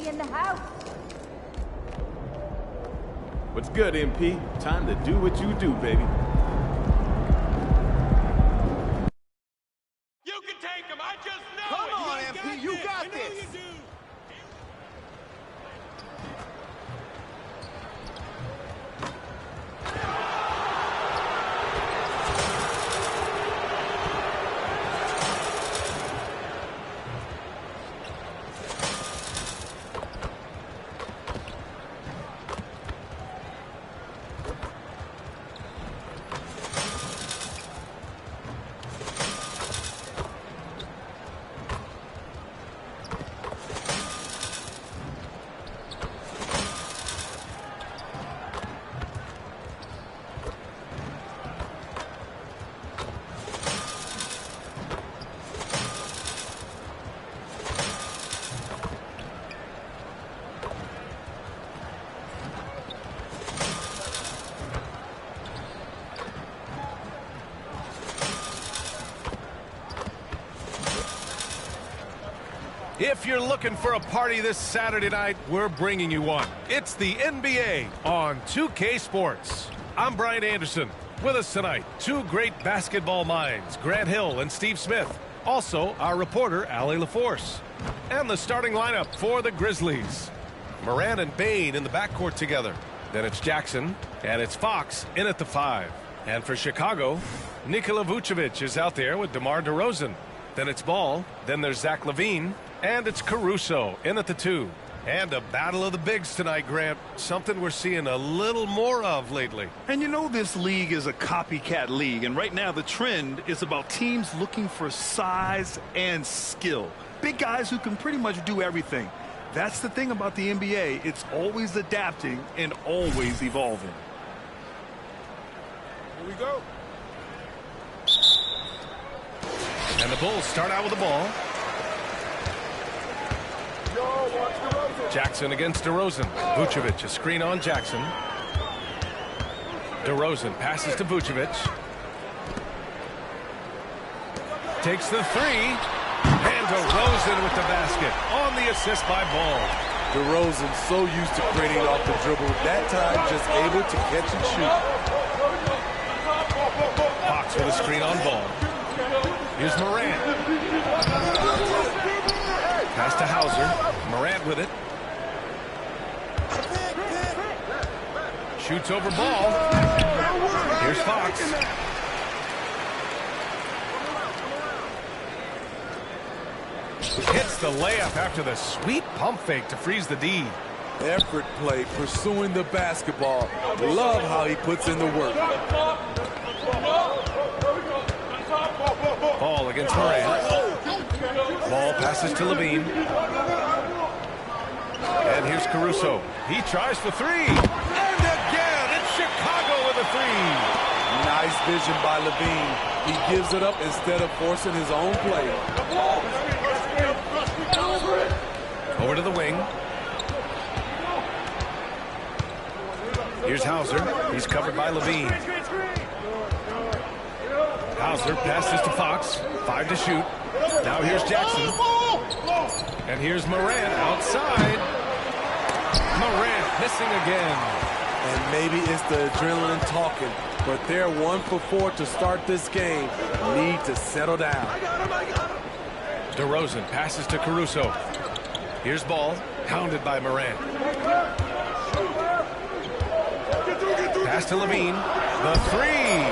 In the house. What's good, MP? Time to do what you do, baby. You can take him. I just know Come it. on, MP. You got this. You do. If you're looking for a party this Saturday night, we're bringing you one. It's the NBA on 2K Sports. I'm Brian Anderson. With us tonight, two great basketball minds, Grant Hill and Steve Smith. Also, our reporter, Allie LaForce. And the starting lineup for the Grizzlies. Morant and Bain in the backcourt together. Then it's Jackson, and it's Fox in at the 5. And for Chicago, Nikola Vucevic is out there with DeMar DeRozan. Then it's Ball, then there's Zach LaVine, and it's Caruso in at the 2. And a battle of the bigs tonight, Grant. Something we're seeing a little more of lately. And you know this league is a copycat league, and right now the trend is about teams looking for size and skill. Big guys who can pretty much do everything. That's the thing about the NBA. It's always adapting and always evolving. Here we go. And the Bulls start out with the ball. Jackson against DeRozan. Vucevic, a screen on Jackson. DeRozan passes to Vucevic. Takes the 3. And DeRozan with the basket on the assist by Ball. DeRozan so used to creating off the dribble. That time just able to catch and shoot. Fox with a screen on Ball. Here's Morant. Pass to Hauser. Morant with it. Shoots over Ball. Here's Fox. Hits the layup after the sweet pump fake to freeze the D. Effort play, pursuing the basketball. Love how he puts in the work. Ball against Morant. Ball passes to LaVine. And here's Caruso. He tries for 3. And again, it's Chicago with a 3. Nice vision by Levine. He gives it up instead of forcing his own play. Over to the wing. Here's Hauser. He's covered by Levine. Hauser passes to Fox. 5 to shoot. Now here's Jackson. And here's Morant outside. Morant missing again. And maybe it's the adrenaline talking, but they're 1 for 4 to start this game. Need to settle down. DeRozan passes to Caruso. Here's Ball, hounded by Morant. Pass to Levine. The three.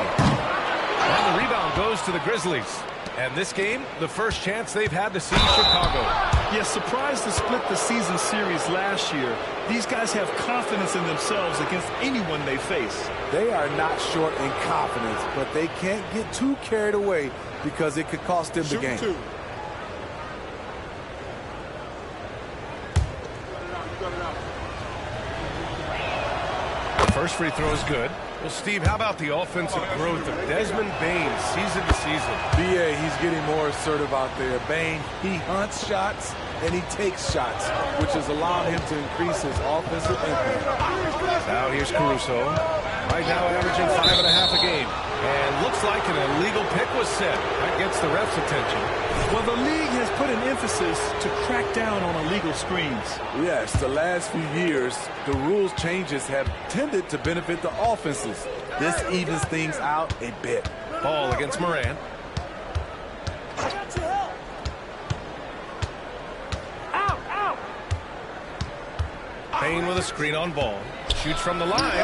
And the rebound goes to the Grizzlies. And this game, the first chance they've had to see Chicago. Yeah, surprised to split the season series last year. These guys have confidence in themselves against anyone they face. They are not short in confidence, but they can't get too carried away because it could cost them the game. First free throw is good. Well, Steve, how about the offensive growth of Desmond Bane season to season? BA, he's getting more assertive out there. Bane, he hunts shots and he takes shots, which has allowed him to increase his offensive impact. Now here's Caruso. Right now averaging 5.5 a game. And looks like an illegal pick was set. That gets the ref's attention. Well, the league has put an emphasis to crack down on illegal screens. Yes, the last few years, the rules changes have tended to benefit the offenses. This evens things out a bit. Ball against Morant. Bane with a screen on Ball. Shoots from the line.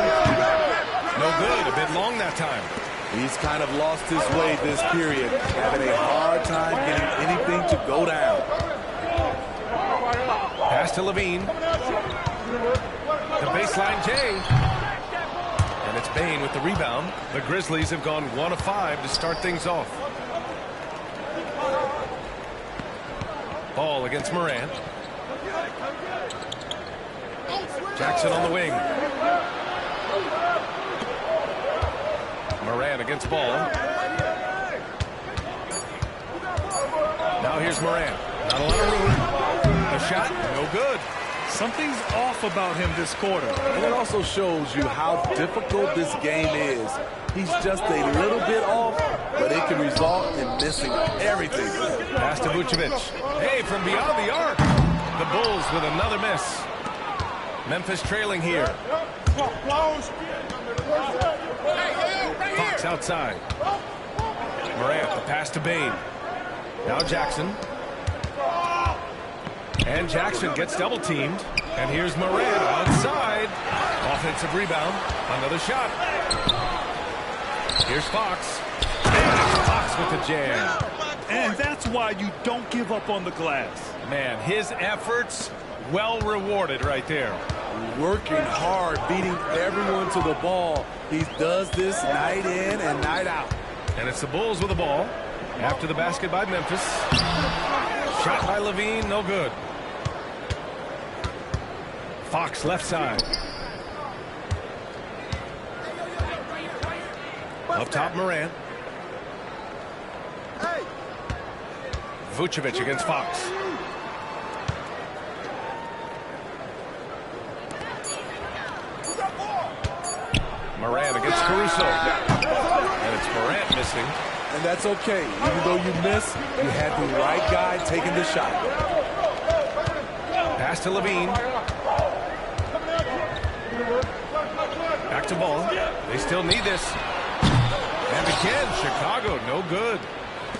No good. A bit long that time. He's kind of lost his way this period, having a hard time getting anything to go down. Pass to Levine. The baseline J. And it's Bane with the rebound. The Grizzlies have gone 1 of 5 to start things off. Ball against Morant. Jackson on the wing. Morant against Ball. Now here's Morant. Not a lot of room. A shot, no good. Something's off about him this quarter. And it also shows you how difficult this game is. He's just a little bit off, but it can result in missing everything. Pass to Vucevic. Hey, from beyond the arc. The Bulls with another miss. Memphis trailing here. Fox outside. Morant, the pass to Bane. Now Jackson. And Jackson gets double teamed. And here's Morant outside. Offensive rebound. Another shot. Here's Fox. And Fox with the jam. And that's why you don't give up on the glass. Man, his efforts well rewarded right there. Working hard, beating everyone to the ball. He does this night in and night out. And it's the Bulls with the ball. After the basket by Memphis. Shot by Levine, no good. Fox left side. Up top, Morant. Vucevic against Fox. Morant against Caruso. And it's Morant missing. And that's okay. Even though you miss, you had the right guy taking the shot. Pass to Levine. Back to Ball. They still need this. And again, Chicago, no good.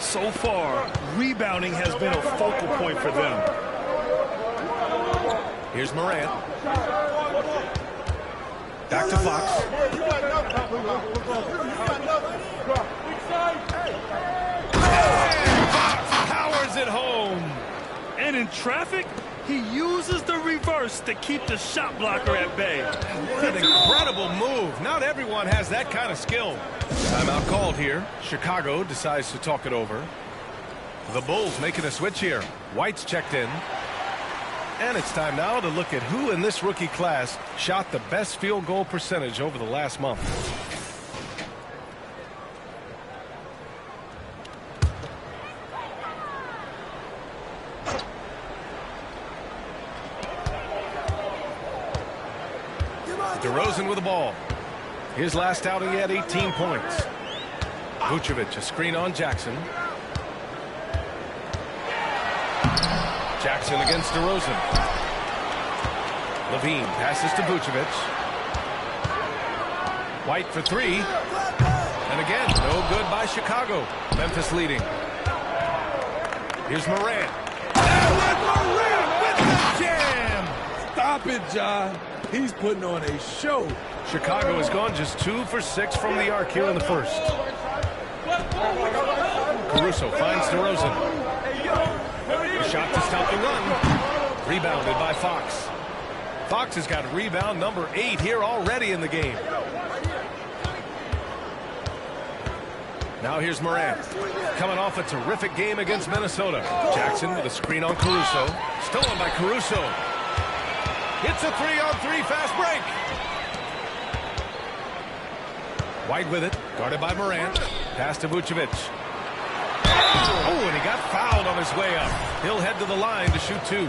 So far, rebounding has been a focal point for them. Here's Morant. Back to Fox. Fox powers it home. And in traffic, he uses the reverse to keep the shot blocker at bay. What an incredible move. Not everyone has that kind of skill. Timeout called here. Chicago decides to talk it over. The Bulls making a switch here. White's checked in. And it's time now to look at who in this rookie class shot the best field goal percentage over the last month. DeRozan with the ball. His last outing, he had 18 points. Vucevic, a screen on Jackson. Jackson against DeRozan. Levine passes to Vucevic. White for three. And again, no good by Chicago. Memphis leading. Here's Morant. And Morant with the jam! Stop it, John. He's putting on a show. Chicago has gone just 2 for 6 from the arc here in the first. Caruso finds DeRozan. The shot to stop the run. Rebounded by Fox. Fox has got rebound number 8 here already in the game. Now here's Morant. Coming off a terrific game against Minnesota. Jackson with a screen on Caruso. Stolen by Caruso. It's a 3-on-3 fast break. White with it. Guarded by Morant. Pass to Vucevic. Oh, and he got fouled on his way up. He'll head to the line to shoot 2.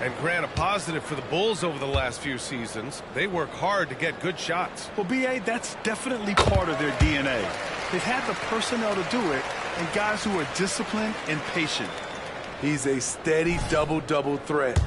And Grant, a positive for the Bulls over the last few seasons. They work hard to get good shots. Well, B.A., that's definitely part of their DNA. They've had the personnel to do it, and guys who are disciplined and patient. He's a steady double-double threat.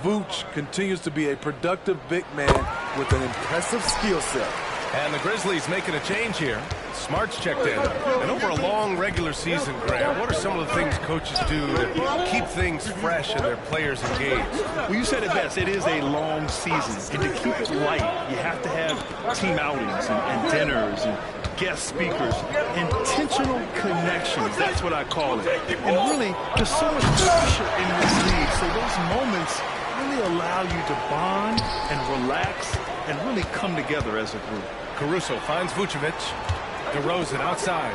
Vooch continues to be a productive big man with an impressive skill set. And the Grizzlies making a change here. Smart's checked in. And over a long regular season, Grant, what are some of the things coaches do to keep things fresh and their players engaged? Well, you said it best. It is a long season. And to keep it light, you have to have team outings and dinners and guest speakers. Intentional connections, that's what I call it. And really, there's so much pressure in this league. So those moments really allow you to bond and relax and really come together as a group. Caruso finds Vucevic. DeRozan outside.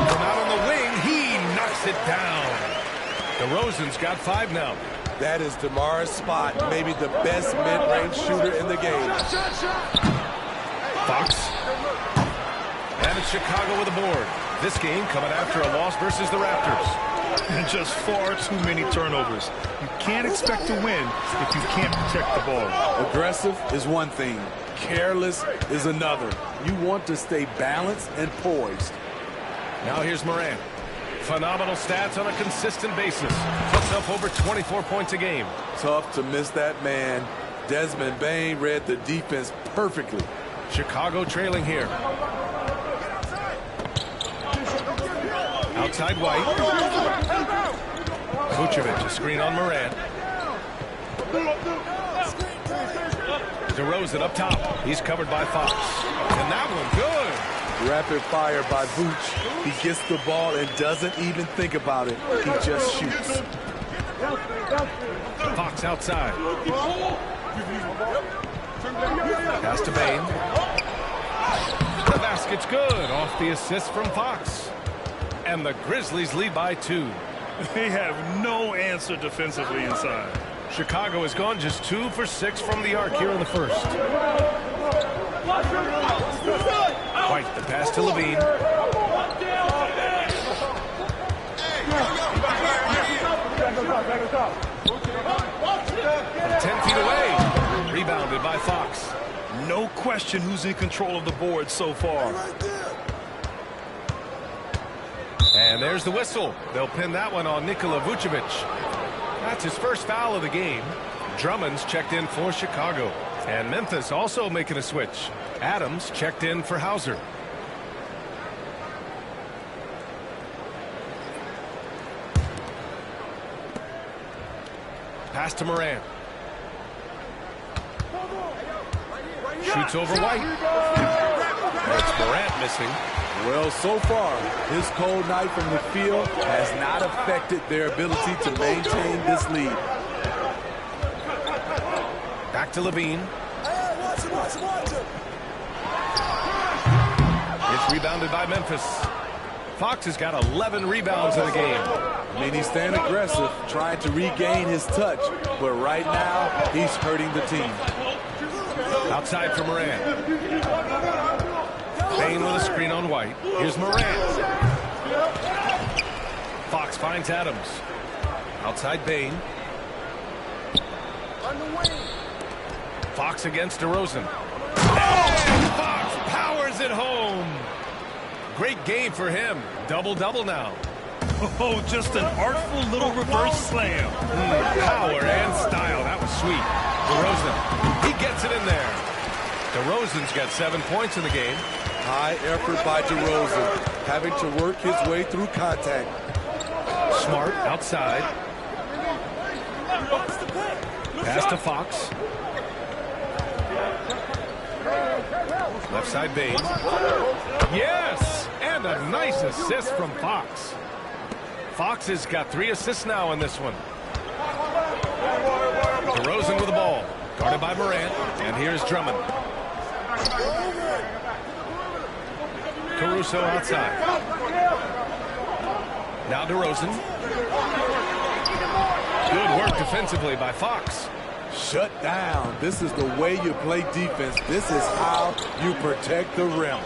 From out on the wing, he knocks it down. DeRozan's got 5 now. That is DeMar's spot, maybe the best mid-range shooter in the game. Fox. And it's Chicago with the board. This game coming after a loss versus the Raptors. And just far too many turnovers. You can't expect to win if you can't protect the ball. Aggressive is one thing. Careless is another. You want to stay balanced and poised. Now here's Morant. Phenomenal stats on a consistent basis. Puts up over 24 points a game. Tough to miss that man. Desmond Bane read the defense perfectly. Chicago trailing here. Outside White. Vucevic, a screen on Morant. DeRozan up top. He's covered by Fox. And that one good. Rapid fire by Vooch. He gets the ball and doesn't even think about it. He just shoots. Fox outside. Pass to Bane. The basket's good. Off the assist from Fox. And the Grizzlies lead by 2. They have no answer defensively inside. Chicago has gone just 2 for 6 from the arc here in the first. White, the pass to Levine. 10 feet away. Rebounded by Fox. No question who's in control of the board so far. And there's the whistle. They'll pin that one on Nikola Vucevic. That's his first foul of the game. Drummond's checked in for Chicago. And Memphis also making a switch. Adams checked in for Hauser. Pass to Morant. Shoots over White. And it's Morant missing. Well, so far, his cold night from the field has not affected their ability to maintain this lead. Back to Levine. It's rebounded by Memphis. Fox has got 11 rebounds in the game. I mean, he's staying aggressive, trying to regain his touch, but right now, he's hurting the team. Outside for Morant. Bane with a screen on White. Here's Morant. Fox finds Adams. Outside Bain. On the wing. Fox against DeRozan. And Fox powers it home. Great game for him. Double-double now. Oh, just an artful little reverse slam. Power and style. That was sweet. DeRozan. He gets it in there. DeRozan's got 7 points in the game. High effort by DeRozan, having to work his way through contact. Smart outside. Pass to Fox. Left side Bain. Yes! And a nice assist from Fox. Fox has got 3 assists now in this one. DeRozan with the ball. Guarded by Morant. And here's Drummond. Caruso outside. Now DeRozan. Good work defensively by Fox. Shut down. This is the way you play defense. This is how you protect the rim.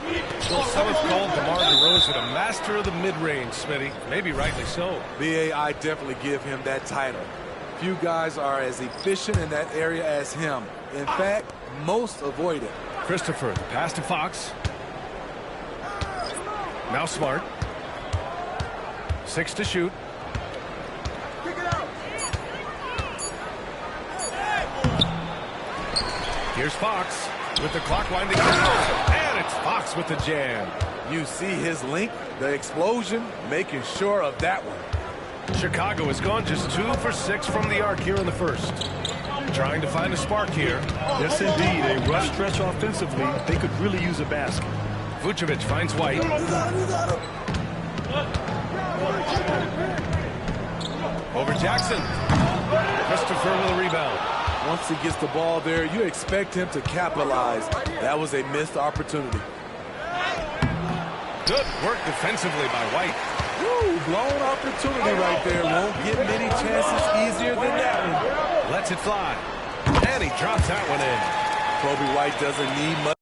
Well, some have called DeMar DeRozan a master of the mid-range, Smitty. Maybe rightly so. BA, I definitely give him that title. Few guys are as efficient in that area as him. In fact, most avoid it. Christopher, the pass to Fox. Now Smart. 6 to shoot. Here's Fox with the clock winding down. And it's Fox with the jam. You see his length, the explosion, making sure of that one. Chicago has gone just 2 for 6 from the arc here in the first. Trying to find a spark here. Yes, indeed. A rough stretch offensively. They could really use a basket. Vucevic finds White. Over Jackson. Christopher with a rebound. Once he gets the ball there, you expect him to capitalize. That was a missed opportunity. Good work defensively by White. Woo, blown opportunity right there. Won't get many chances easier than that one. Lets it fly. And he drops that one in. Kobe White doesn't need much.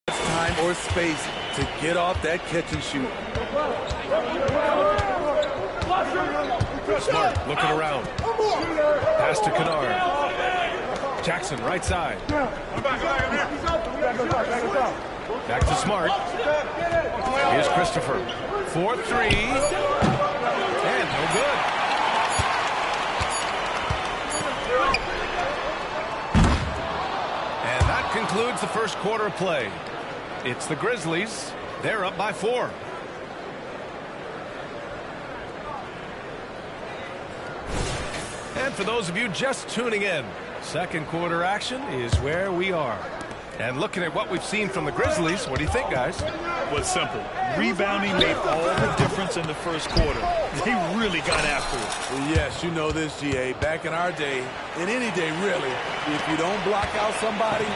Time or space to get off that catch and shoot. Smart looking around. Pass to Kennard. Jackson right side. Back to Smart. Here's Christopher. 4-3. And no good. And that concludes the first quarter of play. It's the Grizzlies. They're up by 4. And for those of you just tuning in, second quarter action is where we are. And looking at what we've seen from the Grizzlies, what do you think, guys? Well, it's simple. Rebounding made all the difference in the first quarter. They really got after it. Well, yes, you know this, GA. Back in our day, in any day really, if you don't block out somebody,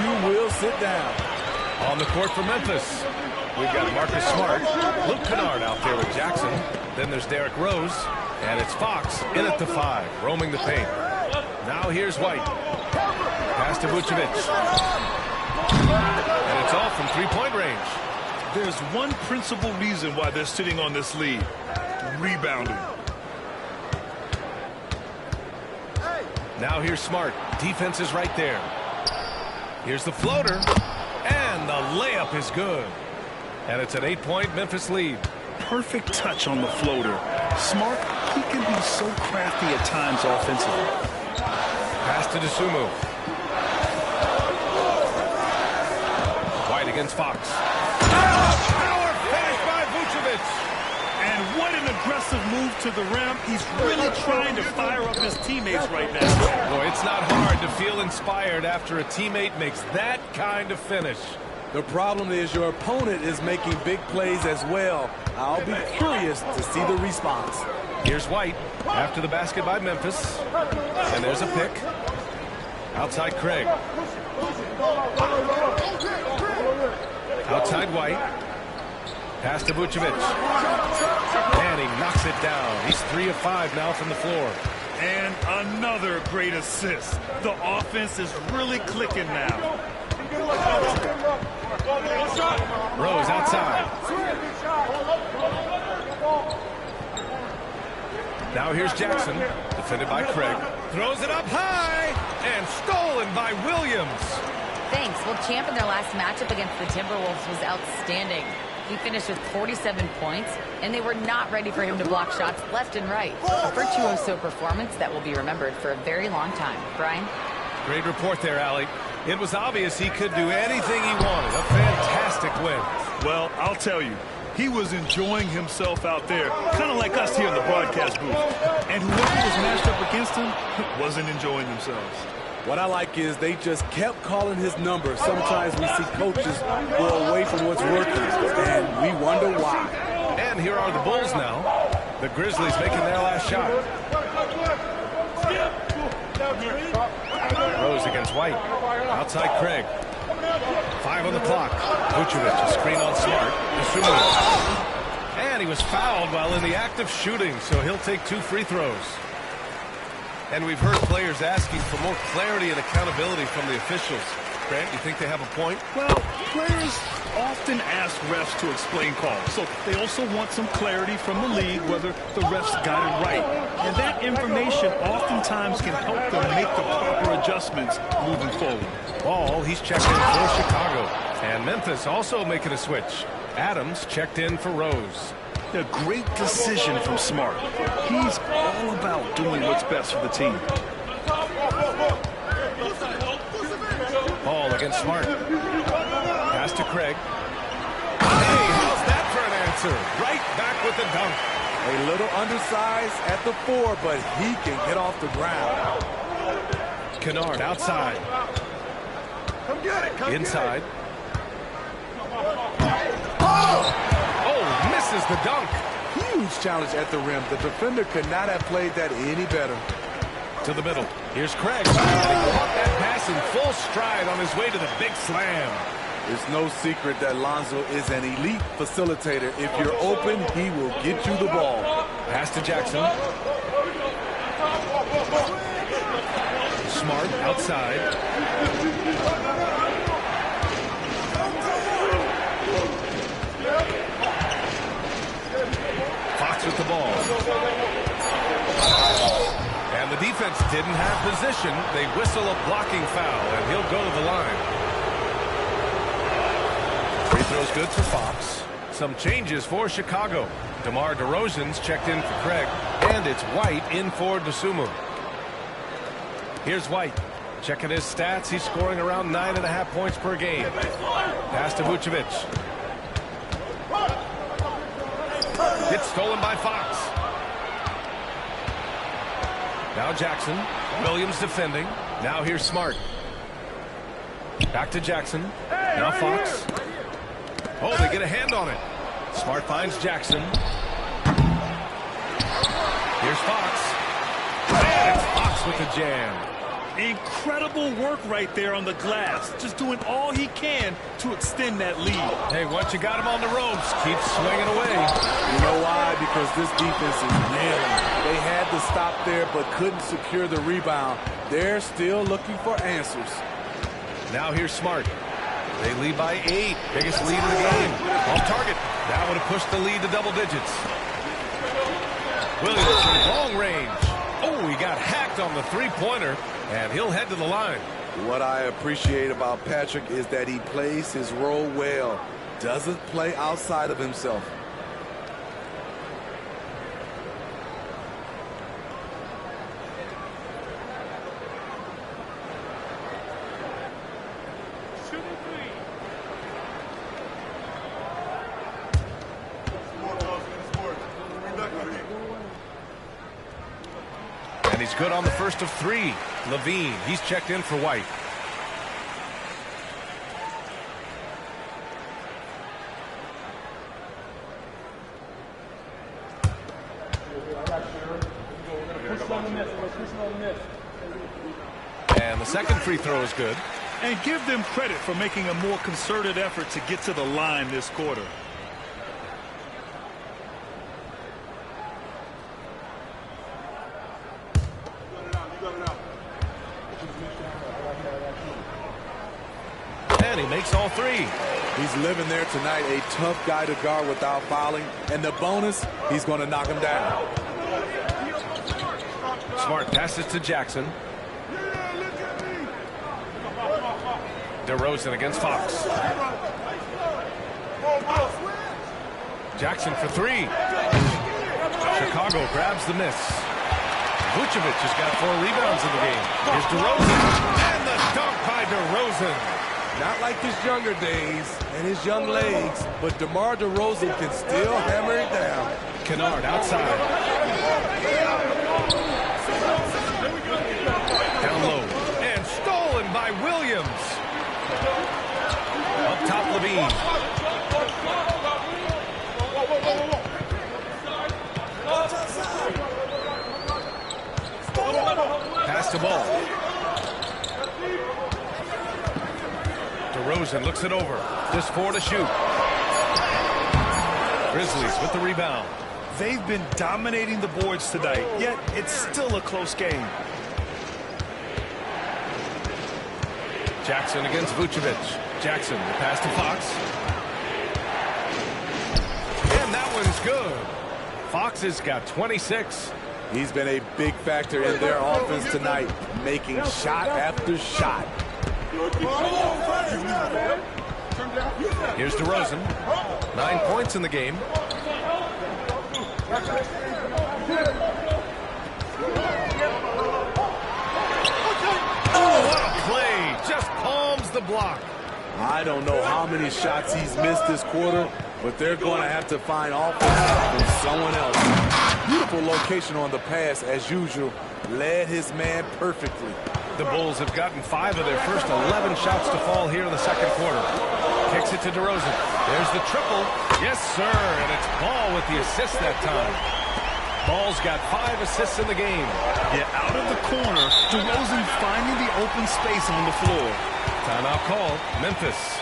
you will sit down. On the court for Memphis, we've got Marcus Smart, Luke Kennard out there with Jackson. Then there's Derrick Rose, and it's Fox in at the 5, roaming the paint. Now here's White. Pass to Vucevic. And it's all from three-point range. There's one principal reason why they're sitting on this lead. Rebounding. Now here's Smart. Defense is right there. Here's the floater. And the layup is good. And it's an 8-point Memphis lead. Perfect touch on the floater. Smart, he can be so crafty at times offensively. Pass to Smoove. White against Fox. Power finish by Vucevic. And what an aggressive move to the rim. He's really trying to fire up his teammates right now. Boy, it's not hard to feel inspired after a teammate makes that kind of finish. The problem is your opponent is making big plays as well. I'll be curious to see the response. Here's White after the basket by Memphis. And there's a pick. Outside Craig. Outside White. Pass to Vucevic. And he knocks it down. He's 3 of 5 now from the floor. And another great assist. The offense is really clicking now. Rose outside. Now here's Jackson, defended by Craig. Throws it up high, and stolen by Williams. Thanks. Well, Champ in their last matchup against the Timberwolves was outstanding. He finished with 47 points, and they were not ready for him to block shots left and right. A virtuoso performance that will be remembered for a very long time. Brian? Great report there, Allie. It was obvious he could do anything he wanted. A fantastic win. Well, I'll tell you, he was enjoying himself out there, kind of like us here in the broadcast booth. And whoever was matched up against him wasn't enjoying themselves. What I like is they just kept calling his number. Sometimes we see coaches go away from what's working, and we wonder why. And here are the Bulls now. The Grizzlies making their last shot. Rose against White. Outside Craig. 5 on the clock. Vucevic, a screen on Smart. And he was fouled while in the act of shooting, so he'll take 2 free throws. And we've heard players asking for more clarity and accountability from the officials. Grant, you think they have a point? Well, players often ask refs to explain calls, so they also want some clarity from the league whether the refs got it right. And that information oftentimes can help them make the proper adjustments moving forward. Ball, he's checked in for Chicago. And Memphis also making a switch. Adams checked in for Rose. A great decision from Smart. He's all about doing what's best for the team. Ball against Smart. Pass to Craig. Hey, how's that for an answer? Right back with the dunk. A little undersized at the 4, but he can get off the ground. Kennard outside. Come get it. Inside. Oh, misses the dunk. Huge challenge at the rim. The defender could not have played that any better. To the middle. Here's Craig. He caught that pass in full stride on his way to the big slam. It's no secret that Lonzo is an elite facilitator. If you're open, he will get you the ball. Pass to Jackson. Smart outside. Fox with the ball. And the defense didn't have position. They whistle a blocking foul, and he'll go to the line. Free throw's good for Fox. Some changes for Chicago. DeMar DeRozan's checked in for Craig, and it's White in for Dosunmu. Here's White. Checking his stats. He's scoring around 9.5 points per game. Pass to Vucevic. It's stolen by Fox. Now Jackson. Williams defending. Now here's Smart. Back to Jackson. Now Fox. Oh, they get a hand on it. Smart finds Jackson. Here's Fox. And it's Fox with the jam. Incredible work right there on the glass. Just doing all he can to extend that lead. Hey, once you got him on the ropes, keep swinging away. You know why? Because this defense is nailing. They had to stop there but couldn't secure the rebound. They're still looking for answers. Now here's Smart. They lead by 8. Biggest lead in the game. Off target. That would have pushed the lead to double digits. Williams from long range. Oh, he got hacked on the three-pointer, and he'll head to the line. What I appreciate about Patrick is that he plays his role well. Doesn't play outside of himself. He's good on the first of 3. Levine, he's checked in for White. And the second free throw is good. And give them credit for making a more concerted effort to get to the line this quarter. And he makes all 3. He's living there tonight, a tough guy to guard without fouling. And the bonus, he's going to knock him down. Smart passes to Jackson. DeRozan against Fox. Jackson for 3. Chicago grabs the miss. Vucevic has got 4 rebounds in the game. Here's DeRozan. And the dunk by DeRozan. Not like his younger days and his young legs, but DeMar DeRozan can still hammer it down. Kennard outside. Down low. And stolen by Williams. Up top, Levine. Pass the ball. DeRozan looks it over. Just 4 to shoot. Grizzlies with the rebound. They've been dominating the boards tonight, yet it's still a close game. Jackson against Vucevic. Jackson, the pass to Fox. And that one's good. Fox has got 26. He's been a big factor in their offense tonight, making shot after shot. Here's DeRozan. 9 points in the game. Oh, what a play. Just palms the block. I don't know how many shots he's missed this quarter, but they're going to have to find offense from someone else. Beautiful location on the pass, as usual. Led his man perfectly. The Bulls have gotten 5 of their first 11 shots to fall here in the second quarter. Kicks it to DeRozan. There's the triple. Yes, sir. And it's Ball with the assist that time. Ball's got 5 assists in the game. Yeah, out of the corner, DeRozan finding the open space on the floor. Timeout called. Memphis.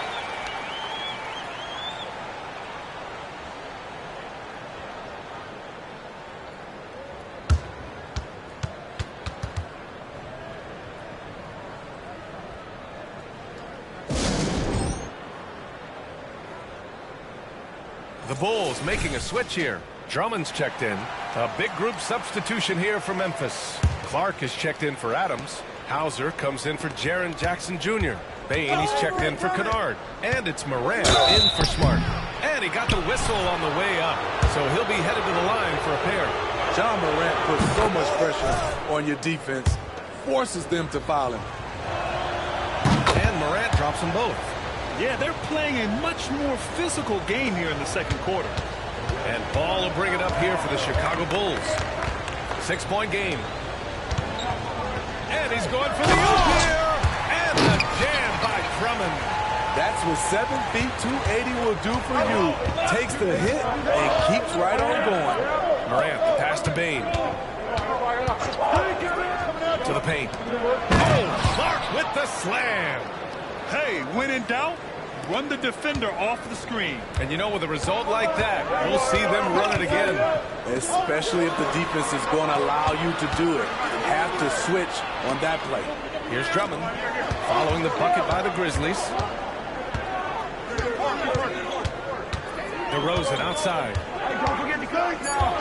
The Bulls making a switch here. Drummond's checked in. A big group substitution here for Memphis. Clark is checked in for Adams. Hauser comes in for Jaren Jackson Jr. Bain, he's checked in for Kennard. And it's Morant in for Smart. And he got the whistle on the way up. So he'll be headed to the line for a pair. John Morant puts so much pressure on your defense. Forces them to foul him. And Morant drops them both. Yeah, they're playing a much more physical game here in the second quarter. And Ball will bring it up here for the Chicago Bulls. 6-point game. And he's going for the oop here. And the jam by Drummond. That's what 7 feet, 280 will do for you. Takes the hit and keeps right on going. Morant, the pass to Bain. To the paint. Oh, Clark with the slam. Hey, when in doubt, run the defender off the screen. And you know, with a result like that, we'll see them run it again. Especially if the defense is going to allow you to do it. Have to switch on that play. Here's Drummond following the bucket by the Grizzlies. DeRozan outside. Don't forget the coach now.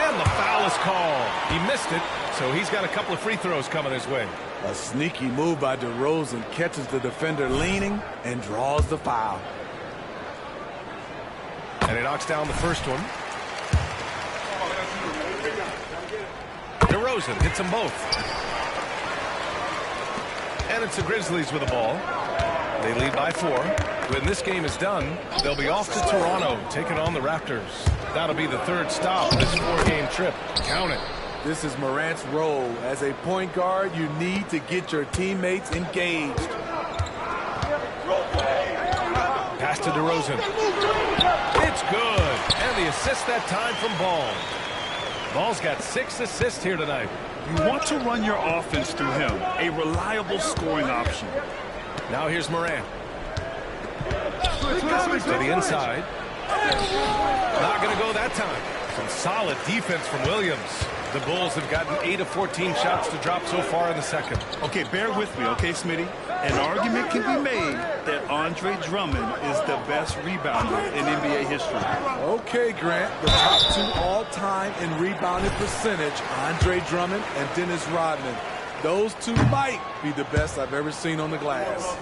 And the foul is called. He missed it, so he's got a couple of free throws coming his way. A sneaky move by DeRozan, catches the defender leaning and draws the foul. And he knocks down the first one. DeRozan hits them both. And it's the Grizzlies with the ball. They lead by 4. When this game is done, they'll be off to Toronto, taking on the Raptors. That'll be the third stop of this 4-game trip. Count it. This is Morant's role. As a point guard, you need to get your teammates engaged. Pass to DeRozan. It's good. And the assist that time from Ball. Ball's got 6 assists here tonight. You want to run your offense through him, a reliable scoring option. Now here's Morant. To the inside. Not going to go that time. Some solid defense from Williams. The Bulls have gotten 8 of 14 shots to drop so far in the second. Okay, bear with me, okay, Smitty? An argument can be made that Andre Drummond is the best rebounder in NBA history. Okay, Grant, the top 2 all-time in rebounding percentage, Andre Drummond and Dennis Rodman. Those 2 might be the best I've ever seen on the glass.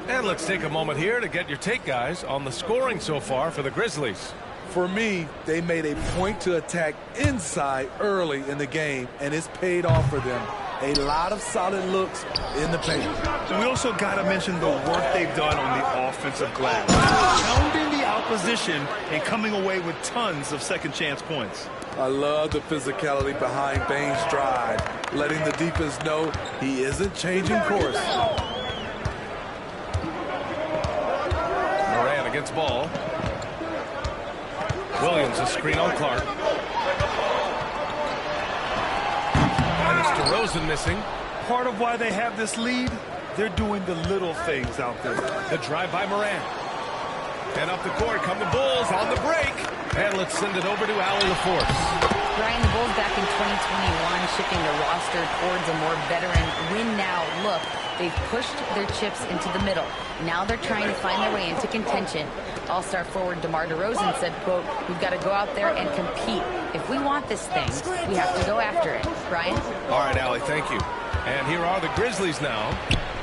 And let's take a moment here to get your take, guys, on the scoring so far for the Grizzlies. For me, they made a point to attack inside early in the game, and it's paid off for them. A lot of solid looks in the paint. We also got to mention the work they've done on the offensive glass, pounding the opposition and coming away with tons of second-chance points. I love the physicality behind Bane's drive, letting the defense know he isn't changing course. Morant against Ball. Williams, a screen on Clark. And it's DeRozan missing. Part of why they have this lead, they're doing the little things out there. The drive by Morant. And up the court come the Bulls on the break. And let's send it over to Allen LaForce. Brian, the Bulls back in 2021 shifting the roster towards a more veteran win-now look. They've pushed their chips into the middle. Now they're trying to find their way into contention. All-star forward DeMar DeRozan said, quote, "We've got to go out there and compete. If we want this thing, we have to go after it." Brian? All right, Allie, thank you. And here are the Grizzlies now,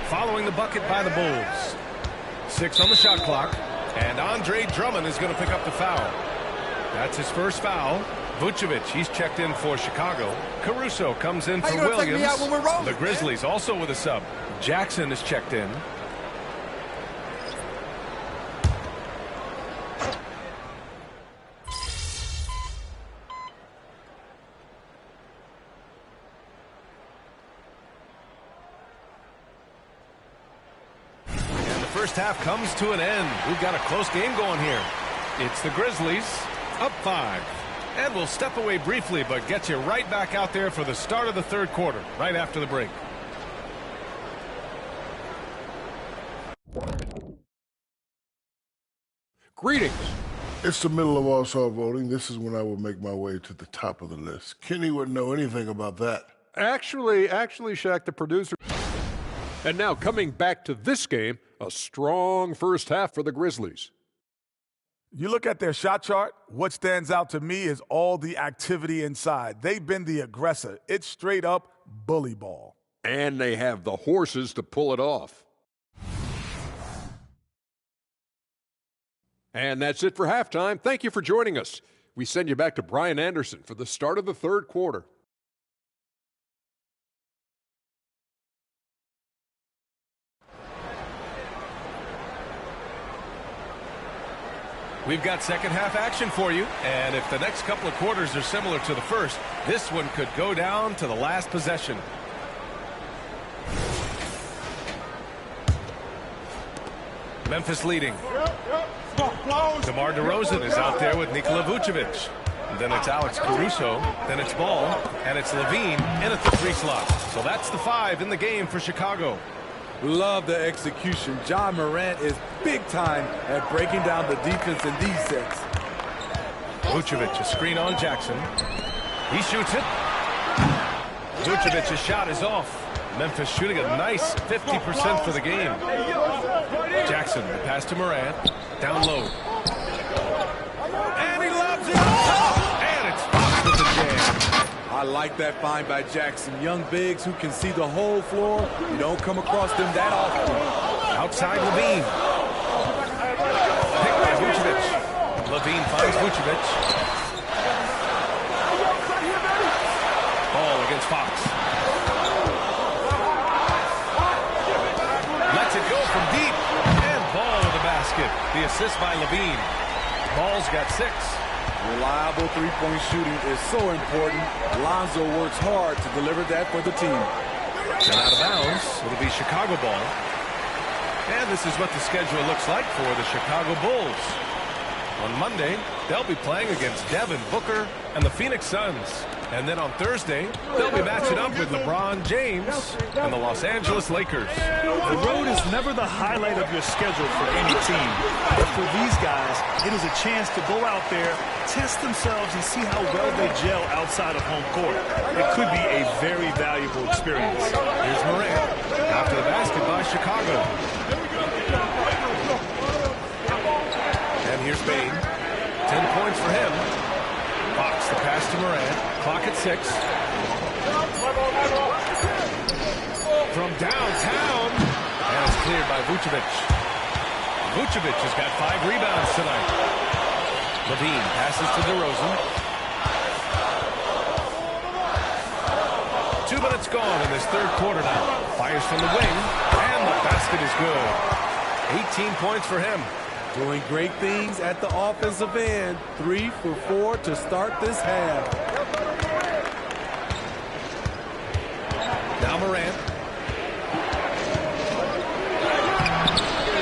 following the bucket by the Bulls. 6 on the shot clock, and Andre Drummond is going to pick up the foul. That's his first foul. Vucevic, he's checked in for Chicago. Caruso comes in for Williams. The Grizzlies also with a sub. Jackson is checked in. And the first half comes to an end. We've got a close game going here. It's the Grizzlies up 5. And we'll step away briefly, but get you right back out there for the start of the third quarter, right after the break. Greetings. It's the middle of all-star voting. This is when I will make my way to the top of the list. Kenny wouldn't know anything about that. Actually, Shaq, the producer. And now coming back to this game, a strong first half for the Grizzlies. You look at their shot chart, what stands out to me is all the activity inside. They've been the aggressor. It's straight up bully ball. And they have the horses to pull it off. And that's it for halftime. Thank you for joining us. We send you back to Brian Anderson for the start of the third quarter. We've got second half action for you, and if the next couple of quarters are similar to the first, this one could go down to the last possession. Memphis leading. DeMar DeRozan is out there with Nikola Vucevic. And then it's Alex Caruso, then it's Ball, and it's Levine in at the 3 slot. So that's the 5 in the game for Chicago. Love the execution. John Morant is big time at breaking down the defense in these sets. Vucevic, a screen on Jackson. He shoots it. Vucevic's shot is off. Memphis shooting a nice 50% for the game. Jackson, the pass to Morant. Down low. And he loves it. And it's Fox with the jam. I like that find by Jackson. Young bigs who can see the whole floor. You don't come across them that often. Outside Levine. Picked by Vucevic. Levine finds Vucevic. Ball against Fox. Lets it go from deep. And Ball with the basket. The assist by Levine. Ball's got 6. Reliable three-point shooting is so important. Lonzo works hard to deliver that for the team. And out of bounds, it'll be Chicago ball. And this is what the schedule looks like for the Chicago Bulls. On Monday, they'll be playing against Devin Booker and the Phoenix Suns. And then on Thursday, they'll be matching up with LeBron James and the Los Angeles Lakers. The road is never the highlight of your schedule for any team. But for these guys, it is a chance to go out there, test themselves, and see how well they gel outside of home court. It could be a very valuable experience. Here's Morant after the basket by Chicago. And here's Bain. 10 points for him. Fox, the pass to Morant. Clock at 6. From downtown. And it's cleared by Vucevic. Vucevic has got 5 rebounds tonight. Levine passes to DeRozan. 2 minutes gone in this third quarter now. Fires from the wing. And the basket is good. 18 points for him. Doing great things at the offensive end. 3 for 4 to start this half. Now Morant.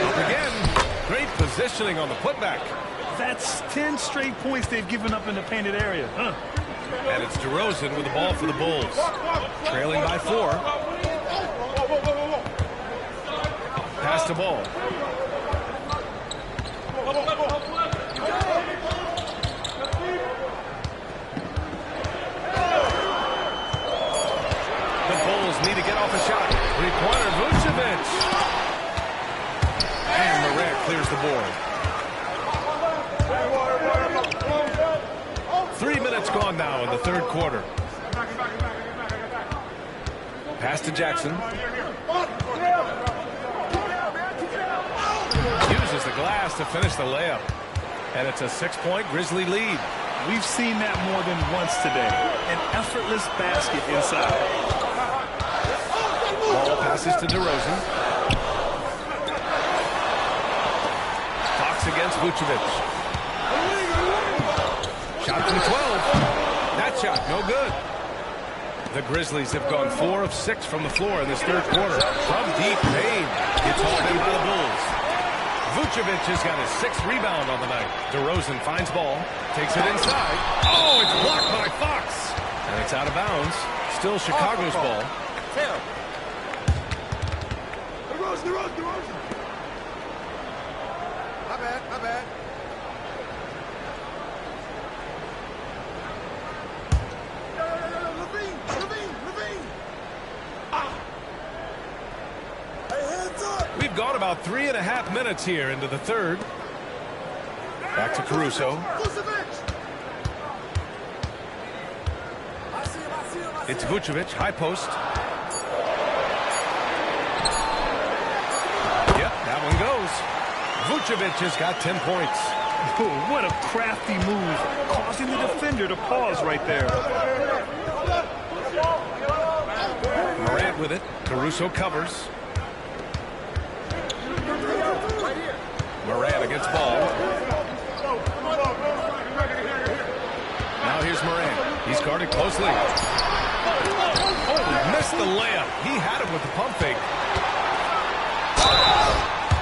Up again. Great positioning on the putback. That's 10 straight points they've given up in the painted area. And it's DeRozan with the ball for the Bulls. Trailing by 4. Pass the ball. Need to get off a shot. Three-pointer, Vucevic. And Morant clears the board. 3 minutes gone now in the third quarter. Pass to Jackson. Uses the glass to finish the layup. And it's a 6-point Grizzly lead. We've seen that more than once today. An effortless basket inside. Ball passes to DeRozan. Fox against Vucevic. Shot from 12. That shot, no good. The Grizzlies have gone 4 of 6 from the floor in this third quarter. From deep, Bain. It's hauled in by the Bulls. Vucevic has got his 6th rebound on the night. DeRozan finds ball, takes it inside. Oh, it's blocked by Fox. And it's out of bounds. Still Chicago's ball. DeRozan. My bad. Levine. Hey, hands up. We've gone about 3.5 minutes here into the third. Back to Caruso. It's Vucevic, high post. That one goes. Vucevic has got 10 points. Oh, what a crafty move, causing the defender to pause right there. Morant with it. Caruso covers. Morant against ball. Now here's Morant. He's guarded closely. Oh, missed the layup. He had it with the pump fake.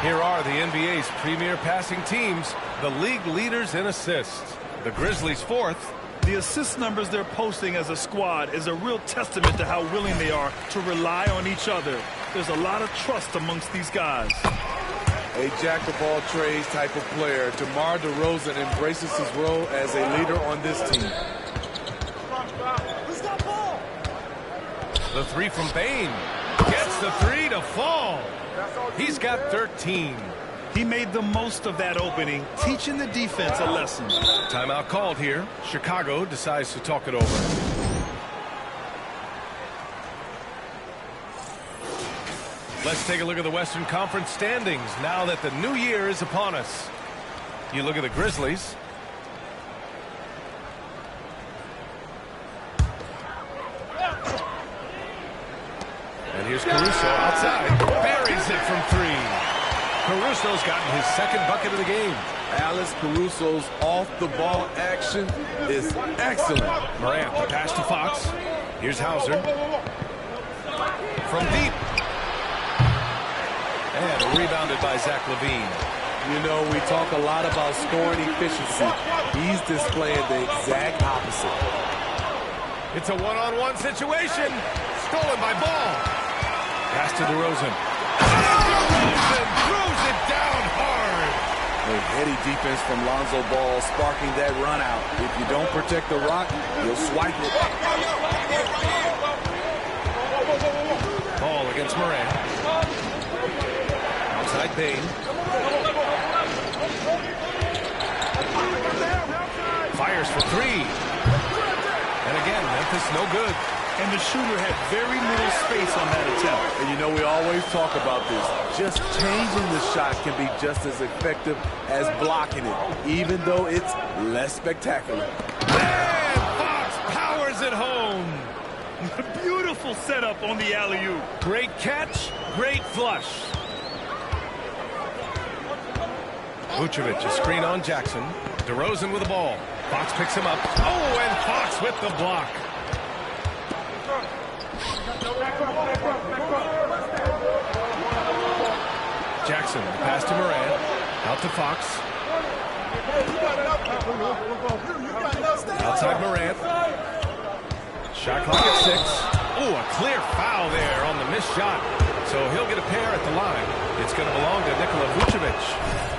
Here are the NBA's premier passing teams, the league leaders in assists. The Grizzlies 4th. The assist numbers they're posting as a squad is a real testament to how willing they are to rely on each other. There's a lot of trust amongst these guys. A jack-of-all-trades type of player, DeMar DeRozan embraces his role as a leader on this team. The 3 from Bain. Gets the 3 to fall. He's got 13. He made the most of that opening, teaching the defense a lesson. Timeout called here. Chicago decides to talk it over. Let's take a look at the Western Conference standings now that the new year is upon us. You look at the Grizzlies. And here's Caruso outside. Buries it from 3. Caruso's gotten his 2nd bucket of the game. Alex Caruso's off-the-ball action is excellent. Morant, the pass to Fox. Here's Hauser. From deep. And rebounded by Zach LaVine. You know, we talk a lot about scoring efficiency. He's displaying the exact opposite. It's a one-on-one situation. Stolen by Ball. Pass to DeRozan. DeRozan throws it down hard. A heady defense from Lonzo Ball sparking that run out. If you don't protect the rock, you'll swipe it. Ball against Morant. Outside Payne. Fires for three. And again, Memphis no good. And the shooter had very little space on that attempt. And you know, we always talk about this. Just changing the shot can be just as effective as blocking it, even though it's less spectacular. And Fox powers it home. Beautiful setup on the alley-oop. Great catch, great flush. Vucevic, a screen on Jackson. DeRozan with the ball. Fox picks him up. Oh, and Fox with the block. Jackson, pass to Morant. Out to Fox. Outside Morant. Shot clock at 6. Oh, a clear foul there on the missed shot. So he'll get a pair at the line. It's going to belong to Nikola Vucevic.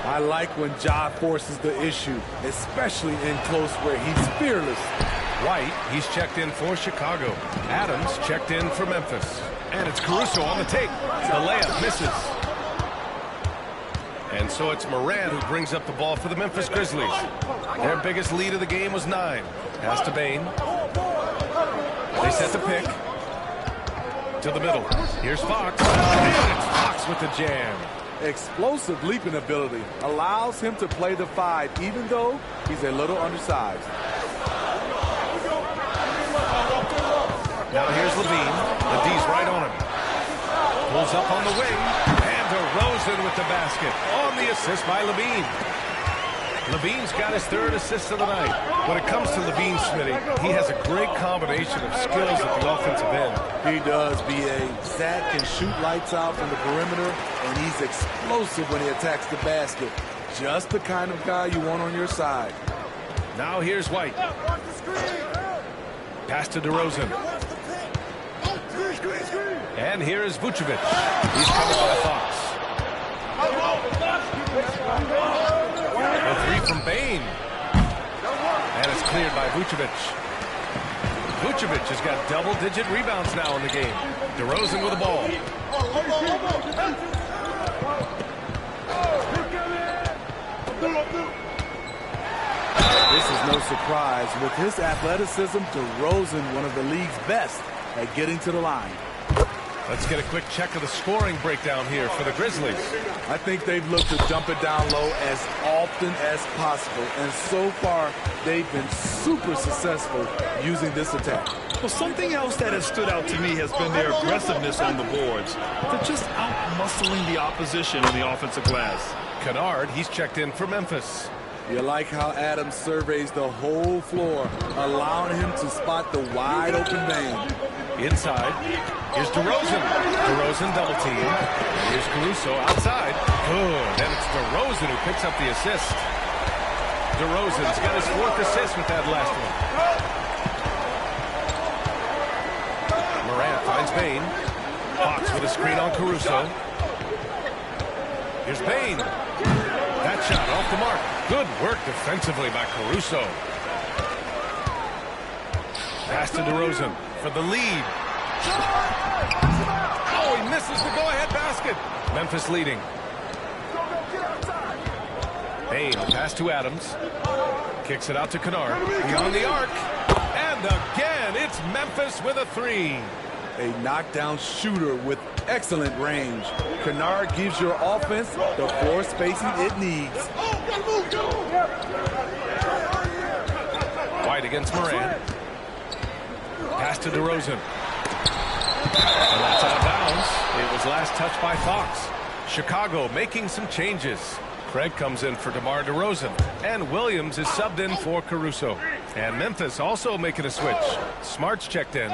I like when Ja forces the issue, especially in close where he's fearless. White, he's checked in for Chicago. Adams checked in for Memphis. And it's Caruso on the take. The layup misses. And so it's Morant who brings up the ball for the Memphis Grizzlies. Their biggest lead of the game was 9. Pass to Bane. They set the pick. To the middle. Here's Fox. And it's Fox with the jam. Explosive leaping ability allows him to play the 5, even though he's a little undersized. Now here's LaVine. The D's right on him. Pulls up on the wing. And DeRozan with the basket. On the assist by LaVine. LaVine's got his 3rd assist of the night. When it comes to LaVine, Smitty, he has a great combination of skills at the offensive end. He does, B.A. Zach can shoot lights out from the perimeter, and he's explosive when he attacks the basket. Just the kind of guy you want on your side. Now here's White. Pass to DeRozan. And here is Vucevic. He's covered by Fox. A 3 from Bane. And it's cleared by Vucevic. Vucevic has got double-digit rebounds now in the game. DeRozan with the ball. This is no surprise. With his athleticism, DeRozan, one of the league's best at getting to the line. Let's get a quick check of the scoring breakdown here for the Grizzlies. I think they've looked to dump it down low as often as possible, and so far they've been super successful using this attack. Well, something else that has stood out to me has been their aggressiveness on the boards. They're just out-muscling the opposition on the offensive glass. Kennard, he's checked in for Memphis. You like how Adams surveys the whole floor, allowing him to spot the wide-open Bane. Inside, here's DeRozan. DeRozan double team. Here's Caruso outside. Good. And it's DeRozan who picks up the assist. DeRozan's got his 4th assist with that last one. Morant finds Bane. Fox with a screen on Caruso. Here's Bane. That shot off the mark. Good work defensively by Caruso. Pass to DeRozan for the lead. Oh, he misses the go-ahead basket. Memphis leading. Bane, pass to Adams. Kicks it out to Kennard. Beyond the arc. And again, it's Memphis with a 3. A knockdown shooter with excellent range. Kennard gives your offense the floor spacing it needs. White against Morant. Pass to DeRozan. And that's out of bounds. It was last touched by Fox. Chicago making some changes. Craig comes in for DeMar DeRozan. And Williams is subbed in for Caruso. And Memphis also making a switch. Smart's checked in.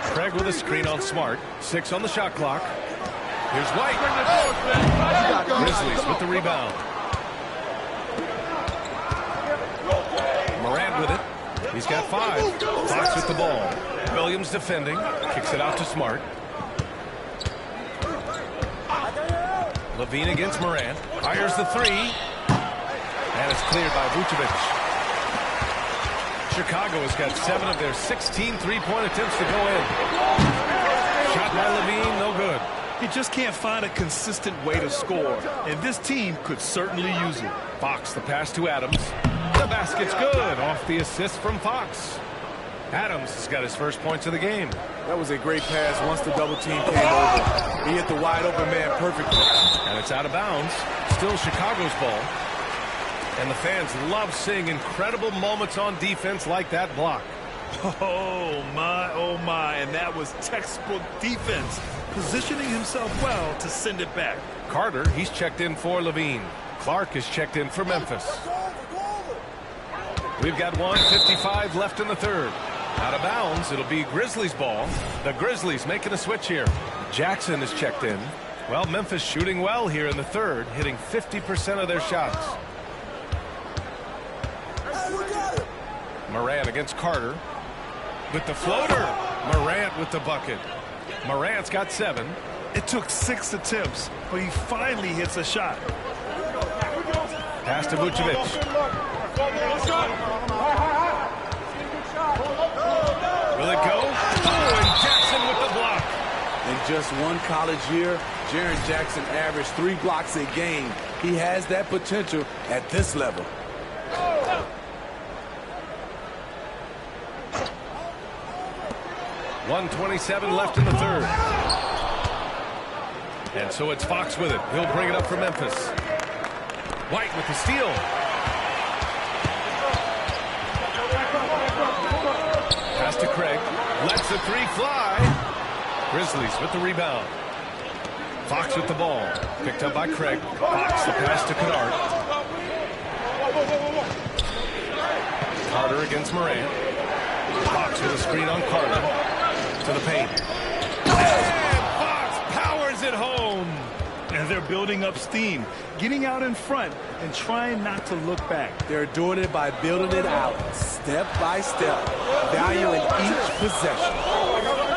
Craig with a screen on Smart. 6 on the shot clock. Here's White. Grizzlies with the rebound. Morant with it. He's got 5. Fox with the ball. Williams defending. Kicks it out to Smart. Levine against Morant. Fires the 3. And it's cleared by Vucevic. Chicago has got 7 of their 16 three-point attempts to go in. Shot by Levine, no good. He just can't find a consistent way to score, and this team could certainly use it. Fox, the pass to Adams. The basket's good off the assist from Fox. Adams has got his first points of the game. That was a great pass once the double team came over. He hit the wide open man perfectly. And it's out of bounds. Still Chicago's ball. And the fans love seeing incredible moments on defense like that block. Oh my, and that was textbook defense, positioning himself well to send it back. Carter, he's checked in for Levine. Clark is checked in for Memphis. We've got 1:55 left in the third. Out of bounds, it'll be Grizzlies ball. The Grizzlies making a switch here. Jackson is checked in. Well, Memphis shooting well here in the third, hitting 50% of their shots. Morant against Carter. With the floater. Morant with the bucket. Morant's got 7. It took 6 attempts, but he finally hits a shot. Pass to Vucevic. Will it go? Oh, and Jackson with the block. In just one college year, Jaren Jackson averaged 3 blocks a game. He has that potential at this level. .127 left in the third. And so it's Fox with it. He'll bring it up for Memphis. White with the steal. Pass to Craig. Lets the 3 fly. Grizzlies with the rebound. Fox with the ball. Picked up by Craig. Fox the pass to Kennard. Carter against Morant. Fox with a screen on Carter. To the paint. And Fox powers it home. And they're building up steam, getting out in front and trying not to look back. They're doing it by building it out, step by step, valuing each possession.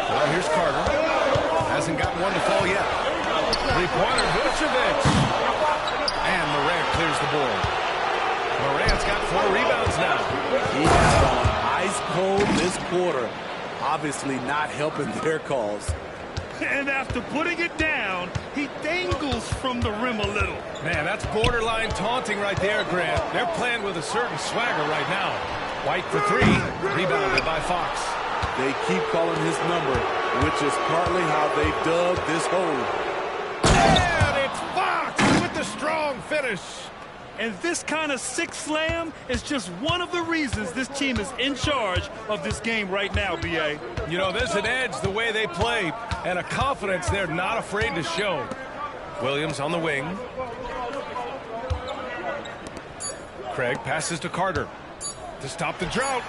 Well, here's Carter. Hasn't got one to fall yet. Three-pointer, Vucevic. And Morant clears the board. Morant's got 4 rebounds now. He has gone ice cold this quarter. Obviously not helping their cause. And after putting it down, he dangles from the rim a little. Man, that's borderline taunting right there, Grant. They're playing with a certain swagger right now. White for 3, rebounded by Fox. They keep calling his number, which is partly how they dug this hole. And it's Fox with the strong finish. And this kind of sick slam is just one of the reasons this team is in charge of this game right now, B.A. You know, there's an edge the way they play and a confidence they're not afraid to show. Williams on the wing. Craig passes to Carter to stop the drought.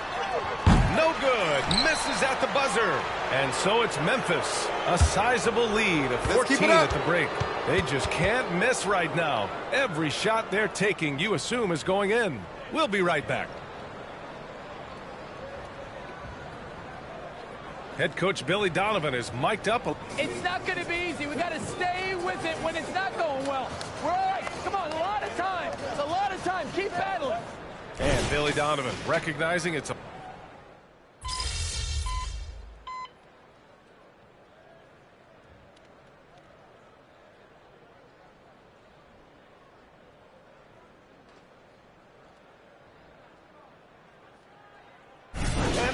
No good. Misses at the buzzer. And so it's Memphis. A sizable lead of 14 at the break. They just can't miss right now. Every shot they're taking, you assume, is going in. We'll be right back. Head coach Billy Donovan is mic'd up. It's not going to be easy. We got to stay with it when it's not going well. We're all right. Come on, a lot of time. It's a lot of time. Keep battling. And Billy Donovan recognizing it's a...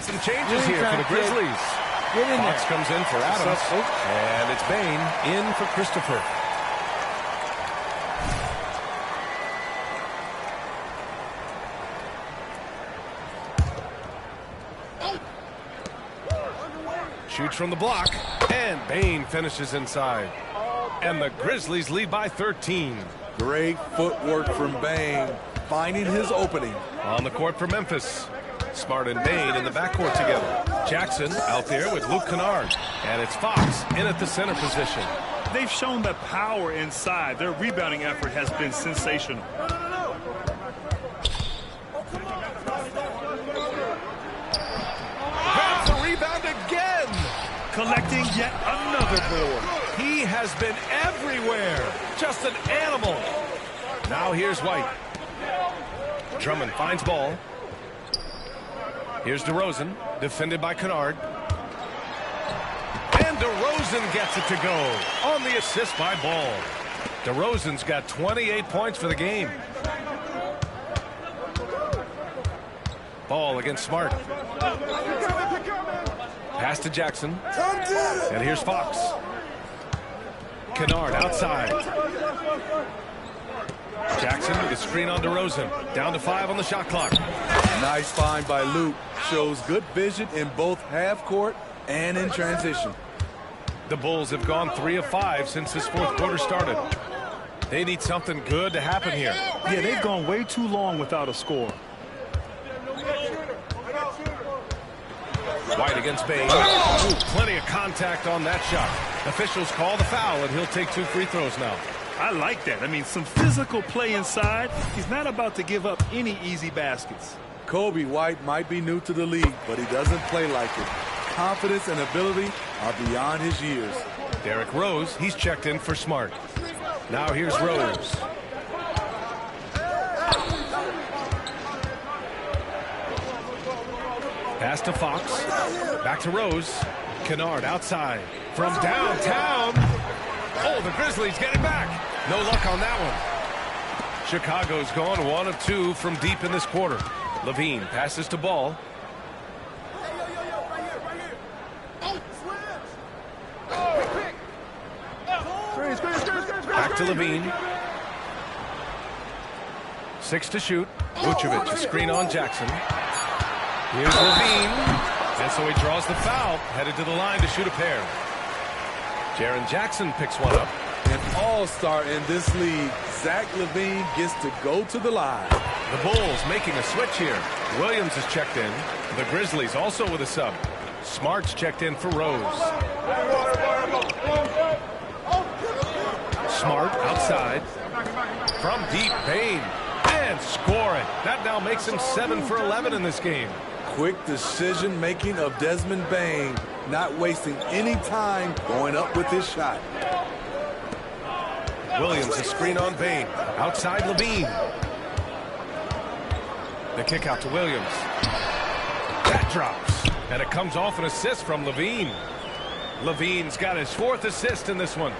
some changes here for the Grizzlies. Fox comes in for Adams. And it's Bane in for Christopher. Shoots from the block. And Bane finishes inside. And the Grizzlies lead by 13. Great footwork from Bane, finding his opening. On the court for Memphis. Smart and Bane in the backcourt together. Jackson out there with Luke Kennard. And it's Fox in at the center position. They've shown the power inside. Their rebounding effort has been sensational. Grabs the rebound again. Collecting yet another board. He has been everywhere. Just an animal. Now here's White. Drummond finds ball. Here's DeRozan, defended by Kennard. And DeRozan gets it to go on the assist by Ball. DeRozan's got 28 points for the game. Ball against Smart. Pass to Jackson. And here's Fox. Kennard outside. Jackson with a screen on DeRozan. Down to 5 on the shot clock. Nice find by Luke. Shows good vision in both half court and in transition. The Bulls have gone 3 of 5 since this fourth quarter started. They need something good to happen here. Yeah, they've gone way too long without a score. White against Bane. Ooh, plenty of contact on that shot. Officials call the foul, and he'll take 2 free throws now. I like that. I mean, some physical play inside. He's not about to give up any easy baskets. Kobe White might be new to the league, but he doesn't play like it. Confidence and ability are beyond his years. Derrick Rose, he's checked in for Smart. Now here's Rose. Pass to Fox. Back to Rose. Kennard outside. From downtown. Oh, the Grizzlies get it back. No luck on that one. Chicago's gone 1 of 2 from deep in this quarter. Levine passes to Ball. Back to Levine. 6 to shoot. Vucevic, a screen on Jackson. Here's Levine. And so he draws the foul, headed to the line to shoot a pair. Jaren Jackson picks one up. An all-star in this league, Zach LaVine gets to go to the line. The Bulls making a switch here. Williams is checked in. The Grizzlies also with a sub. Smart's checked in for Rose. Smart outside. From deep, Bane. And score it. That now makes him 7 for 11 in this game. Quick decision-making of Desmond Bane, not wasting any time going up with his shot. Williams, a screen on Bane. Outside Levine. The kick out to Williams. That drops. And it comes off an assist from Levine. Levine's got his 4th assist in this one.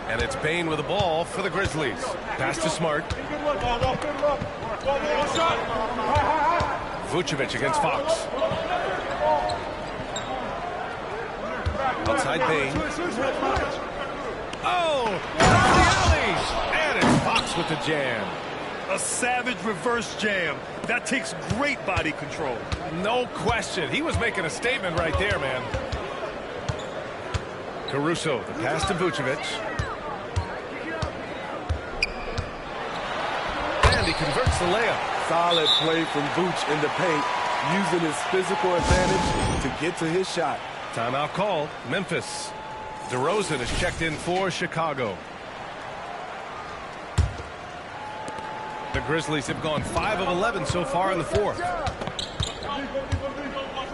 And it's Bane with the ball for the Grizzlies. Pass to Smart. Vucevic against Fox. Outside Bane. Oh! The alley! And it's Fox with the jam. A savage reverse jam. That takes great body control. No question. He was making a statement right there, man. Caruso, the pass to Vucevic. And he converts the layup. Solid play from Vooch in the paint, using his physical advantage to get to his shot. Timeout called. Memphis. DeRozan is checked in for Chicago. The Grizzlies have gone 5 of 11 so far in the fourth.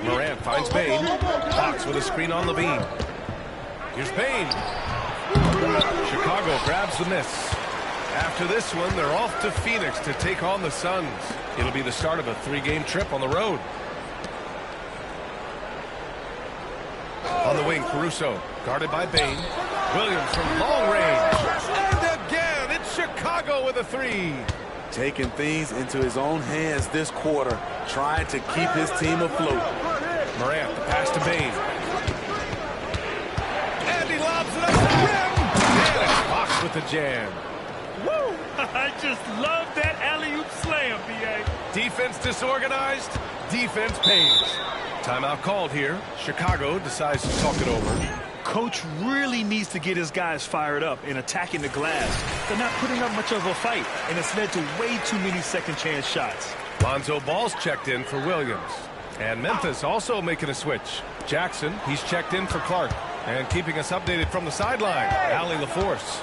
Morant finds Bane. Fox with a screen on Levine. Here's Bane. Chicago grabs the miss. After this one, they're off to Phoenix to take on the Suns. It'll be the start of a 3-game trip on the road. On the wing, Caruso, guarded by Bane. Williams from long range. And again, it's Chicago with a 3. Taking things into his own hands this quarter, trying to keep his team afloat. Morant, the pass to Bane. And he lobs it up to the rim. And it's Fox with the jam. Woo! I just love that alley-oop slam, B.A. Defense disorganized, defense pays. Timeout called here. Chicago decides to talk it over. Coach really needs to get his guys fired up and attacking the glass. They're not putting up much of a fight, and it's led to way too many second-chance shots. Lonzo Ball's checked in for Williams. And Memphis also making a switch. Jackson, he's checked in for Clark. And keeping us updated from the sideline, Allie LaForce.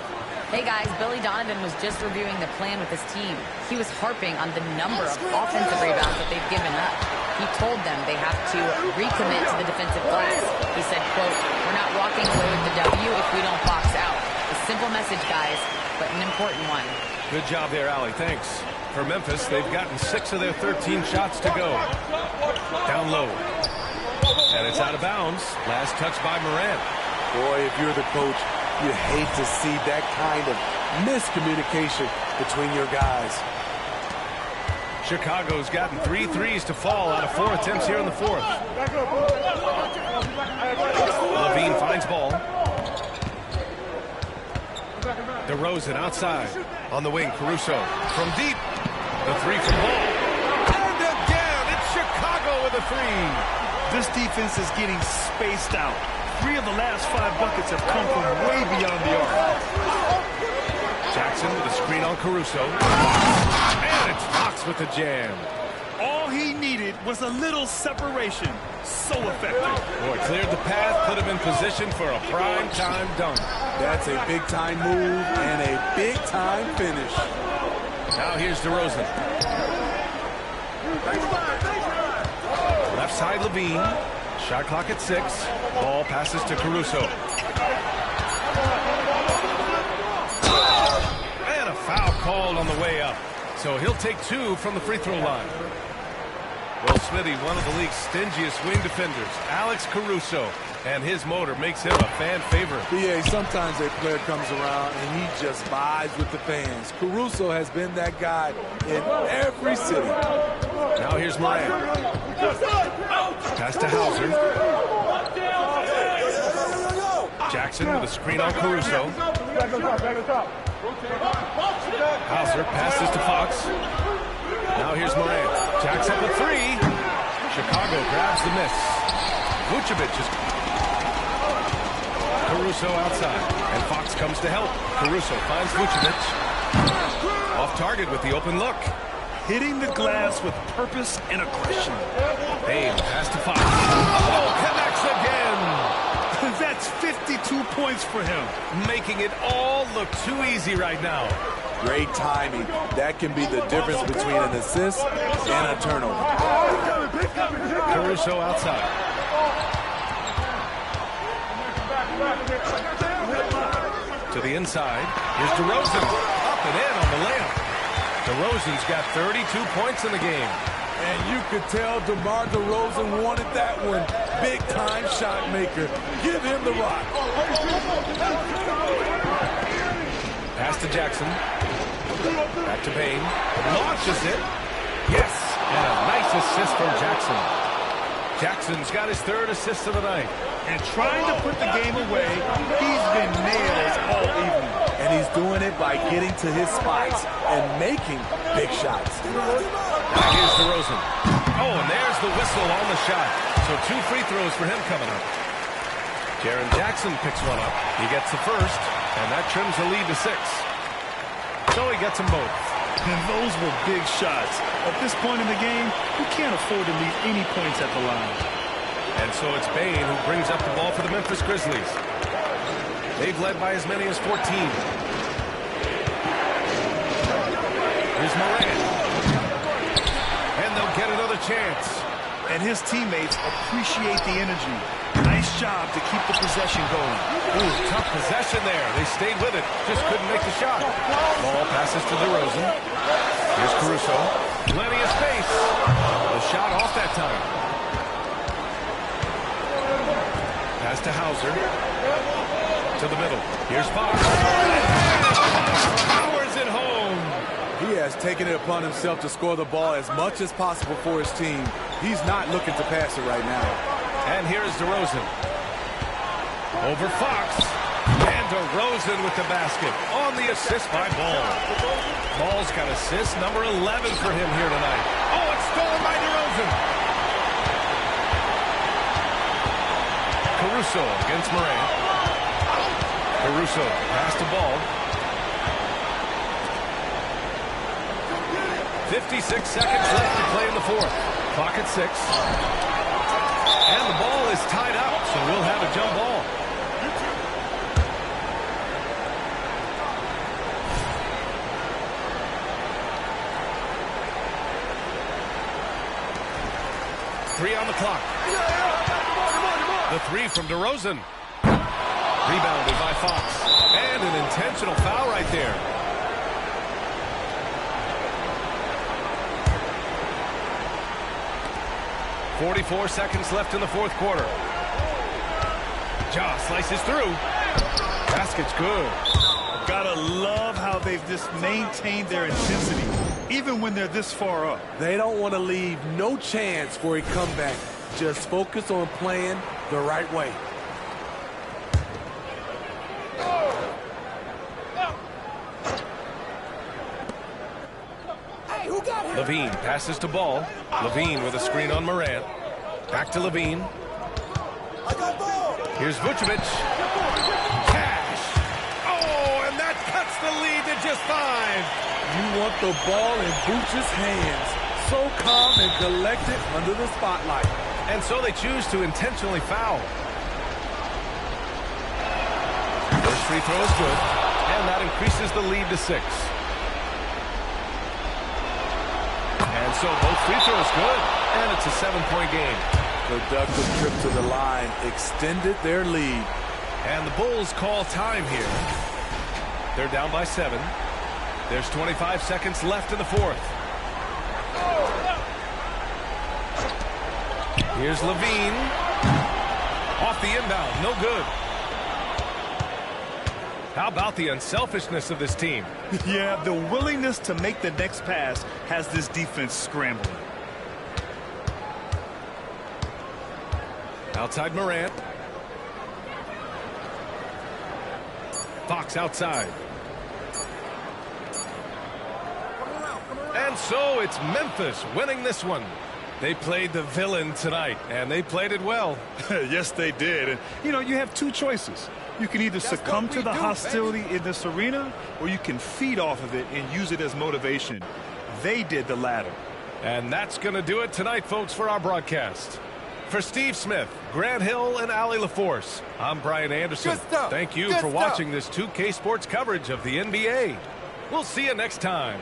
Hey guys, Billy Donovan was just reviewing the plan with his team. He was harping on the number of offensive rebounds that they've given up. He told them they have to recommit to the defensive glass. He said, quote, "We're not walking away with the W if we don't box out." A simple message, guys, but an important one. Good job there, Allie. Thanks. For Memphis, they've gotten 6 of their 13 shots to go. Down low. And it's out of bounds. Last touch by Morant. Boy, if you're the coach, you hate to see that kind of miscommunication between your guys. Chicago's gotten 3 threes to fall out of 4 attempts here in the fourth. Levine finds ball. DeRozan outside. On the wing, Caruso. From deep. The 3 from Ball. And again, it's Chicago with a 3. This defense is getting spaced out. 3 of the last 5 buckets have come from way beyond the arc. Jackson with a screen on Caruso. And it's Fox with the jam. All he needed was a little separation. So effective. Boy, cleared the path, put him in position for a prime-time dunk. That's a big-time move and a big-time finish. Now here's DeRozan. Left side, Levine. Shot clock at 6. Ball passes to Caruso. And a foul called on the way up. So he'll take 2 from the free throw line. Well, Smitty, one of the league's stingiest wing defenders, Alex Caruso, and his motor makes him a fan favorite. Yeah, sometimes a player comes around and he just vibes with the fans. Caruso has been that guy in every city. Now here's Morant. Pass to Hauser. Jackson with a screen on Caruso. Hauser passes to Fox. Now here's Morant. Jacks up a 3. Chicago grabs the miss. Vucevic is... Caruso outside. And Fox comes to help. Caruso finds Vucevic. Off target with the open look. Hitting the glass with purpose and aggression. Bain pass to Fox. Oh, connects again. That's 52 points for him. Making it all look too easy right now. Great timing. That can be the difference between an assist and a turnover. Caruso outside. To the inside. Here's DeRozan. Up and in on the layup. DeRozan's got 32 points in the game. And you could tell DeMar DeRozan wanted that one. Big-time shot maker. Give him the rock. Pass to Jackson. Back to Bain. Launches it. Yes. And a nice assist from Jackson. Jackson's got his 3rd assist of the night. And trying to put the game away, he's been nailed all evening. And he's doing it by getting to his spots and making big shots. Now here's DeRozan. Oh, and there's the whistle on the shot. So 2 free throws for him coming up. Jaren Jackson picks one up. He gets the first, and that trims the lead to 6. So he gets them both. And those were big shots. At this point in the game, you can't afford to leave any points at the line. And so it's Bain who brings up the ball for the Memphis Grizzlies. They've led by as many as 14. Here's Morant. And they'll get another chance. And his teammates appreciate the energy. Nice job to keep the possession going. Ooh, tough possession there. They stayed with it. Just couldn't make the shot. Ball passes to DeRozan. Here's Caruso. Plenty of space. The shot off that time. Pass to Hauser. To the middle. Here's Fox. Powers it home. He has taken it upon himself to score the ball as much as possible for his team. He's not looking to pass it right now. And here's DeRozan. Over Fox. And DeRozan with the basket. On the assist by Ball. Ball's got assist number 11 for him here tonight. Oh, it's stolen by DeRozan. Caruso against Morant. Caruso, pass the ball. 56 seconds left to play in the fourth. Clock at 6. And the ball is tied up, so we'll have a jump ball. Three on the clock. The three from DeRozan. Rebounded by Fox. And an intentional foul right there. .44 seconds left in the fourth quarter. Ja slices through. Basket's good. Gotta love how they've just maintained their intensity, even when they're this far up. They don't want to leave no chance for a comeback. Just focus on playing the right way. Levine passes to Ball. Levine with a screen on Morant. Back to Levine. Here's Vucevic. Cash. Oh, and that cuts the lead to just 5. You want the ball in Vucevic's hands. So calm and collected under the spotlight. And so they choose to intentionally foul. First free throw is good. And that increases the lead to 6. And so both free throws good. And it's a 7-point game. Productive trip to the line extended their lead. And the Bulls call time here. They're down by 7. There's 25 seconds left in the fourth. Here's Levine. Off the inbound. No good. How about the unselfishness of this team? Yeah, the willingness to make the next pass has this defense scrambling. Outside Morant. Fox outside. And so it's Memphis winning this one. They played the villain tonight, and they played it well. Yes, they did. And, you know, you have two choices. You can either succumb to the hostility in this arena, or you can feed off of it and use it as motivation. They did the latter. And that's going to do it tonight, folks, for our broadcast. For Steve Smith, Grant Hill, and Allie LaForce, I'm Brian Anderson. Thank you for watching this 2K Sports coverage of the NBA. We'll see you next time.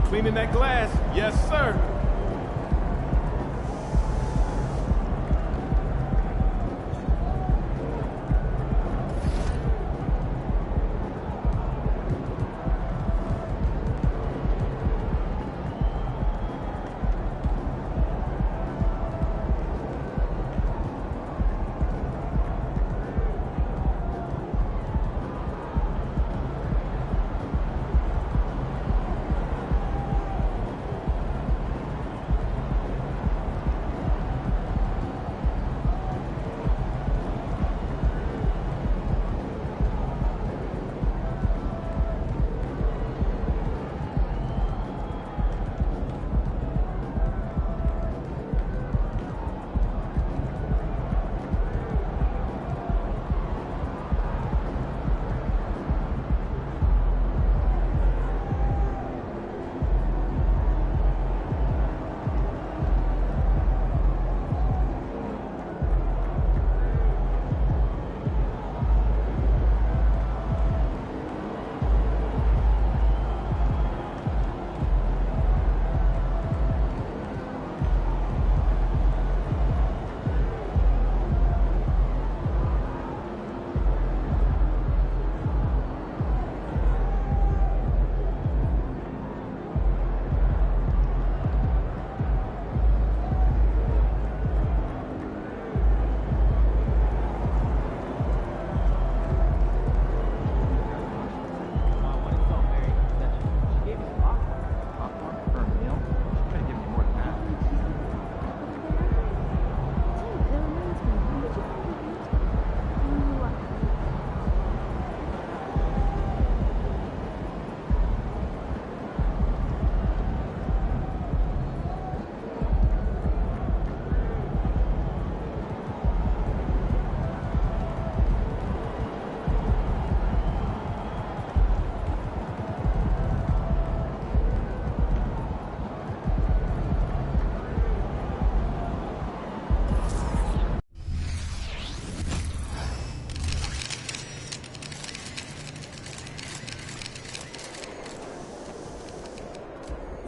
Cleaning that glass. Yes, sir.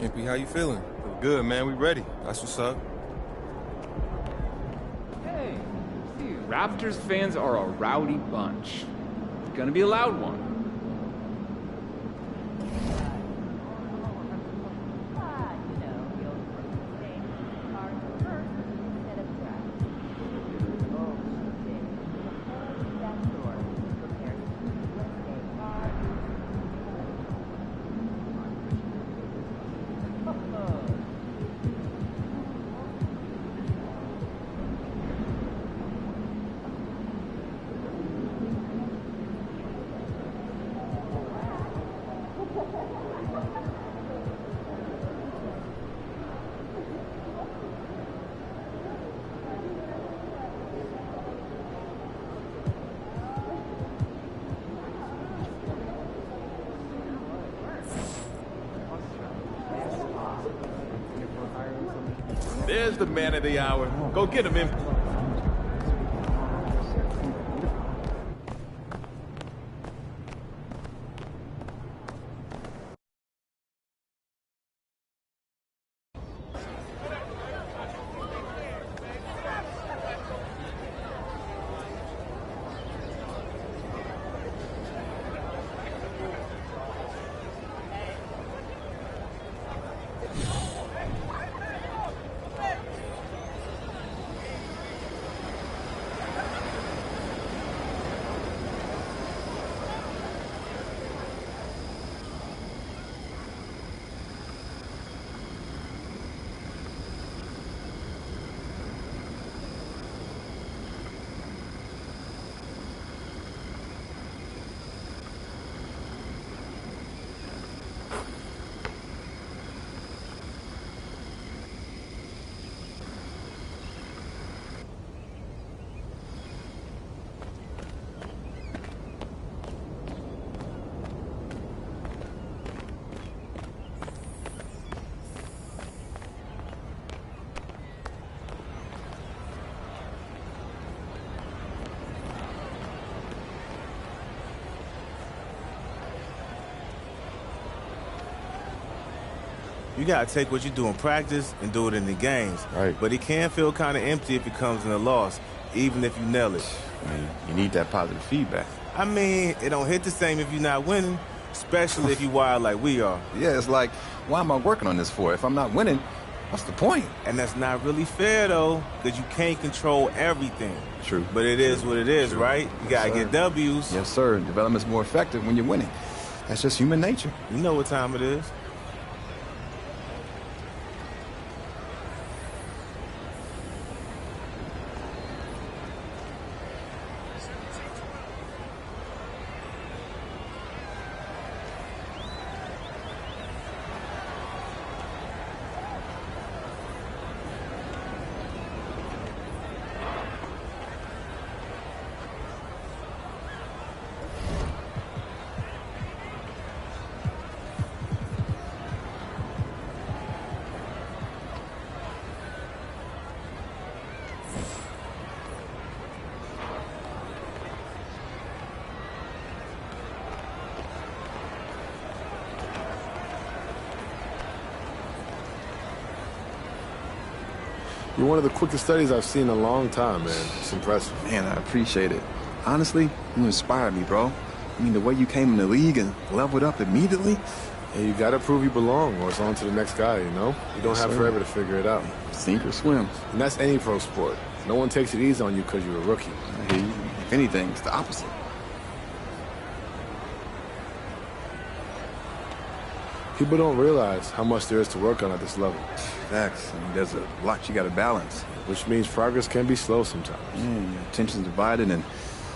MP, how you feeling? Good, man. We ready. That's what's up. Hey, see, Raptors fans are a rowdy bunch. It's gonna be a loud one. There's the man of the hour. Go get him, MP. You gotta take what you do in practice and do it in the games. Right. But it can feel kind of empty if it comes in a loss, even if you nail it. I mean, you need that positive feedback. I mean, it don't hit the same if you're not winning, especially if you wild like we are. Yeah, it's like, why am I working on this for? If I'm not winning, what's the point? And that's not really fair, though, because you can't control everything. True. But it is what it is, True. right? You gotta get W's. Yes, sir. Development's more effective when you're winning. That's just human nature. You know what time it is. You're one of the quickest studies I've seen in a long time, man. It's impressive. Man, I appreciate it. Honestly, you inspired me, bro. I mean, the way you came in the league and leveled up immediately. Yeah, you gotta prove you belong or it's on to the next guy, you know? You don't have forever to figure it out. Sink or swim. And that's any pro sport. No one takes it easy on you because you're a rookie. I hear you. If anything, it's the opposite. People don't realize how much there is to work on at this level. Facts. I mean, there's a lot you got to balance. Which means progress can be slow sometimes. Yeah, your attention's divided, and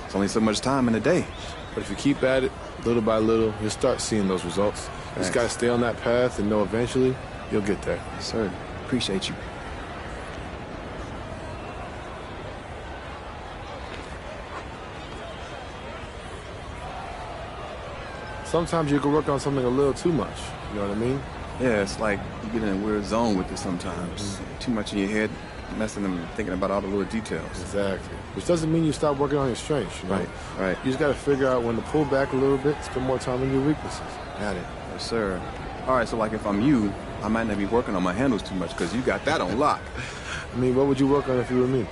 it's only so much time in a day. But if you keep at it, little by little, you'll start seeing those results. You just got to stay on that path and know eventually you'll get there. Yes, sir. Appreciate you. Sometimes you can work on something a little too much. You know what I mean? Yeah, it's like you get in a weird zone with it sometimes. Too much in your head, messing and thinking about all the little details. Exactly. Which doesn't mean you stop working on your strengths, you know? Right. You just got to figure out when to pull back a little bit, spend more time on your weaknesses. Got it. Yes, sir. All right, so like if I'm you, I might not be working on my handles too much because you got that on lock. I mean, what would you work on if you were me?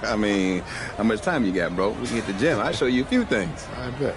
I mean, how much time you got, bro? We can hit the gym. I'll show you a few things. I bet.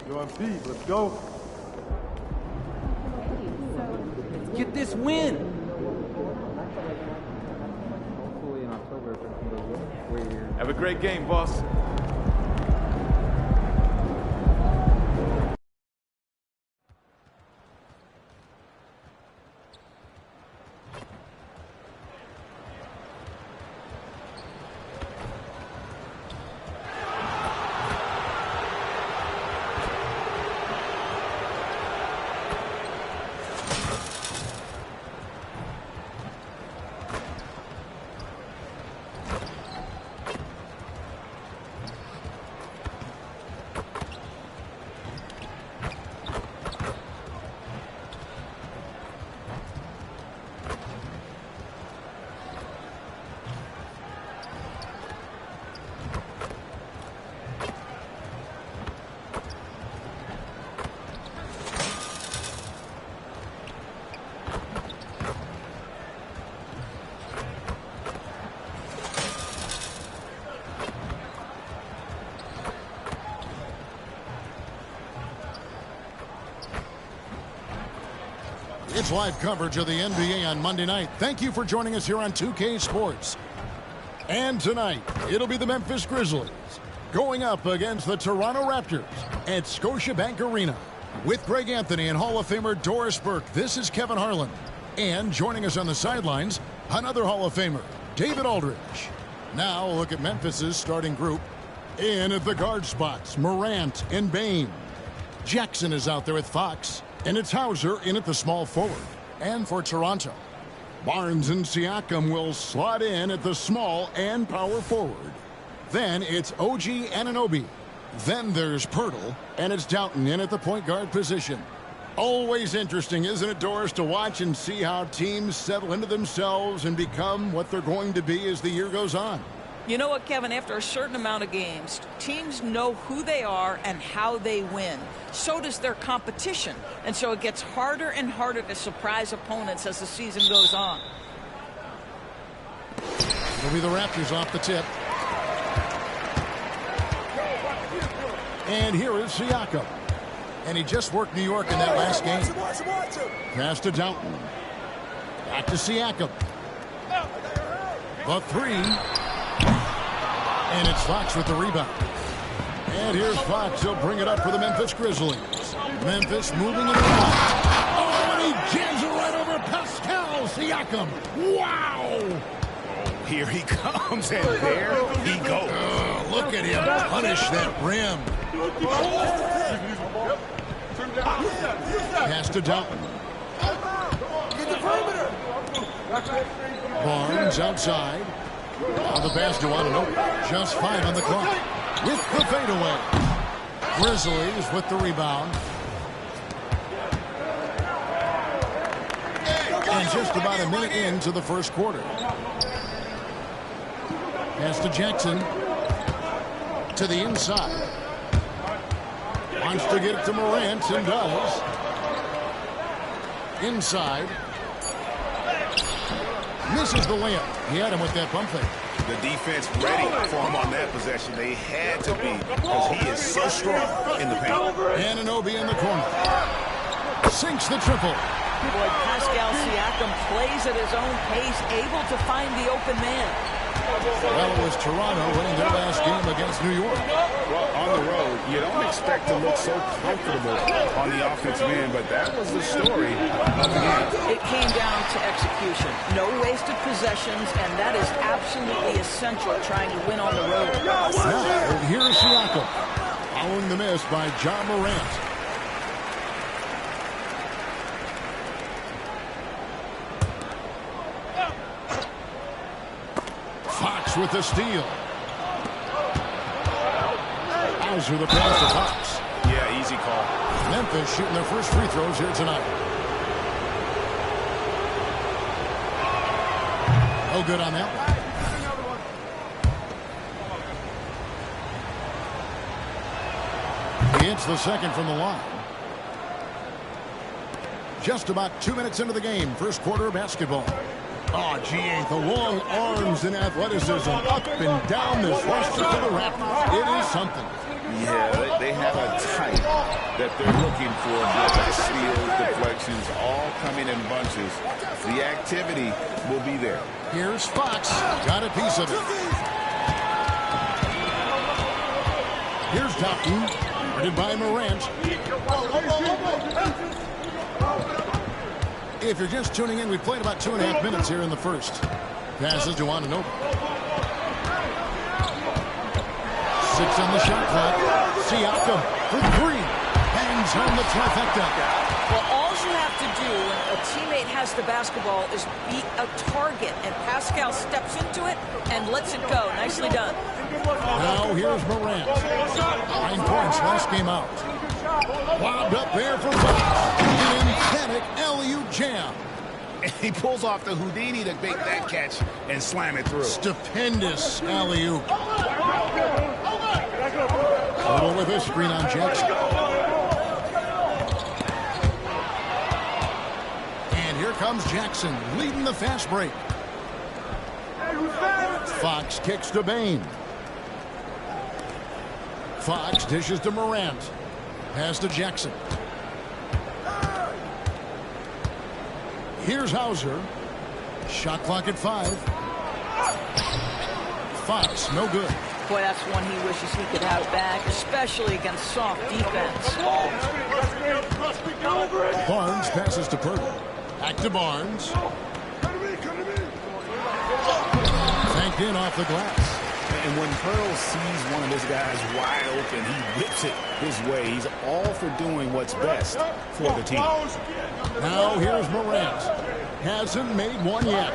You're on beat. Let's go. Let's get this win. Hopefully in October, if everything goes well. Have a great game, boss. It's live coverage of the NBA on Monday night. Thank you for joining us here on 2K Sports. And tonight, it'll be the Memphis Grizzlies going up against the Toronto Raptors at Scotiabank Arena. With Greg Anthony and Hall of Famer Doris Burke, this is Kevin Harlan. And joining us on the sidelines, another Hall of Famer, David Aldridge. Now, a look at Memphis's starting group. In at the guard spots, Morant and Bain. Jackson is out there with Fox. And it's Hauser in at the small forward. And for Toronto, Barnes and Siakam will slot in at the small and power forward. Then it's OG Anunoby. Then there's Pirtle. And it's Doughton in at the point guard position. Always interesting, isn't it, Doris, to watch and see how teams settle into themselves and become what they're going to be as the year goes on. You know what, Kevin? After a certain amount of games, teams know who they are and how they win. So does their competition. And so it gets harder and harder to surprise opponents as the season goes on. It'll be the Raptors off the tip. And here is Siakam. And he just worked New York in that last game. Pass to Doughton. Back to Siakam. The three. And it's Fox with the rebound. And here's Fox. He'll bring it up for the Memphis Grizzlies. Memphis moving it around. Oh, and he jams it right over Pascal Siakam. Wow! Here he comes, and there he goes. Look at him punish that rim. Pass to Doughton. Barnes outside. On the pass to Anunoby. Just 5 on the clock. With the fadeaway. Grizzlies with the rebound. And just about a minute into the first quarter. Pass to Jackson. To the inside. Wants to get it to Morant and does. Inside. Misses the layup. He had him with that pump fake. The defense ready for him on that possession. They had to be because he is so strong in the paint. Anunoby in the corner. Sinks the triple. Boy, Pascal Siakam plays at his own pace, able to find the open man. Well, it was Toronto winning their last game against New York. Well, on the road, you don't expect to look so comfortable on the offensive end, but that was the story of the game. It came down to execution. No wasted possessions, and that is absolutely essential trying to win on the road. Now, here's Siakam. Following the miss by John Morant. Fox with the steal. Hauser the pass to Fox. Yeah, easy call. Memphis shooting their first free throws here tonight. No good on that one. He hits the second from the line. Just about 2 minutes into the game. First quarter of basketball. Oh, G8, the long arms and athleticism up and down this roster for the Raptors. It is something. Yeah, they have a type that they're looking for. The steals, deflections, all coming in bunches. The activity will be there. Here's Fox. Got a piece of it. Here's Doughton. Guarded by Morant. If you're just tuning in, we played about 2.5 minutes here in the first. Passes to Anunoby. 6 on the shot clock. Siakam for 3. Hangs home the trifecta. Well, all you have to do when a teammate has the basketball is beat a target, and Pascal steps into it and lets it go. Nicely done. Now here's Morant. 9 points last game out. Wound up there for Fox. An emphatic alley-oop jam. And he pulls off the Houdini to make that catch and slam it through. Stupendous alley-oop. Little with a screen on Jackson. And here comes Jackson leading the fast break. Fox kicks to Bain. Fox dishes to Morant. Pass to Jackson. Here's Hauser. Shot clock at 5. Fox, no good. Boy, that's one he wishes he could have back, especially against soft defense. Barnes passes to Pirtle. Back to Barnes. Thanked in off the glass. And when Pearl sees one of his guys wide open, he whips it his way. He's all for doing what's best for the team. Now here's Morant. Hasn't made one yet.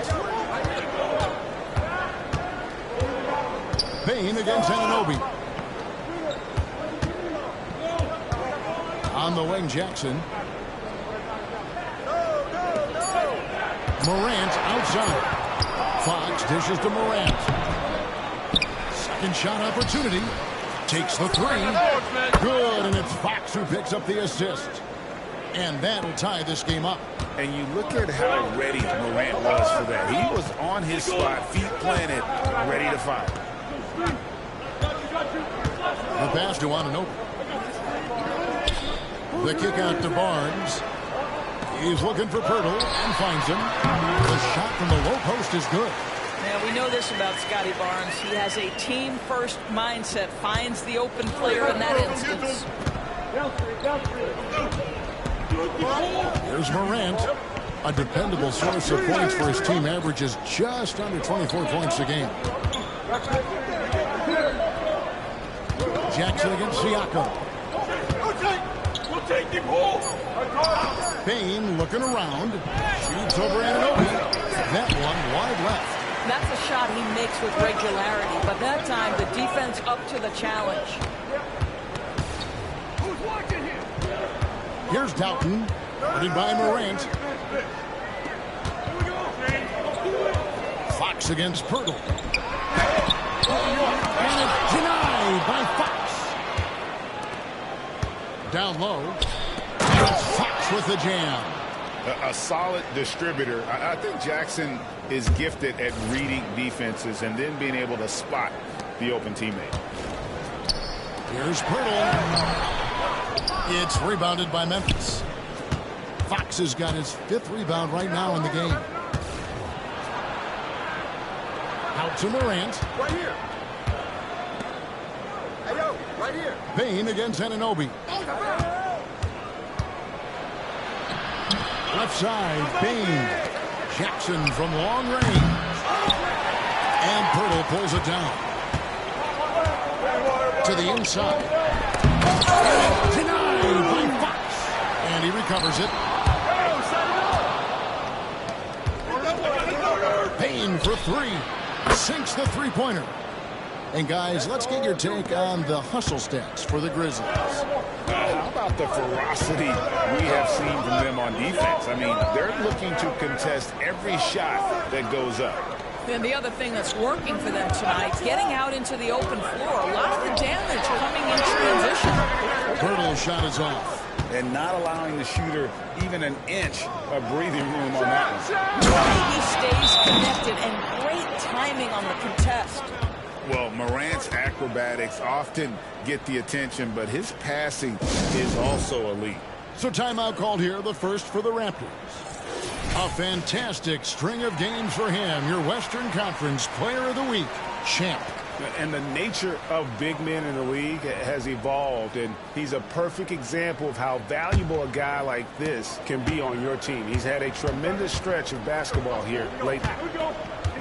Payne against Anunoby. On the wing, Jackson. Morant outside. Fox dishes to Morant. Second shot opportunity. Takes the three. Good, and it's Fox who picks up the assist. And that'll tie this game up. And you look at how ready Morant was for that. He was on his spot, feet planted, ready to fire. The pass to Anunoby. The kick out to Barnes. He's looking for Pirtle and finds him. The shot from the low post is good. Now, we know this about Scotty Barnes. He has a team-first mindset, finds the open player in that instance. Here's Morant. A dependable source of points for his team, averages just under 24 points a game. Jackson against Siakam. Payne looking around. Shoots over Anunoby. That one wide left. That's a shot he makes with regularity, but that time the defense up to the challenge. Here's Doughton. Guarded by Morant. Fox against Pirtle. And it's denied by Fox. Down low. And it's Fox with the jam. A solid distributor. I think Jackson is gifted at reading defenses and then being able to spot the open teammate. Here's Pirtle. It's rebounded by Memphis. Fox has got his 5th rebound right now in the game. Out to Morant. Right here. Hey, yo, right here. Payne against Anunoby. Left side, Payne. Jackson from long range. And Pirtle pulls it down. To the inside. Denied by Fox. And he recovers it. Payne for three. Sinks the three-pointer. And guys, let's get your take on the hustle stats for the Grizzlies. How about the ferocity we have seen from them on defense? I mean, they're looking to contest every shot that goes up. And the other thing that's working for them tonight, getting out into the open floor. A lot of the damage coming in transition. Pirtle's shot is off. And not allowing the shooter even an inch of breathing room on that one. He stays connected and great timing on the contest. Well, Morant's acrobatics often get the attention, but his passing is also elite. So timeout called here, the first for the Raptors. A fantastic string of games for him, your Western Conference Player of the Week, champ. And the nature of big men in the league has evolved, and he's a perfect example of how valuable a guy like this can be on your team. He's had a tremendous stretch of basketball here lately.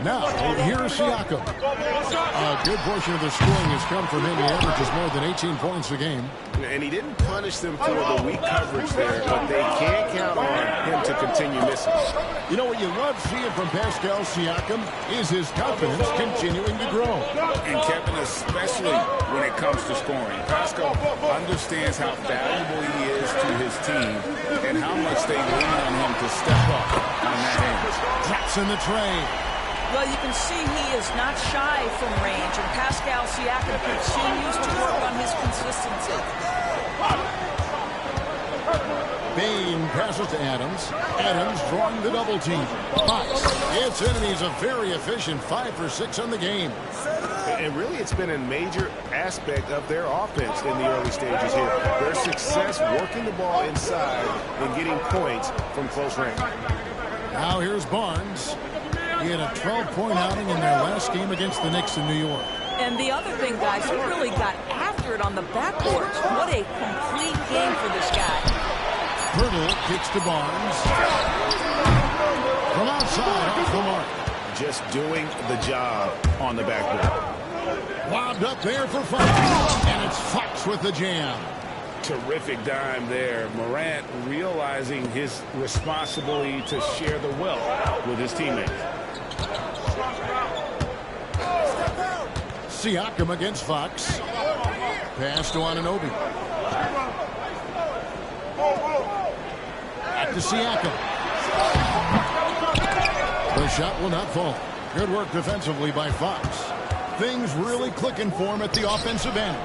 Now, here's Siakam. A good portion of the scoring has come from him. He averages more than 18 points a game. And he didn't punish them for the weak coverage there, but they can't count on him to continue missing. You know what you love seeing from Pascal Siakam is his confidence continuing to grow. And Kevin, especially when it comes to scoring. Pascal understands how valuable he is to his team and how much they lean on him to step up on that end. Drops in the tray. Well, you can see he is not shy from range, and Pascal Siakam continues to work on his consistency. Payne passes to Adams. Adams drawing the double team. Fox gets in, and he's a very efficient 5 for 6 on the game. And really, it's been a major aspect of their offense in the early stages here. Their success working the ball inside and getting points from close range. Now here's Barnes. He had a 12-point outing in their last game against the Knicks in New York. And the other thing, guys, he really got after it on the backboards. What a complete game for this guy. Pirtle kicks to Barnes. From outside, off the mark. Just doing the job on the backboard. Lobbed up there for Fox. And it's Fox with the jam. Terrific dime there. Morant realizing his responsibility to share the wealth with his teammates. Siakam against Fox. Pass to Anunoby. Back to Siakam. The shot will not fall. Good work defensively by Fox. Things really clicking for him at the offensive end.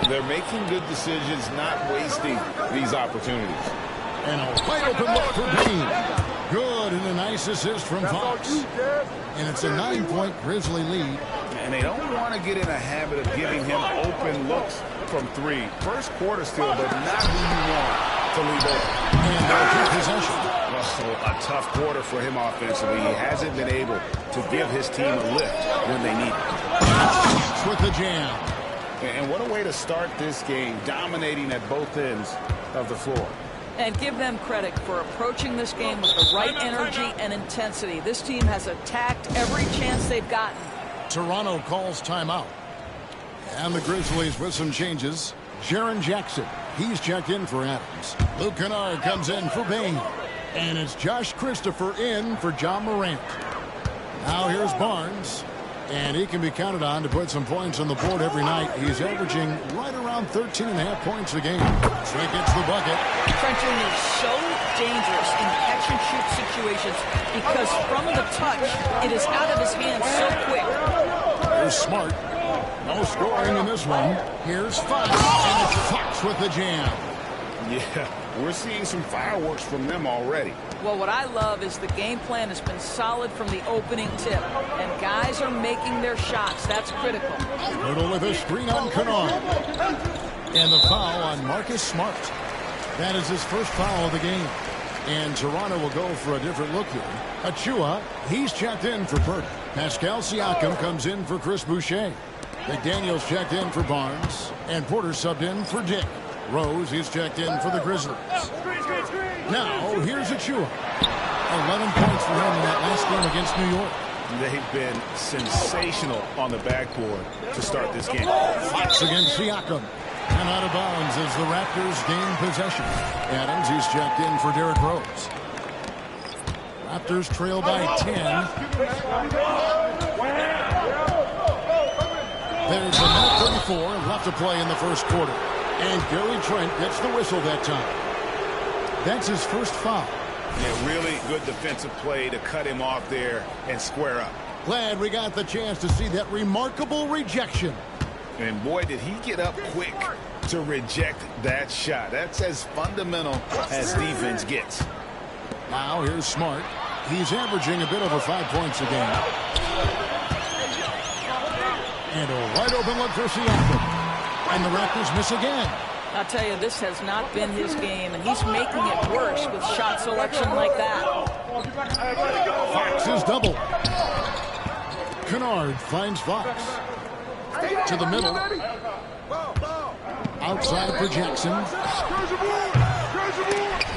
They're making good decisions, not wasting these opportunities. And a wide open look for Green. Good, and a nice assist from Fox. And it's a 9-point Grizzly lead. And they don't want to get in a habit of giving him open looks from three. First quarter still, but not who you want to leave open. And they'll keep possession. Also, a tough quarter for him offensively. He hasn't been able to give his team a lift when they need it. Fox with the jam. And what a way to start this game, dominating at both ends of the floor. And give them credit for approaching this game with the right energy and intensity. This team has attacked every chance they've gotten. Toronto calls timeout. And the Grizzlies with some changes. Jaren Jackson, he's checked in for Adams. Luke Kennard comes in for Bain. And it's Josh Christopher in for John Morant. Now here's Barnes. And he can be counted on to put some points on the board every night. He's averaging right around 13.5 points a game. Trey gets the bucket. Trenton is so dangerous in catch-and-shoot situations because from the touch, it is out of his hands so quick. Here's Smart. No scoring in this one. Here's Fox. And it's Fox with the jam. Yeah, we're seeing some fireworks from them already. Well, what I love is the game plan has been solid from the opening tip. And guys are making their shots. That's critical. Riddle with a screen on Kennard. And the foul on Marcus Smart. That is his first foul of the game. And Toronto will go for a different look here. Achua, he's checked in for Purdy. Pascal Siakam comes in for Chris Boucher. McDaniels checked in for Barnes. And Porter subbed in for Dick. Rose is checked in for the Grizzlies. Now, here's Achua. 11 points for him in that last game against New York. They've been sensational on the backboard to start this game. Fox against Siakam. And out of bounds as the Raptors gain possession. Adams, he's checked in for Derrick Rose. Raptors trail by 10. There's a minute 34 left to play in the first quarter. And Gary Trent gets the whistle that time. That's his first foul. Yeah, really good defensive play to cut him off there and square up. Glad we got the chance to see that remarkable rejection. And boy, did he get up quick to reject that shot. That's as fundamental as defense gets. Now here's Smart. He's averaging a bit over 5 points a game. And a wide open look for Siakam. And the Raptors miss again. I'll tell you, this has not been his game, and he's making it worse with shot selection like that. Fox is double. Kennard finds Fox. To the middle. Outside for Jackson.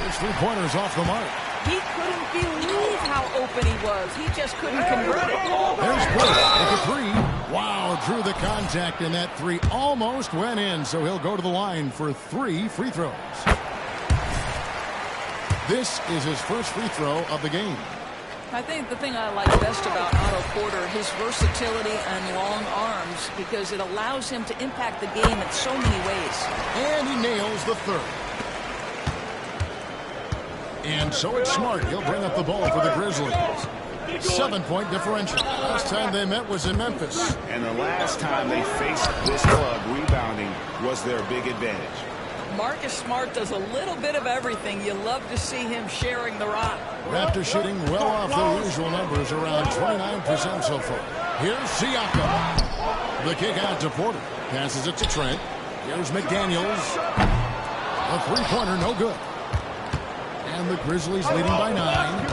His three-pointers off the mark. He couldn't believe how open he was. He just couldn't convert it. There's Porter with a three. Wow, drew the contact, and that three almost went in, so he'll go to the line for 3 free throws. This is his first free throw of the game. I think the thing I like best about Otto Porter, his versatility and long arms, because it allows him to impact the game in so many ways. And he nails the third. And so it's Smart. He'll bring up the ball for the Grizzlies. 7-point differential. Last time they met was in Memphis. And the last time they faced this club, rebounding was their big advantage. Marcus Smart does a little bit of everything. You love to see him sharing the rock. Raptors shooting well off their usual numbers, around 29% so far. Here's Siakam. The kick out to Porter. Passes it to Trent. Here's McDaniels. A three-pointer, no good. And the Grizzlies leading by 9.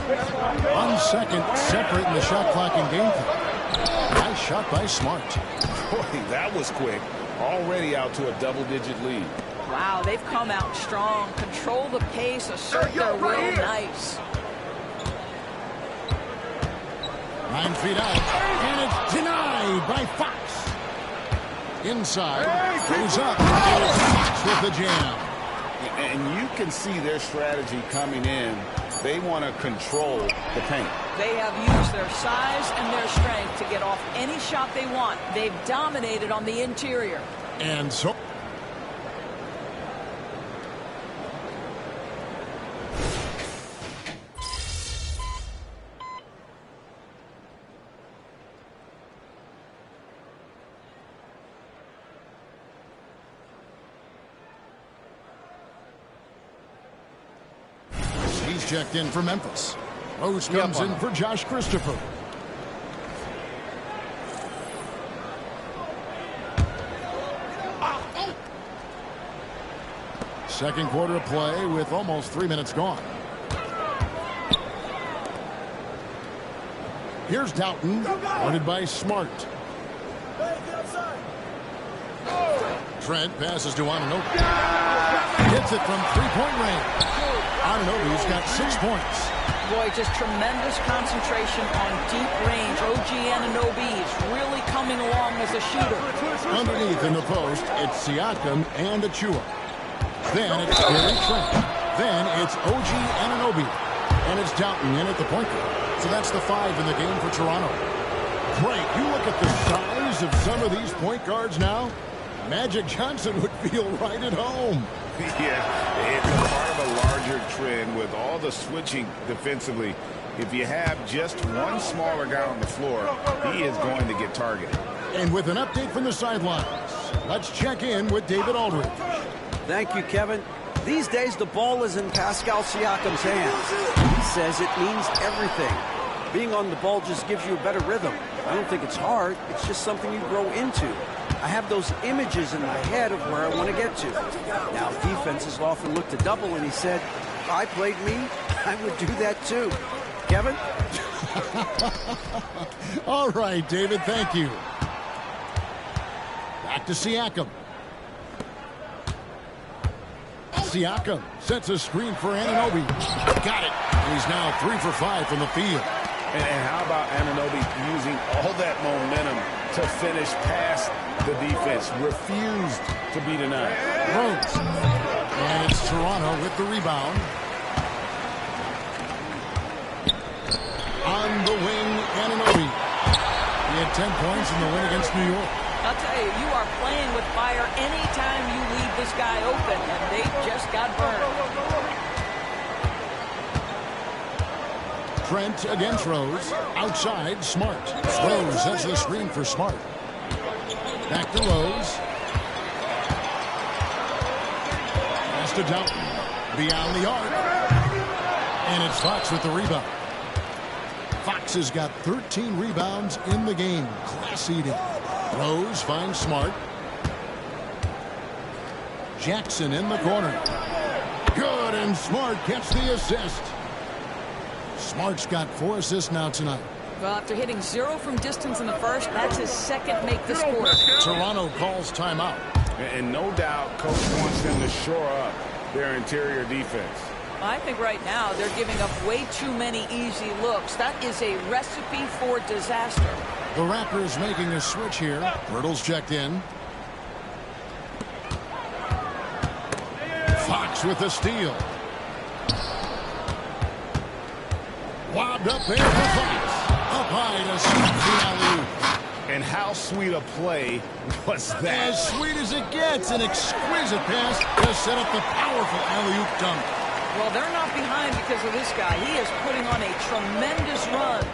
1 second separate in the shot clock and game clock. Nice shot by Smart. Boy, that was quick. Already out to a double-digit lead. Wow, they've come out strong. Control the pace, assert their will. Nice. 9 feet out. And it's denied by Fox. Inside. Goes up. It's Fox with the jam. And you can see their strategy coming in. They want to control the paint. They have used their size and their strength to get off any shot they want. They've dominated on the interior. And so... He's checked in for Memphis. Rose comes in for Josh Christopher. Second quarter of play with almost 3 minutes gone. Here's Doughton, guarded by Smart. Trent passes to Anunoby. Hits it from three-point range. Anunoby's got 6 points. Boy, just tremendous concentration on deep range. OG Anunoby is really coming along as a shooter. Underneath in the post, it's Siakam and Achua. Then it's Gary Trent. Then it's OG Anunoby. And it's Doughton in at the point guard. So that's the 5 in the game for Toronto. Great. You look at the size of some of these point guards now. Magic Johnson would feel right at home. Yeah, it's a part of a larger trend with all the switching defensively. If you have just one smaller guy on the floor, he is going to get targeted. And with an update from the sidelines, let's check in with David Aldridge. Thank you, Kevin. These days, the ball is in Pascal Siakam's hands. He says it means everything. Being on the ball just gives you a better rhythm. I don't think it's hard. It's just something you grow into. I have those images in my head of where I want to get to. Now, defenses often look to double, and he said, if I played me, I would do that too. Kevin? All right, David, thank you. Back to Siakam. Siakam sets a screen for Anunoby. Got it. And he's now 3 for 5 from the field. And how about Anunoby using all that momentum to finish past the defense? Refused to be denied. Rose. And it's Toronto with the rebound. On the wing, Anunoby. He had 10 points in the win against New York. I'll tell you, you are playing with fire anytime you leave this guy open, and they just got burned. Trent against Rose. Outside, Smart. Rose sets the screen for Smart. Back to Rose. Pass to Doughton. Beyond the arc. And it's Fox with the rebound. Fox has got 13 rebounds in the game. Class eating. Rose finds Smart. Jackson in the corner. Good, and Smart gets the assist. Smart's got 4 assists now tonight. Well, after hitting 0 from distance in the first, that's his second make this quarter. Toronto calls timeout. And no doubt coach wants them to shore up their interior defense. I think right now they're giving up way too many easy looks. That is a recipe for disaster. The Raptors making a switch here. Hurdle's checked in. Fox with the steal. Lobbed up there for Fox. Up high to stop the alley-oop. And how sweet a play was that? As sweet as it gets. An exquisite pass to set up the powerful alley-oop dunk. Well, they're not behind because of this guy. He is putting on a tremendous run.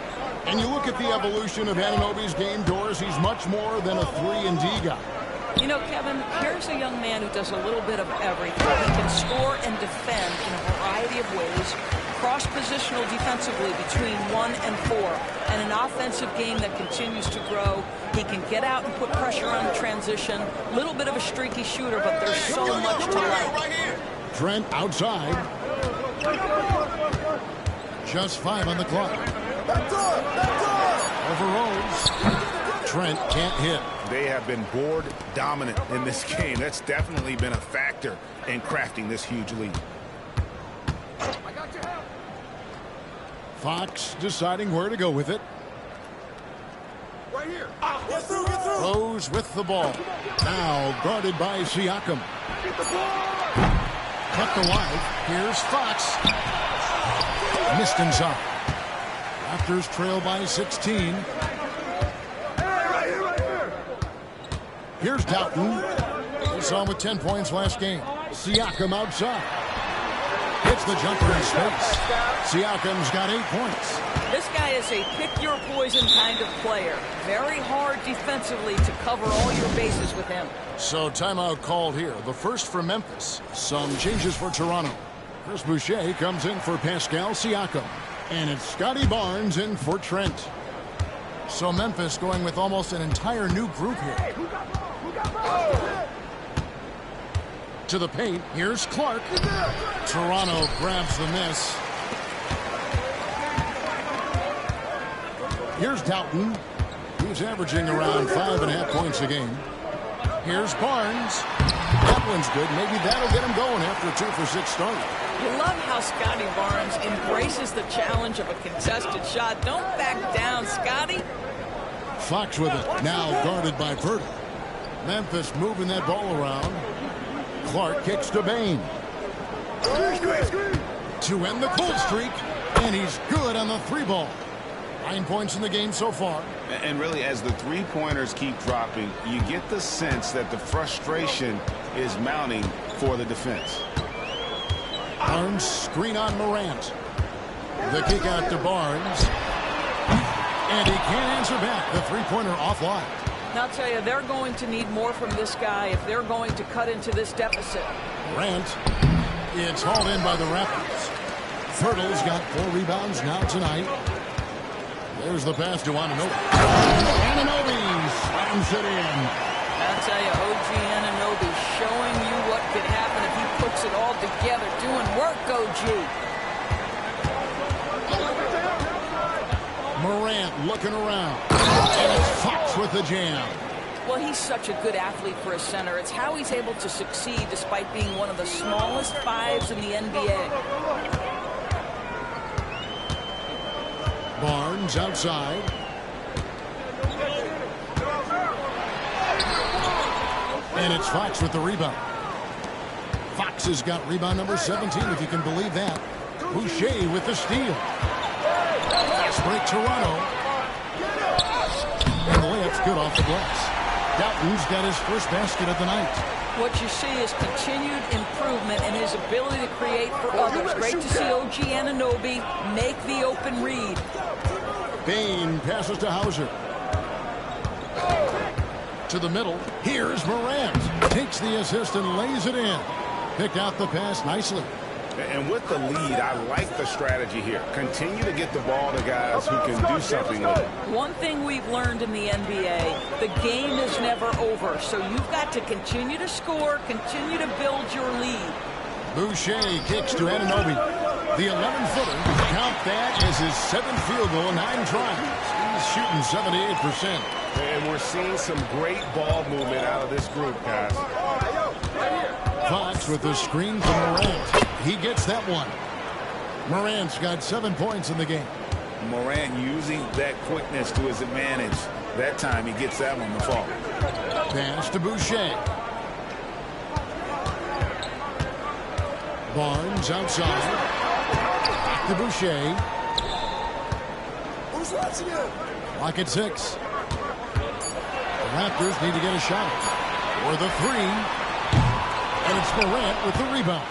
And you look at the evolution of Anunoby's game, Doris, he's much more than a 3-and-D guy. You know, Kevin, here's a young man who does a little bit of everything. He can score and defend in a variety of ways, cross-positional defensively between 1 and 4, and an offensive game that continues to grow. He can get out and put pressure on the transition. A little bit of a streaky shooter, but there's so much to like. Trent outside. Just 5 on the clock. Over Rose. Trent can't hit. They have been board dominant in this game. That's definitely been a factor in crafting this huge lead. Fox deciding where to go with it. Right here. Get through. Rose with the ball. Now guarded by Siakam. Get the ball. Cut the wide. Here's Fox. Missed inside. Raptors trail by 16. Right here. Here's Doughton. We saw him with 10 points last game. Siakam outside. Hits the jumper in space. Siakam's got 8 points. This guy is a pick-your-poison kind of player. Very hard defensively to cover all your bases with him. So timeout called here. The first for Memphis. Some changes for Toronto. Chris Boucher comes in for Pascal Siakam. And it's Scotty Barnes in for Trent. So Memphis going with almost an entire new group here. To the paint. Here's Clark. Toronto grabs the miss. Here's Doughton. He's averaging around 5.5 points a game. Here's Barnes. That one's good. Maybe that'll get him going after a 2 for 6 start. You love how Scotty Barnes embraces the challenge of a contested shot. Don't back down, Scotty. Fox with it. Now guarded by Verta. Memphis moving that ball around. Clark kicks to Bain. To end the cold streak. And he's good on the 3-ball. 9 points in the game so far. And really, as the three-pointers keep dropping, you get the sense that the frustration is mounting for the defense. Barnes screen on Morant. The kick out to Barnes. And he can't answer back. The 3-pointer offline. Now, I'll tell you, they're going to need more from this guy if they're going to cut into this deficit. Morant. It's hauled in by the Raptors. Fertle's got 4 rebounds now tonight. There's the pass to Anunoby. Anunoby slams it in. I'll tell you, OG Anunoby showing you what could happen if he puts it all together. Doing work, OG. Morant looking around. And it's Fox with the jam. Well, he's such a good athlete for a center. It's how he's able to succeed despite being one of the smallest 5s in the NBA. Barnes outside. And it's Fox with the rebound. Fox has got rebound number 17, if you can believe that. Boucher with the steal. Fast break Toronto. And the layup's good off the glass. Doughton's got his first basket of the night. What you see is continued improvement in his ability to create for others. Great to see OG Anunoby make the open read. Bain passes to Hauser. To the middle. Here's Morant. Takes the assist and lays it in. Picked out the pass nicely. And with the lead, I like the strategy here. Continue to get the ball to guys who can do something with it. One thing we've learned in the NBA, the game is never over. So you've got to continue to score, continue to build your lead. Boucher kicks to Anunoby. The 11-footer. Count that as his 7th field goal in 9 tries. He's shooting 78%. And we're seeing some great ball movement out of this group, guys. Fox with the screen from Morant. He gets that one. Morant's got 7 points in the game. Morant using that quickness to his advantage. That time he gets that one to fall. Pass to Boucher. Barnes outside. Back to Boucher. Who's watching it? Clock at 6. The Raptors need to get a shot. For the 3. And it's Morant with the rebound.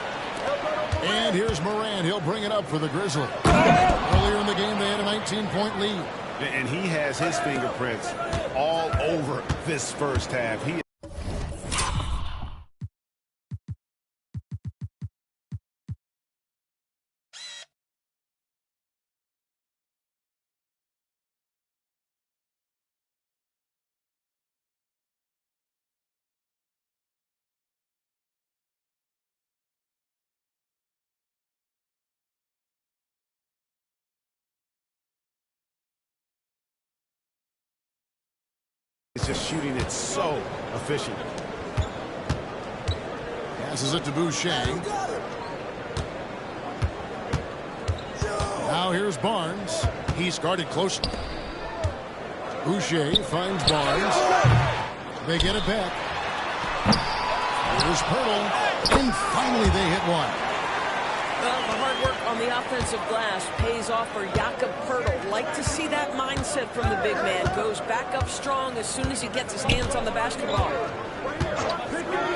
And here's Morant. He'll bring it up for the Grizzlies. Earlier in the game, they had a 19-point lead. And he has his fingerprints all over this first half. He's just shooting it so efficient. Passes it to Boucher. Now here's Barnes. He's guarded closely. Boucher finds Barnes. They get it back. Here's Pirtle. And finally they hit one. Well, the hard work on the offensive glass pays off for Jakob Pirtle. Like to see that mindset from the big man. Goes back up strong as soon as he gets his hands on the basketball.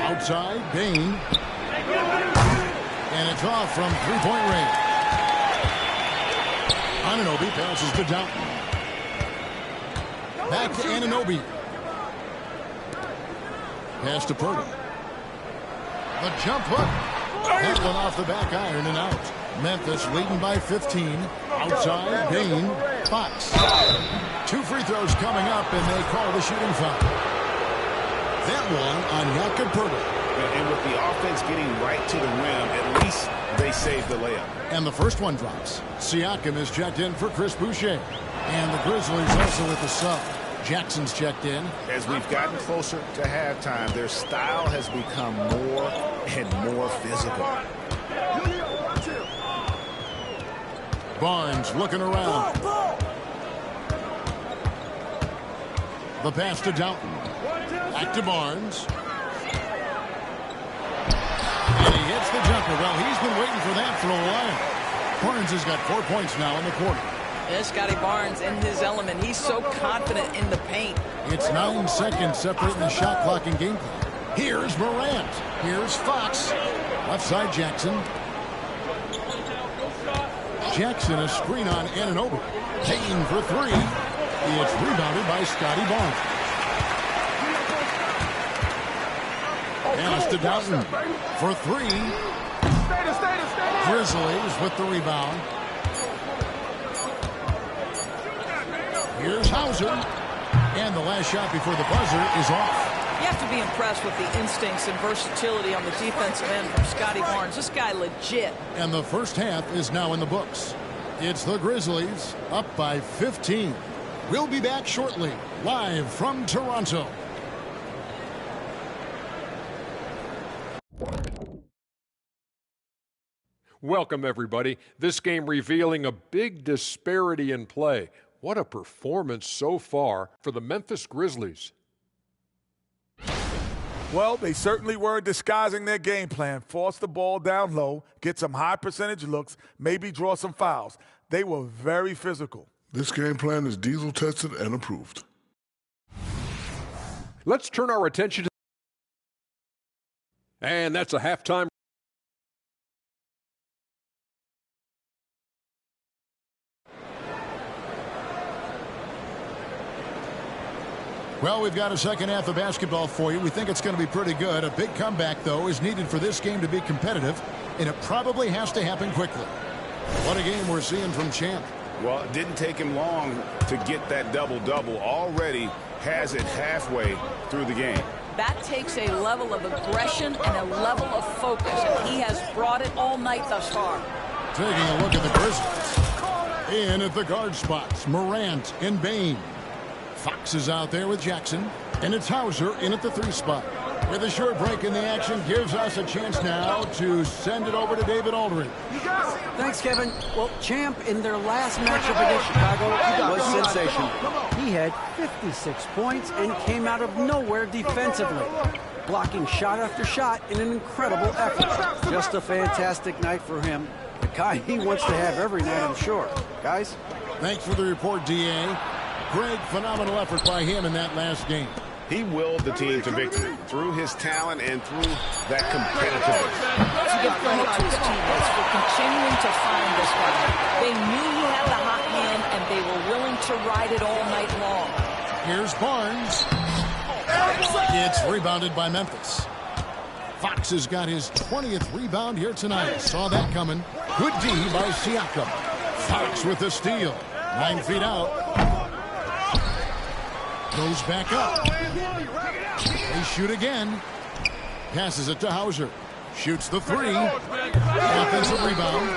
Outside, Bain. And it's off from three-point range. Anunoby passes to Downton. Back to Anunoby. Pass to Pirtle. The jump hook. That one off the back iron and out. Memphis leading by 15. Outside, Bain. Fox. 2 free throws coming up, and they call the shooting foul. That one on Jakob Pirtle. And with the offense getting right to the rim, at least they saved the layup. And the first one drops. Siakam is checked in for Chris Boucher. And the Grizzlies also with the sub. Jackson's checked in. As we've gotten closer to halftime, their style has become more and more physical. Barnes looking around. The pass to Downton. Back to Barnes. And he hits the jumper. Well, he's been waiting for that for a while. Barnes has got 4 points now in the quarter. Yeah, Scotty Barnes in his element. He's so confident in the paint. It's 9 seconds separating the shot clock and game clock. Here's Morant. Here's Fox. Left side Jackson. Jackson a screen on Anunoby. Payne for 3. It's rebounded by Scotty Barnes. Pass to Downton for 3. Grizzlies with the rebound. Here's Hauser. And the last shot before the buzzer is off. You have to be impressed with the instincts and versatility on the defensive end from Scotty Barnes. This guy legit. And the first half is now in the books. It's the Grizzlies up by 15. We'll be back shortly, live from Toronto. Welcome, everybody. This game revealing a big disparity in play. What a performance so far for the Memphis Grizzlies. Well, they certainly were disguising their game plan. Force the ball down low, get some high percentage looks, maybe draw some fouls. They were very physical. This game plan is diesel tested and approved. Let's turn our attention to... And that's a halftime. Well, we've got a second half of basketball for you. We think it's going to be pretty good. A big comeback, though, is needed for this game to be competitive, and it probably has to happen quickly. What a game we're seeing from Champ. Well, it didn't take him long to get that double-double. Already has it halfway through the game. That takes a level of aggression and a level of focus, and he has brought it all night thus far. Taking a look at the Grizzlies. In at the guard spots, Morant and Bain. Fox is out there with Jackson, and it's Hauser in at the 3 spot. With a short break in the action, gives us a chance now to send it over to David Aldridge. Thanks, Kevin. Well, Champ, in their last matchup against Chicago, was sensational. He had 56 points and came out of nowhere defensively, blocking shot after shot in an incredible effort. Just a fantastic night for him. The guy he wants to have every night, I'm sure. Guys? Thanks for the report, D.A. Greg, phenomenal effort by him in that last game. He willed the team to victory through his talent and through that competitiveness. To give credit to his teammates for continuing to find this guy. They knew he had the hot hand, and they were willing to ride it all night long. Here's Barnes. It's rebounded by Memphis. Fox has got his 20th rebound here tonight. Saw that coming. Good D by Siakam. Fox with the steal. 9 feet out. Goes back up. They shoot again. Passes it to Hauser. Shoots the 3. Offensive rebound.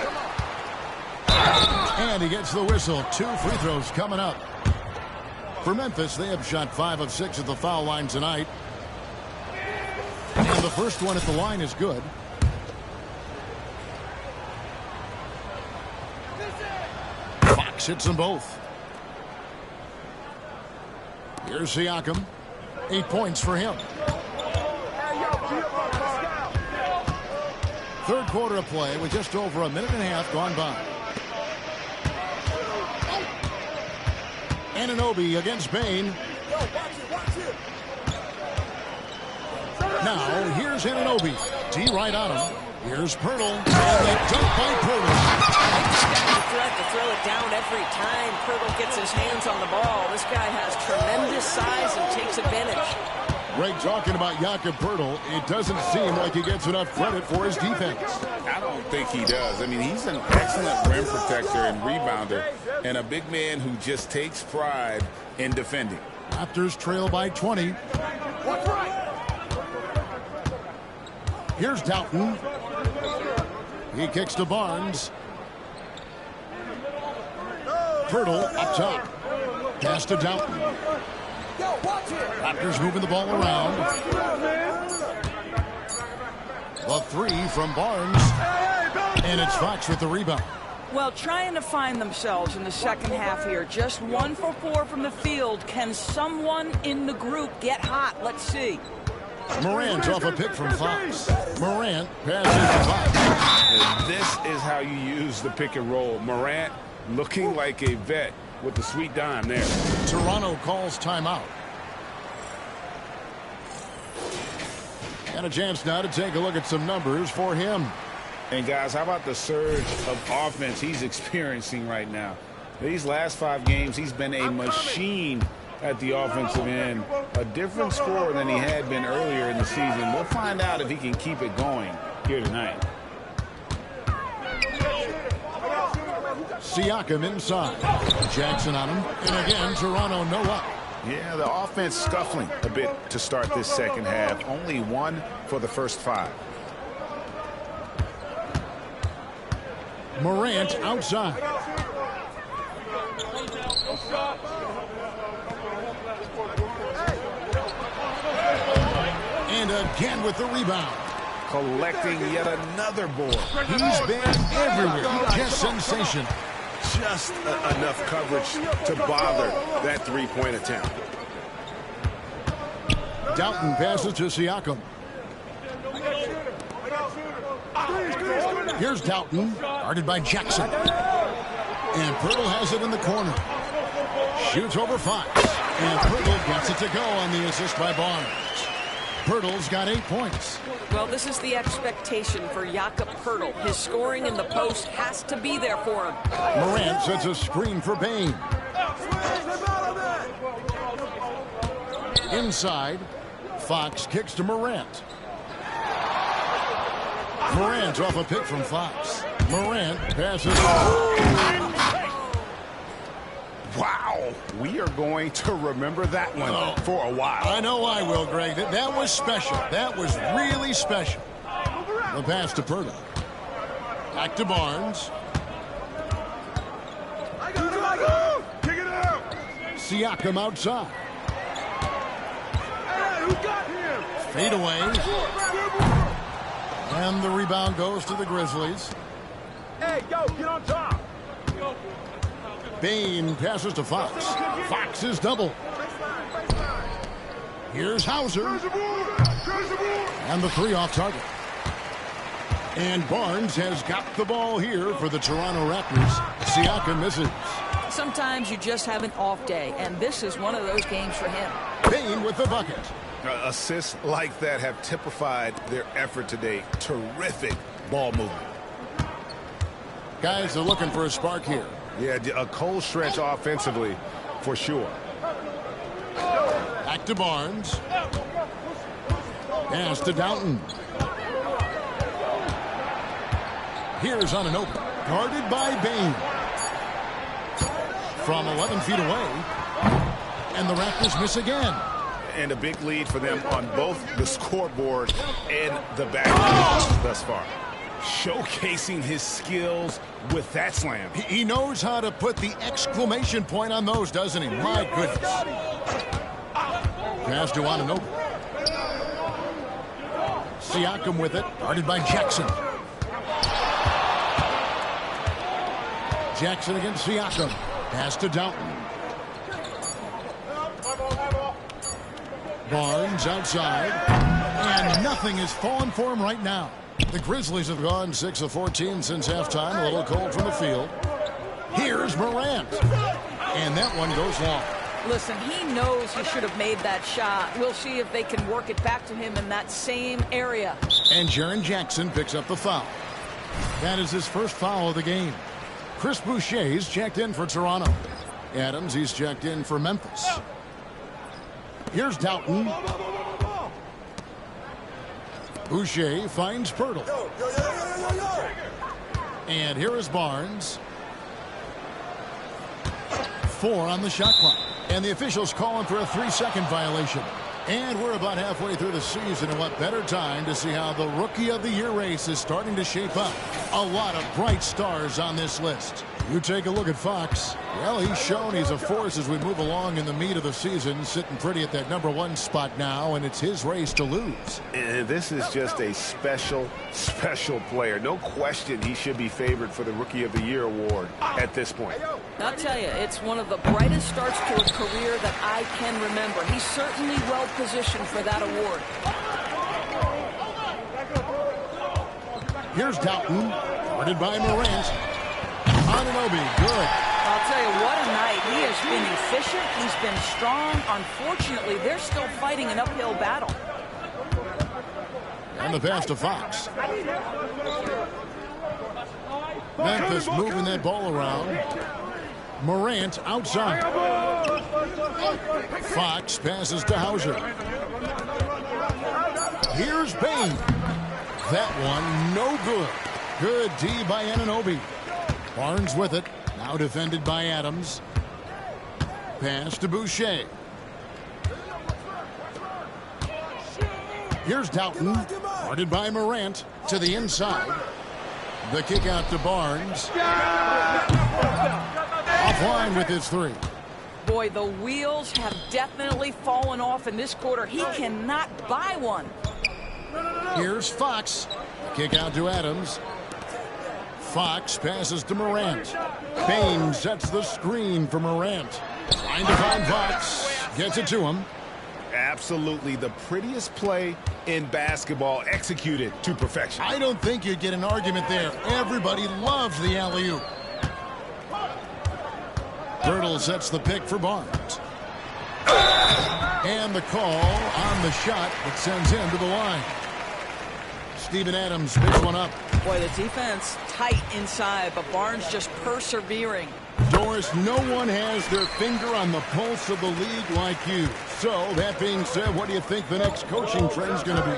And he gets the whistle. 2 free throws coming up. For Memphis, they have shot 5 of 6 at the foul line tonight. And the first one at the line is good. Fox hits them both. Here's Siakam. 8 points for him. Third quarter of play with just over a minute and a half gone by. Anunoby against Bain. Now, here's Anunoby. D right on him. Here's Pirtle. And the dunk by Pirtle. The threat to throw it down every time Pirtle gets his hands on the ball. This guy has tremendous size and takes advantage. Greg, talking about Jakob Pirtle, it doesn't seem like he gets enough credit for his defense. I don't think he does. I mean, he's an excellent rim protector and rebounder, and a big man who just takes pride in defending. Raptors trail by 20. Here's Doughton. He kicks to Barnes. Pirtle up top. Pass to Doughton. Raptors moving the ball around. A three from Barnes. And it's Fox with the rebound. Well, trying to find themselves in the second half here. Just 1 for 4 from the field. Can someone in the group get hot? Let's see. Morant off a pick from Fox. Morant passes to Fox. And this is how you use the pick and roll. Morant looking like a vet with the sweet dime there. Toronto calls timeout. And a chance now to take a look at some numbers for him. And guys, how about the surge of offense he's experiencing right now? These last 5 games, he's been a machine at the offensive end. A different scorer than he had been earlier in the season. We'll find out if he can keep it going here tonight. Siakam inside. Jackson on him. And again, Toronto no up. Yeah, the offense scuffling a bit to start this second half. Only 1 for the first 5. Morant outside. And again with the rebound. Collecting yet another board. He's been everywhere. Just sensational. Just enough coverage to bother that three-point attempt. Doughton passes to Siakam. Here's Doughton, guarded by Jackson. And Pirtle has it in the corner. Shoots over Fox. And Pirtle gets it to go on the assist by Barnes. Pirtle's got 8 points. Well, this is the expectation for Jakob Pirtle. His scoring in the post has to be there for him. Morant sets a screen for Bain. Inside, Fox kicks to Morant. Morant off a pick from Fox. Morant passes. Wow, we are going to remember that one for a while. I know I will, Greg. That was special. That was really special. The pass to Pirtle. Back to Barnes. Kick it out. Siakam outside. Hey, who got him? Fade away. And the rebound goes to the Grizzlies. Hey, yo, get on top. Bain passes to Fox. Fox is double. Here's Hauser. And the 3 off target. And Barnes has got the ball here for the Toronto Raptors. Siakam misses. Sometimes you just have an off day, and this is one of those games for him. Bain with the bucket. Assists like that have typified their effort today. Terrific ball movement. Guys are looking for a spark here. Yeah, a cold stretch offensively for sure. Back to Barnes. Pass to Doughton. Here's on an open. Guarded by Bain. From 11 feet away. And the Raptors miss again. And a big lead for them on both the scoreboard and the back thus far. Showcasing his skills with that slam. He knows how to put the exclamation point on those, doesn't he? My goodness. Pass to Anunoby. Siakam with it, guarded by Jackson. Jackson against Siakam. Pass to Doughton. Barnes outside. And nothing is falling for him right now. The Grizzlies have gone 6 of 14 since halftime. A little cold from the field. Here's Morant. And that one goes long. Listen, he knows he should have made that shot. We'll see if they can work it back to him in that same area. And Jaren Jackson picks up the foul. That is his first foul of the game. Chris Boucher's checked in for Toronto. Adams, he's checked in for Memphis. Here's Doughton. Boucher finds Pirtle. And here is Barnes. 4 on the shot clock. And the officials calling for a 3-second violation. And we're about halfway through the season, and what better time to see how the Rookie of the Year race is starting to shape up. A lot of bright stars on this list. You take a look at Fox. Well, he's shown he's a force as we move along in the meat of the season, sitting pretty at that #1 spot now, and it's his race to lose. And this is just a special, special player. No question he should be favored for the Rookie of the Year award at this point. I'll tell you, it's one of the brightest starts to a career that I can remember. He's certainly well positioned for that award. Here's Doughton, guarded by Morant. Anunoby, good. I'll tell you, what a night. He has been efficient. He's been strong. Unfortunately, they're still fighting an uphill battle. And the pass to Fox. Memphis moving that ball around. Morant outside. Fox passes to Hauser. Here's Bain. That one, no good. Good D by Anunoby. Barnes with it. Now defended by Adams. Pass to Boucher. Here's Doughton. Guarded by Morant. To the inside. The kick out to Barnes. Offline with his 3. Boy, the wheels have definitely fallen off in this quarter. He cannot buy one. Here's Fox. Kick out to Adams. Fox passes to Morant. Bain sets the screen for Morant. Trying to find Fox. Gets it to him. Absolutely the prettiest play in basketball, executed to perfection. I don't think you'd get an argument there. Everybody loves the alley-oop. Pirtle sets the pick for Barnes. And the call on the shot that sends him to the line. Steven Adams picks one up. Boy, the defense tight inside, but Barnes just persevering. Doris, no one has their finger on the pulse of the league like you. So, that being said, what do you think the next coaching trend is going to be?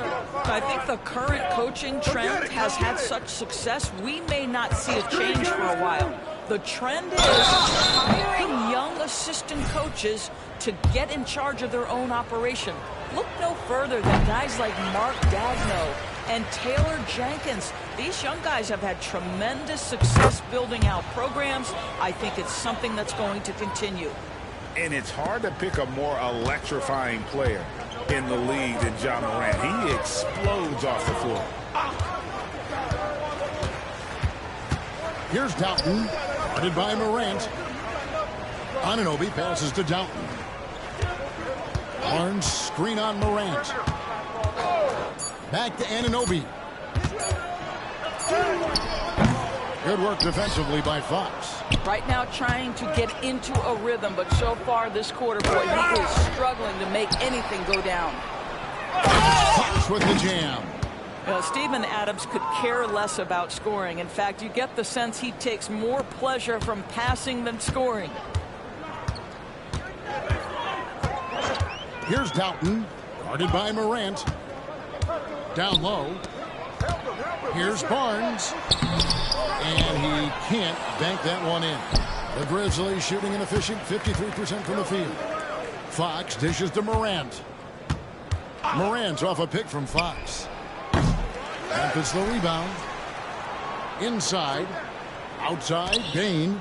I think the current coaching trend has had such success, we may not see a change for a while. The trend is hiring young assistant coaches to get in charge of their own operation. Look no further than guys like Mark Dagno and Taylor Jenkins. These young guys have had tremendous success building out programs. I think it's something that's going to continue. And it's hard to pick a more electrifying player in the league than John Morant. He explodes off the floor. Here's Doughton, guarded by Morant. Anunoby passes to Doughton. Barnes screen on Morant. Back to Anunoby. Good work defensively by Fox. Right now trying to get into a rhythm, but so far this quarter, boy, he is struggling to make anything go down. Fox with the jam. Steven Adams could care less about scoring. In fact, you get the sense he takes more pleasure from passing than scoring. Here's Doughton, guarded by Morant. Down low. Here's Barnes. And he can't bank that one in. The Grizzlies shooting an efficient 53% from the field. Fox dishes to Morant. Morant's off a pick from Fox. Memphis the rebound. Inside. Outside. Bain.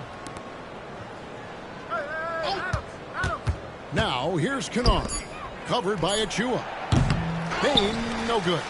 Now here's Kennard. Covered by Achua. Bain, no good.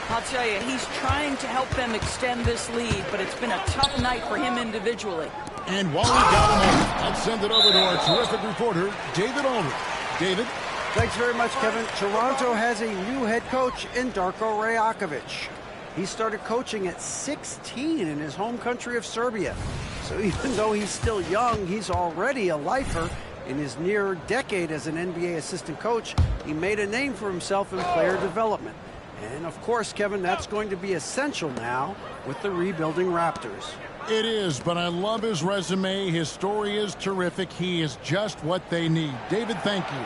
I'll tell you, he's trying to help them extend this lead, but it's been a tough night for him individually. And while we got him on, let's send it over to our terrific reporter, David Aldridge. David? Thanks very much, Kevin. Toronto has a new head coach in Darko Rajakovic. He started coaching at 16 in his home country of Serbia. So even though he's still young, he's already a lifer. In his near decade as an NBA assistant coach, he made a name for himself in player development. And of course, Kevin, that's going to be essential now with the rebuilding Raptors. It is, but I love his resume. His story is terrific. He is just what they need. David, thank you.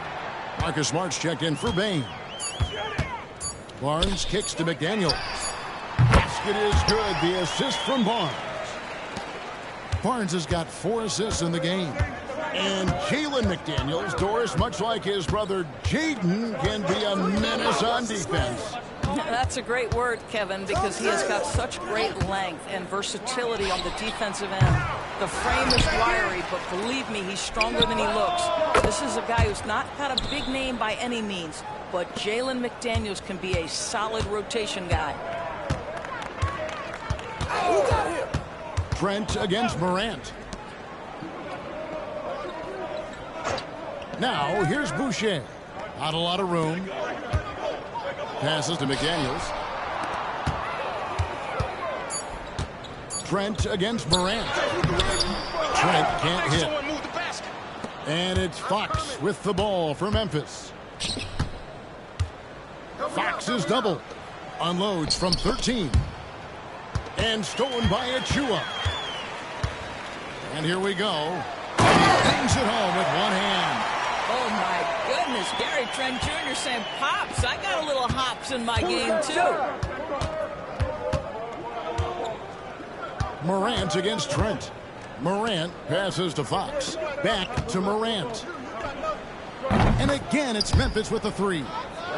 Marcus Smart's checked in for Bain. Barnes kicks to McDaniels. Basket is good. The assist from Barnes. Barnes has got 4 assists in the game. And Jalen McDaniels, Doris, much like his brother Jaden, can be a menace on defense. That's a great word, Kevin, because he has got such great length and versatility on the defensive end. The frame is wiry, but believe me, he's stronger than he looks. This is a guy who's not got a big name by any means, but Jalen McDaniels can be a solid rotation guy. Trent against Morant. Now, here's Boucher. Not a lot of room. Passes to McDaniels. Trent against Morant. Trent can't hit. And it's Fox with the ball for Memphis. Fox is double. Unloads from 13. And stolen by Achua. And here we go. He brings it home with one hand. Oh, my goodness. Gary Trent Jr. saying, Pops, I got a little hops in my game, too. Morant against Trent. Morant passes to Fox. Back to Morant. And again, it's Memphis with the 3.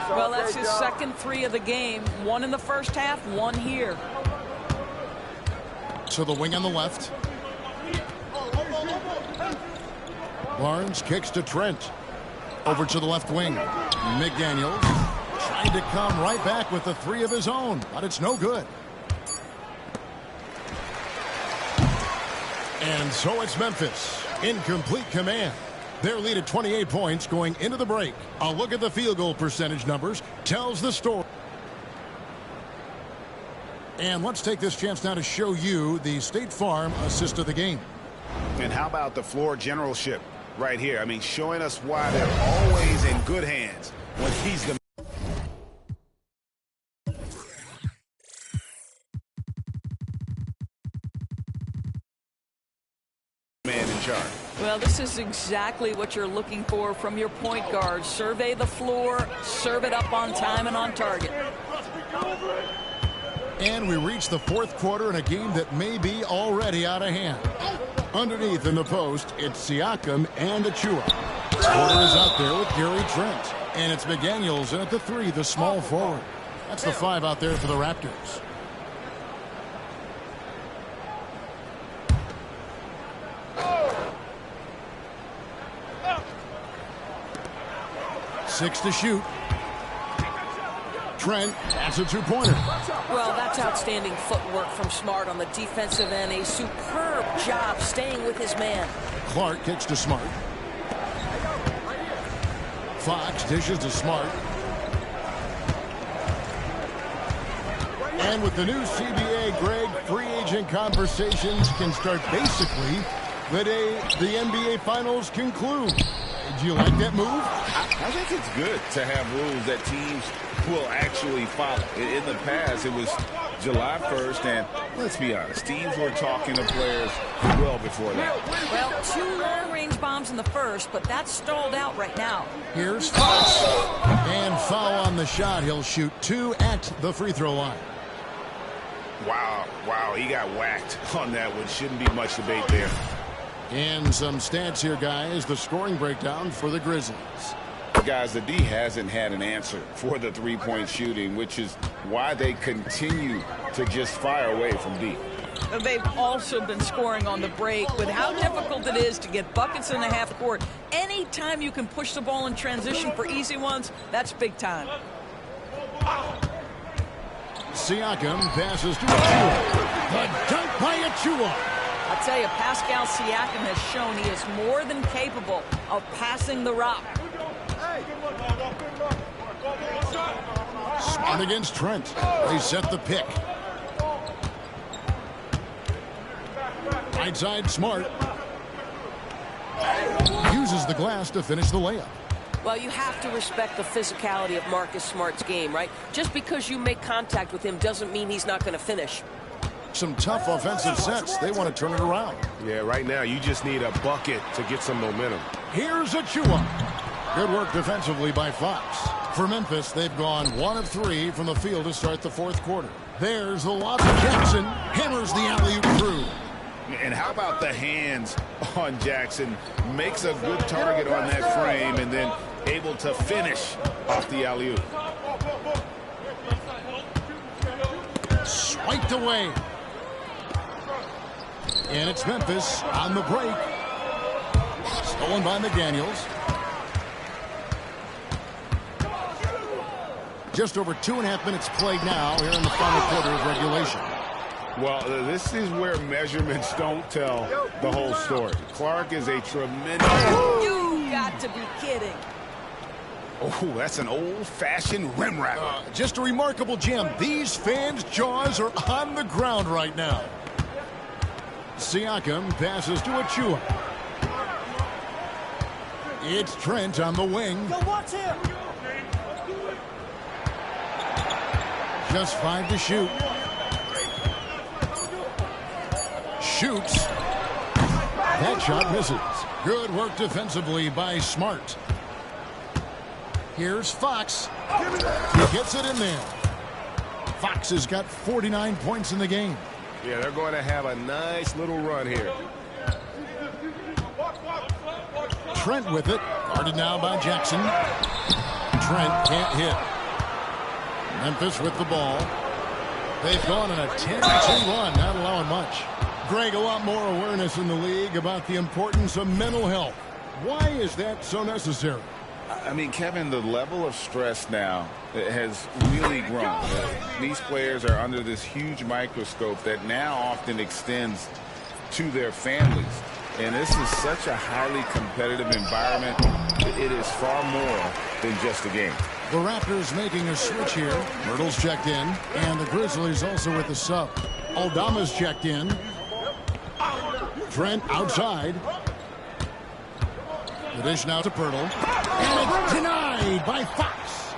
Well, that's his second 3 of the game. 1 in the first half, 1 here. To the wing on the left. Barnes kicks to Trent. Over to the left wing. McDaniels trying to come right back with the 3 of his own, but it's no good. And so it's Memphis in complete command. Their lead at 28 points going into the break. A look at the field goal percentage numbers tells the story. And let's take this chance now to show you the State Farm assist of the game. And how about the floor generalship right here? I mean, showing us why they're always in good hands when he's the man in charge. Well, this is exactly what you're looking for from your point guard. Survey the floor, serve it up on time and on target. And we reach the 4th quarter in a game that may be already out of hand. Underneath in the post, it's Siakam and Achua. Porter is out there with Gary Trent. And it's McDaniels in at the 3, the small forward. That's the 5 out there for the Raptors. Six to shoot. Trent, that's a 2-pointer. Well, that's outstanding footwork from Smart on the defensive end. A superb job staying with his man. Clark kicks to Smart. Fox dishes to Smart. And with the new CBA, Greg, free agent conversations can start basically the day the NBA Finals conclude. Do you like that move? I think it's good to have rules that teams will actually follow. In the past, it was July 1st, and let's be honest, teams were talking to players well before that. Well, 2 long-range bombs in the first, but that's stalled out right now. Here's Fox. And foul on the shot. He'll shoot 2 at the free throw line. Wow, he got whacked on that one. Shouldn't be much debate there. And some stats here, guys. The scoring breakdown for the Grizzlies. Guys, the D hasn't had an answer for the three-point shooting, which is why they continue to just fire away from deep. They've also been scoring on the break. With how difficult it is to get buckets in the half court, anytime you can push the ball in transition for easy ones, that's big time. Siakam passes to Achua. The dunk by Achua. I tell you, Pascal Siakam has shown he is more than capable of passing the rock. Smart against Trent. They set the pick. Right side, Smart. Uses the glass to finish the layup. Well, you have to respect the physicality of Marcus Smart's game, right? Just because you make contact with him doesn't mean he's not going to finish. Some tough offensive sets. They want to turn it around. Yeah, right now you just need a bucket to get some momentum. Here's Achua. Good work defensively by Fox. For Memphis, they've gone 1 of 3 from the field to start the fourth quarter. There's the lob to Jackson. Hammers the alley-oop through. And how about the hands on Jackson? Makes a good target on that frame and then able to finish off the alley-oop. Swiped away. And it's Memphis on the break. Stolen by McDaniels. Just over 2.5 minutes played now here in the final quarter of regulation. Well, this is where measurements don't tell the whole story. Clark is a tremendous... You got to be kidding. Oh, that's an old-fashioned rim wrap. Just a remarkable gem. These fans' jaws are on the ground right now. Siakam passes to Achua. It's Trent on the wing. Go watch him. Just 5 to shoot. Shoots. That shot misses. Good work defensively by Smart. Here's Fox. He gets it in there. Fox has got 49 points in the game. Yeah, they're going to have a nice little run here. Trent with it. Guarded now by Jackson. Trent can't hit. Memphis with the ball. They've gone on a 10-2 run, not allowing much. Greg, a lot more awareness in the league about the importance of mental health. Why is that so necessary? I mean, Kevin, the level of stress now has really grown. These players are under this huge microscope that now often extends to their families. And this is such a highly competitive environment. It is far more than just a game. The Raptors making a switch here. Myrtle's checked in, and the Grizzlies also with the sub. Aldama's checked in. Trent outside. The dish now to Pirtle. And it's denied by Fox.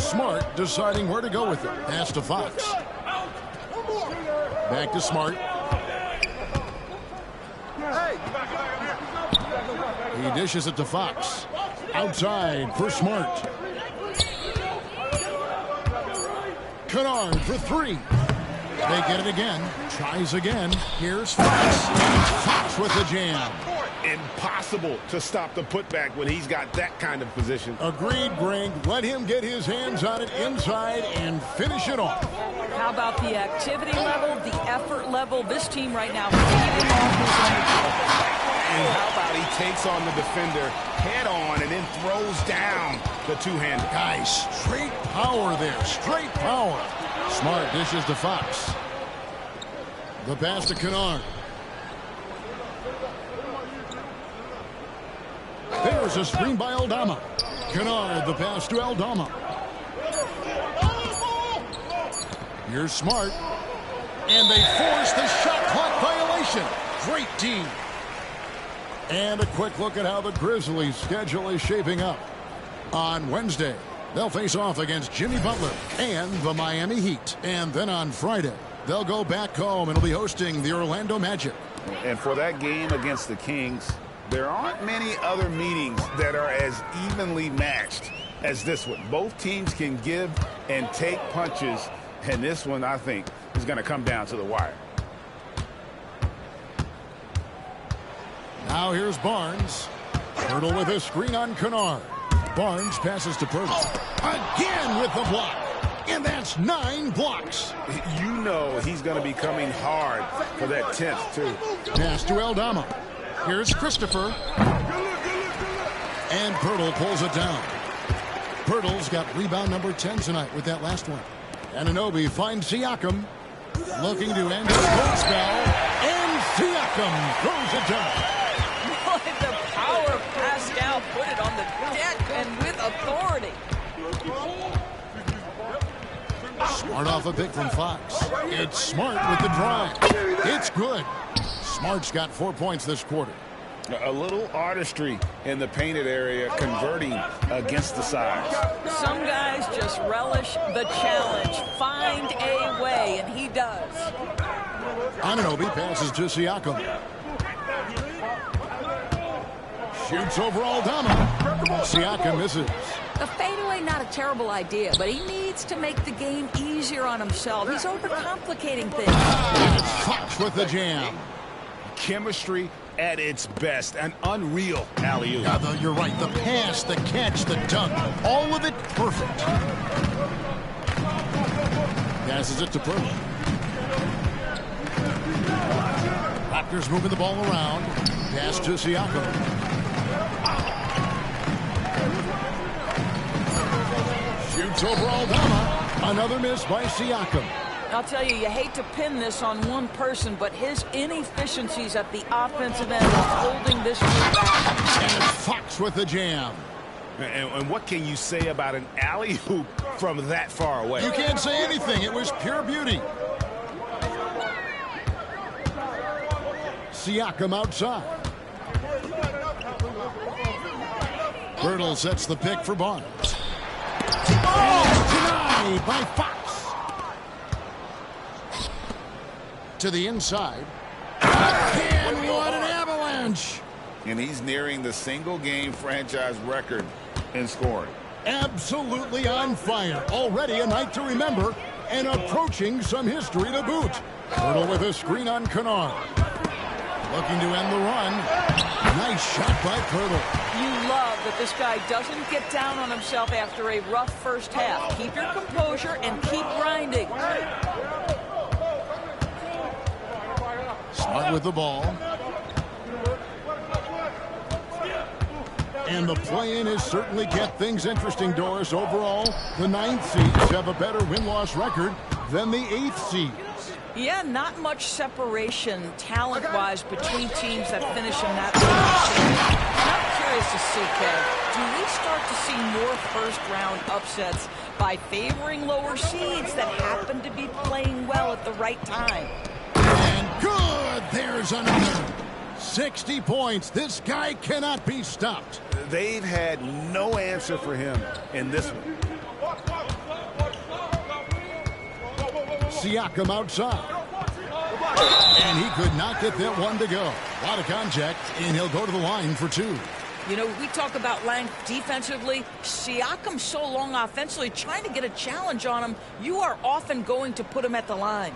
Smart deciding where to go with it. Pass to Fox. Back to Smart. He dishes it to Fox. Outside for Smart. Kennard for 3. They get it again. Tries again. Here's Fox. Fox with the jam. Impossible to stop the putback when he's got that kind of position. Agreed, Greg. Let him get his hands on it inside and finish it off. How about the activity level, the effort level? This team right now feeding off his energy. And how about he takes on the defender head on and then throws down the two-hander. Guys, straight power there. Straight power. Smart dishes to Fox. The pass to Kennard. There's a screen by Aldama. Kennard, the pass to Aldama. Here's Smart. And they force the shot clock violation. Great team. And a quick look at how the Grizzlies' schedule is shaping up. On Wednesday, they'll face off against Jimmy Butler and the Miami Heat. And then on Friday, they'll go back home and will be hosting the Orlando Magic. And for that game against the Kings, there aren't many other meetings that are as evenly matched as this one. Both teams can give and take punches, and this one, I think, is going to come down to the wire. Now here's Barnes. Pirtle with a screen on Kennard. Barnes passes to Pirtle. Again with the block. And that's 9 blocks. You know he's going to be coming hard for that 10th, too. Pass to Aldama. Here's Christopher. And Pirtle pulls it down. Pirtle's got rebound number 10 tonight with that last one. Anunoby finds Siakam. Looking to end his goal spell. And Siakam throws it down. The Smart off a pick from Fox. It's Smart with the drive. It's good. Smart's got 4 points this quarter. A little artistry in the painted area, converting against the size. Some guys just relish the challenge. Find a way, and he does. Anunoby passes to Siakam. Shoots over Aldama. Siakam misses. The fadeaway, not a terrible idea, but he needs to make the game easier on himself. He's overcomplicating things. And it's Fox with the jam. Chemistry at its best. An unreal alley-oop. Yeah, you're right. The pass, the catch, the dunk. All of it perfect. Passes it to Purtle. Raptors moving the ball around. Pass to Siakam. Shoots over Aldama. Another miss by Siakam. I'll tell you, you hate to pin this on one person, but his inefficiencies at the offensive end are holding this group back. And it's Fox with the jam. And what can you say about an alley-oop from that far away? You can't say anything. It was pure beauty. Siakam outside. Birtle sets the pick for Barnes. Denied by Fox. To the inside. And what an avalanche. And he's nearing the single-game franchise record in scoring. Absolutely on fire. Already a night to remember and approaching some history to boot. Birtle with a screen on Kennard. Looking to end the run. Nice shot by Pirtle. You love that this guy doesn't get down on himself after a rough first half. Keep your composure and keep grinding. Smart with the ball. And the play-in has certainly kept things interesting, Doris. Overall, the 9th seeds have a better win-loss record than the 8th seeds. Yeah, not much separation talent-wise between teams that finish in that position. I'm curious to see, Kev, do we start to see more first-round upsets by favoring lower seeds that happen to be playing well at the right time? And good! There's another. 60 points. This guy cannot be stopped. They've had no answer for him in this one. Siakam outside. And he could not get that one to go. A lot of contact, and he'll go to the line for 2. You know, we talk about length defensively. Siakam's so long offensively, trying to get a challenge on him, you are often going to put him at the line.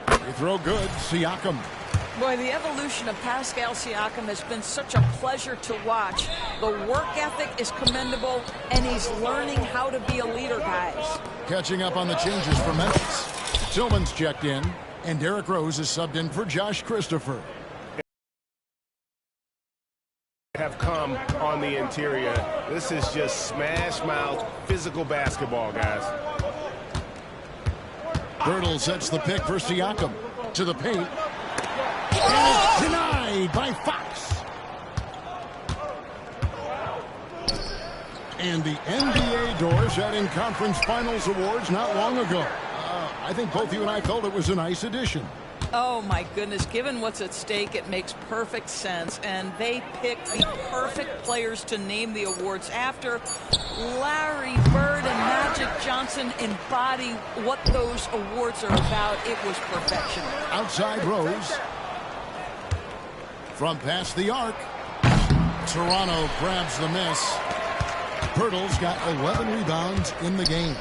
Free throw good. Siakam. Boy, the evolution of Pascal Siakam has been such a pleasure to watch. The work ethic is commendable, and he's learning how to be a leader, guys. Catching up on the changes for Memphis. Tillman's checked in, and Derrick Rose is subbed in for Josh Christopher. Have come on the interior. This is just smash mouth physical basketball, guys. Birtle sets the pick for Siakam. To the paint. And it's denied by Fox. And the NBA Doors had in conference finals awards not long ago. I think both you and I felt it was a nice addition. Oh, my goodness. Given what's at stake, it makes perfect sense. And they picked the perfect players to name the awards after. Larry Bird and Magic Johnson embody what those awards are about. It was perfection. Outside Rose. From past the arc. Toronto grabs the miss. Pirtle's got 11 rebounds in the game.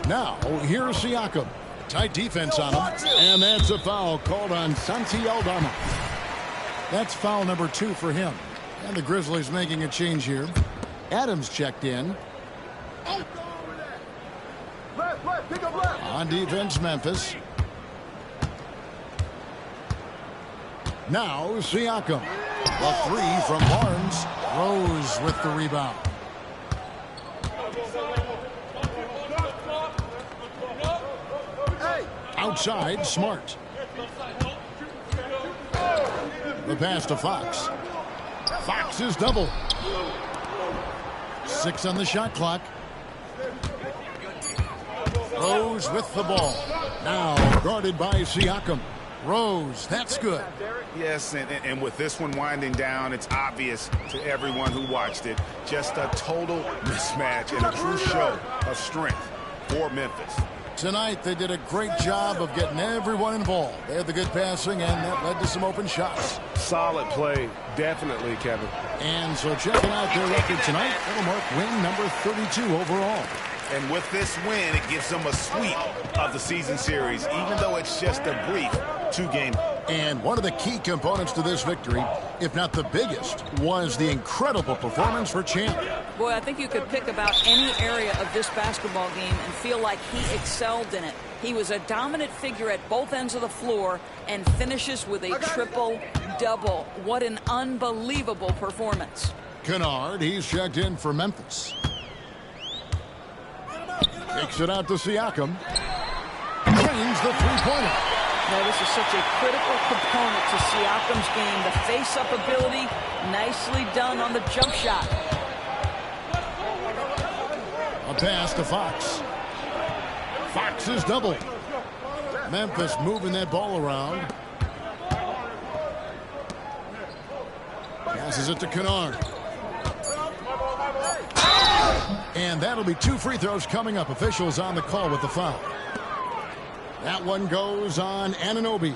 Now, here's Siakam. Tight defense on him. And that's a foul called on Santi Aldama. That's foul number 2 for him. And the Grizzlies making a change here. Adams checked in. On defense, Memphis. Now, Siakam. The 3 from Barnes. Rose with the rebound. Outside, Smart. The pass to Fox. Fox is double. 6 on the shot clock. Rose with the ball. Now guarded by Siakam. Rose, that's good. Yes, and with this one winding down, it's obvious to everyone who watched it. Just a total mismatch and a true show of strength for Memphis. Tonight, they did a great job of getting everyone involved. They had the good passing, and that led to some open shots. Solid play, definitely, Kevin. And so checking out their record tonight, it'll mark win number 32 overall. And with this win, it gives them a sweep of the season series, even though it's just a brief 2-game. And one of the key components to this victory, if not the biggest, was the incredible performance for Champ. Boy, I think you could pick about any area of this basketball game and feel like he excelled in it. He was a dominant figure at both ends of the floor and finishes with a triple-double. What an unbelievable performance. Kennard, he's checked in for Memphis. Takes it out to Siakam. Drains the three-pointer. Now, this is such a critical component to Siakam's game. The face-up ability, nicely done on the jump shot. A pass to Fox. Fox is double. Memphis moving that ball around. Passes it to Kennard. And that'll be 2 free throws coming up. Officials on the call with the foul. That one goes on Anunoby.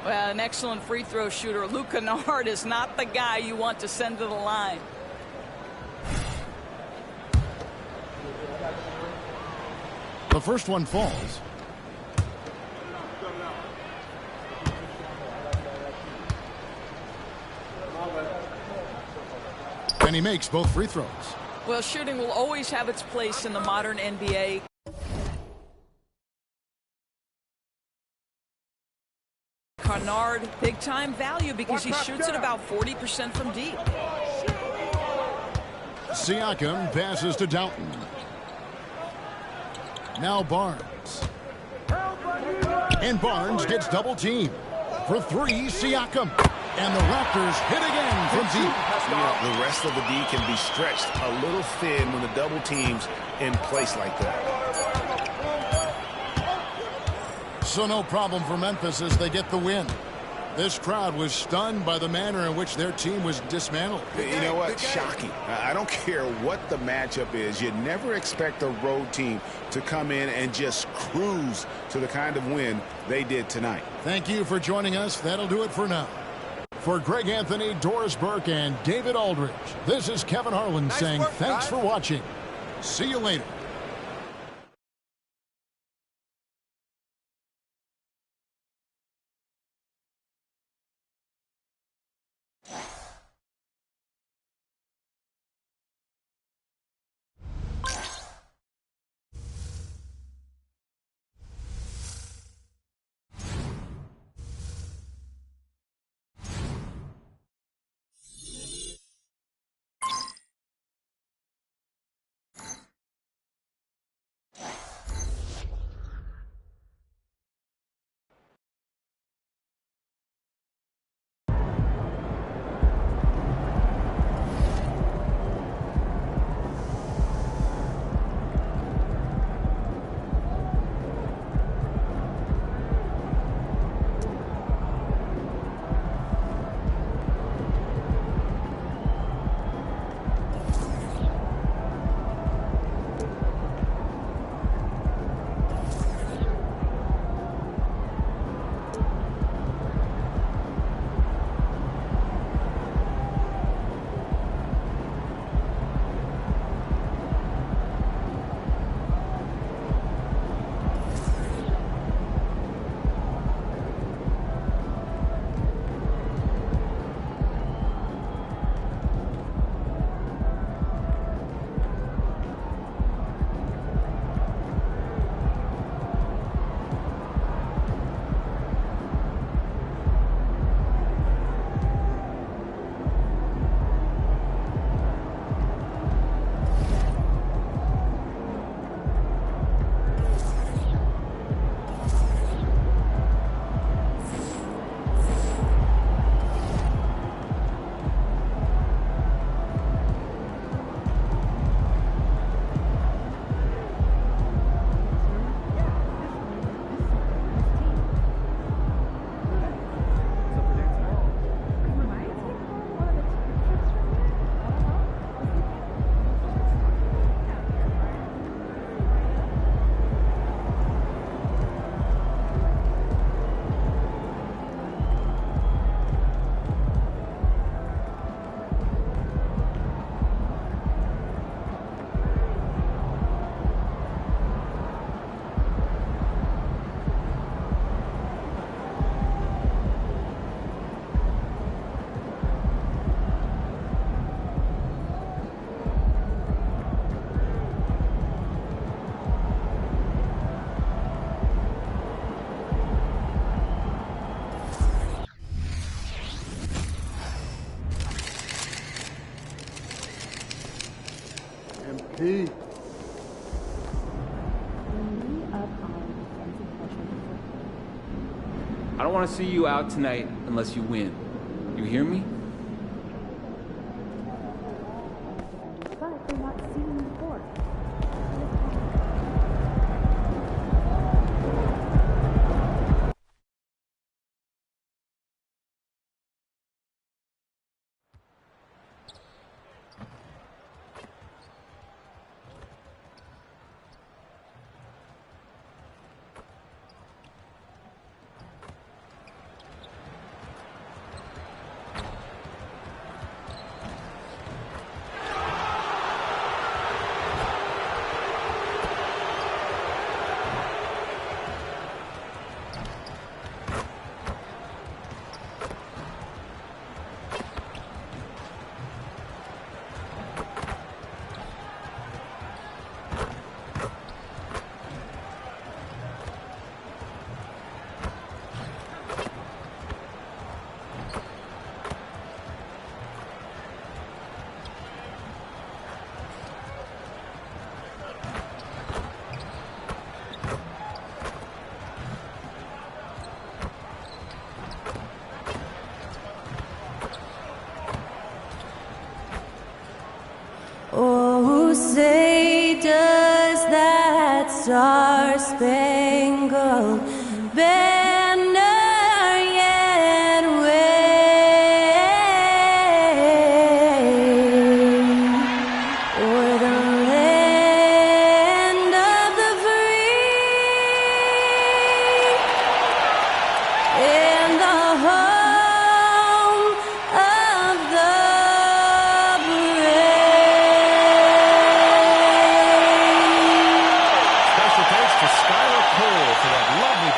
Well, an excellent free throw shooter. Luke Kennard is not the guy you want to send to the line. The first one falls. And he makes both free throws. Well, shooting will always have its place in the modern NBA. Kennard, big-time value because he shoots it about 40% from deep. Siakam passes to Doughton. Now Barnes. And Barnes gets double-teamed. For 3, Siakam. And the Raptors hit again from deep. The rest of the D can be stretched a little thin when the double team's in place like that. So no problem for Memphis as they get the win. This crowd was stunned by the manner in which their team was dismantled. You know what? Shocking. I don't care what the matchup is. You never expect a road team to come in and just cruise to the kind of win they did tonight. Thank you for joining us. That'll do it for now. For Greg Anthony, Doris Burke, and David Aldridge, this is Kevin Harlan saying thanks for watching. See you later. I don't want to see you out tonight unless you win. You hear me? Oh, say does that star-spangled banner yet wave o'er the land of the free and the home of the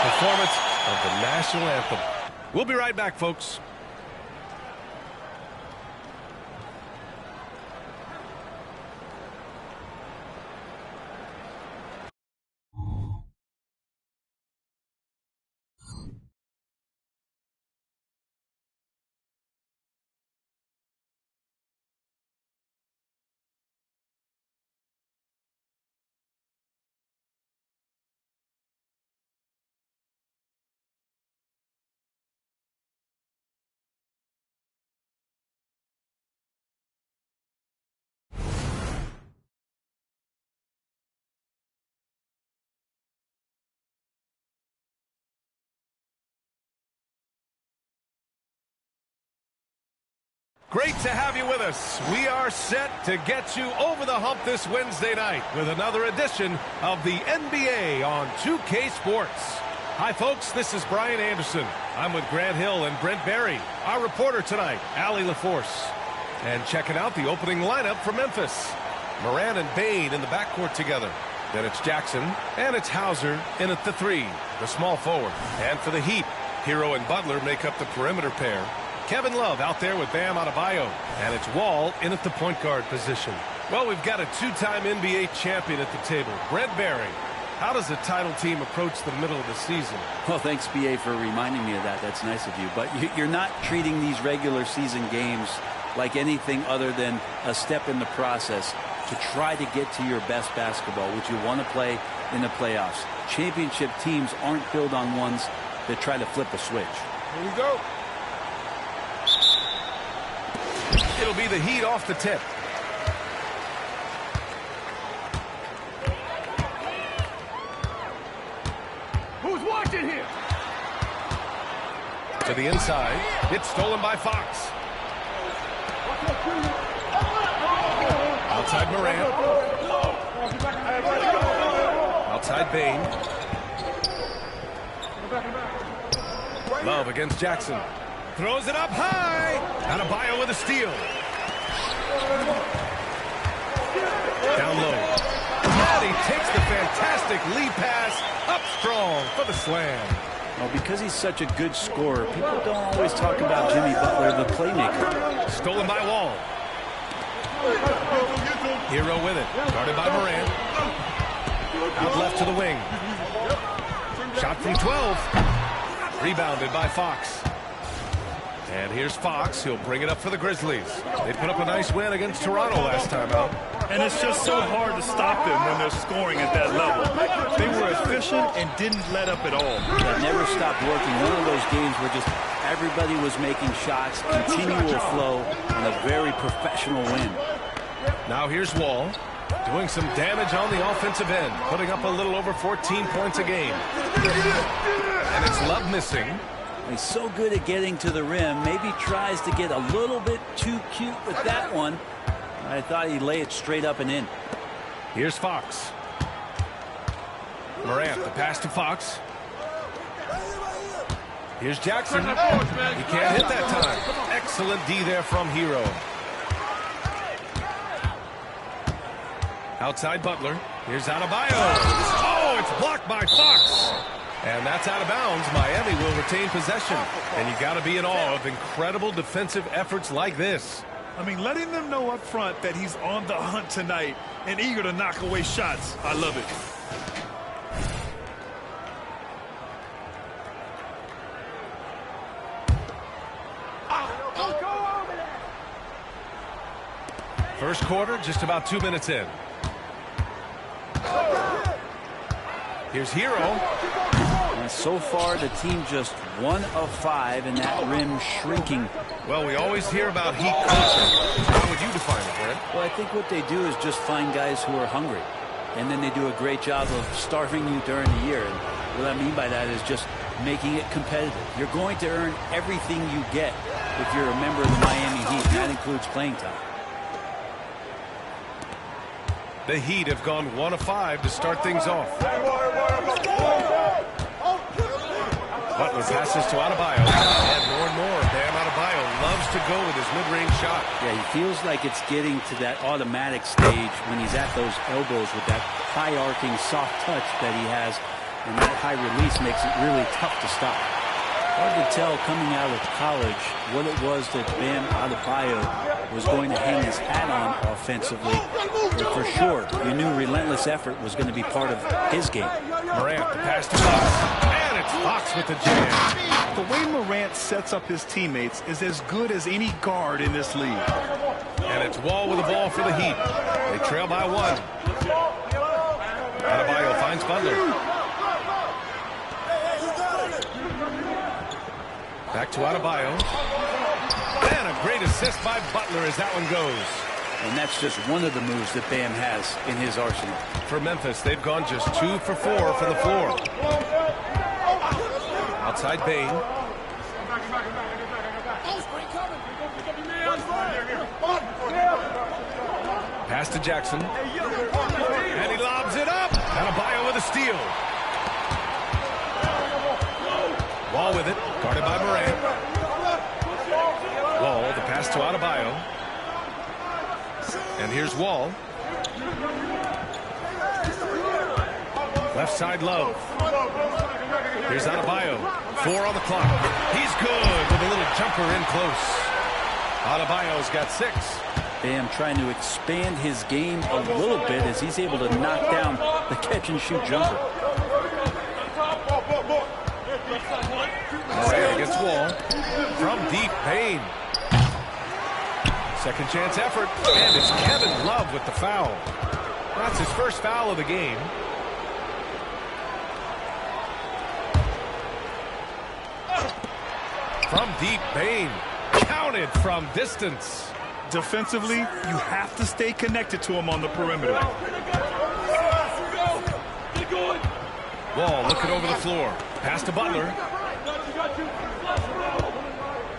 performance of the national anthem. We'll be right back, folks. Great to have you with us. We are set to get you over the hump this Wednesday night with another edition of the NBA on 2K Sports. Hi, folks. This is Brian Anderson. I'm with Grant Hill and Brent Barry. Our reporter tonight, Allie LaForce. And checking out the opening lineup for Memphis. Morant and Bain in the backcourt together. Then it's Jackson, and it's Hauser in at the 3, the small forward. And for the Heat, Hero and Butler make up the perimeter pair. Kevin Love out there with Bam Adebayo. And it's Wall in at the point guard position. Well, we've got a two-time NBA champion at the table, Brent Barry. How does the title team approach the middle of the season? Well, thanks, BA, for reminding me of that. That's nice of you. But you're not treating these regular season games like anything other than a step in the process to try to get to your best basketball, which you want to play in the playoffs. Championship teams aren't built on ones that try to flip a switch. Here we go. It'll be the Heat off the tip. Who's watching here? To the inside. It's stolen by Fox. Outside Morant. Outside Bain. Love against Jackson. Throws it up high. Adebayo with a steal. Down low. And he takes the fantastic lead pass up strong for the slam. Well, because he's such a good scorer, people don't always talk about Jimmy Butler, the playmaker. Stolen by Wall. Hero with it. Guarded by Morant. Out left to the wing. Shot from 12. Rebounded by Fox. And here's Fox. He'll bring it up for the Grizzlies. They put up a nice win against Toronto last time out. And it's just so hard to stop them when they're scoring at that level. They were efficient and didn't let up at all. That never stopped working. One of those games where just everybody was making shots, continual flow, and a very professional win. Now here's Wall, doing some damage on the offensive end, putting up a little over 14 points a game. And it's Love missing. He's so good at getting to the rim. Maybe tries to get a little bit too cute with that one. I thought he'd lay it straight up and in. Here's Fox. Morant, the pass to Fox. Here's Jackson. He can't hit that time. Excellent D there from Hero. Outside Butler. Here's Adebayo. Oh, it's blocked by Fox. And that's out of bounds. Miami will retain possession. And you got to be in awe of incredible defensive efforts like this. I mean, letting them know up front that he's on the hunt tonight and eager to knock away shots. I love it. First quarter, just about 2 minutes in. Here's Hero. And so far, the team just 1 of 5, and that rim shrinking. Well, we always hear about heat culture. How would you define it, Brent? Well, I think what they do is just find guys who are hungry. And then they do a great job of starving you during the year. And what I mean by that is just making it competitive. You're going to earn everything you get if you're a member of the Miami Heat. And that includes playing time. The Heat have gone 1 of 5 to start things off. Butler passes to Adebayo. And more. Bam Adebayo loves to go with his mid-range shot. Yeah, he feels like it's getting to that automatic stage when he's at those elbows with that high-arcing soft touch that he has. And that high release makes it really tough to stop. Hard to tell coming out of college what it was that Bam Adebayo was going to hang his hat on offensively. But for sure, you knew relentless effort was going to be part of his game. Morant, the pass to Fox. And it's Fox with the jam. The way Morant sets up his teammates is as good as any guard in this league. And it's Wall with the ball for the Heat. They trail by 1. Adebayo finds Butler. Back to Adebayo. And a great assist by Butler as that one goes. And that's just one of the moves that Bam has in his arsenal. For Memphis, they've gone just 2 for 4 from the floor. Outside Bain. Pass to Jackson. And he lobs it up. Adebayo with a steal. Wall with it, guarded by Morant. Wall, the pass to Adebayo. And here's Wall. Left side Love. Here's Adebayo. 4 on the clock. He's good with a little jumper in close. Adebayo's got 6. Bam trying to expand his game a little bit as he's able to knock down the catch-and-shoot jumper. Morant against Wall. From deep, Payne. Second chance effort. And it's Kevin Love with the foul. That's his first foul of the game. From deep, Payne. Counted from distance. Defensively, you have to stay connected to him on the perimeter. Wall looking over the floor. Pass to Butler.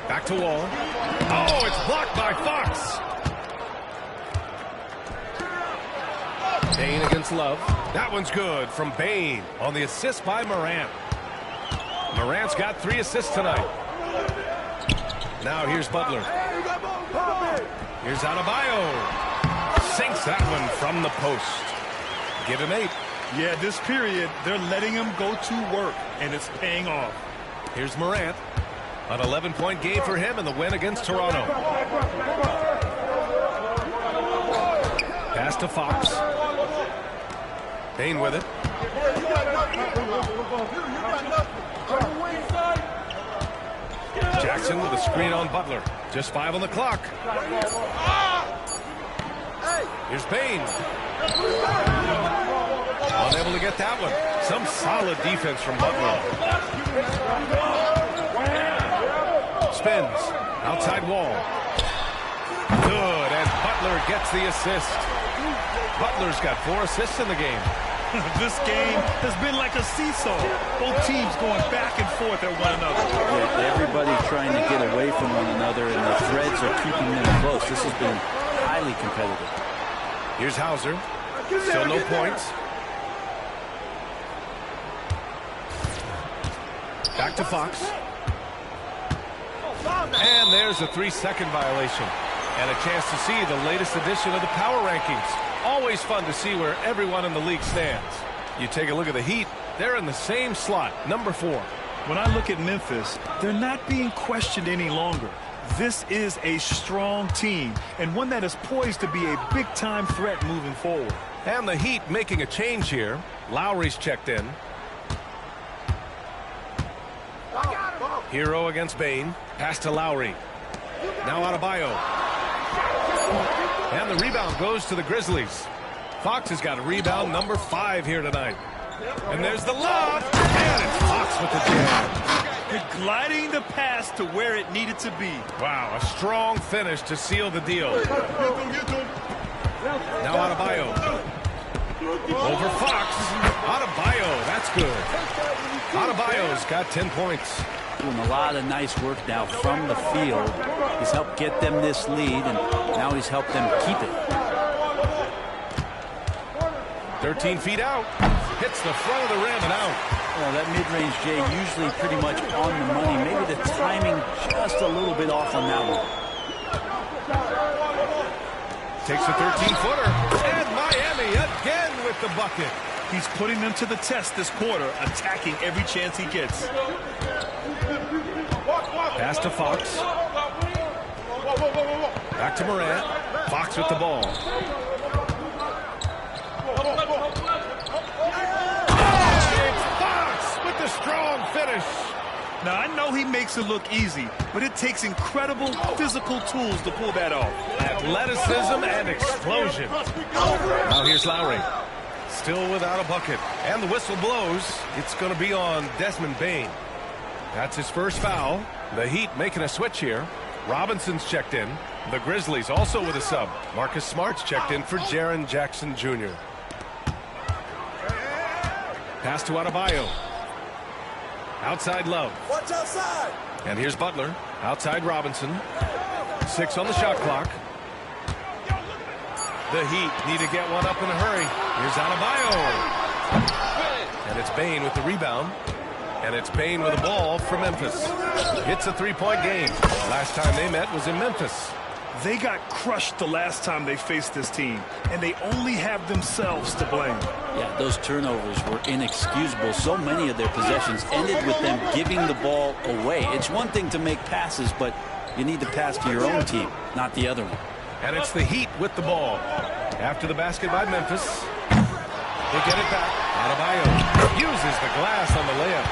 Back to Wall. Oh, it's blocked by Fox. Bain against Love. That one's good from Bain on the assist by Morant. Morant's got 3 assists tonight. Now here's Butler. Here's Adebayo. Sinks that one from the post. Give him 8. Yeah, this period, they're letting him go to work, and it's paying off. Here's Morant. An 11-point game for him in the win against Toronto. Pass to Fox. Bain with it. Jackson with a screen on Butler. Just 5 on the clock. Here's Bane. Unable to get that one. Some solid defense from Butler. Spins. Outside wall. Good, and Butler gets the assist. Butler's got 4 assists in the game. This game has been like a seesaw. Both teams going back and forth at one another. Yeah, everybody trying to get away from one another, and the threads are keeping them close. This has been highly competitive. Here's Hauser. Still no points. Back to Fox. And there's a 3-second violation. And a chance to see the latest edition of the power rankings. Always fun to see where everyone in the league stands. You take a look at the Heat, they're in the same slot, number 4. When I look at Memphis, they're not being questioned any longer. This is a strong team, and one that is poised to be a big-time threat moving forward. And the Heat making a change here. Lowry's checked in. Hero against Bane. Pass to Lowry. Now Adebayo. And the rebound goes to the Grizzlies. Fox has got a rebound number 5 here tonight. And there's the lob. And it's Fox with the jam. Gliding the pass to where it needed to be. Wow, a strong finish to seal the deal. Now Adebayo. Over Fox. Adebayo, that's good. Adebayo's got 10 points. Doing a lot of nice work now from the field. He's helped get them this lead, and now he's helped them keep it. 13 feet out. Hits the front of the rim and out. Well, that mid-range, Jay, usually pretty much on the money. Maybe the timing just a little bit off on that one. Takes a 13-footer. And Miami again with the bucket. He's putting them to the test this quarter, attacking every chance he gets. Pass to Fox. Back to Morant. Fox with the ball. It's Fox with the strong finish. Now, I know he makes it look easy, but it takes incredible physical tools to pull that off. Athleticism and explosion. Now here's Lowry. Still without a bucket. And the whistle blows. It's going to be on Desmond Bane. That's his first foul. The Heat making a switch here. Robinson's checked in. The Grizzlies also with a sub. Marcus Smart's checked in for Jaren Jackson Jr. Pass to Adebayo. Outside Love. Watch outside. And here's Butler. Outside Robinson. 6 on the shot clock. The Heat need to get one up in a hurry. Here's Adebayo. And it's Bane with the rebound. And it's Bane with the ball for Memphis. It's a 3-point game. Last time they met was in Memphis. They got crushed the last time they faced this team, and they only have themselves to blame. Yeah, those turnovers were inexcusable. So many of their possessions ended with them giving the ball away. It's one thing to make passes, but you need to pass to your own team, not the other one. And it's the Heat with the ball. After the basket by Memphis, they get it back. Adebayo uses the glass on the layup.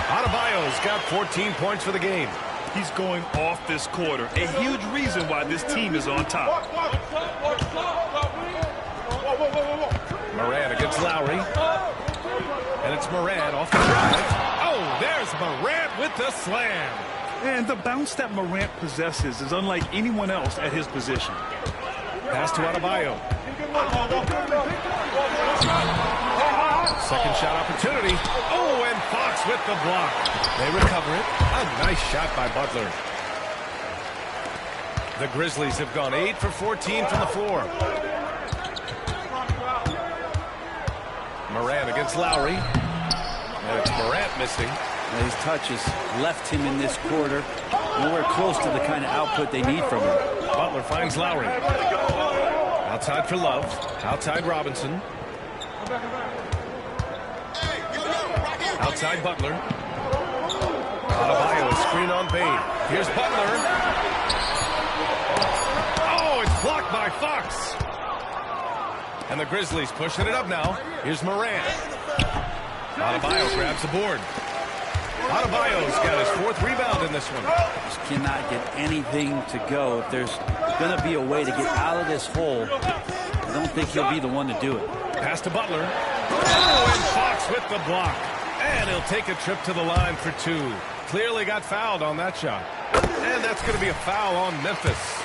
Adebayo's got 14 points for the game. He's going off this quarter. A huge reason why this team is on top. Morant against Lowry. And it's Morant off the drive. Oh, there's Morant with the slam. And the bounce that Morant possesses is unlike anyone else at his position. Pass to Adebayo. Second shot opportunity. Oh, and Fox with the block. They recover it. A nice shot by Butler. The Grizzlies have gone 8 for 14 from the floor. Morant against Lowry. And it's Morant missing. His touches left him in this quarter nowhere close to the kind of output they need from him. Butler finds Lowry. Outside for Love. Outside Robinson. Outside Butler. Adebayo is screen on Bane. Here's Butler. Oh, it's blocked by Fox. And the Grizzlies pushing it up now. Here's Morant. Adebayo grabs the board. Adebayo's got his 4th rebound in this one. Just cannot get anything to go. If there's going to be a way to get out of this hole, don't think he'll be the one to do it. Pass to Butler. Oh, and Fox with the block. And he'll take a trip to the line for 2. Clearly got fouled on that shot. And that's going to be a foul on Memphis.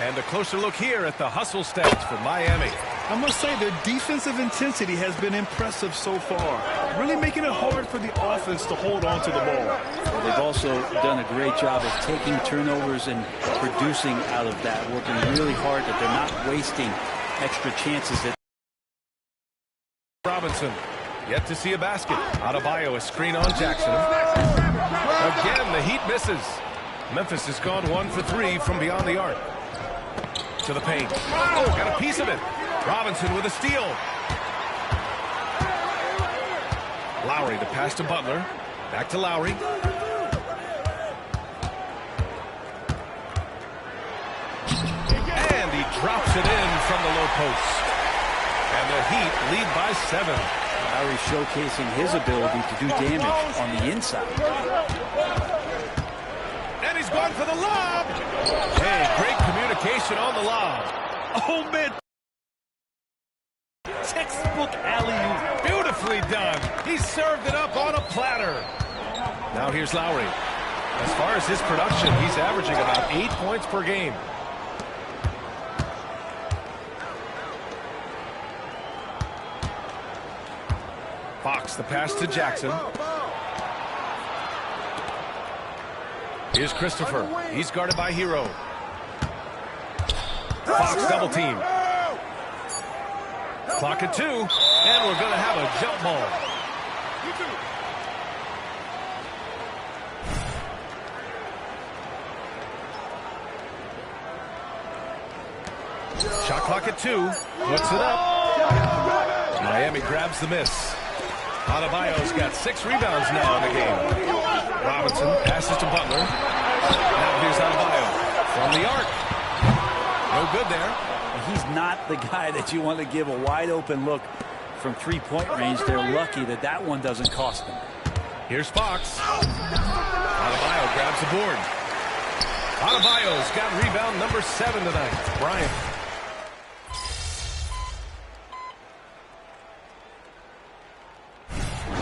And a closer look here at the hustle stats for Miami. I must say their defensive intensity has been impressive so far, really making it hard for the offense to hold on to the ball. Well, they've also done a great job of taking turnovers and producing out of that, working really hard that they're not wasting extra chances. Robinson, yet to see a basket. Adebayo, a screen on Jackson. Again, the Heat misses. Memphis has gone 1 for 3 from beyond the arc. To the paint. Oh, got a piece of it. Robinson with a steal. Lowry, the pass to Butler. Back to Lowry. And he drops it in from the low post. And the Heat lead by 7. Lowry showcasing his ability to do damage on the inside. And he's gone for the lob. Hey, great communication on the lob. Oh, man. Textbook alley-oop. Beautifully done. He served it up on a platter. Now here's Lowry. As far as his production, he's averaging about 8 points per game. Fox, the pass to Jackson. Here's Christopher. He's guarded by Hero. Fox double team. Clock at 2, and we're going to have a jump ball. Shot clock at 2. Puts it up. Miami grabs the miss. Adebayo's got 6 rebounds now in the game. Robinson passes to Butler. Now here's Adebayo from the arc. No good there. He's not the guy that you want to give a wide open look from 3-point range. They're lucky that that one doesn't cost them. Here's Fox. Adebayo grabs the board. Adebayo's got rebound number 7 tonight. Bryant.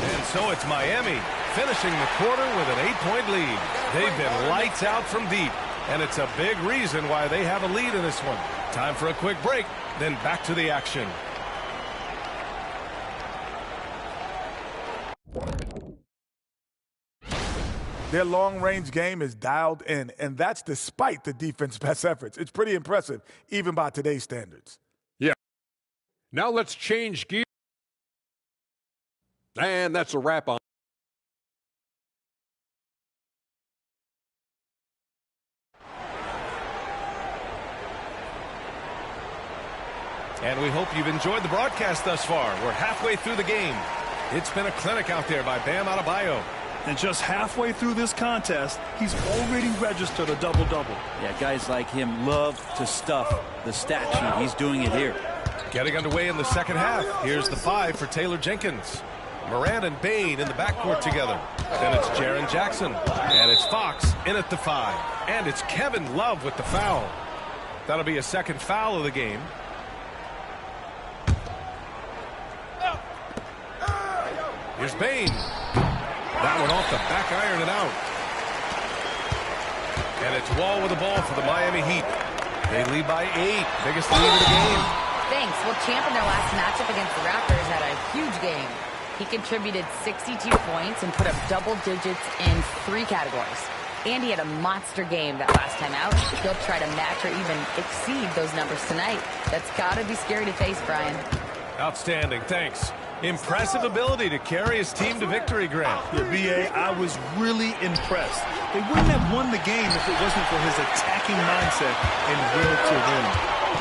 And so it's Miami finishing the quarter with an 8-point lead. They've been lights out from deep, and it's a big reason why they have a lead in this one. Time for a quick break, then back to the action. Their long-range game is dialed in, and that's despite the defense's best efforts. It's pretty impressive, even by today's standards. Yeah. Now let's change gears. And that's a wrap on. And we hope you've enjoyed the broadcast thus far. We're halfway through the game. It's been a clinic out there by Bam Adebayo. And just halfway through this contest, he's already registered a double-double. Yeah, guys like him love to stuff the stat sheet. He's doing it here. Getting underway in the second half. Here's the 5 for Taylor Jenkins. Morant and Bain in the backcourt together. Then it's Jaren Jackson. And it's Fox in at the 5. And it's Kevin Love with the foul. That'll be a second foul of the game. Here's Bain. That one off the back iron and out. And it's Wall with the ball for the Miami Heat. They lead by 8. Biggest lead of the game. Thanks. Well, Champ in their last matchup against the Raptors had a huge game. He contributed 62 points and put up double digits in 3 categories. And he had a monster game that last time out. He'll try to match or even exceed those numbers tonight. That's got to be scary to face, Brian. Outstanding. Thanks. Impressive ability to carry his team to victory, Grant. Yeah, B.A., I was really impressed. They wouldn't have won the game if it wasn't for his attacking mindset and will to win.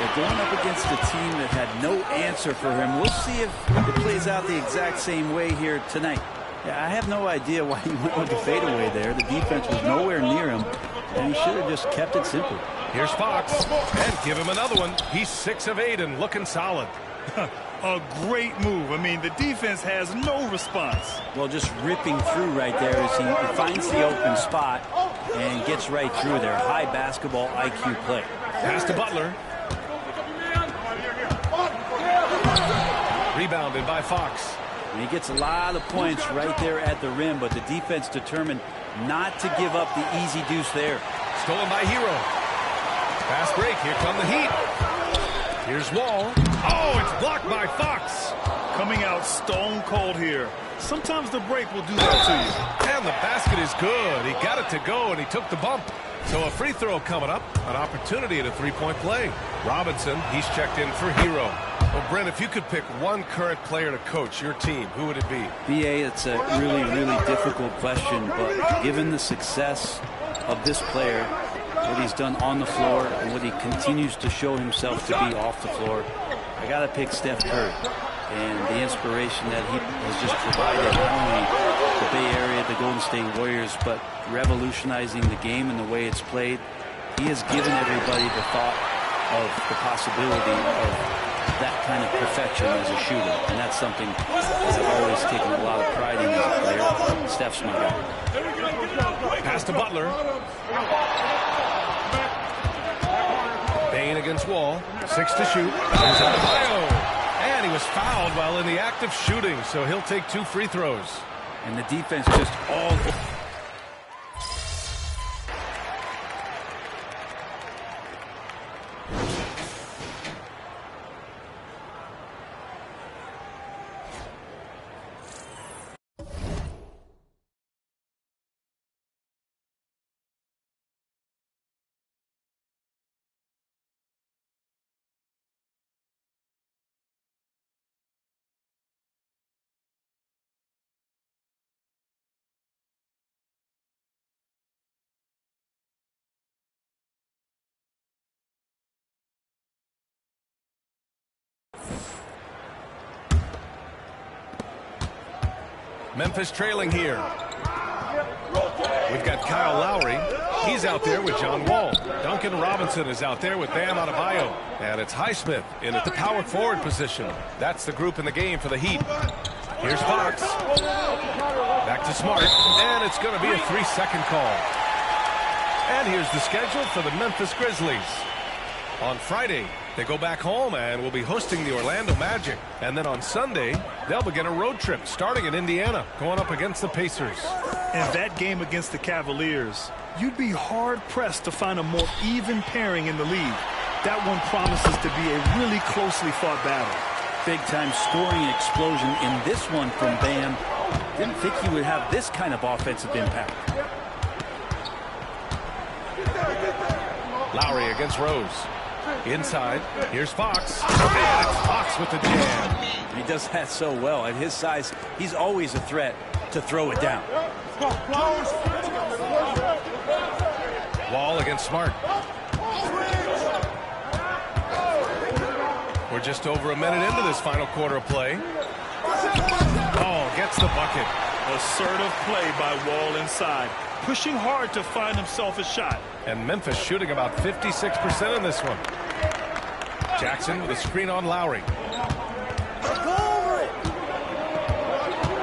They're going up against a team that had no answer for him. We'll see if it plays out the exact same way here tonight. Yeah, I have no idea why he went with the fadeaway there. The defense was nowhere near him, and he should have just kept it simple. Here's Fox, and give him another one. He's 6 of 8 and looking solid. A great move. I mean, the defense has no response. Well, just ripping through right there as he finds the open spot and gets right through there. High basketball IQ play. Pass to Butler. Rebounded by Fox. And he gets a lot of points right there at the rim, but the defense determined not to give up the easy deuce there. Stolen by Hero. Fast break. Here come the Heat. Here's Wall. Oh, it's blocked by Fox. Coming out stone cold here. Sometimes the break will do that to you. And the basket is good. He got it to go, and he took the bump. So a free throw coming up. An opportunity at a three-point play. Robinson, he's checked in for Hero. Well, Brent, if you could pick one current player to coach your team, who would it be? BA, it's a really, really difficult question, but given the success of this player, what he's done on the floor, and what he continues to show himself to be off the floor, I got to pick Steph Curry. And the inspiration that he has just provided, not only the Bay Area, the Golden State Warriors, but revolutionizing the game and the way it's played. He has given everybody the thought of the possibility of that kind of perfection as a shooter. And that's something that I've always taken a lot of pride in as a player. Steph's my guy. Pass to Butler. Bain against Wall. 6 to shoot. Here's Adebayo. And he was fouled while in the act of shooting, so he'll take 2 free throws. And the defense just all... Memphis trailing here. We've got Kyle Lowry. He's out there with John Wall. Duncan Robinson is out there with Bam Adebayo. And it's Highsmith in at the power forward position. That's the group in the game for the Heat. Here's Fox. Back to Smart. And it's going to be a 3-second call. And here's the schedule for the Memphis Grizzlies. On Friday, they go back home and will be hosting the Orlando Magic. And then on Sunday, they'll begin a road trip starting in Indiana, going up against the Pacers. In that game against the Cavaliers, you'd be hard-pressed to find a more even pairing in the league. That one promises to be a really closely fought battle. Big-time scoring explosion in this one from Bam. Didn't think he would have this kind of offensive impact. Lowry against Rose. Inside, here's Fox. And it's Fox with the jam. He does that so well. At his size, he's always a threat to throw it down. Wall against Smart. We're just over a minute into this final quarter of play. Oh, gets the bucket. Assertive play by Wall inside, pushing hard to find himself a shot. And Memphis shooting about 56% in this one. Jackson with a screen on Lowry.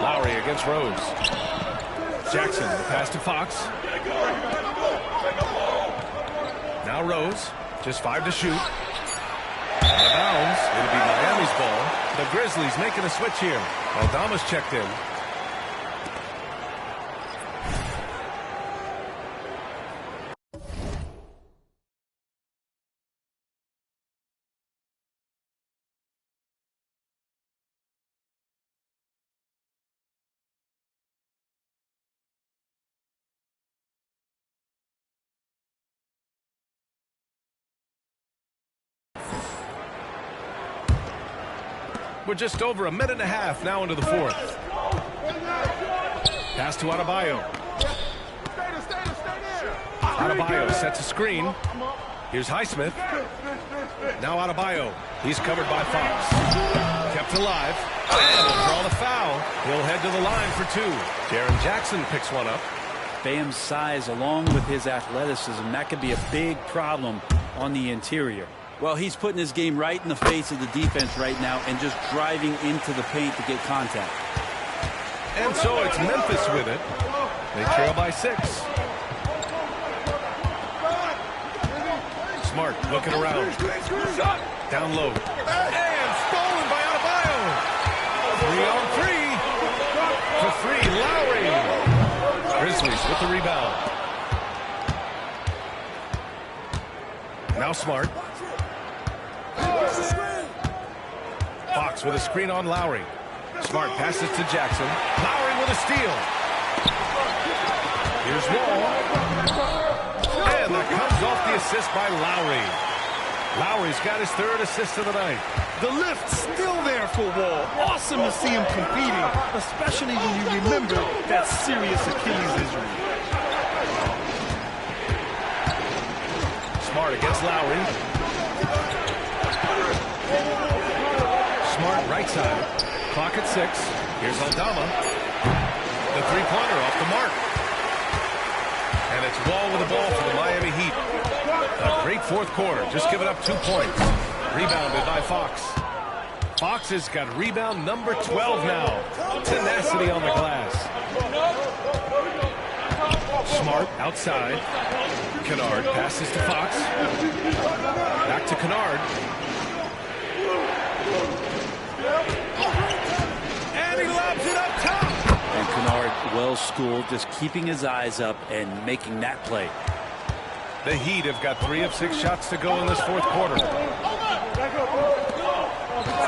Lowry against Rose. Jackson, the pass to Fox. Now Rose, just 5 to shoot. Out of bounds, it'll be Miami's ball. The Grizzlies making a switch here. Aldama's checked in. We're just over a minute and a half now into the fourth. Pass to Adebayo. Adebayo sets a screen. Here's Highsmith. Now Adebayo. He's covered by Fox. Kept alive. And he'll draw the foul. He'll head to the line for 2. Jaren Jackson picks one up. Bam's size along with his athleticism, that could be a big problem on the interior. Well, he's putting his game right in the face of the defense right now and just driving into the paint to get contact. And so it's Memphis with it. They trail by 6. Smart looking around. Down low. And stolen by Adebayo. with the rebound. Now Smart. Fox with a screen on Lowry. Smart passes to Jackson. Lowry with a steal. Here's Wall. And that comes off the assist by Lowry. Lowry's got his 3rd assist of the night. The lift still there for Wall. Awesome to see him competing, especially when you remember that serious Achilles injury. Smart against Lowry. Smart right side. Clock at 6. Here's Aldama. The three-pointer off the mark. And it's Wall with the ball for the Miami Heat. A great 4th quarter. Just giving up 2 points. Rebounded by Fox. Fox has got rebound number 12 now. Tenacity on the glass. Smart outside. Kennard passes to Fox. Back to Kennard. And he lobs it up top. And Kennard, well schooled, just keeping his eyes up and making that play. The Heat have got 3 of 6 shots to go in this 4th quarter.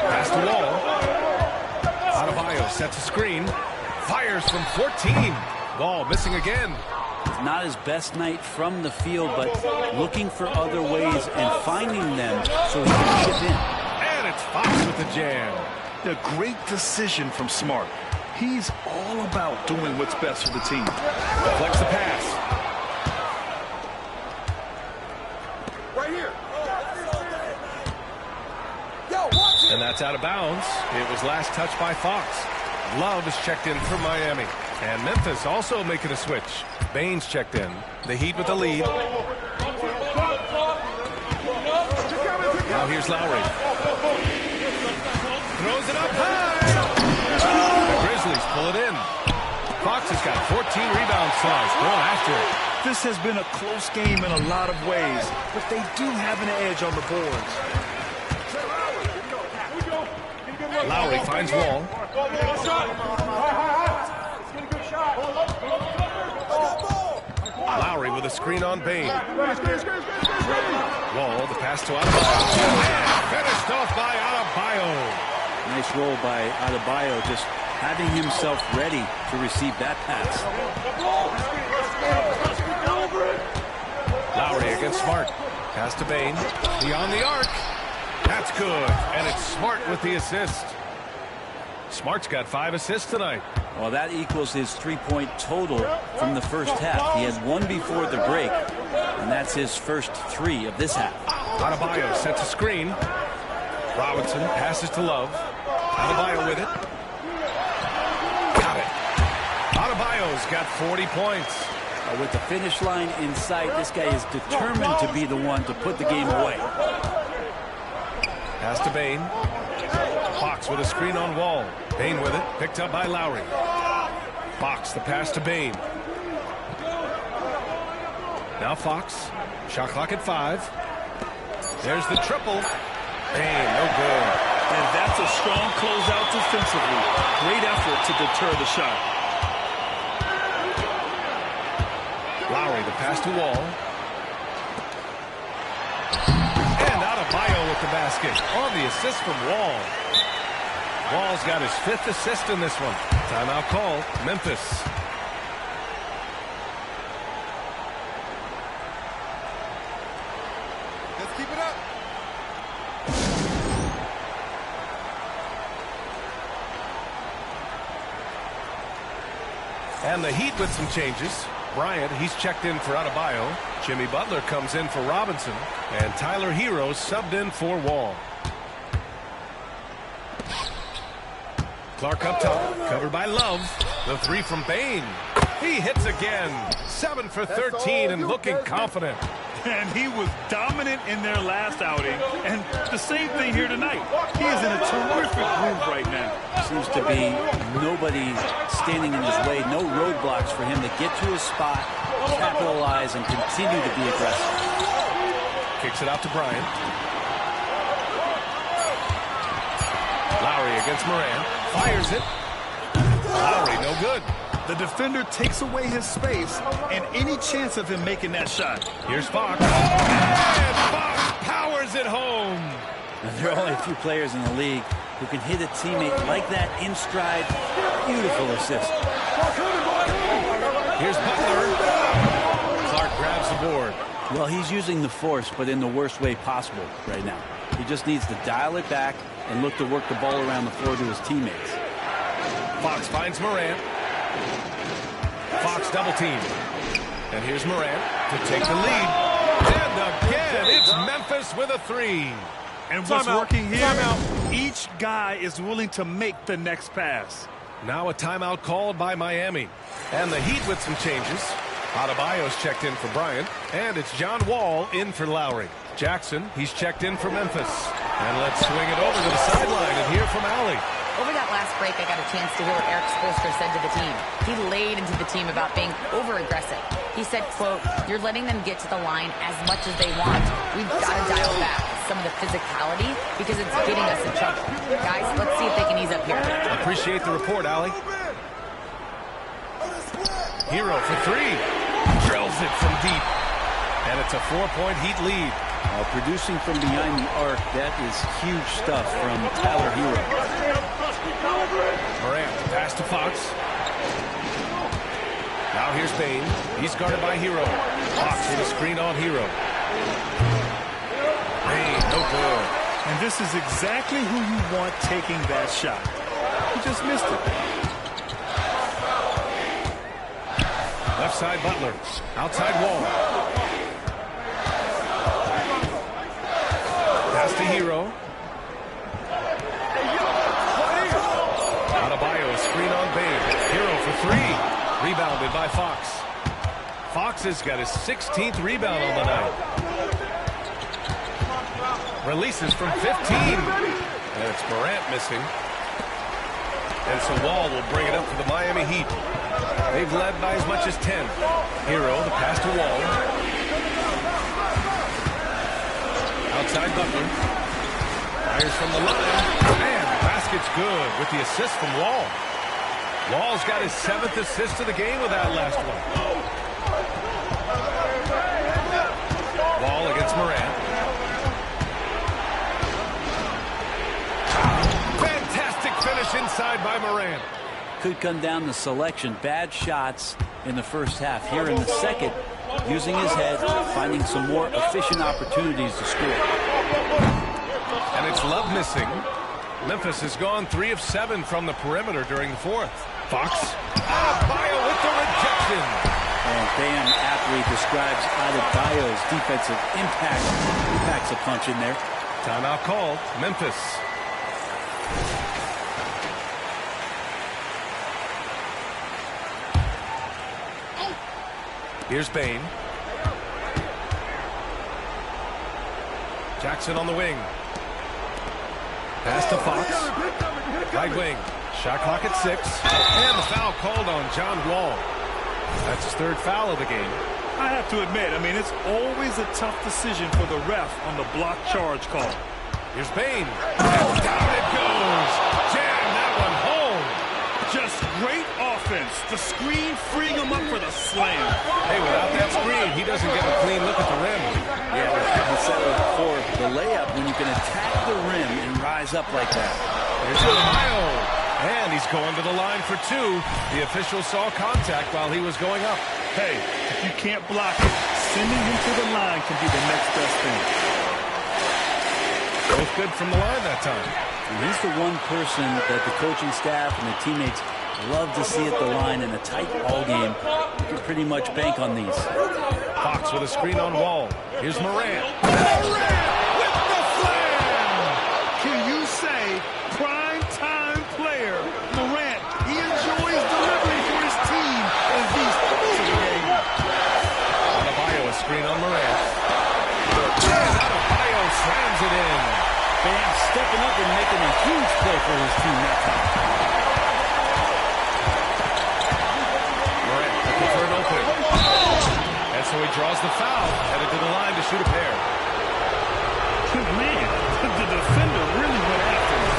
Pass to Wall. Adebayo sets a screen. Fires from 14. Wall missing again. It's not his best night from the field, but looking for other ways and finding them so he can chip in. And it's Fox with the jam. A great decision from Smart. He's all about doing what's best for the team. Deflects the pass. Right here. And that's out of bounds. It was last touched by Fox. Love is checked in for Miami. And Memphis also making a switch. Baines checked in. The Heat with the lead. Now here's Lowry. Throws it up high. The Grizzlies pull it in. Fox has got 14 rebounds tonight. Going after it. This has been a close game in a lot of ways, but they do have an edge on the boards. Lowry finds Wall. Lowry with a screen on Bane. Wall, the pass to Adebayo. Finished off by Adebayo. Nice roll by Adebayo, just having himself ready to receive that pass. Lowry against Smart. Pass to Bane. Beyond the arc. That's good. And it's Smart with the assist. Smart's got 5 assists tonight. Well, that equals his 3-point total from the first half. He had 1 before the break, and that's his first 3 of this half. Adebayo sets a screen. Robinson passes to Love. Adebayo with it. Got it. Adebayo's got 40 points. With the finish line in sight, this guy is determined to be the one to put the game away. Pass to Bane. Fox with a screen on Wall. Bane with it. Picked up by Lowry. Fox, the pass to Bane. Now Fox. Shot clock at 5. There's the triple. Bane, no good. And that's a strong closeout defensively. Great effort to deter the shot. Lowry, the pass to Wall. And Adebayo with the basket. On the assist from Wall. Wall's got his 5th assist in this one. Timeout call, Memphis. Let's keep it up. And the Heat with some changes. Bryant, he's checked in for Adebayo. Jimmy Butler comes in for Robinson. And Tyler Hero subbed in for Wall. Clark up top, covered by Love. The 3 from Bane. He hits again. 7 for 13 and looking confident. And he was dominant in their last outing. And the same thing here tonight. He is in a terrific groove right now. Seems to be nobody standing in his way. No roadblocks for him to get to his spot, capitalize, and continue to be aggressive. Kicks it out to Bryant. Lowry against Morant. Fires it. Lowry, no good. The defender takes away his space and any chance of him making that shot. Here's Fox. And Fox powers it home. There are only a few players in the league who can hit a teammate like that in stride. Beautiful assist. Here's Butler. Clark grabs the board. Well, he's using the force, but in the worst way possible right now. He just needs to dial it back and look to work the ball around the floor to his teammates. Fox finds Morant. Fox double team. And here's Morant to take the lead. And again, it's Memphis with a three. And what's working here, each guy is willing to make the next pass. Now a timeout called by Miami. And the Heat with some changes. Adebayo's checked in for Bryant. And it's John Wall in for Lowry. Jackson, he's checked in for Memphis. And let's swing it over to the sideline and hear from Allie. Over that last break, I got a chance to hear what Eric Spoelstra said to the team. He laid into the team about being over-aggressive. He said, quote, "You're letting them get to the line as much as they want. We've got to dial back some of the physicality because it's getting us in trouble. Guys, let's see if they can ease up here." Appreciate the report, Allie. Hero for three. Drills it from deep. And it's a 4-point Heat lead. Producing from behind the arc, that is huge stuff from Tyler Hero. Morant, pass to Fox. Now here's Bane. He's guarded by Hero. Fox with a screen on Hero. Bane, no good. And this is exactly who you want taking that shot. He just missed it. Left side Butler. Outside Wall. Pass to Hero. Adebayo, screen on Bane. Hero for three. Rebounded by Fox. Fox has got his 16th rebound on the night. Releases from 15. And it's Morant missing. And so Wall will bring it up for the Miami Heat. They've led by as much as 10. Hero, the pass to Wall. Outside Butler. Fires from the line. And the basket's good with the assist from Wall. Wall's got his 7th assist of the game with that last one. Wall against Morant. Fantastic finish inside by Morant. Could come down to selection. Bad shots in the first half. Here in the second, using his head, finding some more efficient opportunities to score. And it's Love missing. Memphis has gone 3 of 7 from the perimeter during the fourth. Fox. Adebayo with the rejection. And Bam aptly describes Adebayo's defensive impact. He packs a punch in there. Timeout called. Memphis. Here's Bane. Jackson on the wing. Pass to Fox. Right wing. Shot clock at 6. And the foul called on John Wall. That's his 3rd foul of the game. I have to admit, it's always a tough decision for the ref on the block charge call. Here's Bane. And down it goes. Jam that one home. Just great offense. The screen freeing him up for the slam. Hey, without that screen, he doesn't get a clean look at the rim. Yeah, he settled for the layup when you can attack the rim and rise up like that. Here's Adebayo. And he's going to the line for 2. The official saw contact while he was going up. Hey, if you can't block it, sending him to the line can be the next best thing. Both good from the line that time. And he's the one person that the coaching staff and the teammates love to see at the line in a tight ball game. You can pretty much bank on these. Fox with a screen on Wall. Here's Morant. Morant with the slam! Can you say prime time player Morant? He enjoys delivering for his team in these parts of the game. Adebayo a screen on Morant. And Adebayo slams it in. Bam stepping up and making a huge play for his team that time. Morant looking for an opening. And so he draws the foul, headed to the line to shoot a pair. Man, the defender really went after him.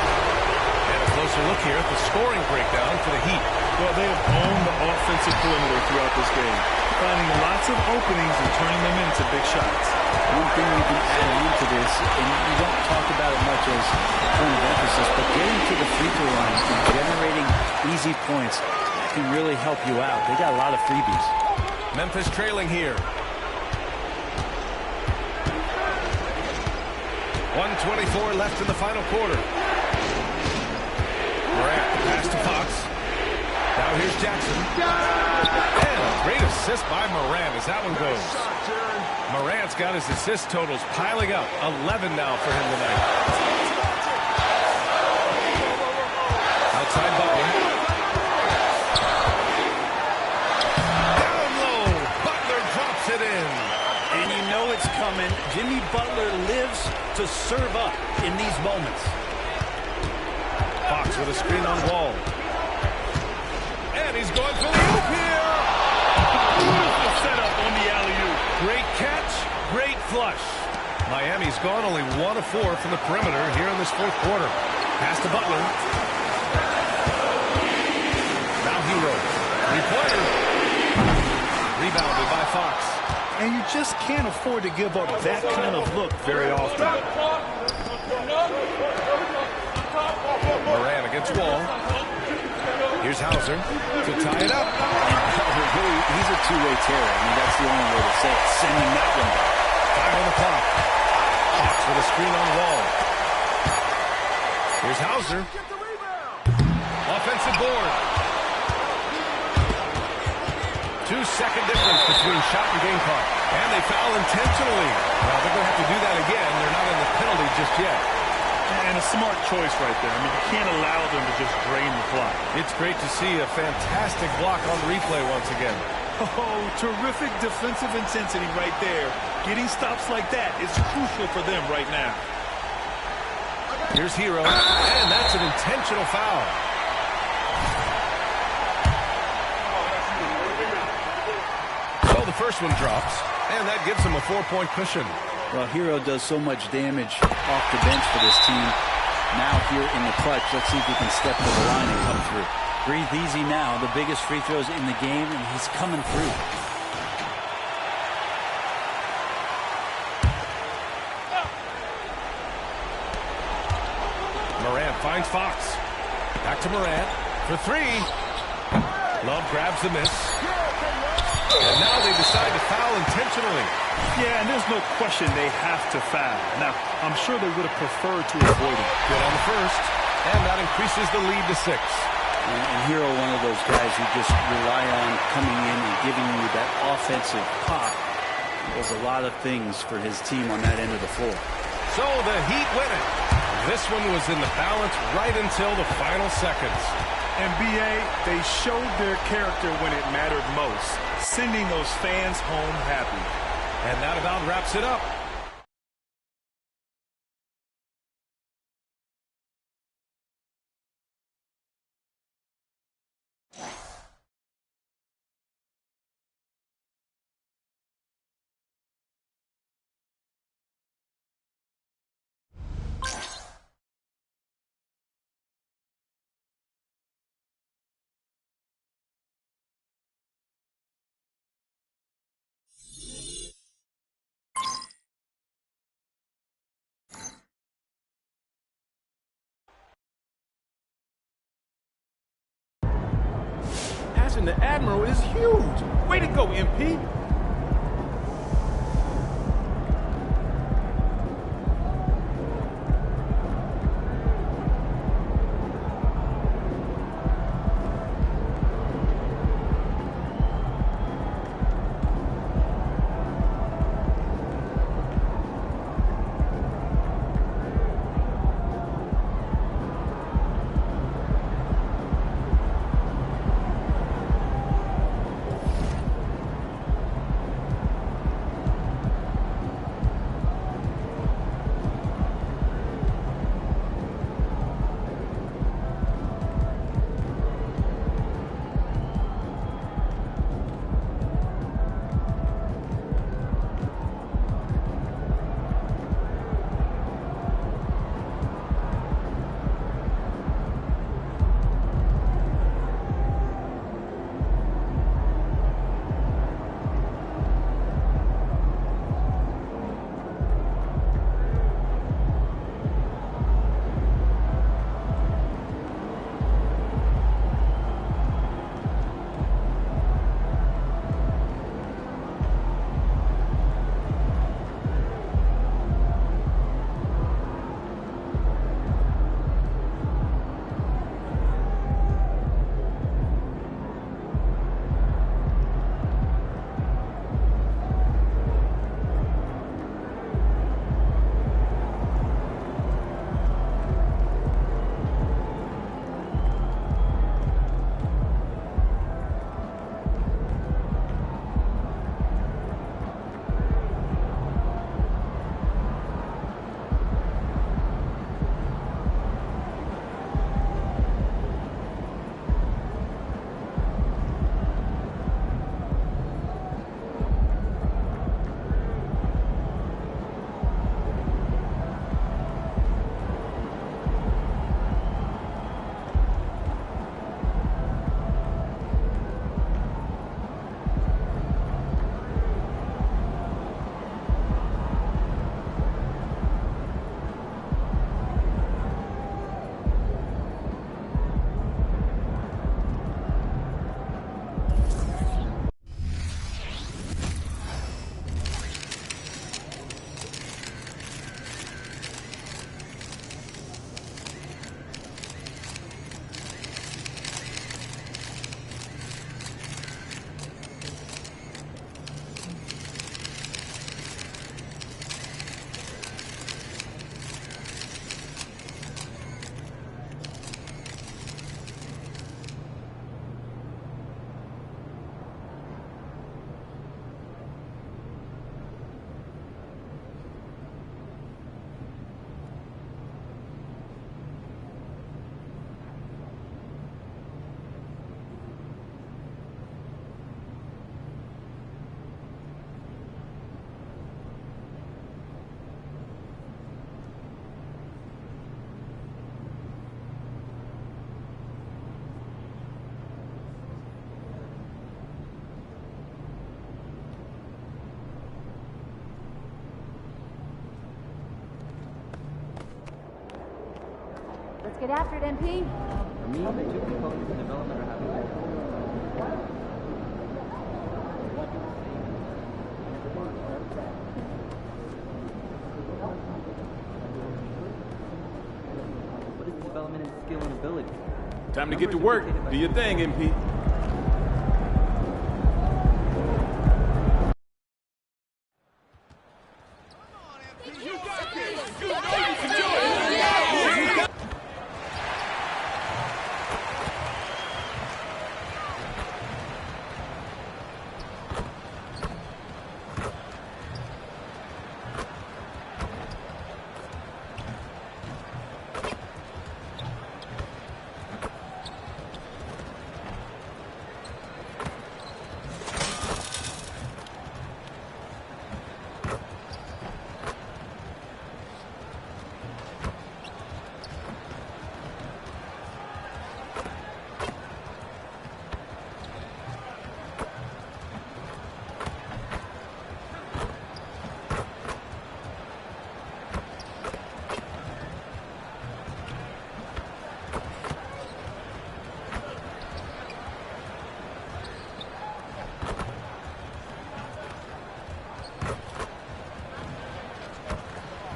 And a close closer look here at the scoring breakdown for the Heat. Well, they have owned the offensive perimeter throughout this game, finding lots of openings and turning them into big shots. One thing you can add on to this, and you don't talk about it much as a point of emphasis, but getting to the free throw line and generating easy points can really help you out. They got a lot of freebies. Memphis trailing here. 1:24 left in the final quarter. Morant, pass to Fox. Now here's Jackson. And a great assist by Morant as that one goes. Morant's got his assist totals piling up. 11 now for him tonight. Outside Butler. Down low. Butler drops it in. And you know it's coming. Jimmy Butler lives to serve up in these moments. Fox with a screen on Wall. And he's going for the oop here. Beautiful setup on the alley-oop. Great catch, great flush. Miami's gone only 1 of 4 from the perimeter here in this fourth quarter. Pass to Butler. Now Hero. Three-pointer. Rebounded by Fox. And you just can't afford to give up that kind of look very often. Morant against Wall. Here's Hauser to tie it up. He's a two-way terror. I mean, that's the only way to say it. Sending that one back. 5 on the clock. Fox with a screen on Wall. Here's Hauser. Offensive board. 2-second difference between shot and game clock. And they foul intentionally. Well, they're going to have to do that again. They're not in the penalty just yet. And a smart choice right there. I mean, you can't allow them to just drain the clock. It's great to see a fantastic block on replay once again. Oh, terrific defensive intensity right there. Getting stops like that is crucial for them right now. Here's Hero, and that's an intentional foul. So the first one drops, and that gives him a 4-point cushion. Well, Hero does so much damage off the bench for this team. Now here in the clutch, let's see if he can step to the line and come through. Breathe easy now. The biggest free throws in the game, and he's coming through. Morant finds Fox. Back to Morant for 3. Love grabs the miss. And now they decide to foul intentionally. Yeah, and there's no question they have to foul. Now, I'm sure they would have preferred to avoid it. Good on the first, and that increases the lead to 6. And Hero, one of those guys you just rely on coming in and giving you that offensive pop. He does a lot of things for his team on that end of the floor. So the Heat win it. This one was in the balance right until the final seconds. NBA, they showed their character when it mattered most, sending those fans home happy. And that about wraps it up. The Admiral is huge. Way to go, MP. Let's get after it, MP. For me, the two components in development are having what is development in skill and ability? Time to get to work. Do your thing, MP.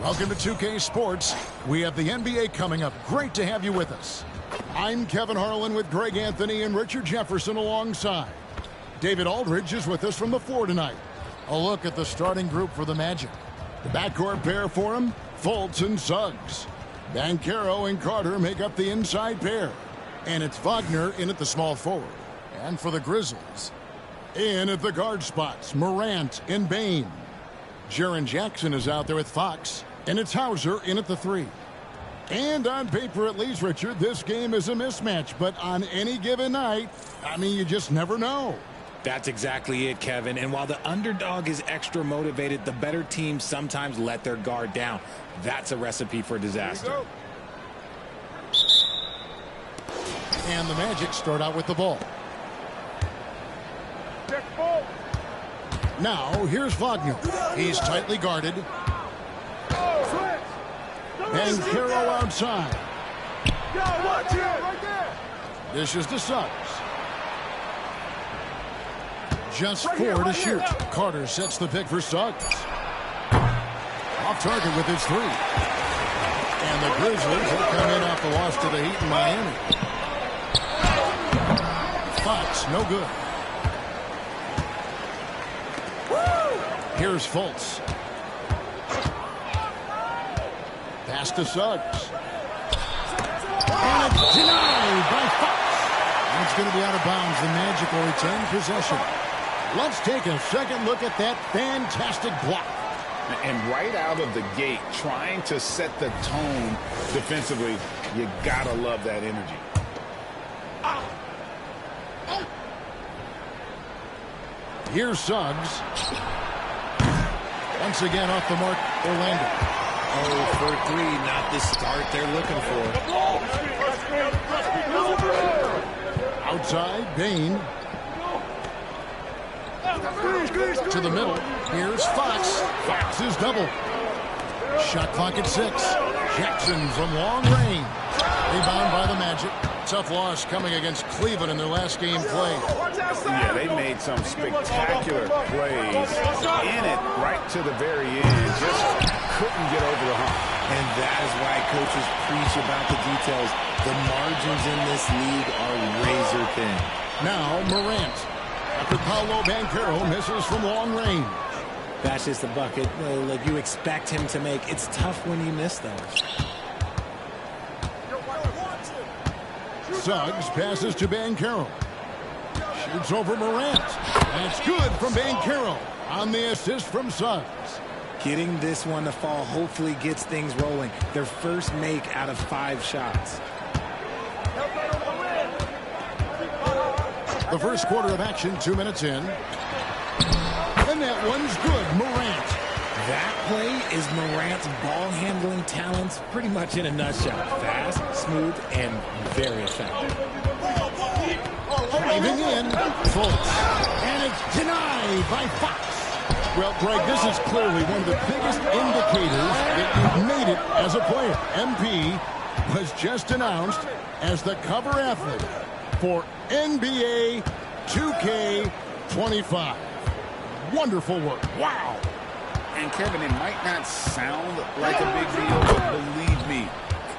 Welcome to 2K Sports. We have the NBA coming up. Great to have you with us. I'm Kevin Harlan with Greg Anthony and Richard Jefferson alongside. David Aldridge is with us from the floor tonight. A look at the starting group for the Magic. The backcourt pair for him, Fultz and Suggs. Banchero and Carter make up the inside pair. And it's Wagner in at the small forward. And for the Grizzlies, in at the guard spots, Morant and Bane. Jaren Jackson is out there with Fox. And it's Hauser in at the 3. And on paper, at least, Richard, this game is a mismatch. But on any given night, I mean, you just never know. That's exactly it, Kevin. And while the underdog is extra motivated, the better teams sometimes let their guard down. That's a recipe for disaster. And the Magic start out with the ball. Now, here's Wagner. He's tightly guarded. Banchero outside. Dishes to Suggs. Just 4 to shoot. Carter sets the pick for Suggs. Off target with his 3. And the Grizzlies will come in off the loss to the Heat in Miami. Fox, no good. Here's Fultz. Pass to Suggs. And it's denied by Fox. And it's going to be out of bounds. The Magic will retain possession. Let's take a second look at that fantastic block. And right out of the gate, trying to set the tone defensively, you gotta love that energy. Here's Suggs. Once again off the mark, Orlando. 0 for 3, not the start they're looking for. Outside, Bane. To the middle. Here's Fox. Fox is double. Shot clock at 6. Jackson from long range. Rebound by the Magic. Tough loss coming against Cleveland in their last game played. Yeah, they made some spectacular plays in it right to the very end. Just couldn't get over the hump. And that is why coaches preach about the details. The margins in this league are razor thin. Now Morant. After Paolo Banchero misses from long range. That's just the bucket like you expect him to make. It's tough when you miss those. Suggs passes to Banchero. Shoots over Morant. That's good from Banchero on the assist from Suggs. Getting this one to fall hopefully gets things rolling. Their first make out of 5 shots. The first quarter of action, 2 minutes in. And that one's good, Morant. That play is Morant's ball handling talents pretty much in a nutshell. Fast, smooth, and very effective. Driving in, Fultz. And it's denied by Fox. Well, Greg, this is clearly one of the biggest indicators that you've made it as a player. MP, was just announced as the cover athlete for NBA 2K25. Wonderful work. Wow. And Kevin, it might not sound like a big deal, but believe me,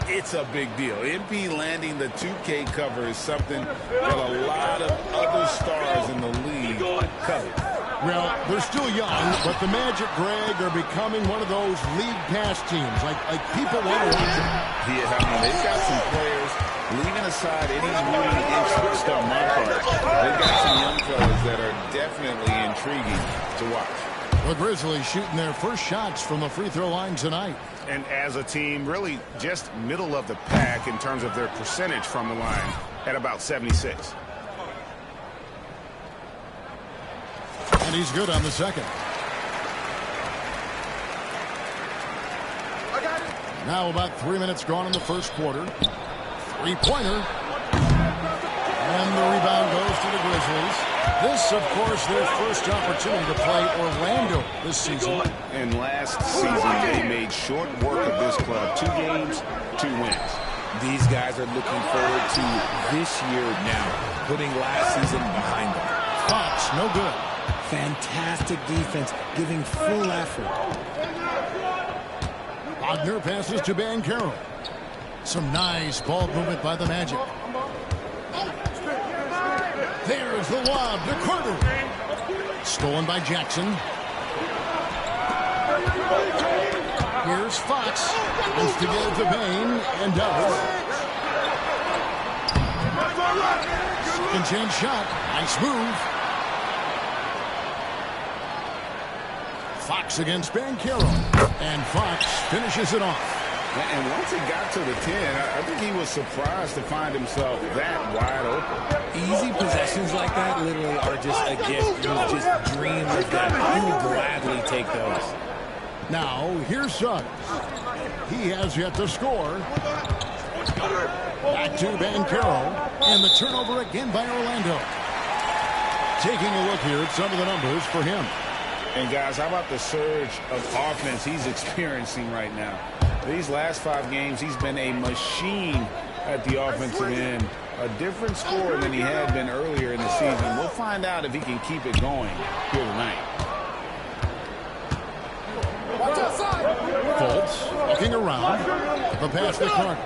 it's a big deal. MP landing the 2K cover is something that a lot of other stars in the league covet. Well, they're still young, but the Magic, Greg, are becoming one of those league pass teams. Like people want to watch them. Yeah, I mean, they've got some players, leaving aside any really interest on my part, they've got some young fellas that are definitely intriguing to watch. The Grizzlies shooting their first shots from the free throw line tonight. And as a team, really just middle of the pack in terms of their percentage from the line at about 76. And he's good on the second. Now about 3 minutes gone in the first quarter. Three-pointer. And the rebound goes to the Grizzlies. This, of course, their first opportunity to play Orlando this season. And last season, they made short work of this club. 2 games, 2 wins. These guys are looking forward to this year now, putting last season behind them. Fox, no good. Fantastic defense, giving full effort. Wagner passes to Banchero. Some nice ball movement by the Magic. There's the lob to Carter. Stolen by Jackson. Here's Fox. Wants to get it to Bain and does. Second chance shot. Nice move. Fox against Banchero. And Fox finishes it off. And once he got to the 10, I think he was surprised to find himself that wide open. Easy possessions like that literally are just a gift. You just dream of them. You would gladly take those. Now, here's Suggs. He has yet to score. Back to Banchero. And the turnover again by Orlando. Taking a look here at some of the numbers for him. And guys, how about the surge of offense he's experiencing right now? These last 5 games, he's been a machine at the offensive end. A different scorer than he had been earlier in the season. We'll find out if he can keep it going here tonight. Fultz looking around. The pass to Carter.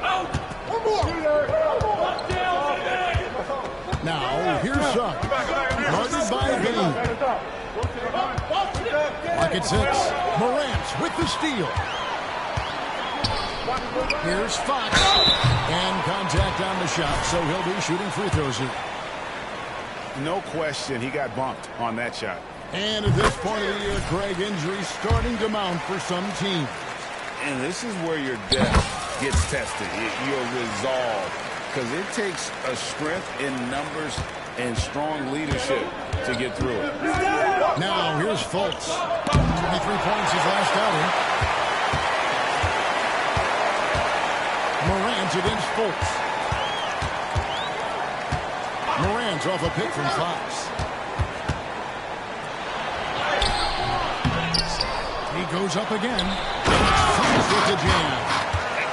Now, here's Suggs. Guarded by Bain. Pocket 6. Morant with the steal. Here's Fox. And contact on the shot, so he'll be shooting free throws here. No question, he got bumped on that shot. And at this point of the year, Craig, injuries starting to mount for some teams. And this is where your depth gets tested, your resolve. Because it takes a strength in numbers and strong leadership to get through it. Now, here's Fultz. 23 points his last outing. Morant against Fultz. Morant off a pick from Fox. He goes up again. Fox with the jam.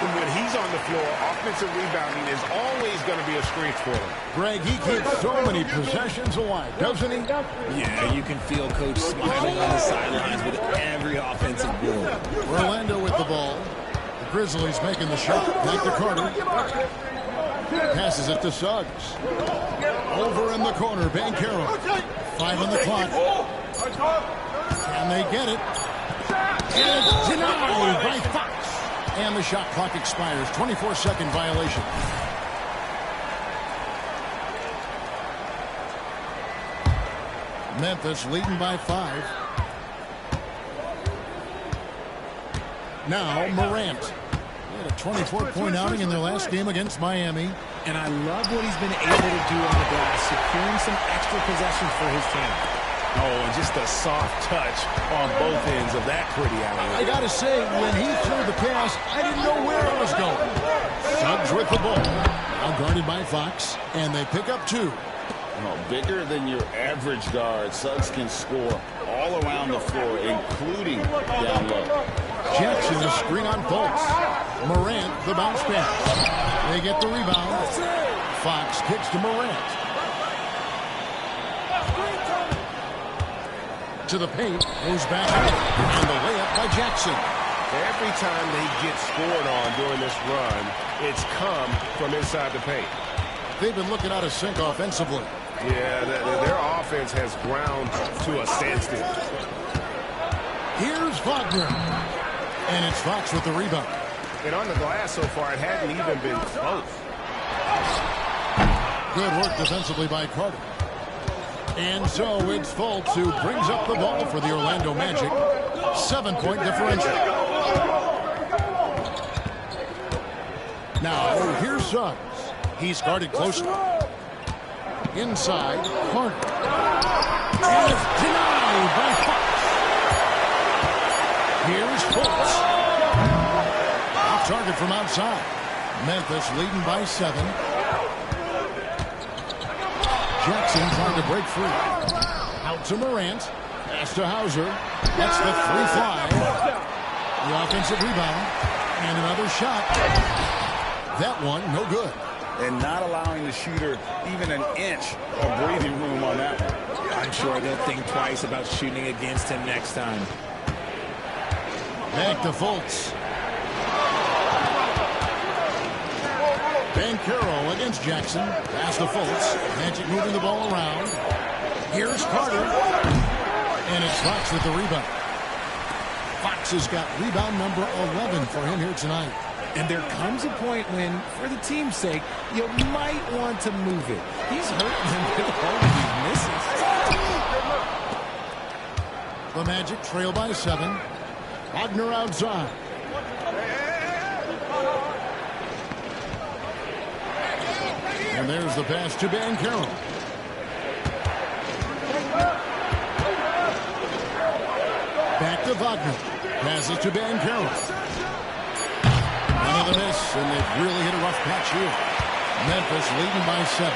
When he's on the floor, offensive rebounding is always going to be a strength for him. Greg, he keeps so many possessions alive, doesn't he? Yeah, you can feel Coach smiling on the sidelines with every offensive goal. Orlando with the ball. The Grizzlies making the shot. Back to Carter. Passes it to Suggs. Over in the corner, Banchero. 5 on the clock. Can they get it? And it's denied by Fox. And the shot clock expires. 24-second violation. Memphis leading by 5. Now Morant. He had a 24-point outing in their last game against Miami. And I love what he's been able to do on the glass, securing some extra possessions for his team. Oh, and just a soft touch on both ends of that pretty alley. I got to say, when he threw the pass, I didn't know where it was going. Suggs with the ball. Now guarded by Fox, and they pick up 2. Well, bigger than your average guard, Suggs can score all around the floor, including down low. Jackson, a screen on Fultz. Morant, the bounce pass. They get the rebound. Fox kicks to Morant. To the paint, goes back out, and the layup by Jackson. Every time they get scored on during this run, it's come from inside the paint. They've been looking out of sync offensively. Yeah, their offense has ground to a standstill. Here's Wagner. And it's Fox with the rebound. And on the glass so far, it hadn't even been close. Good work defensively by Carter. And so it's Fultz who brings up the ball for the Orlando Magic. 7-point differential. Now, here's Suggs. He's guarded closely. Inside, Carter. And it's denied by Fox. Here's Fultz. Off target from outside. Memphis leading by 7. Jackson trying to break free. Out to Morant. Pass to Hauser. That's the 3-fly. The offensive rebound. And another shot. That one, no good. And not allowing the shooter even an inch of breathing room on that one. I'm sure they'll think twice about shooting against him next time. Back to Fultz. Banchero against Jackson. Pass to Fultz. Magic moving the ball around. Here's Carter. And it's Fox with the rebound. Fox has got rebound number 11 for him here tonight. And there comes a point when, for the team's sake, you might want to move it. He's hurting them with all of these misses. The Magic trail by 7. Wagner outside. And there's the pass to Banchero. Back to Wagner. Passes to Banchero. Another miss, and they've really hit a rough patch here. Memphis leading by 7.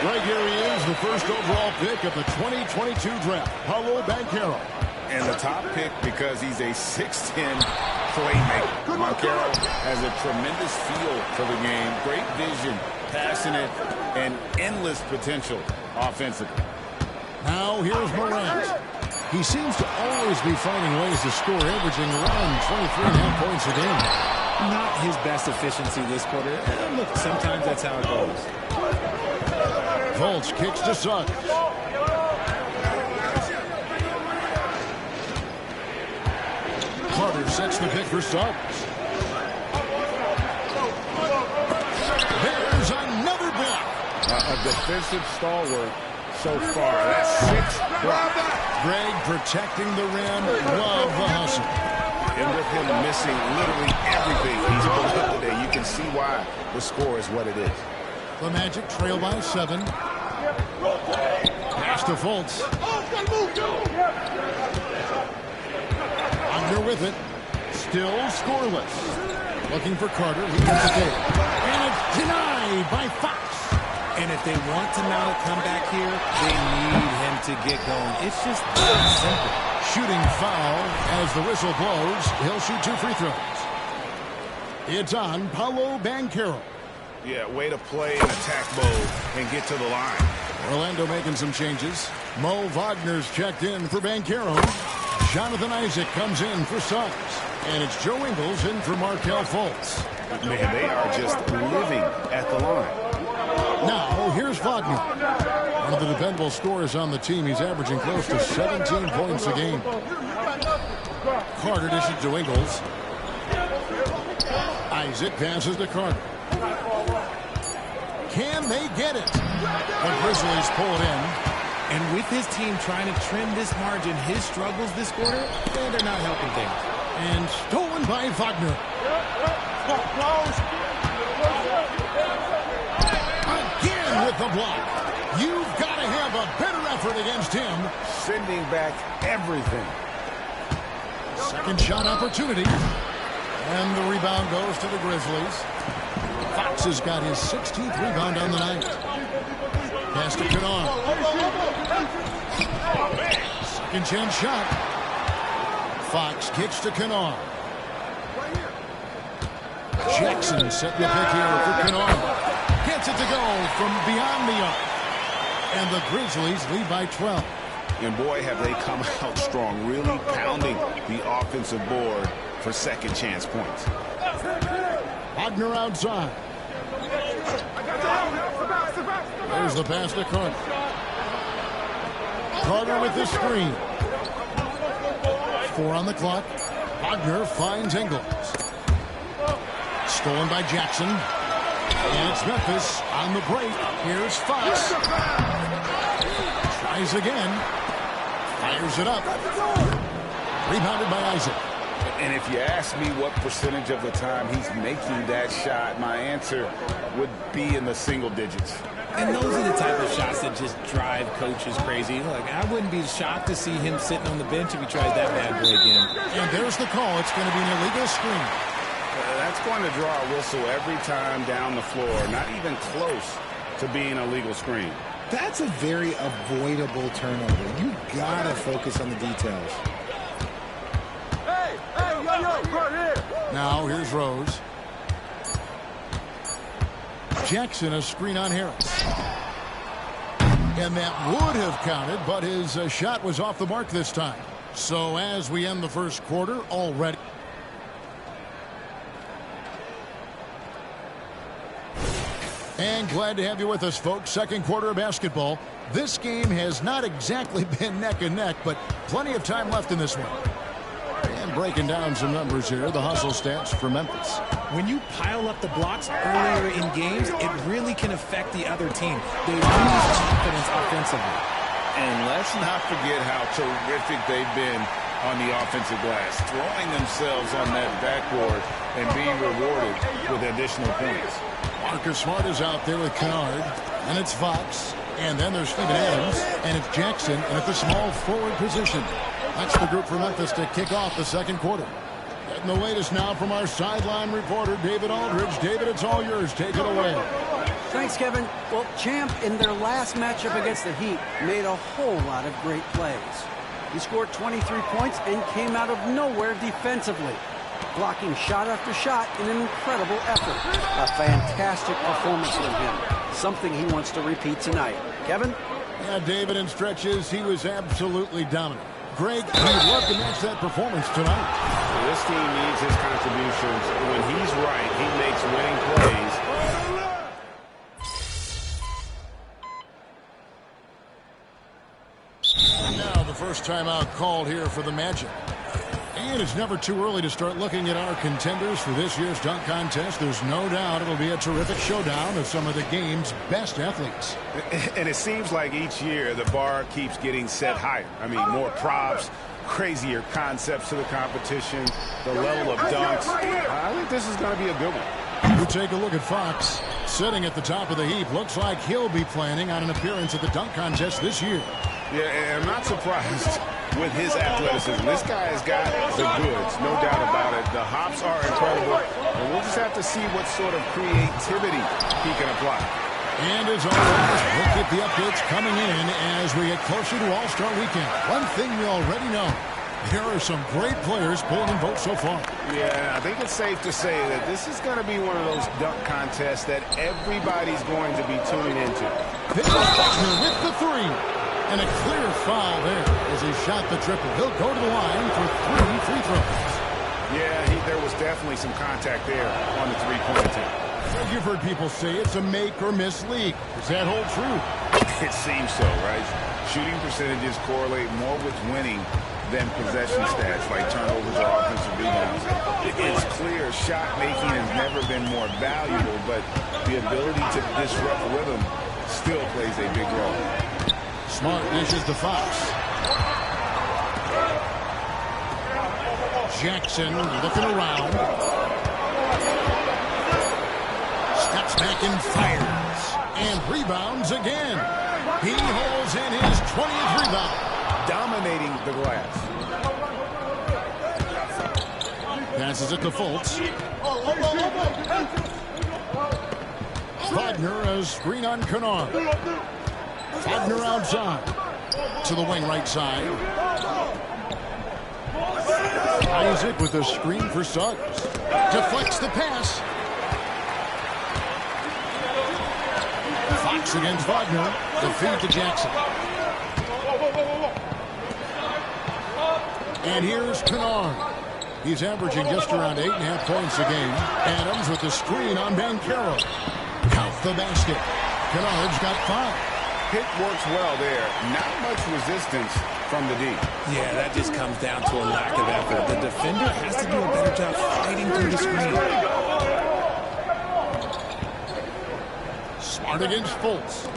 Right here he is, the first overall pick of the 2022 draft, Paolo Banchero. And the top pick because he's a 6'10" playmaker. MyCareer has a tremendous feel for the game, great vision, passionate, and endless potential offensively. Now here's Morant. He seems to always be finding ways to score, averaging around 23.5 points a game. Not his best efficiency this quarter. Look, sometimes that's how it goes. Fultz kicks to Suggs. Carter sets the pick for Suggs. There's another block. A defensive stalwart so far. That's 6 blocks. Greg protecting the rim. Love the hustle. And with him missing literally everything he's put up today, you can see why the score is what it is. The Magic trail by 7. Pass to Fultz. Wagner with it. Still scoreless. Looking for Carter. He gets it there. And it's denied by Fox. And if they want to mount a comeback here, they need him to get going. It's just that simple. Shooting foul as the whistle blows. He'll shoot 2 free throws. It's on Paolo Banchero. Yeah, way to play in attack mode and get to the line. Orlando making some changes. Mo Wagner's checked in for Banchero. Jonathan Isaac comes in for Suggs. And it's Joe Ingles in for Markelle Fultz. Man, they are just living at the line. Now, here's Wagner. One of the dependable scorers on the team. He's averaging close to 17 points a game. Carter dishes to Ingles. Isaac passes to Carter. Can they get it? The Grizzlies pull it in. And with his team trying to trim this margin, his struggles this quarter, they're not helping things. And stolen by Wagner. Again with the block. You've got to have a better effort against him. Sending back everything. Second shot opportunity. And the rebound goes to the Grizzlies. Fox has got his 16th rebound on the night. Pass to Kennard. Second chance shot. Fox kicks to Kennard. Jackson setting the pick here for Kennard. Gets it to go from beyond the arc. And the Grizzlies lead by 12. And boy, have they come out strong, really pounding the offensive board for second chance points. Wagner outside. There's the pass to Carter. Carter with the screen. 4 on the clock. Wagner finds Ingles. Stolen by Jackson. And it's Memphis on the break. Here's Fox. Tries again. Fires it up. Rebounded by Isaac. And if you ask me what percentage of the time he's making that shot, my answer would be in the single digits. And those are the type of shots that just drive coaches crazy. Look, I wouldn't be shocked to see him sitting on the bench if he tries that bad boy again. And there's the call. It's going to be an illegal screen. That's going to draw a whistle every time down the floor. Not even close to being a legal screen. That's a very avoidable turnover. You gotta focus on the details. Hey, yo, right here. Now here's Rose. Jackson, a screen on Harris. And that would have counted, but his shot was off the mark this time. So as we end the first quarter already. And glad to have you with us, folks. Second quarter of basketball. This game has not exactly been neck and neck, but plenty of time left in this one. And breaking down some numbers here, the hustle stats for Memphis. When you pile up the blocks earlier in games, it really can affect the other team. They lose confidence offensively. And let's not forget how terrific they've been on the offensive glass, throwing themselves on that backboard and being rewarded with additional points. Marcus Smart is out there with Kennard, and it's Fox, and then there's Steven Adams, and it's Jackson, and at the small forward position. That's the group for Memphis to kick off the second quarter. Getting the latest now from our sideline reporter, David Aldridge. David, it's all yours. Take it away. Thanks, Kevin. Well, Champ, in their last matchup against the Heat, made a whole lot of great plays. He scored 23 points and came out of nowhere defensively, blocking shot after shot in an incredible effort. A fantastic performance from him, something he wants to repeat tonight. Kevin? Yeah, David, in stretches, he was absolutely dominant. Greg, we'd love to match that performance tonight. Well, this team needs his contributions. When he's right, he makes winning plays. And now the first timeout called here for the Magic. And it's never too early to start looking at our contenders for this year's dunk contest. There's no doubt it'll be a terrific showdown of some of the game's best athletes. And it seems like each year the bar keeps getting set higher. I mean, more props, crazier concepts to the competition, the level of dunks. I think this is going to be a good one. We take a look at Fox. Sitting at the top of the heap. Looks like he'll be planning on an appearance at the dunk contest this year. Yeah, and I'm not surprised with his athleticism. This guy has got the goods, no doubt about it. The hops are incredible, and we'll just have to see what sort of creativity he can apply. And as always, we'll get the updates coming in as we get closer to All-Star Weekend. One thing we already know, there are some great players pulling in votes so far. Yeah, I think it's safe to say that this is going to be one of those dunk contests that everybody's going to be tuning into. Wagner with the three. And a clear foul there as he shot the triple. He'll go to the line for 3 free throws. Yeah, there was definitely some contact there on the three-point attempt. You've heard people say it's a make-or-miss league. Does that hold true? It seems so, right? Shooting percentages correlate more with winning than possession stats like turnovers or offensive rebounds. It's clear shot making has never been more valuable, but the ability to disrupt rhythm still plays a big role. Smart dishes to Fox. Jackson looking around. Steps back and fires. And rebounds again. He holds in his 20th rebound. Dominating the glass. Passes it to Fultz. Wagner, a screen on Kennard. Wagner outside. To the wing right side. Isaac with a screen for Suggs. Deflects the pass. Fox against Wagner. The feed to Jackson. And here's Kennard. He's averaging just around 8.5 points a game. Adams with the screen on Banchero. Count the basket. Kennard's got 5. Pick works well there. Not much resistance from the D. Yeah, that just comes down to a lack of effort. The defender has to do a better job fighting through the screen. Smart against Fultz.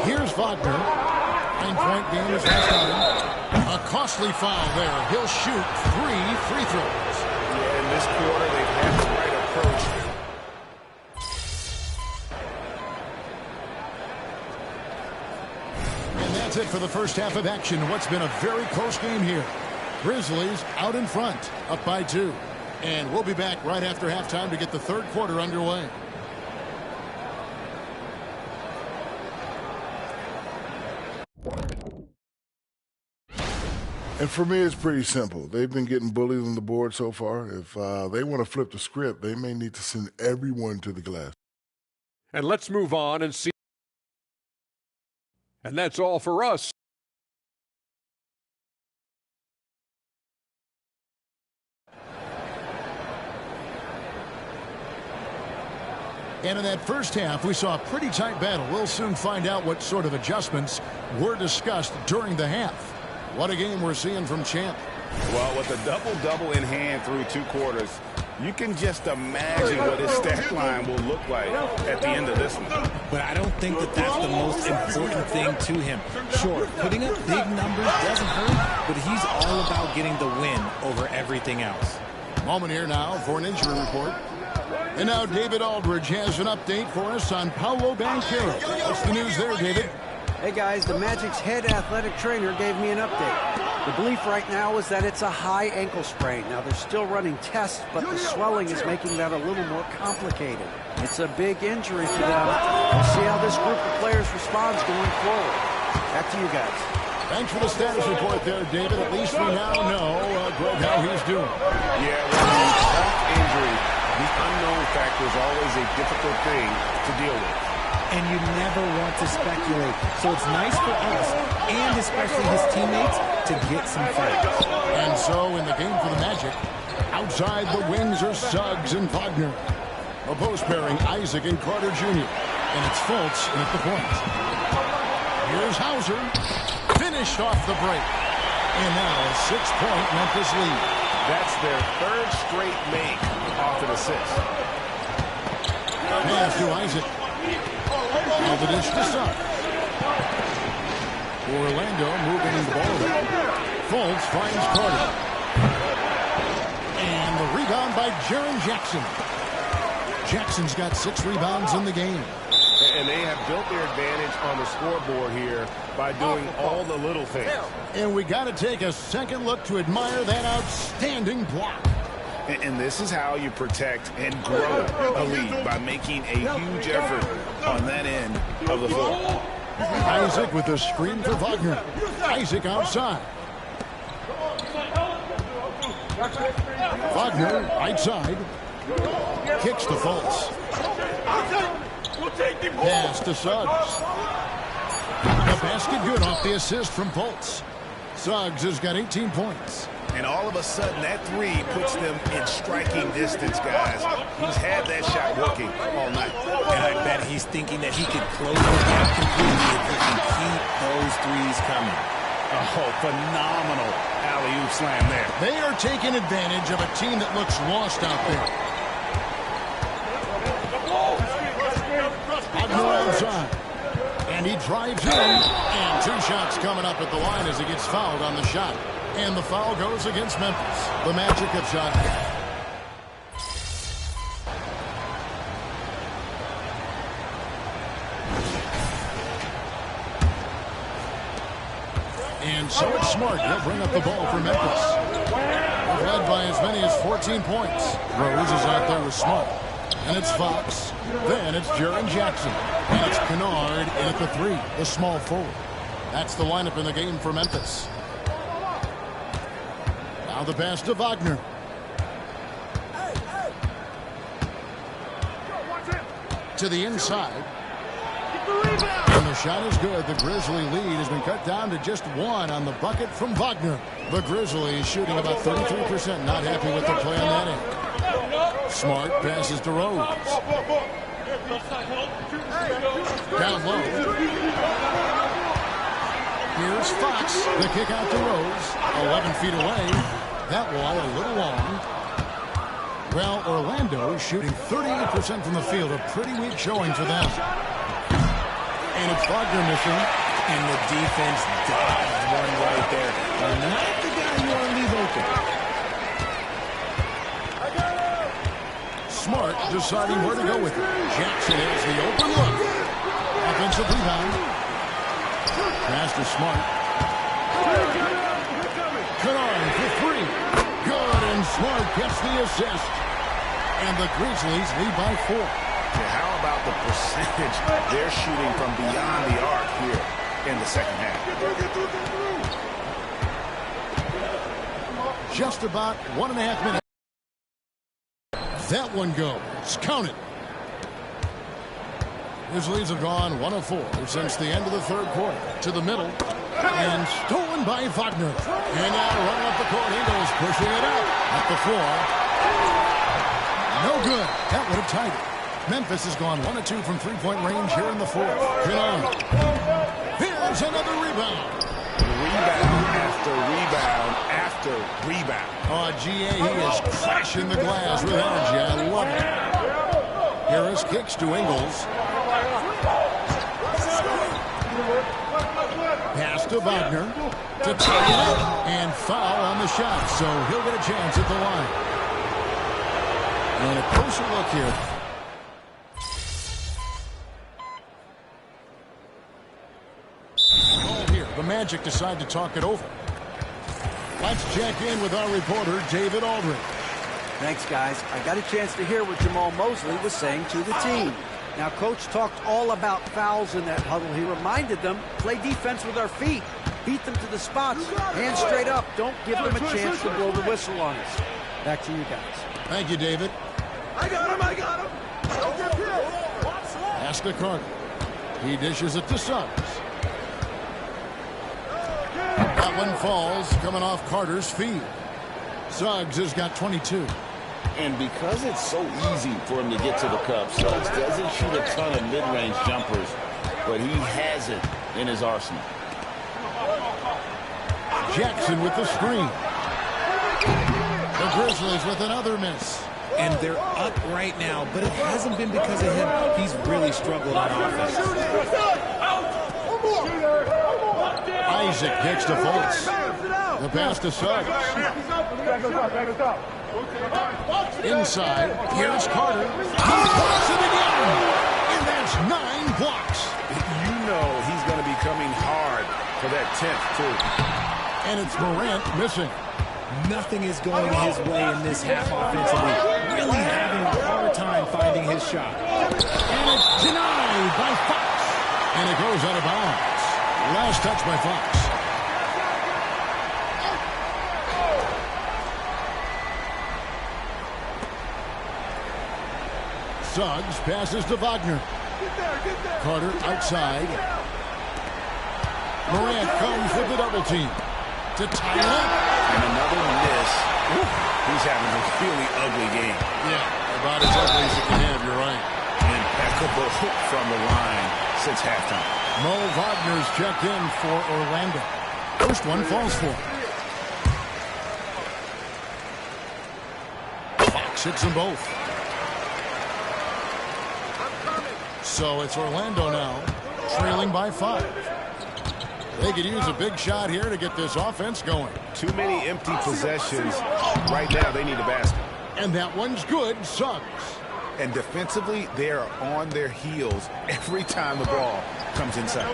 Here's Wagner. 9-point game is last outing. A costly foul there. He'll shoot 3 free throws. Yeah, in this quarter, they've had the right approach. And that's it for the first half of action. What's been a very close game here. Grizzlies out in front, up by 2. And we'll be back right after halftime to get the third quarter underway. And for me, it's pretty simple. They've been getting bullied on the board so far. If they want to flip the script, they may need to send everyone to the glass. And let's move on and see. And that's all for us. And in that first half, we saw a pretty tight battle. We'll soon find out what sort of adjustments were discussed during the half. What a game we're seeing from Champ. Well, with a double-double in hand through 2 quarters, you can just imagine what his stat line will look like at the end of this one. But I don't think that that's the most important thing to him. Sure, putting up big numbers doesn't hurt, but he's all about getting the win over everything else. Moment here now for an injury report. And now David Aldridge has an update for us on Paolo Banchero. What's the news there, David? Hey guys, the Magic's head athletic trainer gave me an update. The belief right now is that it's a high ankle sprain. Now they're still running tests, but the swelling is making that a little more complicated. It's a big injury for them. We'll see how this group of players responds going forward. Back to you guys. Thanks for the status report there, David. At least we now know, Greg, how he's doing. Yeah, well, tough injury. The unknown factor is always a difficult thing to deal with. And you never want to speculate. So it's nice for us, and especially his teammates, to get some facts. And so in the game for the Magic, outside the wings are Suggs and Wagner. A post pairing, Isaac and Carter Jr. And it's Fultz at the point. Here's Hauser. Finished off the break. And now a 6-point Memphis lead. That's their 3rd straight make off an assist. Pass to Isaac. Now the dish to Suggs. Orlando moving the ball. Fultz finds Carter. And the rebound by Jaren Jackson. Jackson's got 6 rebounds in the game. And they have built their advantage on the scoreboard here by doing all the little things. And we got to take a second look to admire that outstanding block. And this is how you protect and grow a lead, by making a huge effort on that end of the floor. Isaac with a screen for Wagner. Isaac outside. Wagner right side. Kicks to Fultz. Pass to Suggs. The basket good off the assist from Fultz. Suggs has got 18 points. And all of a sudden, that 3 puts them in striking distance, guys. He's had that shot working all night. And I bet he's thinking that he could close the gap completely if he can keep those 3s coming. Oh, phenomenal alley-oop slam there. They are taking advantage of a team that looks lost out there. Wagner outside. And he drives in. And 2 shots coming up at the line as he gets fouled on the shot. And the foul goes against Memphis. The Magic have shot. And so it's Smart. He'll bring up the ball for Memphis. They've led by as many as 14 points. Rose is out there with Smart. And it's Fox. Then it's Jaren Jackson. And it's Kennard in at the 3, the small forward. That's the lineup in the game for Memphis. Now the pass to Wagner. To the inside. And the shot is good. The Grizzly lead has been cut down to just 1 on the bucket from Wagner. The Grizzlies shooting about 33%. Not happy with their play on that end. Smart passes to Rose. Down low. Here's Fox. The kick out to Rose. 11 feet away. That wall a little long. Well, Orlando shooting 38% from the field. A pretty weak showing for them. And it's Wagner missing. And the defense dodged one right there. Not the guy you want to leave open. Smart deciding where to go with it. Jackson has the open look. Offensive rebound. Pass to Smart. Kennard for 3. Good, and Smart gets the assist. And the Grizzlies lead by 4. How about the percentage they're shooting from beyond the arc here in the second half? Just about 1.5 minutes. That one goes. Count it. Grizzlies have gone 1 of 4 since the end of the third quarter. To the middle. And stolen by Wagner. And now running up the court. Ingles pushing it out at the floor. No good. That would have tied it. Memphis has gone 1 of 2 from three-point range here in the fourth. Kennard. Here's another rebound. Rebound after rebound after rebound. Oh, GA, he is crashing the glass with energy. I love it. Harris kicks to Ingles. Pass to Wagner. To tie it up. And foul on the shot. So he'll get a chance at the line. And a closer look here. The Magic decide to talk it over. Let's check in with our reporter, David Aldridge. Thanks, guys. I got a chance to hear what Jamal Mosley was saying to the team. Now, Coach talked all about fouls in that huddle. He reminded them, play defense with our feet. Beat them to the spots. Hands straight up. Don't give them a chance to blow the whistle on us. Back to you guys. Thank you, David. I got him. I got him. Pass to Carter. He dishes it to Suggs. That one falls, coming off Carter's feet. Suggs has got 22. And because it's so easy for him to get to the cup, Suggs doesn't shoot a ton of mid-range jumpers, but he has it in his arsenal. Jackson with the screen. The Grizzlies with another miss. And they're up right now, but it hasn't been because of him. He's really struggled on offense. Isaac kicks to Fultz. The pass to Suggs. Inside, here's Carter. He blocks it again. And that's 9 blocks. You know he's going to be coming hard for that 10th, too. And it's Morant missing. Nothing is going his way in this half offensively. Really having a hard time finding his shot. And it's denied by Fox. And it goes out of bounds. Last touch by Fox. Suggs passes to Wagner. Carter outside. Morant comes with the double team. To tie it up. And another miss. He's having a really ugly game. Yeah, about as ugly as it can have, you're right. Impeccable hook from the line since halftime. Mo Wagner's checked in for Orlando. First one falls for him. Fox hits them both. So it's Orlando now, trailing by 5. They could use a big shot here to get this offense going. Too many empty possessions. Right now, they need a basket. And that one's good, Suggs. And defensively, they are on their heels every time the ball comes inside.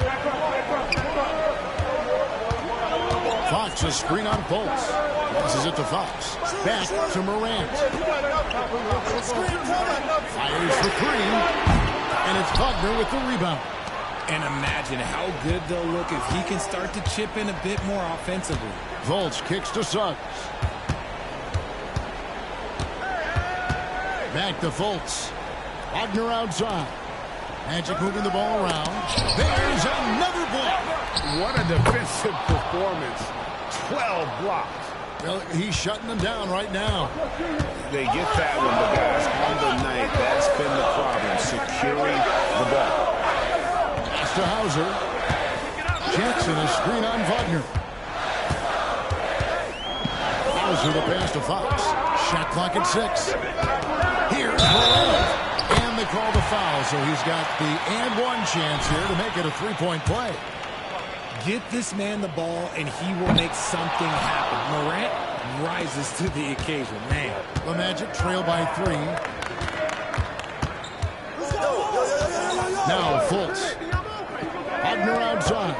Fox a screen on Fultz. Passes it to Fox. Back to Morant. Fires for 3. And it's Wagner with the rebound. And imagine how good they'll look if he can start to chip in a bit more offensively. Fultz kicks to Suggs. Back to Fultz. Wagner outside. Magic moving the ball around. There's another block. What a defensive performance. 12 blocks. Well, he's shutting them down right now. They get that one, but guys, on the night, that's been the problem, securing the ball. Pass to Hauser. Jackson, a screen on Wagner. Hauser the pass to Fox. Shot clock at 6. Here's Morant. And they call the foul, so he's got the and one chance here to make it a three-point play. Get this man the ball, and he will make something happen. Morant rises to the occasion, man. The Magic trail by 3. Now Fultz. Wagner outside.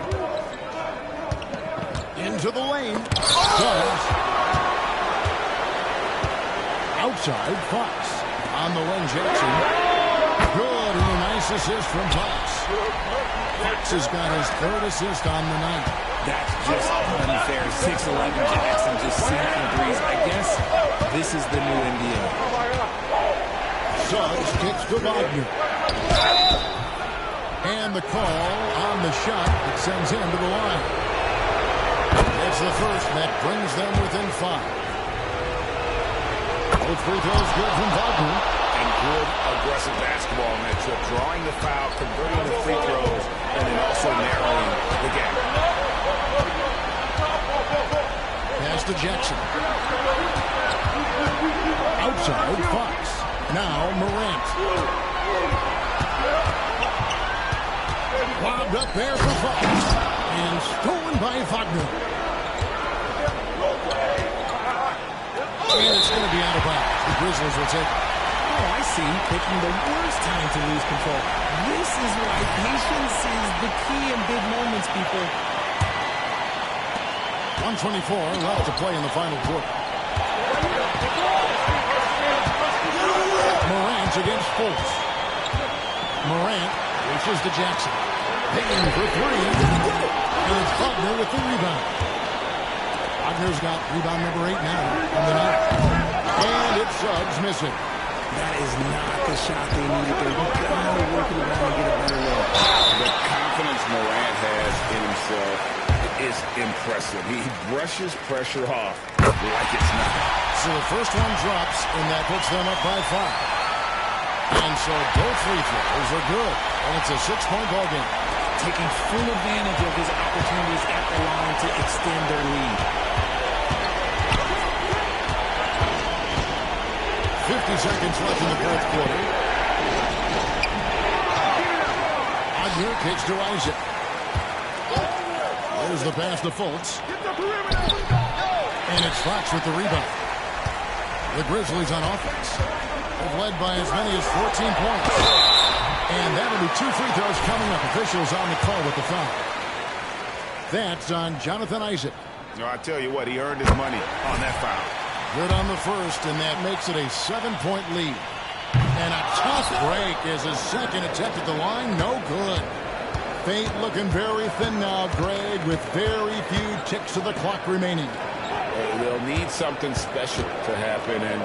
Into the lane. Does. Outside, Fox. On the wing, Jackson. Good, and a nice assist from Fox. Fox has got his 3rd assist on the night. That's just unfair. 6'11" Jackson just sinking threes. I guess this is the new NBA. Suggs kicks to Wagner. And the call on the shot that sends him to the line. It's the first that brings them within 5. Both free throws good from Wagner. And good aggressive basketball on that trip. Drawing the foul, converting the free throws, and then also narrowing the gap. Pass to Jackson. Outside, Fox. Now Morant. Lobbed up there for Fox. And stolen by Wagner. And it's going to be out of bounds. The Grizzlies will take it. Oh, I see. Picking the worst time to lose control. This is why patience is the key in big moments, people. 1:24 left to play in the final quarter. Morant against Fultz. Morant reaches to Jackson. Hitting for 3. And it's Wagner with the rebound. Wagner's got rebound number 8 now on the night. And it's Suggs missing. That is not the shot they needed. They're trying to work it around and get a better look. The confidence Morant has in himself is impressive. He brushes pressure off like it's nothing. So the first one drops, and that puts them up by 5. And so both free throws are good. And it's a 6-point ball game. Taking full advantage of his opportunities at the line to extend their lead. 50 seconds left in the fourth quarter. Wagner kicks to Isaac. There's the pass to Fultz. And it's Fox with the rebound. The Grizzlies on offense. They've led by as many as 14 points. And that'll be 2 free throws coming up. Officials on the call with the foul. That's on Jonathan Isaac. No, I tell you what, he earned his money on that foul. Good on the first, and that makes it a 7-point lead. And a tough break as his second attempt at the line, no good. Fate looking very thin now, Greg, with very few ticks of the clock remaining. They'll need something special to happen, and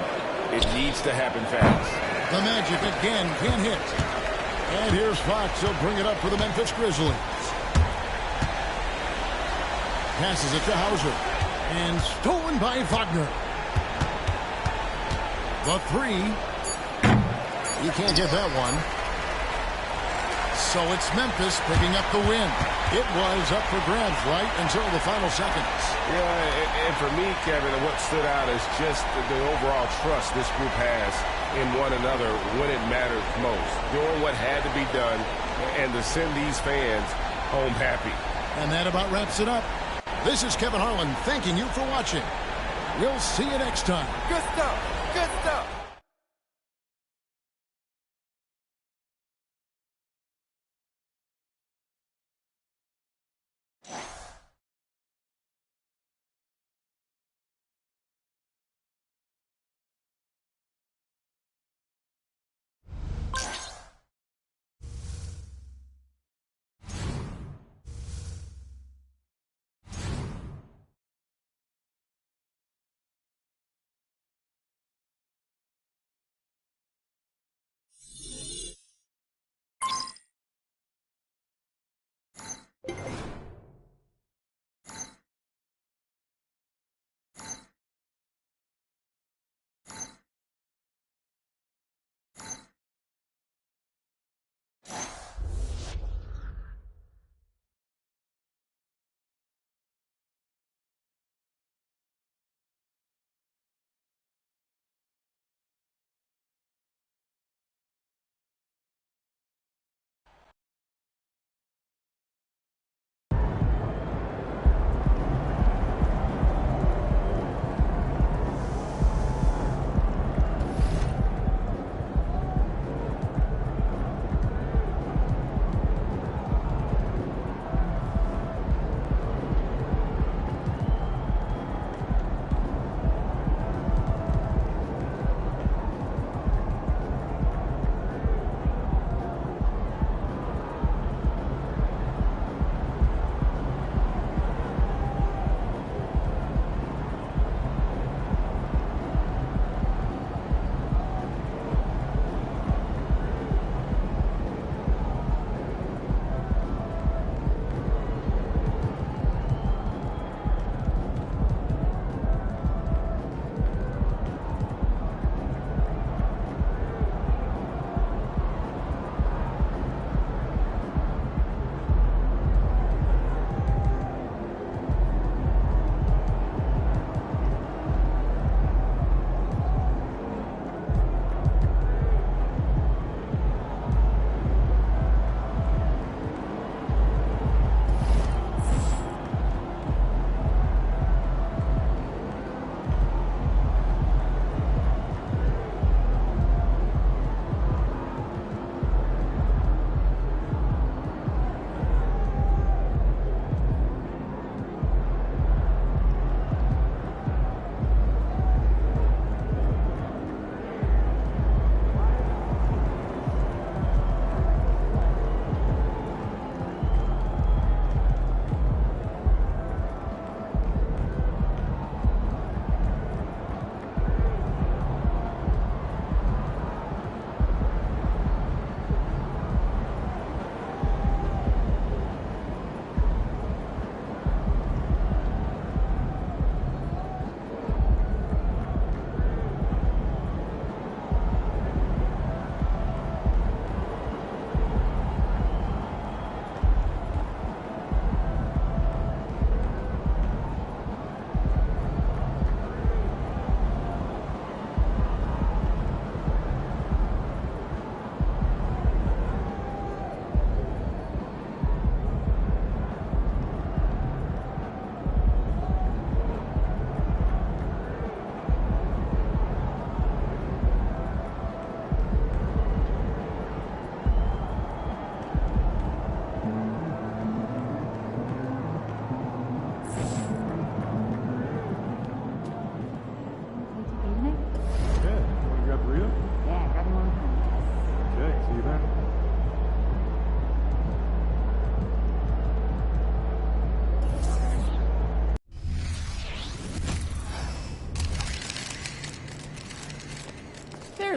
it needs to happen fast. The Magic again can't hit. And here's Fox. He'll bring it up for the Memphis Grizzlies. Passes it to Hauser. And stolen by Wagner. The 3. You can't get that one. So it's Memphis picking up the win. It was up for grabs right until the final seconds. Yeah, and for me, Kevin, what stood out is just the overall trust this group has in one another when it matters most. Doing what had to be done and to send these fans home happy. And that about wraps it up. This is Kevin Harlan thanking you for watching. We'll see you next time. Good stuff. Good stuff.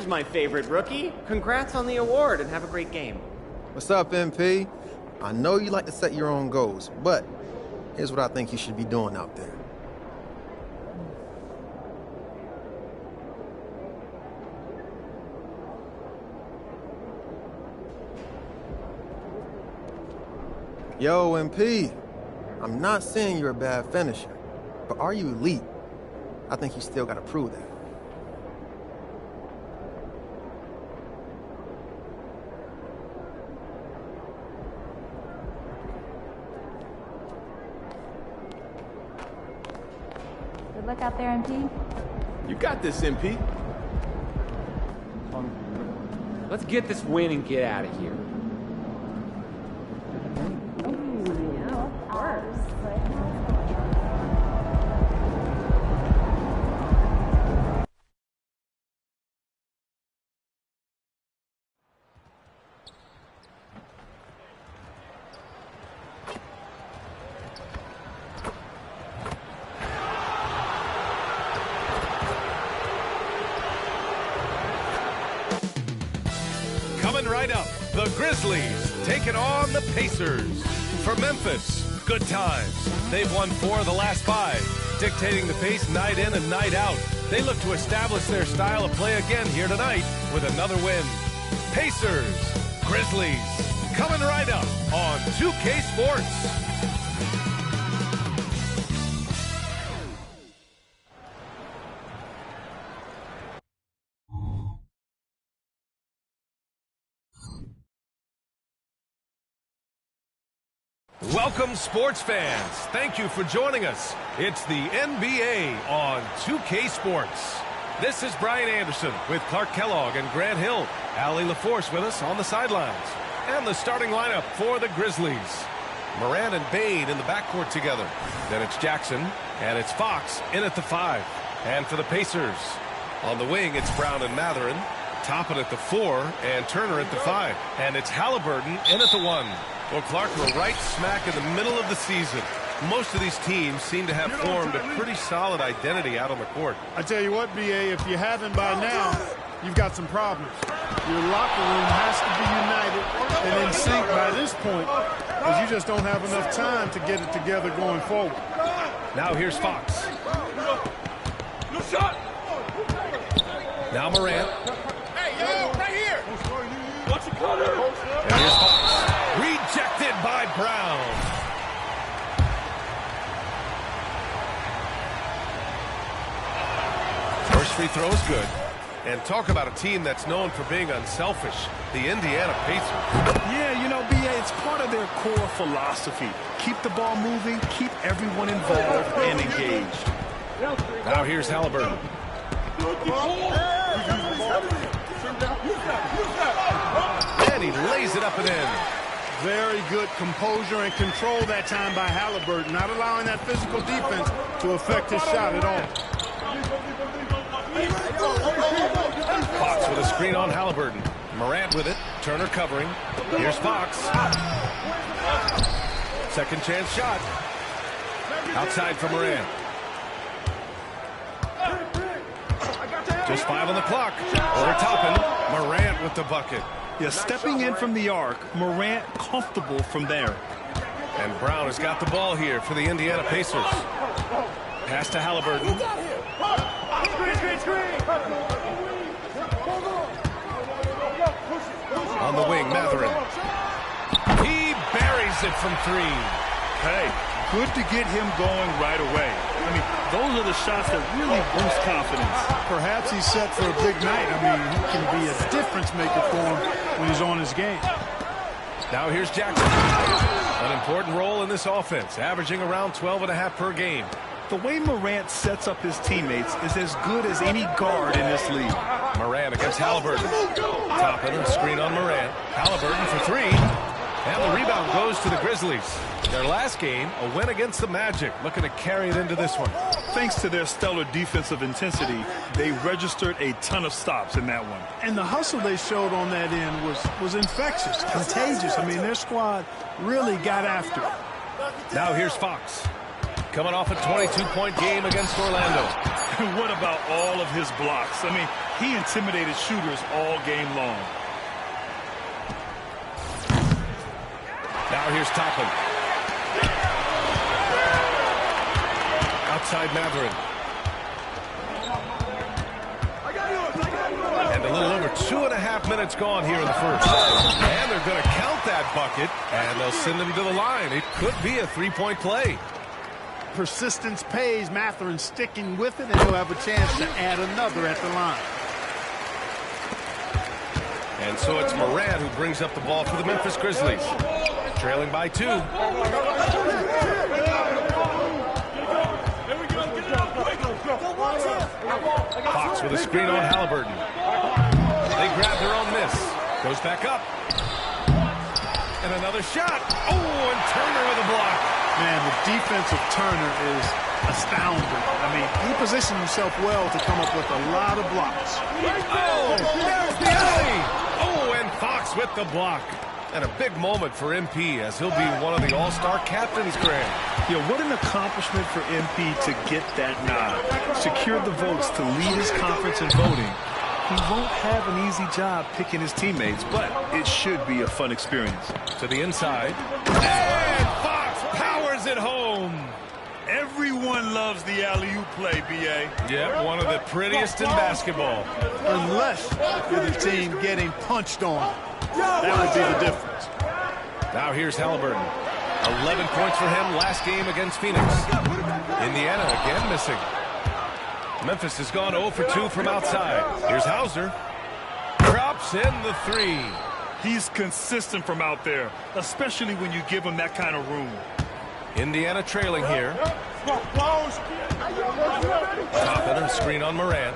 my favorite rookie. Congrats on the award and have a great game. What's up, MP? I know you like to set your own goals, but here's what I think you should be doing out there. Yo, MP, I'm not saying you're a bad finisher, but are you elite? I think you still got to prove that. Good luck out there, MP. You got this, MP. Let's get this win and get out of here. Coming right up, the Grizzlies taking on the Pacers. For Memphis, good times. They've won 4 of the last 5, dictating the pace night in and night out. They look to establish their style of play again here tonight with another win. Pacers, Grizzlies, coming right up on 2K Sports. Welcome, sports fans. Thank you for joining us. It's the NBA on 2K Sports. This is Brian Anderson with Clark Kellogg and Grant Hill. Allie LaForce with us on the sidelines. And the starting lineup for the Grizzlies. Morant and Bade in the backcourt together. Then it's Jackson, and it's Fox in at the 5. And for the Pacers, on the wing, it's Brown and Matherin. Toppin at the 4, and Turner at the 5. And it's Halliburton in at the 1. Well, Clark, we're right smack in the middle of the season. Most of these teams seem to have formed a pretty solid identity out on the court. I tell you what, BA, if you haven't by now, you've got some problems. Your locker room has to be united and in sync by this point, because you just don't have enough time to get it together going forward. Now here's Fox. Now Morant. Hey, yo, right here. Watch it, Connor. And here's Fox. Rejected by Brown. First free throw is good. And talk about a team that's known for being unselfish, the Indiana Pacers. Yeah, you know, BA, it's part of their core philosophy. Keep the ball moving, keep everyone involved and engaged. Now here's Halliburton. And he lays it up and in. Very good composure and control that time by Halliburton, not allowing that physical defense to affect his shot at all. Fox with a screen on Halliburton. Morant with it. Turner covering. Here's Fox. Second chance shot. Outside for Morant. Just 5 on the clock. Over Toppin. Morant with the bucket. Yeah, stepping in from the arc, Morant comfortable from there. And Brown has got the ball here for the Indiana Pacers. Pass to Halliburton. On the wing, Matherin. He buries it from 3. Hey, good to get him going right away. I mean, those are the shots that really boost confidence. Perhaps he's set for a big night. I mean, he can be a difference maker for him when he's on his game. Now here's Jackson. An important role in this offense, averaging around 12.5 per game. The way Morant sets up his teammates is as good as any guard in this league. Morant against Halliburton. Toppin, a screen on Morant. Halliburton for 3. And the rebound goes to the Grizzlies. Their last game, a win against the Magic, looking to carry it into this one. Thanks to their stellar defensive intensity, they registered a ton of stops in that one. And the hustle they showed on that end was infectious, contagious. I mean, their squad really got after it. Now here's Fox. Coming off a 22-point game against Orlando. And what about all of his blocks? I mean, he intimidated shooters all game long. Now here's Toppin. Outside Matherin. And a little over 2.5 minutes gone here in the first. And they're going to count that bucket, and they'll send him to the line. It could be a three-point play. Persistence pays. Matherin sticking with it, and he'll have a chance to add another at the line. And so it's Morant who brings up the ball for the Memphis Grizzlies. Trailing by 2. Fox with a screen on Halliburton. They grab their own miss. Goes back up. And another shot. Oh, and Turner with a block. Man, the defense of Turner is astounding. I mean, he positioned himself well to come up with a lot of blocks. Oh, there's the alley. Oh, and Fox with the block. And a big moment for MP as he'll be one of the all-star captains, Graham. Yeah, what an accomplishment for MP to get that nod. Secured the votes to lead his conference in voting. He won't have an easy job picking his teammates, but it should be a fun experience. To the inside. And Fox powers it home. Everyone loves the alley-oop play, B.A. Yeah, one of the prettiest in basketball. Unless you're the team getting punched on. That would be the difference. Now here's Halliburton. 11 points for him last game against Phoenix. Indiana again missing. Memphis has gone 0 for 2 from outside. Here's Hauser. Drops in the 3. He's consistent from out there, especially when you give him that kind of room. Indiana trailing here. Toppin, a screen on Morant.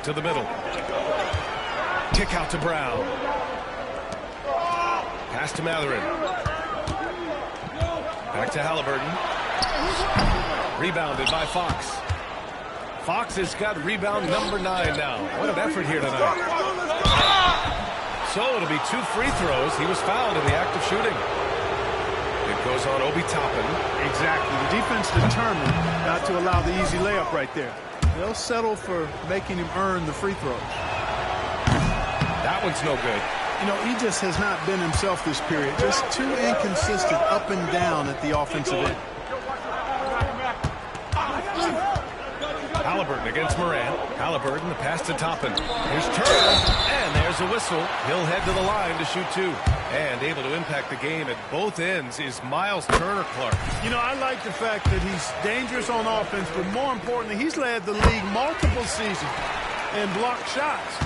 To the middle. Kick out to Brown. Pass to Matherin. Back to Halliburton. Rebounded by Fox. Fox has got rebound number 9 now. What an effort here tonight. So it'll be 2 free throws. He was fouled in the act of shooting. It goes on Obi Toppin. Exactly. The defense determined not to allow the easy layup right there. They'll settle for making him earn the free throws. That one's no good. You know, he just has not been himself this period. Just too inconsistent up and down at the offensive end. Halliburton against Morant. Halliburton, the pass to Toppin. Here's Turner, and there's a whistle. He'll head to the line to shoot 2. And able to impact the game at both ends is Miles Turner-Clark. You know, I like the fact that he's dangerous on offense, but more importantly, he's led the league multiple seasons and blocked shots.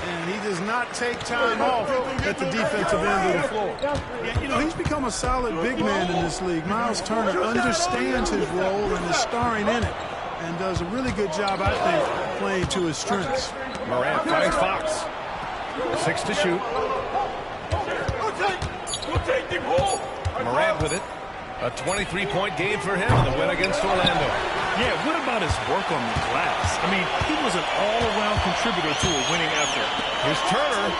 And he does not take time off at the defensive end of the floor. Yeah, you know, he's become a solid big man in this league. Miles Turner understands his role and is starring in it. And does a really good job, I think, playing to his strengths. Morant finds Fox. 6 to shoot. Morant with it. A 23-point game for him in the win against Orlando. Yeah, what about his work on the glass? I mean, he was an all-around contributor to a winning effort. Here's Turner.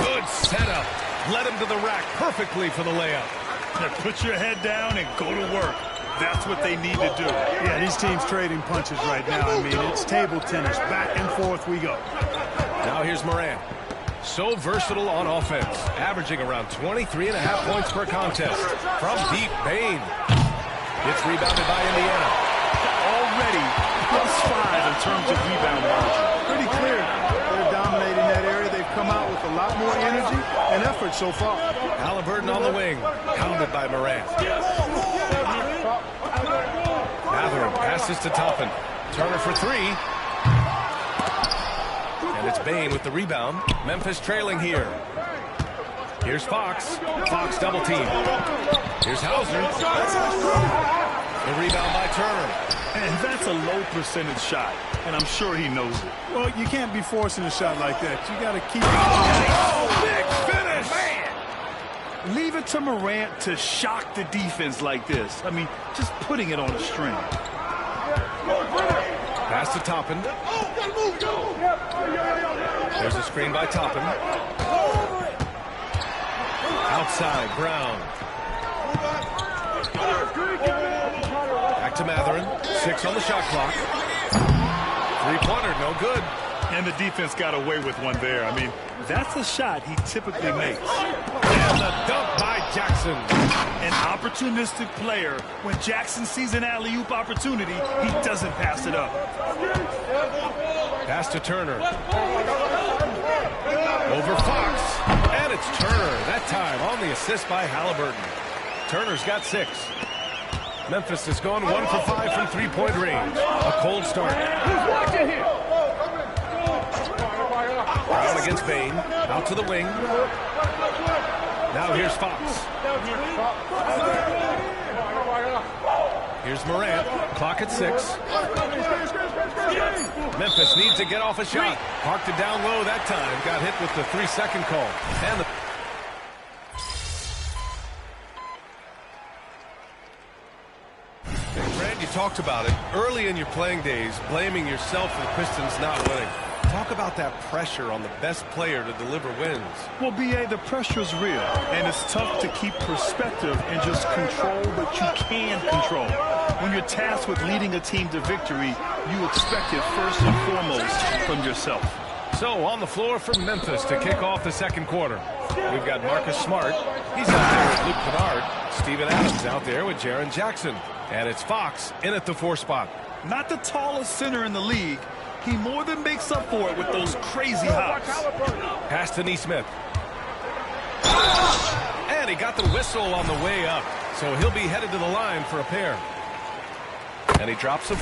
Good setup. Led him to the rack perfectly for the layup. Now put your head down and go to work. That's what they need to do. Yeah, these teams trading punches right now. I mean, it's table tennis. Back and forth we go. Now here's Morant. So versatile on offense, averaging around 23.5 points per contest. From deep, Bane. It's rebounded by Indiana. Already +5 in terms of rebound margin. Pretty clear they're dominating that area. They've come out with a lot more energy and effort so far. Halliburton on the wing, pounded by Morant. Matherin passes to Toppin. Turner for 3. And it's Bane with the rebound. Memphis trailing here. Here's Fox. Fox double team. Here's Hauser. The rebound by Turner. And that's a low percentage shot, and I'm sure he knows it. Well, you can't be forcing a shot like that. You got to keep it. Oh, big finish! Man! Leave it to Morant to shock the defense like this. I mean, just putting it on a string. Pass to Toppin. There's a screen by Toppin. Outside, Brown. Back to Matherin. 6 on the shot clock. Three-pointer, no good. And the defense got away with one there. I mean, that's a shot he typically makes. And the dunk by Jackson. An opportunistic player. When Jackson sees an alley-oop opportunity, he doesn't pass it up. Pass to Turner. Over Fox. And it's Turner. That time on the assist by Halliburton. Turner's got 6. Memphis has gone 1 for 5 from three-point range. A cold start. Brown against Bain. Out to the wing. Now here's Fox. Here's Morant. Clock at 6. Memphis needs to get off a shot. Parked it down low that time. Got hit with the 3-second call. And Brad, you talked about it early in your playing days, blaming yourself for the Pistons not winning. Talk about that pressure on the best player to deliver wins. Well, B.A., the pressure's real, and it's tough to keep perspective and just control what you can control. When you're tasked with leading a team to victory, you expect it first and foremost from yourself. So on the floor for Memphis to kick off the second quarter. We've got Marcus Smart. He's out there with Luke Kennard. Steven Adams out there with Jaren Jackson. And it's Fox in at the 4 spot. Not the tallest center in the league. He more than makes up for it with those crazy hops. Pass to Nesmith. And he got the whistle on the way up. So he'll be headed to the line for a pair. And he drops him.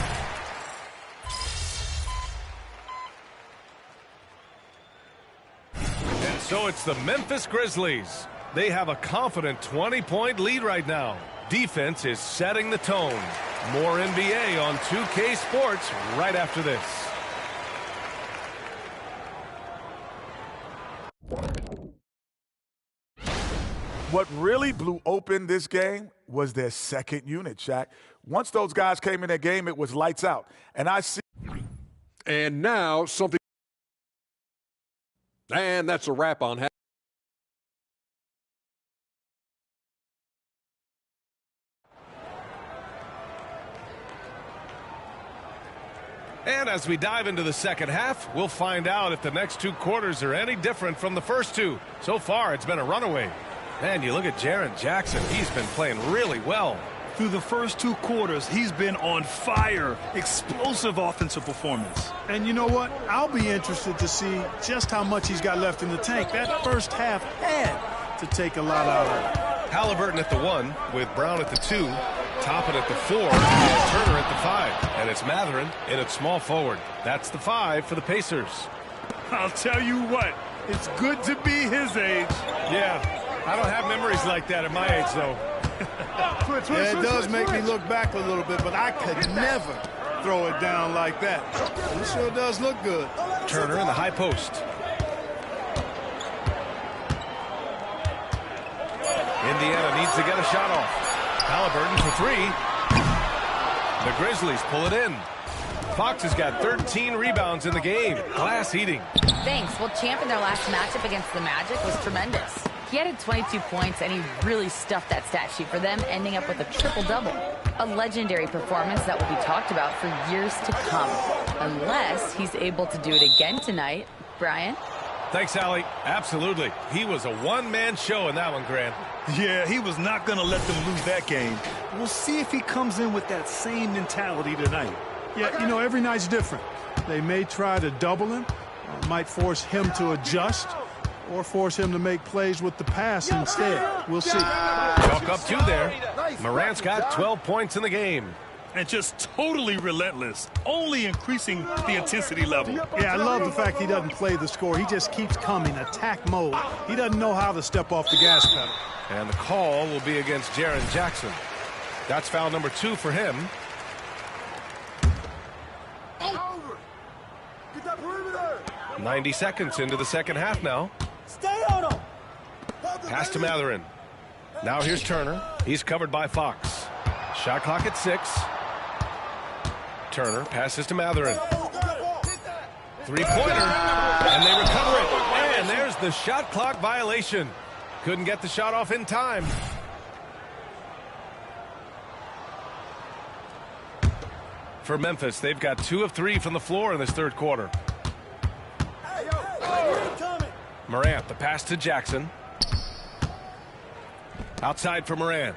And so it's the Memphis Grizzlies. They have a confident 20-point lead right now. Defense is setting the tone. More NBA on 2K Sports right after this. What really blew open this game was their second unit, Shaq. Once those guys came in that game, it was lights out. And I see. And now something. And that's a wrap on. And as we dive into the second half, we'll find out if the next 2 quarters are any different from the first 2. So far, it's been a runaway. And you look at Jaren Jackson. He's been playing really well. Through the first 2 quarters, he's been on fire. Explosive offensive performance. And you know what? I'll be interested to see just how much he's got left in the tank. That first half had to take a lot out of it. Halliburton at the 1 with Brown at the 2. Toppin at the 4 and Turner at the 5. And it's Mathurin in at small forward. That's the 5 for the Pacers. I'll tell you what, it's good to be his age. Yeah, I don't have memories like that at my age, though. It does make me look back a little bit, but I could never throw it down like that. It sure does look good. Turner in the high post. Indiana needs to get a shot off. Halliburton for 3. The Grizzlies pull it in. Fox has got 13 rebounds in the game. Glass eating. Thanks. Well, Champ in their last matchup against the Magic was tremendous. He added 22 points, and he really stuffed that stat sheet for them, ending up with a triple-double. A legendary performance that will be talked about for years to come. Unless he's able to do it again tonight. Brian? Thanks, Allie. Absolutely. He was a one-man show in that one, Grant. Yeah, he was not going to let them lose that game. We'll see if he comes in with that same mentality tonight. Yeah, you know, every night's different. They may try to double him, might force him to adjust, or force him to make plays with the pass instead. We'll see. Chalk up 2 there. Morant's got 12 points in the game. And just totally relentless, only increasing the intensity level. Yeah, I love the fact he doesn't play the score. He just keeps coming, attack mode. He doesn't know how to step off the gas pedal. And the call will be against Jaren Jackson. That's foul number 2 for him. Over. Get that perimeter. 90 seconds into the second half now. Stay on him. Pass to Mathurin. Now here's Turner. He's covered by Fox. Shot clock at 6. Turner passes to Mathurin. Three-pointer. And they recover it. And there's the shot clock violation. Couldn't get the shot off in time. For Memphis, they've got 2 of 3 from the floor in this third quarter. Morant, the pass to Jackson. Outside for Morant.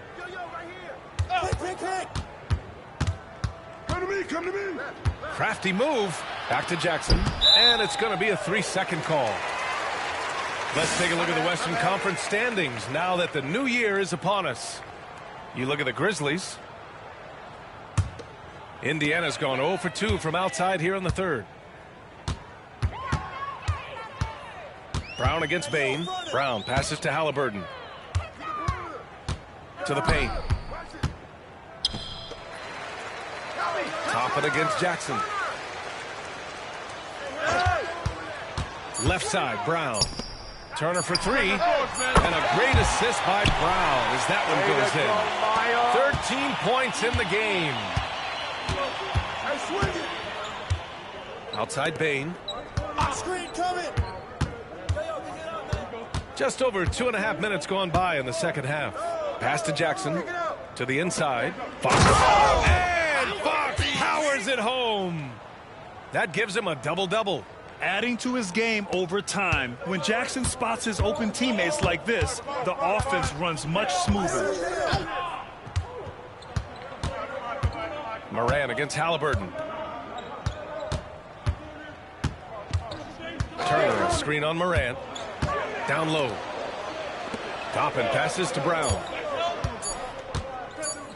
Come to me. Crafty move. Back to Jackson. And it's going to be a 3-second call. Let's take a look at the Western Conference standings now that the new year is upon us. You look at the Grizzlies. Indiana's gone 0 for 2 from outside here in the third. Brown against Bane. Brown passes to Halliburton. To the paint. Toppin against Jackson. Left side, Brown. Turner for 3. And a great assist by Brown as that one goes in. 13 points in the game. Outside Bane. Screen coming. Just over 2.5 minutes gone by in the second half. Pass to Jackson. To the inside. Fox. And Fox powers it home. That gives him a double-double. Adding to his game over time. When Jackson spots his open teammates like this, the offense runs much smoother. Morant against Halliburton. Turner, screen on Morant. Down low. Toppin passes to Brown.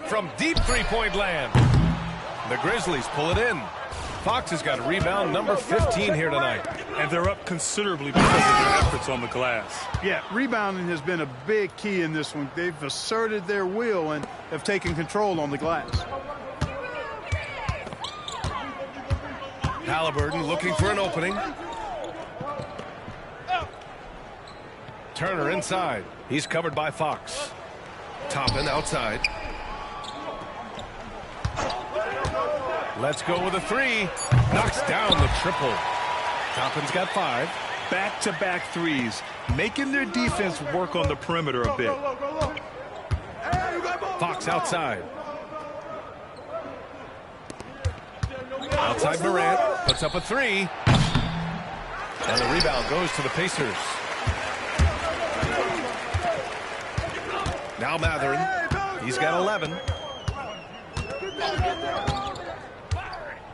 From deep three-point land. The Grizzlies pull it in. Fox has got rebound number 15 here tonight. And they're up considerably because of their efforts on the glass. Yeah, rebounding has been a big key in this one. They've asserted their will and have taken control on the glass. Halliburton looking for an opening. Turner inside. He's covered by Fox. Toppin outside. Let's go with a 3. Knocks down the triple. Toppin's got 5. Back-to-back threes, making their defense work on the perimeter a bit. Fox outside. Outside Morant. Puts up a 3. And the rebound goes to the Pacers. Now Matherin. He's got 11.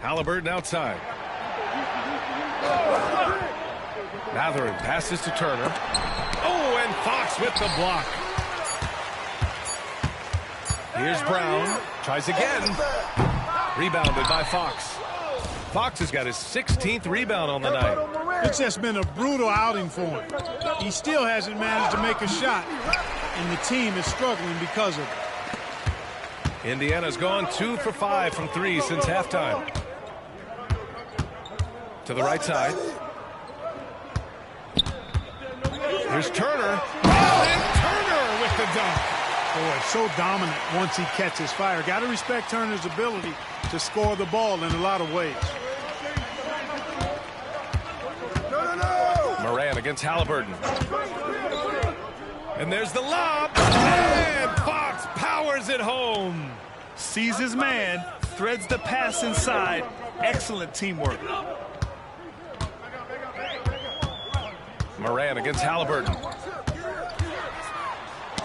Halliburton outside. Matherin passes to Turner. Oh, and Fox with the block. Here's Brown. Tries again. Rebounded by Fox. Fox has got his 16th rebound on the night. It's just been a brutal outing for him. He still hasn't managed to make a shot, and the team is struggling because of it. Indiana's gone 2 for 5 from 3 since halftime. To the right side. Here's Turner. And Turner with the dunk. Boy, so dominant once he catches fire. Got to respect Turner's ability to score the ball in a lot of ways. Morant against Halliburton. And there's the lob. And Fox powers it home. Sees his man, threads the pass inside. Excellent teamwork. Morant against Halliburton.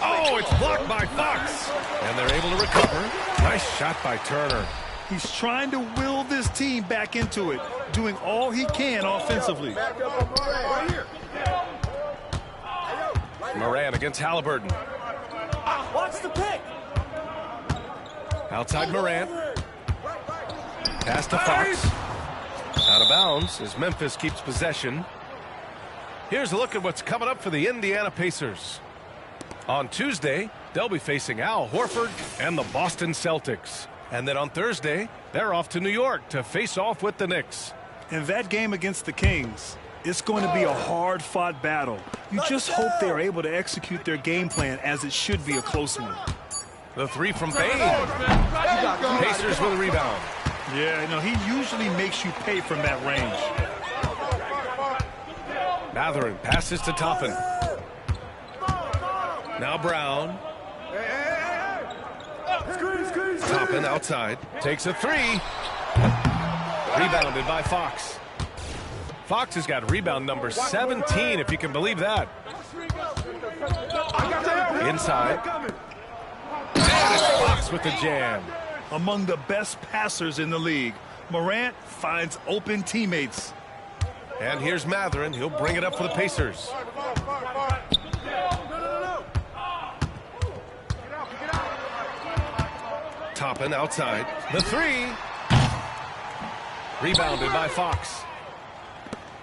Oh, it's blocked by Fox. And they're able to recover. Nice shot by Turner. He's trying to will this team back into it, doing all he can offensively. Morant against Halliburton. Watch the pick. Outside Morant. Pass to Fox. Out of bounds as Memphis keeps possession. Here's a look at what's coming up for the Indiana Pacers. On Tuesday, they'll be facing Al Horford and the Boston Celtics. And then on Thursday, they're off to New York to face off with the Knicks. In that game against the Kings, it's going to be a hard-fought battle. You just hope they're able to execute their game plan, as it should be a close one. The 3 from Bane. Pacers with a rebound. Yeah, no, he usually makes you pay from that range. Matherin passes to Toppin. Now Brown. Toppin outside. Takes a 3. Rebounded by Fox. Fox has got rebound number 17, if you can believe that. Inside. And it's Fox with the jam. Among the best passers in the league, Morant finds open teammates. And here's Matherin. He'll bring it up for the Pacers. Toppin outside. The three. Rebounded by Fox.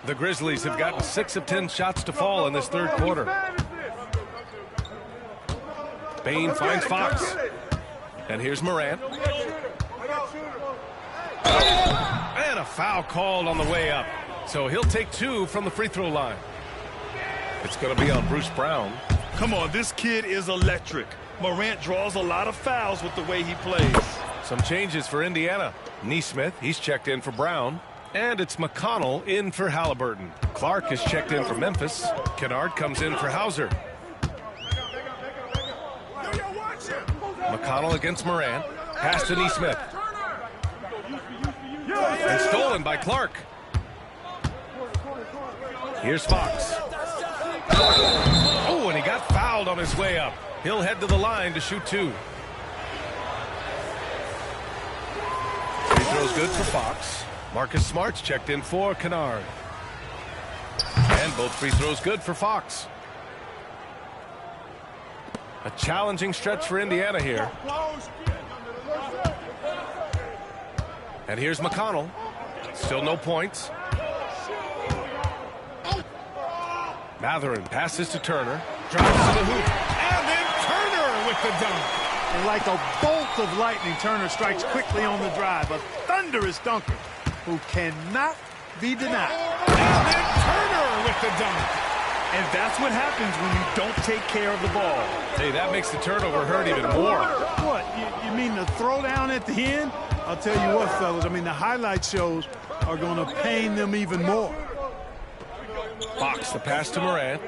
The Grizzlies have gotten 6 of 10 shots to fall in this third quarter. Bain finds Fox. And here's Morant. And a foul called on the way up. So he'll take 2 from the free throw line. It's going to be on Bruce Brown. Come on, this kid is electric. Morant draws a lot of fouls with the way he plays. Some changes for Indiana. Nesmith, he's checked in for Brown. And it's McConnell in for Halliburton. Clark is checked in for Memphis. Kennard comes in for Hauser. McConnell against Morant. Pass to Nesmith. And stolen by Clark. Here's Fox. Oh, and he got fouled on his way up. He'll head to the line to shoot 2. Free throw's good for Fox. Marcus Smart's checked in for Kennard. And both free throws good for Fox. A challenging stretch for Indiana here. And here's McConnell. Still no points. Matherin passes to Turner. Drives to the hoop. And then Turner with the dunk. And like a bolt of lightning, Turner strikes quickly on the drive. A thunderous dunker who cannot be denied. And then Turner with the dunk. And that's what happens when you don't take care of the ball. Hey, that makes the turnover hurt even more. What, you mean the throwdown at the end? I'll tell you what, fellas, I mean, the highlight shows are going to pain them even more. Fox, the pass to Morant.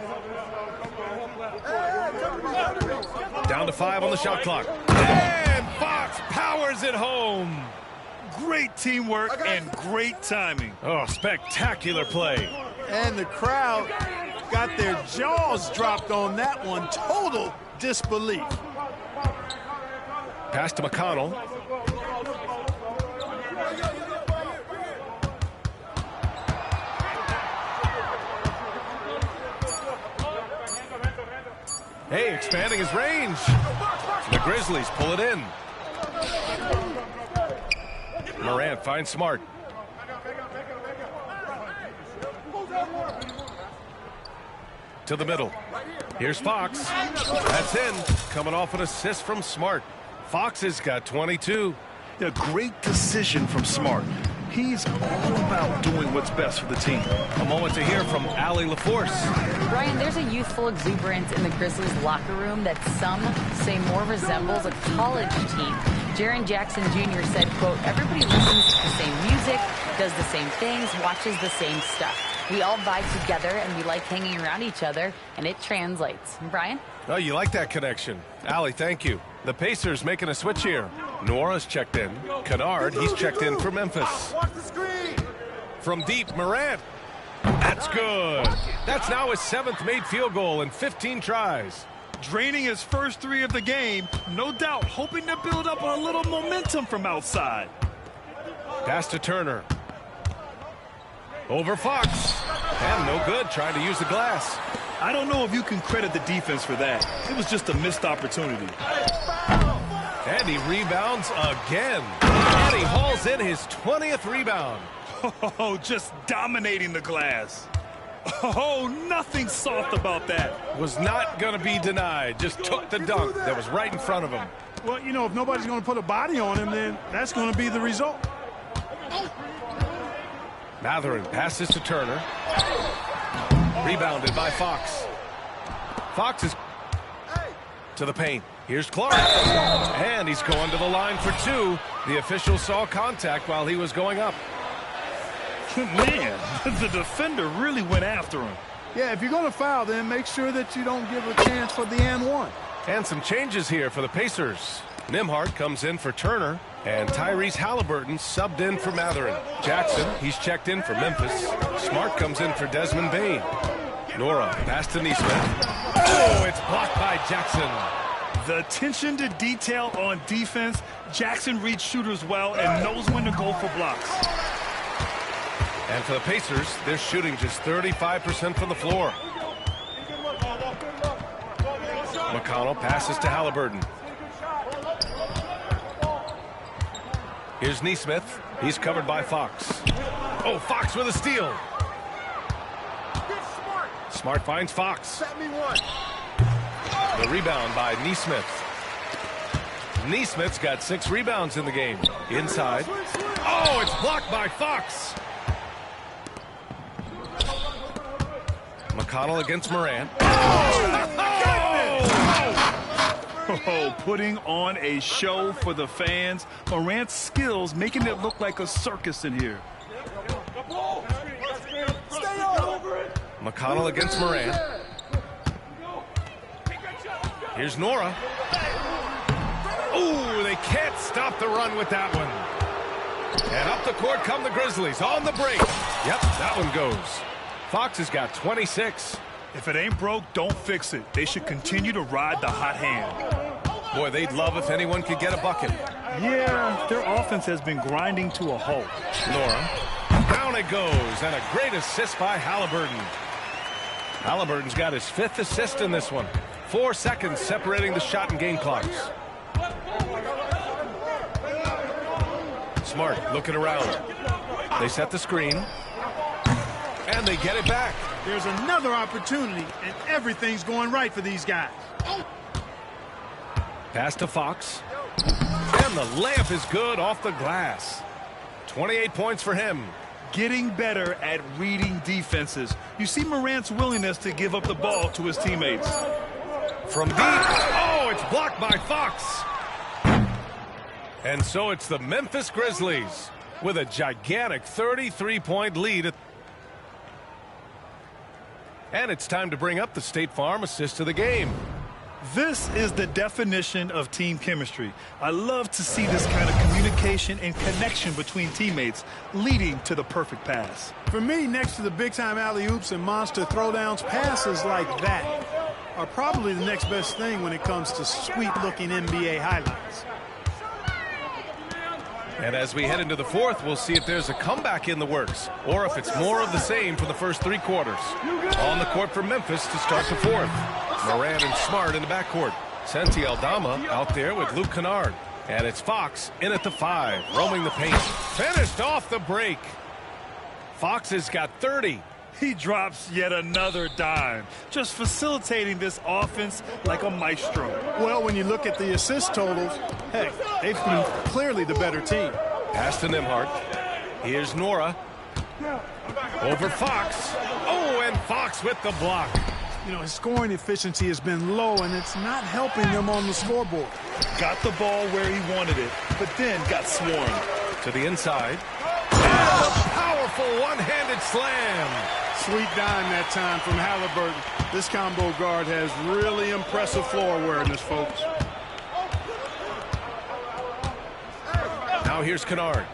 Down to 5 on the shot clock. And Fox powers it home. Great teamwork and great timing. Oh, spectacular play. And the crowd got their jaws dropped on that one. Total disbelief. Pass to McConnell. Hey, expanding his range. The Grizzlies pull it in. Morant finds Smart. To the middle. Here's Fox. That's in. Coming off an assist from Smart. Fox has got 22. A great decision from Smart. He's all about doing what's best for the team. A moment to hear from Allie LaForce. Brian, there's a youthful exuberance in the Grizzlies locker room that some say more resembles a college team. Jaren Jackson Jr. said, quote, everybody listens to the same music, does the same things, watches the same stuff. We all vibe together and we like hanging around each other, and it translates. Brian? Oh, you like that connection. Allie, thank you. The Pacers making a switch here. Nora's checked in. Kennard, he's checked in for Memphis. From deep, Morant. That's good. That's now his 7th made field goal in 15 tries. Draining his first 3 of the game, no doubt hoping to build up a little momentum from outside. Pass to Turner. Over Fox. And no good, trying to use the glass. I don't know if you can credit the defense for that. It was just a missed opportunity. And he rebounds again. And he hauls in his 20th rebound. Oh, just dominating the glass. Oh, nothing soft about that. Was not going to be denied. Just took the dunk that was right in front of him. Well, you know, if nobody's going to put a body on him, then that's going to be the result. Matherin passes to Turner. Rebounded by Fox. Fox is to the paint. Here's Clark. And he's going to the line for 2. The official saw contact while he was going up. Man, the defender really went after him. Yeah, if you're going to foul, then make sure that you don't give a chance for the and one. And some changes here for the Pacers. Nembhard comes in for Turner. And Tyrese Halliburton subbed in for Matherin. Jackson, he's checked in for Memphis. Smart comes in for Desmond Bane. Nora, pass to Nesmith. Oh, it's blocked by Jackson. The attention to detail on defense. Jackson reads shooters well and knows when to go for blocks. And for the Pacers, they're shooting just 35% from the floor. McConnell passes to Halliburton. Here's Nesmith. He's covered by Fox. Oh, Fox with a steal. Smart finds Fox. The rebound by Nesmith. Nesmith's got 6 rebounds in the game. Inside. Oh, it's blocked by Fox. McConnell against Morant. Oh, putting on a show for the fans. Morant's skills making it look like a circus in here. McConnell against Morant. Here's Nora. Ooh, they can't stop the run with that one. And up the court come the Grizzlies on the break. Yep, that one goes. Fox has got 26. If it ain't broke, don't fix it. They should continue to ride the hot hand. Boy, they'd love if anyone could get a bucket. Yeah, their offense has been grinding to a halt. Nora. Down it goes, and a great assist by Halliburton. Halliburton's got his 5th assist in this one. 4 seconds separating the shot and game clocks. Smart looking around. They set the screen. And they get it back. There's another opportunity, and everything's going right for these guys. Pass to Fox. And the layup is good off the glass. 28 points for him. Getting better at reading defenses. You see Morant's willingness to give up the ball to his teammates. From deep. Oh, it's blocked by Fox. And so it's the Memphis Grizzlies with a gigantic 33-point lead. And it's time to bring up the State Farm assist of the game. This is the definition of team chemistry. I love to see this kind of communication and connection between teammates leading to the perfect pass. For me, next to the big-time alley-oops and monster throwdowns, passes like that are probably the next best thing when it comes to sweet-looking NBA highlights. And as we head into the 4th, we'll see if there's a comeback in the works or if it's more of the same for the first 3 quarters. On the court for Memphis to start the 4th. Morant and Smart in the backcourt. Santi Aldama out there with Luke Kennard. And it's Fox in at the 5, roaming the paint. Finished off the break. Fox has got 30. He drops yet another dime, just facilitating this offense like a maestro. Well, when you look at the assist totals, heck, they've been clearly the better team. Pass to Nembhard. Here's Nora. Over Fox. Oh, and Fox with the block. You know, his scoring efficiency has been low, and it's not helping them on the scoreboard. Got the ball where he wanted it, but then got swarmed. To the inside. And a powerful one-handed slam. Sweet dime that time from Halliburton. This combo guard has really impressive floor awareness, folks. Now here's Kennard.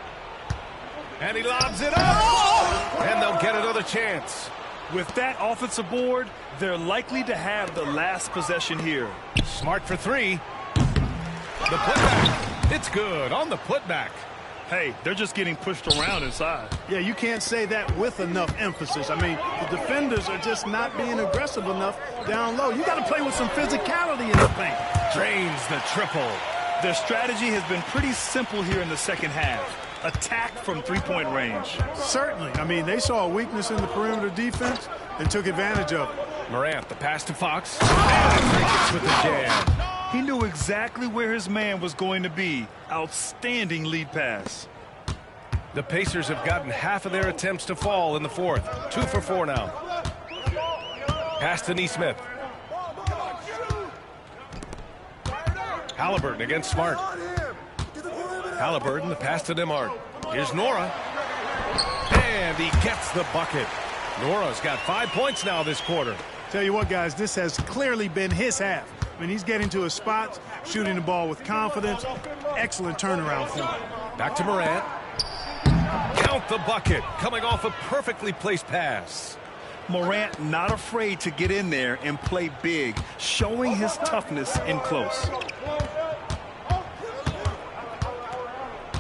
And he lobs it up. And they'll get another chance. With that offensive board, they're likely to have the last possession here. Smart for 3. The putback. It's good on the putback. Hey, they're just getting pushed around inside. Yeah, you can't say that with enough emphasis. I mean, the defenders are just not being aggressive enough down low. You got to play with some physicality in the paint. Drains the triple. Their strategy has been pretty simple here in the second half. Attack from 3-point range. Certainly. I mean, they saw a weakness in the perimeter defense and took advantage of it. Morant, the pass to Fox. And Fox with the jam. He knew exactly where his man was going to be. Outstanding lead pass. The Pacers have gotten half of their attempts to fall in the 4th. 2 for 4 now. Pass to Nesmith. Halliburton against Smart. Halliburton, the pass to Nembhard. Here's Nora. And he gets the bucket. Nora's got 5 points now this quarter. Tell you what, guys, this has clearly been his half. I mean, he's getting to his spots, shooting the ball with confidence. Excellent turnaround for him. Back to Morant. Count the bucket, coming off a perfectly placed pass. Morant not afraid to get in there and play big, showing his toughness in close.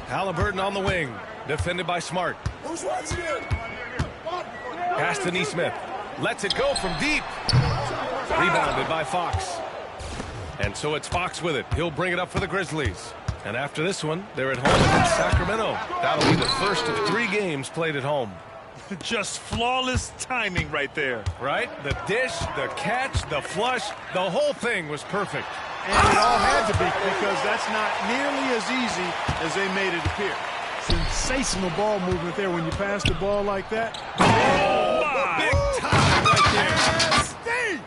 Halliburton on the wing, defended by Smart. Who's watching it? Pass to Nesmith. Lets it go from deep. Rebounded by Fox. And so it's Fox with it. He'll bring it up for the Grizzlies. And after this one, they're at home against Sacramento. That'll be the first of 3 games played at home. Just flawless timing right there. Right? The dish, the catch, the flush, the whole thing was perfect. And it all had to be, because that's not nearly as easy as they made it appear. Sensational ball movement there when you pass the ball like that. Oh, my. Big time right there. Steve!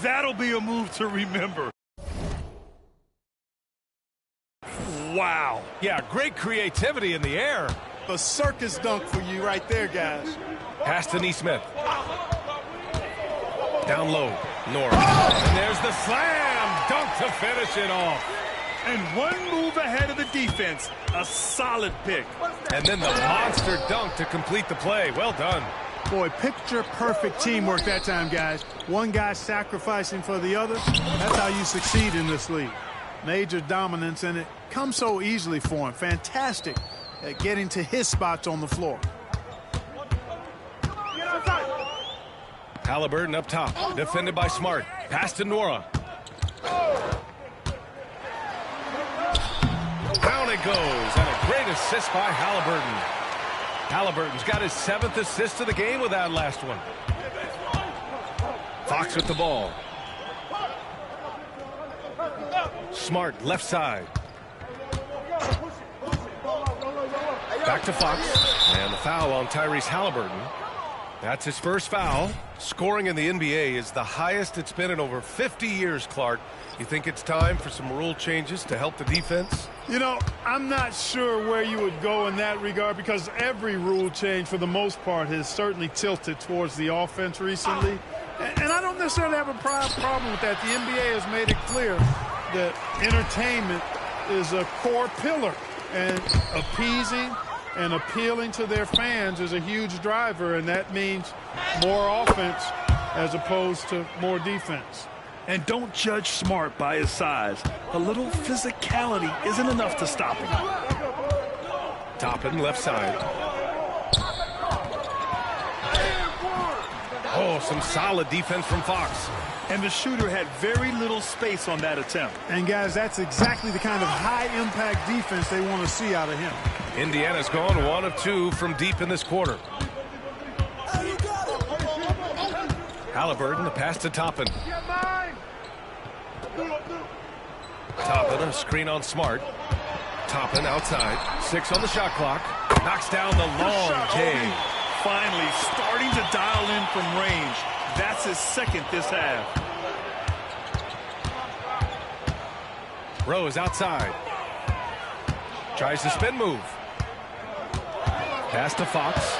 That'll be a move to remember. Wow. Yeah, great creativity in the air. A circus dunk for you right there, guys. Pass to Nesmith. Down low, Nora. And there's the slam dunk to finish it off. And one move ahead of the defense. A solid pick. And then the monster dunk to complete the play. Well done. Boy, picture-perfect teamwork that time, guys. One guy sacrificing for the other. That's how you succeed in this league. Major dominance, and it comes so easily for him. Fantastic at getting to his spots on the floor. Halliburton up top, defended by Smart. Pass to Nora. Down it goes, and a great assist by Halliburton. Halliburton's got his 7th assist of the game with that last one. Fox with the ball. Smart, left side. Back to Fox. And the foul on Tyrese Halliburton. That's his first foul. Scoring in the NBA is the highest it's been in over 50 years, Clark. You think it's time for some rule changes to help the defense? You know, I'm not sure where you would go in that regard, because every rule change, for the most part, has certainly tilted towards the offense recently. And I don't necessarily have a problem with that. The NBA has made it clear that entertainment is a core pillar, and appeasing and appealing to their fans is a huge driver, and that means more offense as opposed to more defense. And don't judge Smart by his size. A little physicality isn't enough to stop him. Toppin, left side. Oh, some solid defense from Fox. And the shooter had very little space on that attempt. And, guys, that's exactly the kind of high-impact defense they want to see out of him. Indiana's gone 1 of 2 from deep in this quarter. Halliburton, the pass to Toppin. Toppin, a screen on Smart. Toppin outside. 6 on the shot clock. Knocks down the long J. Finally starting to dial in from range. That's his 2nd this half. Rose outside. Tries the spin move. Pass to Fox.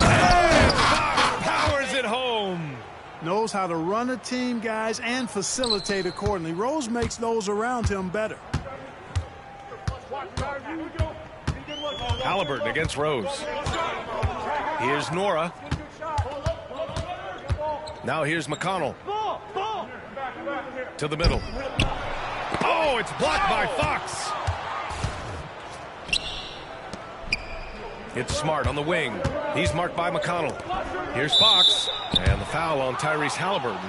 And Fox powers it home. Knows how to run a team, guys, and facilitate accordingly. Rose makes those around him better. Halliburton against Rose. Here's Nora. Now here's McConnell. To the middle. Oh, it's blocked by Fox. It's Smart on the wing. He's marked by McConnell. Here's Fox. And the foul on Tyrese Halliburton.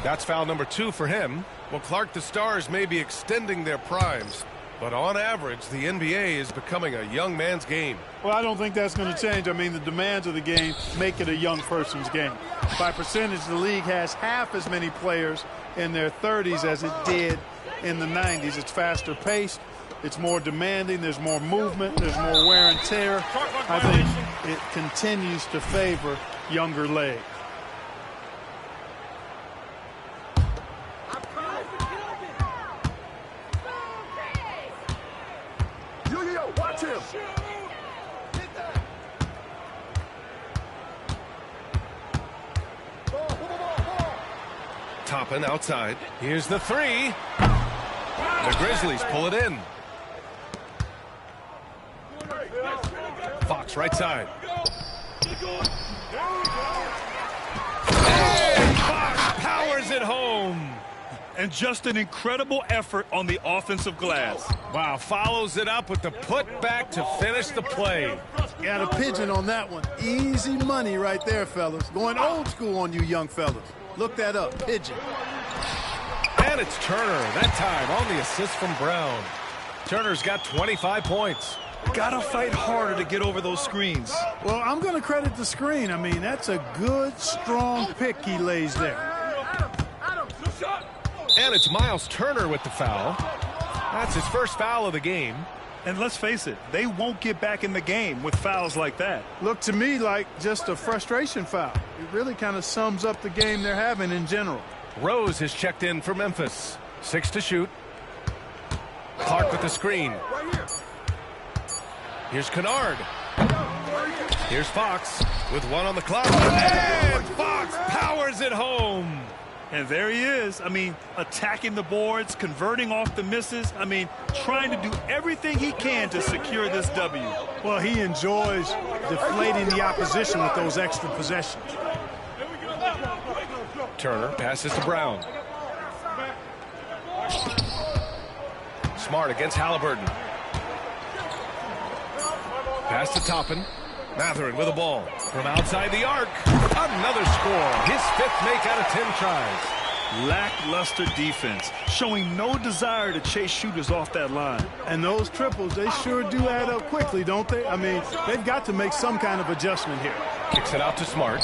That's foul number 2 for him. Well, Clark, the Stars may be extending their primes, but on average, the NBA is becoming a young man's game. Well, I don't think that's going to change. I mean, the demands of the game make it a young person's game. By percentage, the league has half as many players in their 30s as it did in the 90s. It's faster paced. It's more demanding. There's more movement. There's more wear and tear. I think it continues to favor younger legs. Watch him. Toppin outside. Here's the three. The Grizzlies pull it in. Fox right side. And Fox powers it home. And just an incredible effort on the offensive glass. Wow, follows it up with the putback to finish the play. Got a pigeon on that one. Easy money right there, fellas. Going old school on you young fellas. Look that up, pigeon. And it's Turner, that time on the assist from Brown. Turner's got 25 points. Gotta fight harder to get over those screens. Well, I'm going to credit the screen. I mean, that's a good, strong pick he lays there. And it's Miles Turner with the foul. That's his first foul of the game. And let's face it, they won't get back in the game with fouls like that. Looked to me like just a frustration foul. It really kind of sums up the game they're having in general. Rose has checked in for Memphis. 6 to shoot. Clark with the screen. Here's Kennard. Here's Fox with 1 on the clock. And Fox powers it home. And there he is. I mean, attacking the boards, converting off the misses. I mean, trying to do everything he can to secure this W. Well, he enjoys deflating the opposition with those extra possessions. Turner passes to Brown. Smart against Halliburton. Pass to Toppin. Matherin with a ball from outside the arc. Another score. His 5th make out of 10 tries. Lackluster defense, showing no desire to chase shooters off that line. And those triples, they sure do add up quickly, don't they? I mean, they've got to make some kind of adjustment here. Kicks it out to Smart.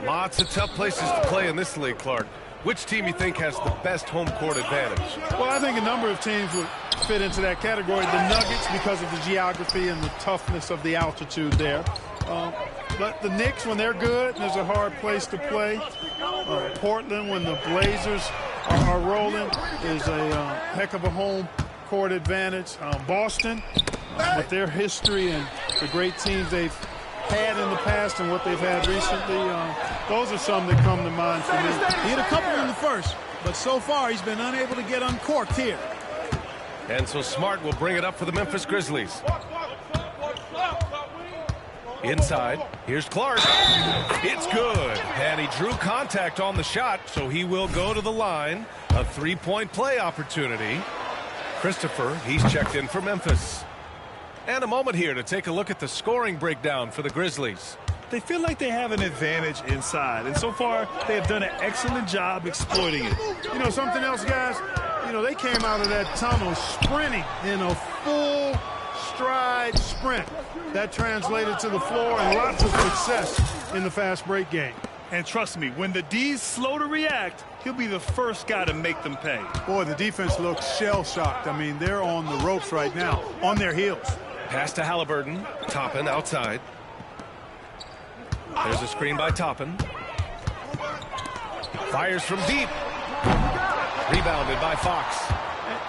Lots of tough places to play in this league, Clark. Which team you think has the best home court advantage? Well, I think a number of teams would fit into that category. The Nuggets, because of the geography and the toughness of the altitude there. But the Knicks, when they're good, there's a hard place to play. Portland, when the Blazers are rolling, is a heck of a home court advantage. Boston, with their history and the great teams they've had in the past and what they've had recently, those are some that come to mind for me. He hit a couple in the first, but so far he's been unable to get uncorked here. And so Smart will bring it up for the Memphis Grizzlies. Inside, here's Clark. It's good. And he drew contact on the shot, so he will go to the line. A 3-point play opportunity. Christopher, he's checked in for Memphis. And a moment here to take a look at the scoring breakdown for the Grizzlies. They feel like they have an advantage inside, and so far they have done an excellent job exploiting it. You know, something else, guys? You know, they came out of that tunnel sprinting in a full stride sprint. That translated to the floor and lots of success in the fast break game. And trust me, when the D's slow to react, he'll be the first guy to make them pay. Boy, the defense looks shell-shocked. I mean, they're on the ropes right now, on their heels. Pass to Halliburton. Toppin outside. There's a screen by Toppin. Fires from deep. Rebounded by Fox.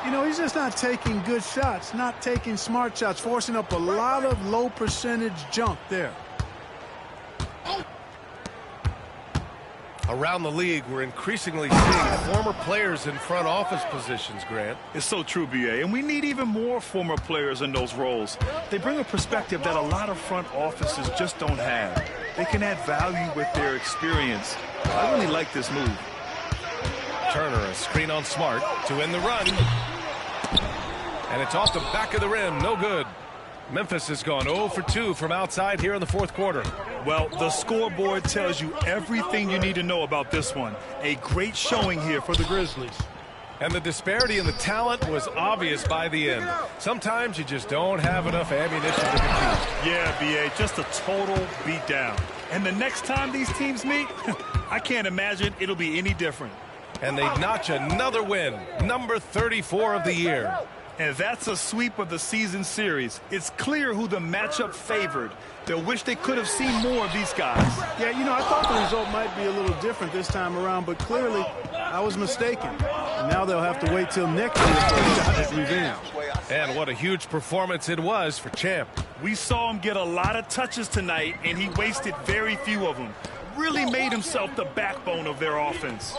You know, he's just not taking good shots, not taking smart shots, forcing up a lot of low percentage jump there. Around the league, we're increasingly seeing former players in front office positions, Grant. It's so true, B.A., and we need even more former players in those roles. They bring a perspective that a lot of front offices just don't have. They can add value with their experience. I really like this move. Turner, a screen on Smart to end the run. And it's off the back of the rim, no good. Memphis has gone 0 for 2 from outside here in the fourth quarter. Well, the scoreboard tells you everything you need to know about this one. A great showing here for the Grizzlies. And the disparity in the talent was obvious by the end. Sometimes you just don't have enough ammunition to compete. Yeah, B.A., just a total beatdown. And the next time these teams meet, I can't imagine it'll be any different. And they notch another win, number 34 of the year. And that's a sweep of the season series. It's clear who the matchup favored. They'll wish they could have seen more of these guys. Yeah, you know, I thought the result might be a little different this time around, but clearly I was mistaken. And now they'll have to wait till next year for a shot at revenge. And what a huge performance it was for Champ. We saw him get a lot of touches tonight, and he wasted very few of them. really made himself the backbone of their offense.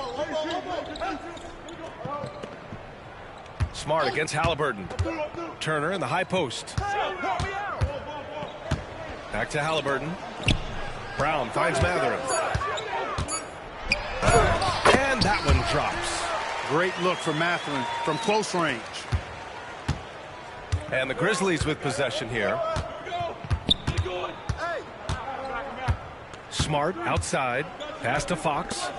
Smart against Halliburton. Turner in the high post. Back to Halliburton. Brown finds Mathurin. And that one drops. Great look for Mathurin from close range. And the Grizzlies with possession here. Smart outside. Pass to Fox.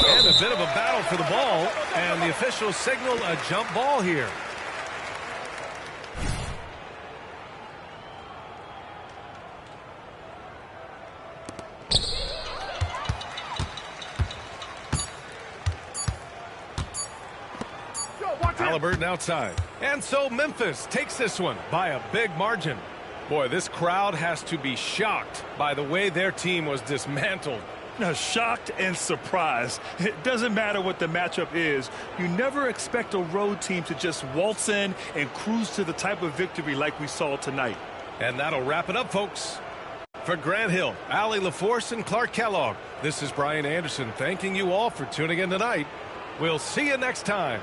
And a bit of a battle for the ball. And the officials signal a jump ball here. Halliburton outside. And so Memphis takes this one by a big margin. Boy, this crowd has to be shocked by the way their team was dismantled. Now, shocked and surprised. It doesn't matter what the matchup is. You never expect a road team to just waltz in and cruise to the type of victory like we saw tonight. And that'll wrap it up, folks. For Grant Hill, Allie LaForce, and Clark Kellogg, this is Brian Anderson thanking you all for tuning in tonight. We'll see you next time.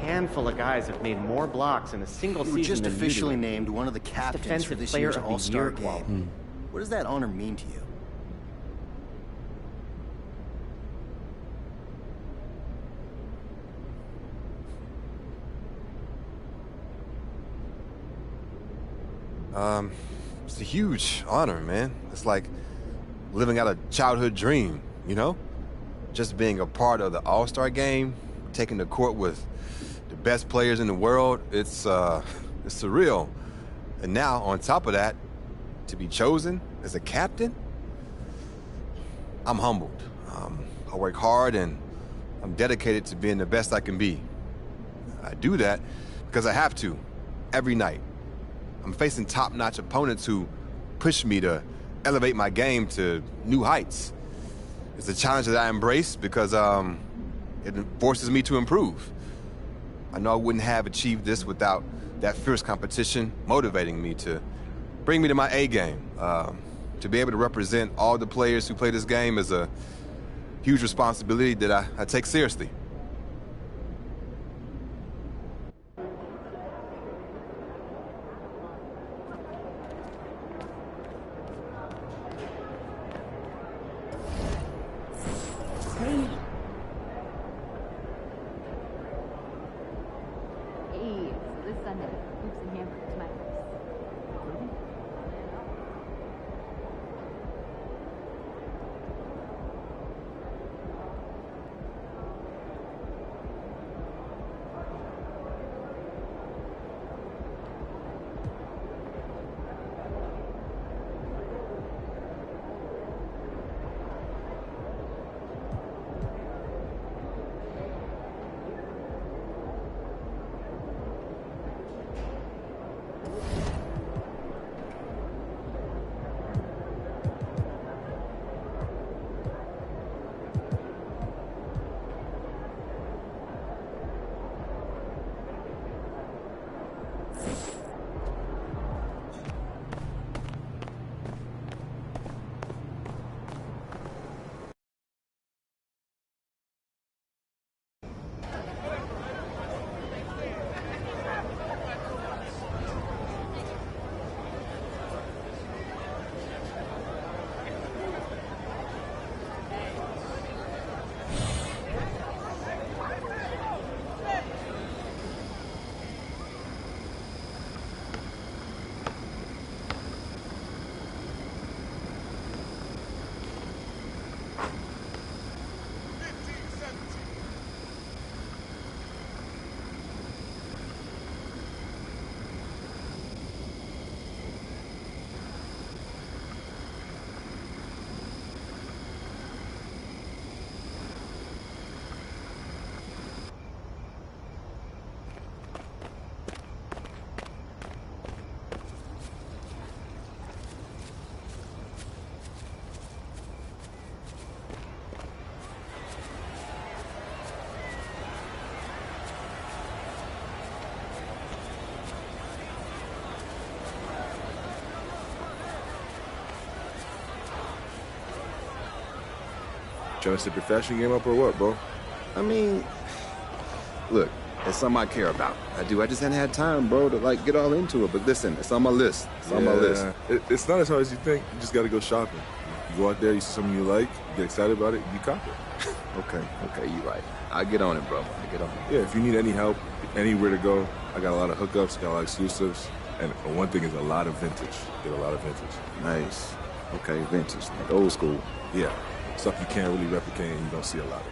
Handful of guys have made more blocks in a single season. You were just than officially you do. named one of the captains for Defensive this player year's of the All-Star year game. quality. What does that honor mean to you? It's a huge honor, man. It's like living out a childhood dream, you know? Just being a part of the All-Star game, taking the court with the best players in the world, it's surreal. And now, on top of that, to be chosen as a captain, I'm humbled. I work hard and I'm dedicated to being the best I can be. I do that because I have to, every night. I'm facing top-notch opponents who push me to elevate my game to new heights. It's a challenge that I embrace because it forces me to improve. I know I wouldn't have achieved this without that fierce competition motivating me to bring me to my A game. To be able to represent all the players who play this game is a huge responsibility that I take seriously. Trying to step your fashion game up or what, bro? I mean, look, it's something I care about. I just hadn't had time, bro, to, like, get all into it. But listen, it's on my list. It's on my list. It's not as hard as you think. You just got to go shopping. You go out there, you see something you like, you get excited about it, you cop it. Okay, you're right. I get on it, bro. I get on it. Yeah, if you need any help, anywhere to go, I got a lot of hookups, got a lot of exclusives. And one thing is a lot of vintage. Get a lot of vintage. Nice. Okay, vintage. Like old school. Yeah. Stuff you can't really replicate and you don't see a lot of.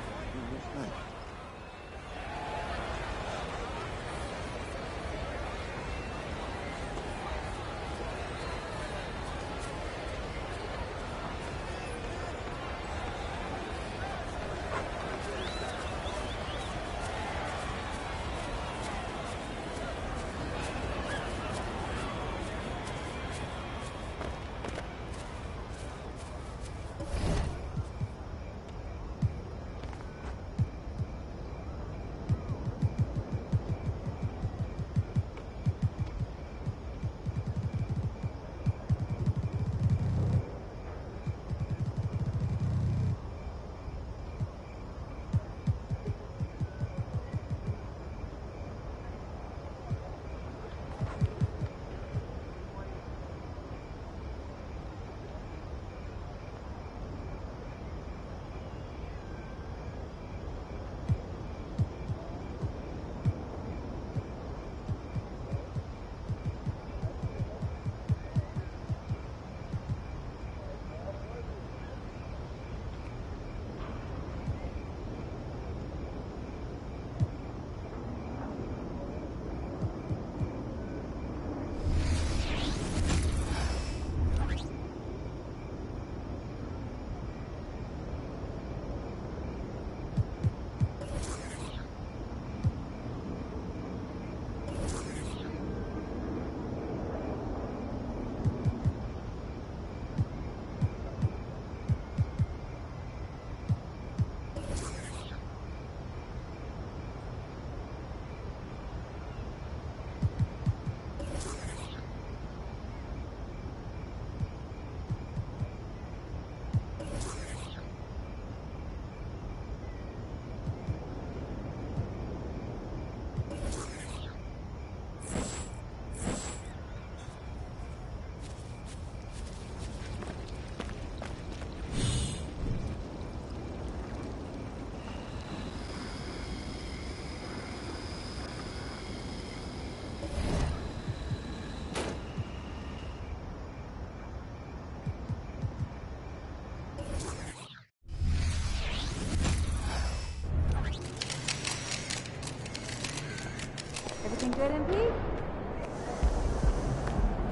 Everything good, MP?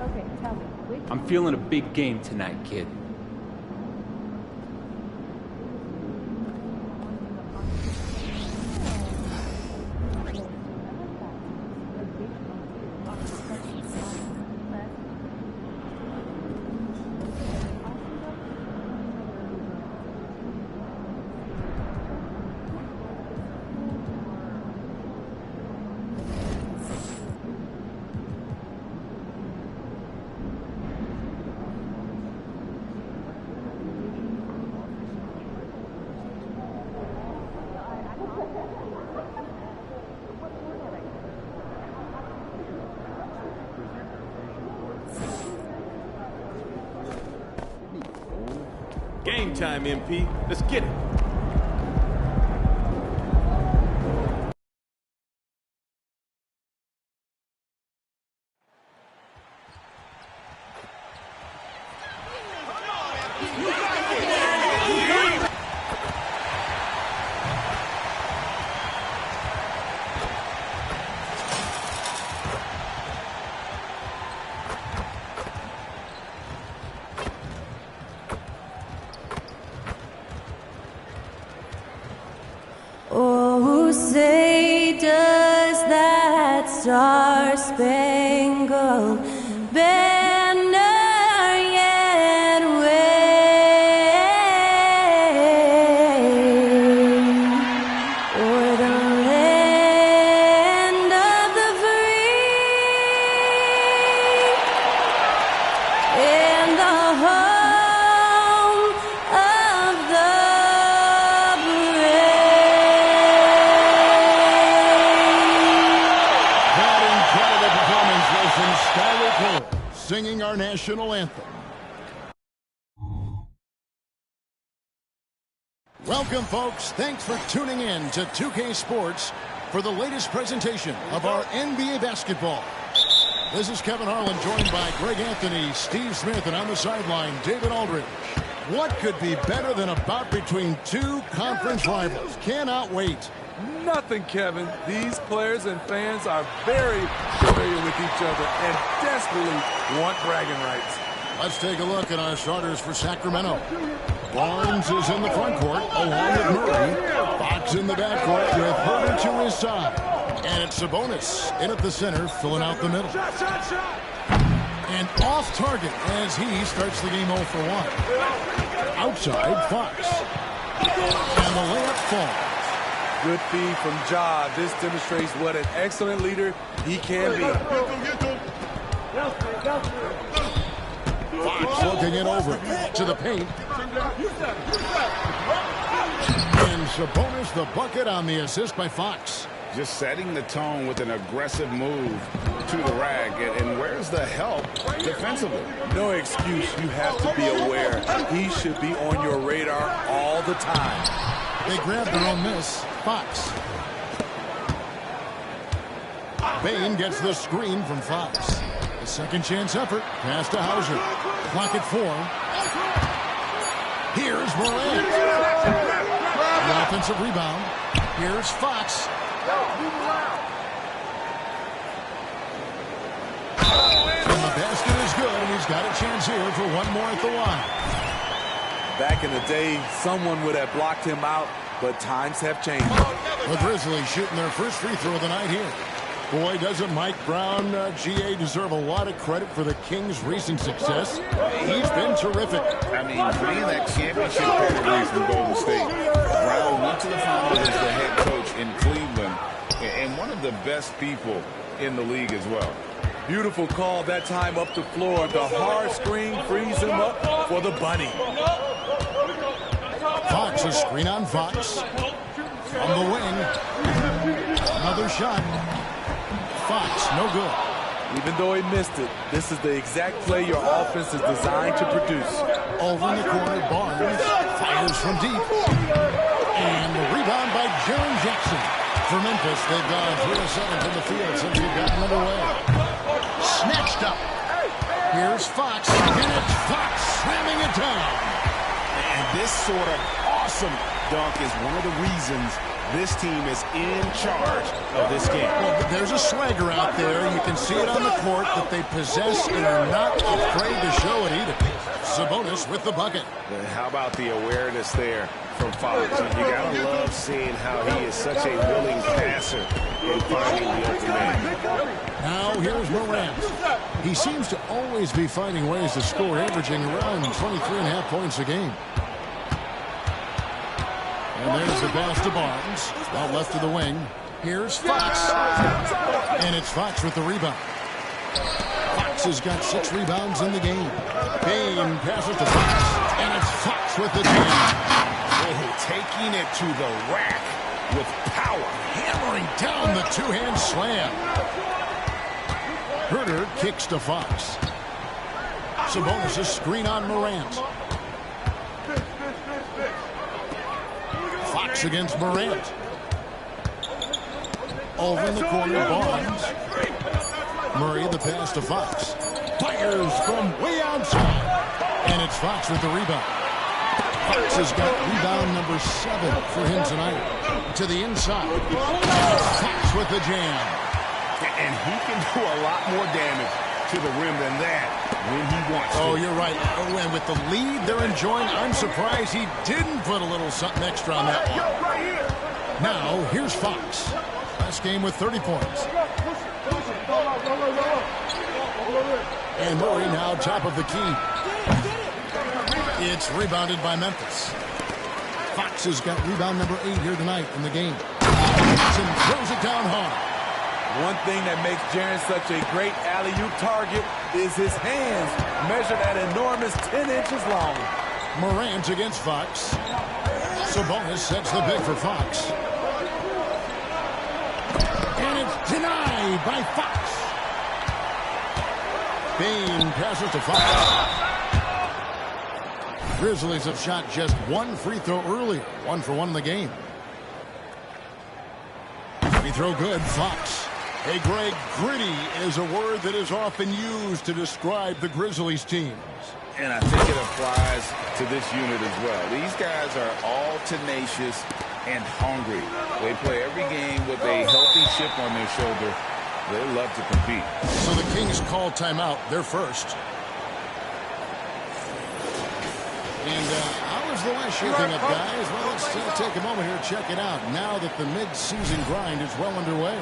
Okay, tell me. I'm feeling a big game tonight, kid. Game time, MP. Let's get it. Oh, say does that star-spangled banner yet wave o'er the land of the free and the home of the national anthem. Welcome, folks. Thanks for tuning in to 2K Sports for the latest presentation of our NBA basketball. This is Kevin Harlan, joined by Greg Anthony, Steve Smith, and on the sideline, David Aldridge. What could be better than a bout between two conference rivals? Cannot wait. Nothing, Kevin. These players and fans are very familiar with each other and desperately want bragging rights. Let's take a look at our starters for Sacramento. Barnes is in the front court along with Murray. Fox in the backcourt with Hoodie to his side. And it's Sabonis in at the center, filling out the middle. And off target as he starts the game 0 for 1. Outside, Fox. And the layup falls. Good feed from Ja. This demonstrates what an excellent leader he can be. Fox looking it over to the paint. And Sabonis the bucket on the assist by Fox. Just setting the tone with an aggressive move to the rack. And where's the help defensively? No excuse. You have to be aware. He should be on your radar all the time. They grab their own miss. Fox. Bain gets the screen from Fox. A second chance effort. Pass to Hauser. Clock at 4. Here's Morant. The offensive rebound. Here's Fox. And the basket is good, and he's got a chance here for one more at the line. Back in the day, someone would have blocked him out, but times have changed. The Grizzlies shooting their first free throw of the night here. Boy, doesn't Mike Brown, GA, deserve a lot of credit for the Kings' recent success. He's been terrific. I mean, bringing that championship pedigree from Golden State. Brown went to the finals as the head coach in Cleveland, and one of the best people in the league as well. Beautiful call that time up the floor. The hard screen frees him up for the bunny. Fox, a screen on Fox. From the wing. Another shot. Fox, no good. Even though he missed it, this is the exact play your offense is designed to produce. Over in the corner, Barnes fires from deep. And the rebound by Jaren Jackson. For Memphis, they've gone 3 of 7 from the field since we've gotten underway. Snatched up. Here's Fox. And it's Fox slamming it down. And this sort of awesome dunk is one of the reasons this team is in charge of this game. Well, there's a swagger out there. You can see it on the court that they possess and are not afraid to show it either. Sabonis with the bucket. How about the awareness there from Fox? You gotta love seeing how he is such a willing passer in finding the open man. Now here's Morant. He seems to always be finding ways to score, averaging around 23.5 points a game. And there's the pass to Barnes. Out left to the wing. Here's Fox. And it's Fox with the rebound. Fox has got 6 rebounds in the game. Bain passes to Fox. And it's Fox with the jam. Oh, taking it to the rack with power. Hammering down the two-hand slam. Herter kicks to Fox. Sabonis' screen on Morant. Fox against Morant. Over in the corner, Barnes. Murray, the pass to Fox. Fires from way outside. And it's Fox with the rebound. Fox has got rebound number 7 for him tonight. To the inside. And it's Fox with the jam. And he can do a lot more damage to the rim than that when he wants to. Oh, you're right. Oh, and with the lead they're enjoying, I'm surprised he didn't put a little something extra on that one. Now, here's Fox. Last game with 30 points. And Murray now top of the key. It's rebounded by Memphis. Fox has got rebound number 8 here tonight in the game. And throws it down hard. One thing that makes Jaren such a great alley-oop target is his hands, measured at enormous 10 inches long. Morant against Fox. Sabonis sets the pick for Fox. And it's denied by Fox. Bain passes to Fox. Grizzlies have shot just one free throw earlier. 1 for 1 in the game. Free throw good. Fox. Hey, Greg, gritty is a word that is often used to describe the Grizzlies teams. And I think it applies to this unit as well. These guys are all tenacious and hungry. They play every game with a healthy chip on their shoulder. They love to compete. So the Kings call timeout. They're first. And how is the West shaping up, guys? Well, let's take a moment here and check it out now that the mid-season grind is well underway.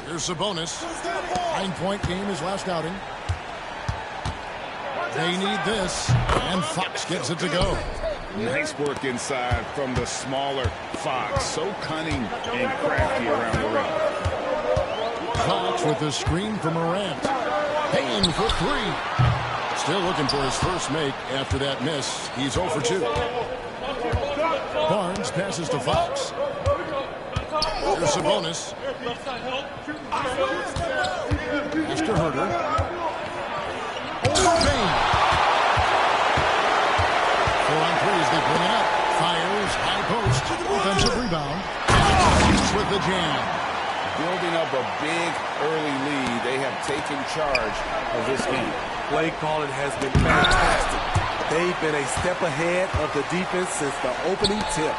Here's Sabonis. 9-point game his last outing. They need this, and Fox gets it to go. Nice work inside from the smaller Fox. So cunning and crafty around the rim. Fox with the screen from Morant. Payne for 3. Still looking for his first make after that miss. He's 0 for 2. Barnes passes to Fox. Here's Sabonis. Pass to Herder. Payne. 4 on 3s, they bring it up. Fires, high post, offensive rebound. Fox with the jam. Building up a big early lead. They have taken charge of this game. Play calling has been fantastic. They've been a step ahead of the defense since the opening tip.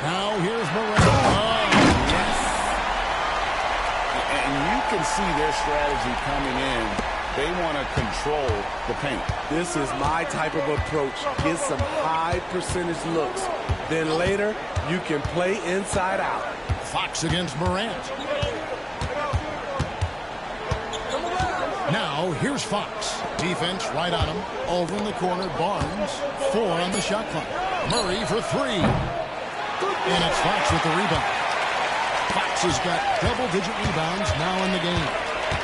Now here's Morant. Yes. And you can see their strategy coming in. They want to control the paint. This is my type of approach. Get some high percentage looks. Then later, you can play inside out. Fox against Morant. Now, here's Fox. Defense right on him. Over in the corner, Barnes. 4 on the shot clock. Murray for 3. And it's Fox with the rebound. Fox has got double-digit rebounds now in the game.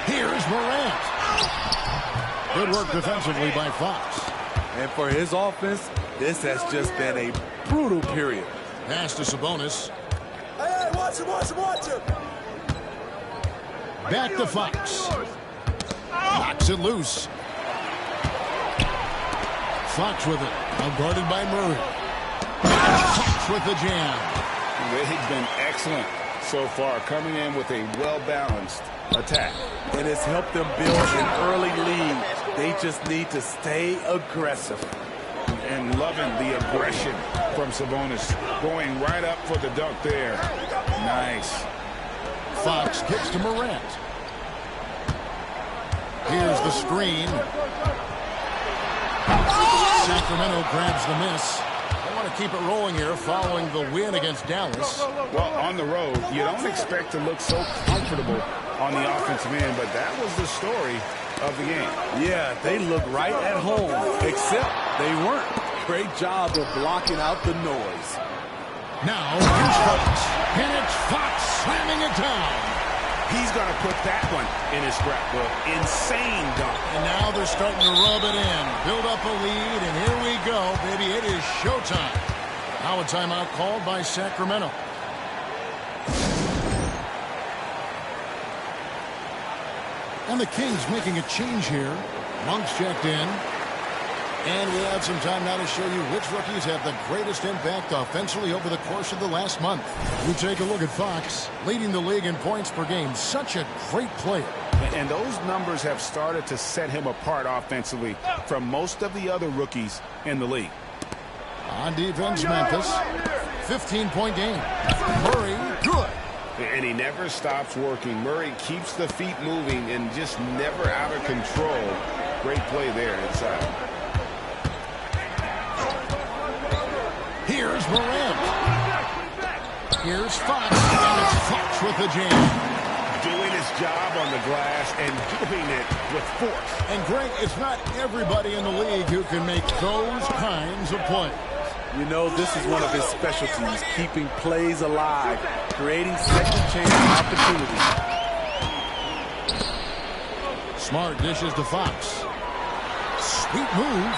Here's Morant. Good work defensively by Fox. And for his offense, this has just been a brutal period. Pass to Sabonis. Hey, watch him. Back to Fox. Knocks it loose. Fox with it. Now guarded by Murray. Fox with the jam. They've been excellent so far, coming in with a well-balanced attack. And it's helped them build an early lead. They just need to stay aggressive. And loving the aggression from Sabonis. Going right up for the dunk there. Nice. Fox kicks to Morant. Here's the screen. Sacramento grabs the miss. They want to keep it rolling here following the win against Dallas. Well, on the road, you don't expect to look so comfortable on the offensive end, but that was the story of the game. Yeah, they look right at home, except they weren't. Great job of blocking out the noise. Now, here's Fox. And it's Fox slamming it down. He's going to put that one in his scrapbook. Insane dunk. And now they're starting to rub it in. Build up a lead, and here we go, baby. It is showtime. Now a timeout called by Sacramento. And the Kings making a change here. Monk's checked in. And we have some time now to show you which rookies have the greatest impact offensively over the course of the last month. We take a look at Fox, leading the league in points per game. Such a great player. And those numbers have started to set him apart offensively from most of the other rookies in the league. On defense, Memphis. 15-point game. Murray, good. And he never stops working. Murray keeps the feet moving and just never out of control. Great play there inside. Here's Morant. Here's Fox. And it's Fox with the jam. Doing his job on the glass and doing it with force. And Greg, it's not everybody in the league who can make those kinds of plays. You know, this is one of his specialties, keeping plays alive, creating second chance opportunities. Smart dishes to Fox. Sweet move.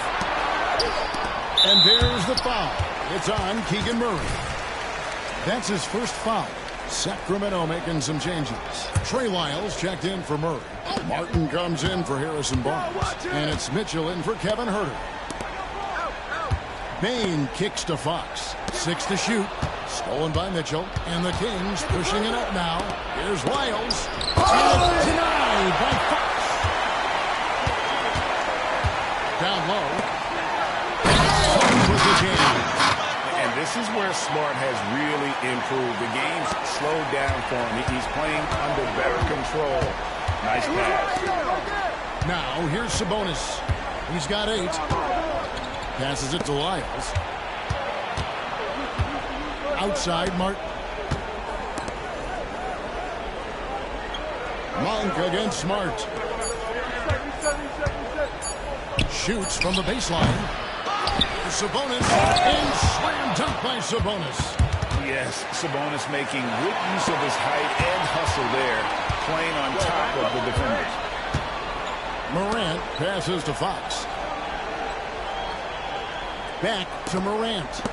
And there's the foul. It's on Keegan Murray. That's his first foul. Sacramento making some changes. Trey Lyles checked in for Murray. Martin comes in for Harrison Barnes. And it's Mitchell in for Kevin Huerter. Bain kicks to Fox. 6 to shoot. Stolen by Mitchell. And the Kings pushing it up now. Here's Lyles. And it's denied by Fox. Down low. Fox with the jam. And this is where Smart has really improved. The game's slowed down for him. He's playing under better control. Nice pass. Now, here's Sabonis. He's got 8. Passes it to Lyles. Outside, Martin. Monk against Smart. Shoots from the baseline. Sabonis, and slam dunk by Sabonis. Yes, Sabonis making good use of his height and hustle there, playing on top of the defenders. Morant passes to Fox. Back to Morant.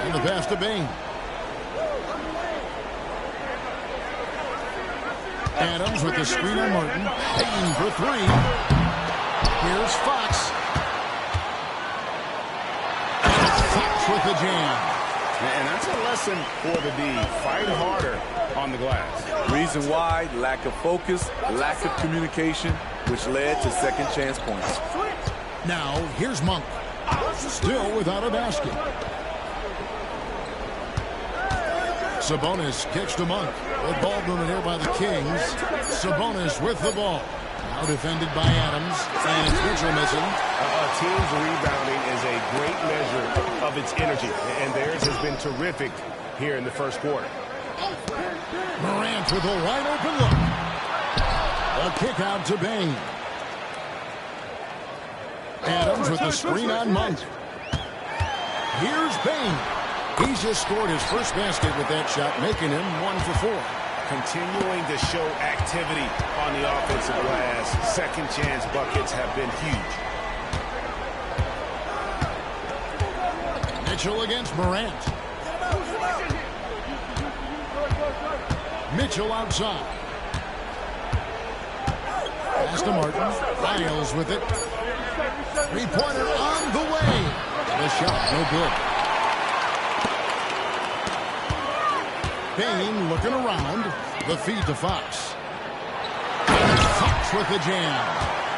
And the pass to Bain. Adams with the screen on Martin. Bain for 3. Here's Fox. With the jam. And that's a lesson for the D. Fight harder on the glass. Reason why, lack of focus, lack of communication, which led to second chance points. Now, here's Monk. Still without a basket. Sabonis kicks to Monk. Good ball movement here by the Kings. Sabonis with the ball. Now defended by Adams. And it's Mitchell missing. A team's rebounding is a great measure of its energy, and theirs has been terrific here in the first quarter. Morant with a wide open look. A kick out to Bain. Adams with the screen on Monk. Here's Bain. He's just scored his first basket with that shot, making him 1 for 4. Continuing to show activity on the offensive glass. Second chance buckets have been huge. Mitchell against Morant. Mitchell outside. Pass to Martin. Lyles with it. 3-pointer on the way. The shot, no good. Bain looking around. The feed to Fox. And Fox with the jam.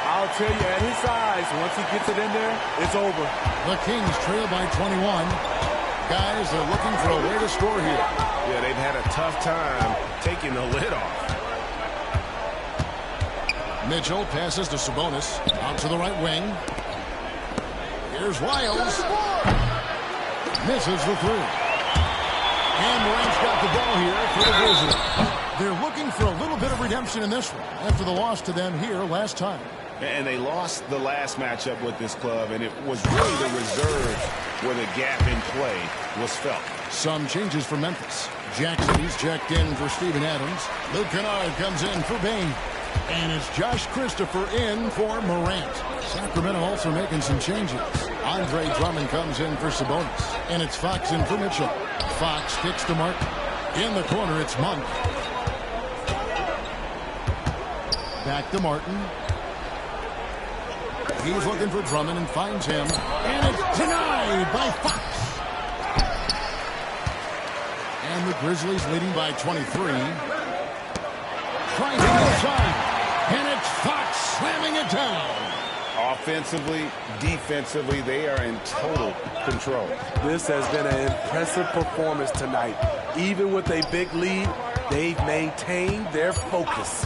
I'll tell you, at his size, once he gets it in there, it's over. The Kings trail by 21. Guys are looking for a way to score here. Yeah, they've had a tough time taking the lid off. Mitchell passes to Sabonis. Out to the right wing. Here's Lyles. Misses the 3. And Morant's got the ball here for the Grizzlies. They're looking for a little bit of redemption in this one after the loss to them here last time. And they lost the last matchup with this club, and it was really the reserves where the gap in play was felt. Some changes for Memphis. Jackson's checked in for Steven Adams. Luke Kennard comes in for Bain. And it's Josh Christopher in for Morant. Sacramento also making some changes. Andre Drummond comes in for Sabonis. And it's Fox in for Mitchell. Fox kicks to Martin. In the corner, it's Monk. Back to Martin. He's looking for Drummond and finds him. And it's denied by Fox. And the Grizzlies leading by 23. Trying to get inside. And it's Fox slamming it down. Offensively, defensively, they are in total control. This has been an impressive performance tonight. Even with a big lead, they've maintained their focus.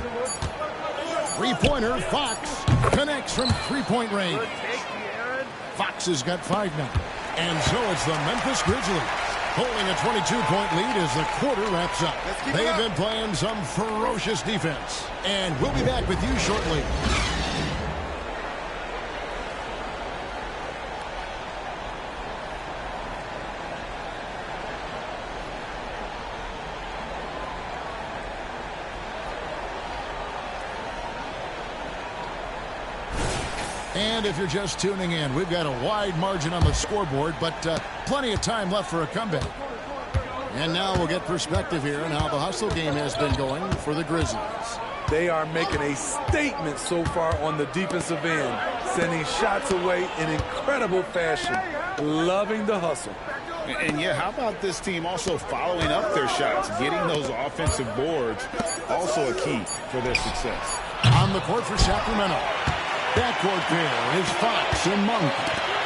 Three-pointer, Fox connects from three-point range. Fox has got 5 now. And so it's the Memphis Grizzlies holding a 22-point lead as the quarter wraps up. They've been playing some ferocious defense. And we'll be back with you shortly. And if you're just tuning in, we've got a wide margin on the scoreboard, but plenty of time left for a comeback. And now we'll get perspective here on how the hustle game has been going for the Grizzlies. They are making a statement so far on the defensive end, sending shots away in incredible fashion. Loving the hustle. And yeah, how about this team also following up their shots, getting those offensive boards, also a key for their success. On the court for Sacramento. Backcourt pair is Fox and Monk.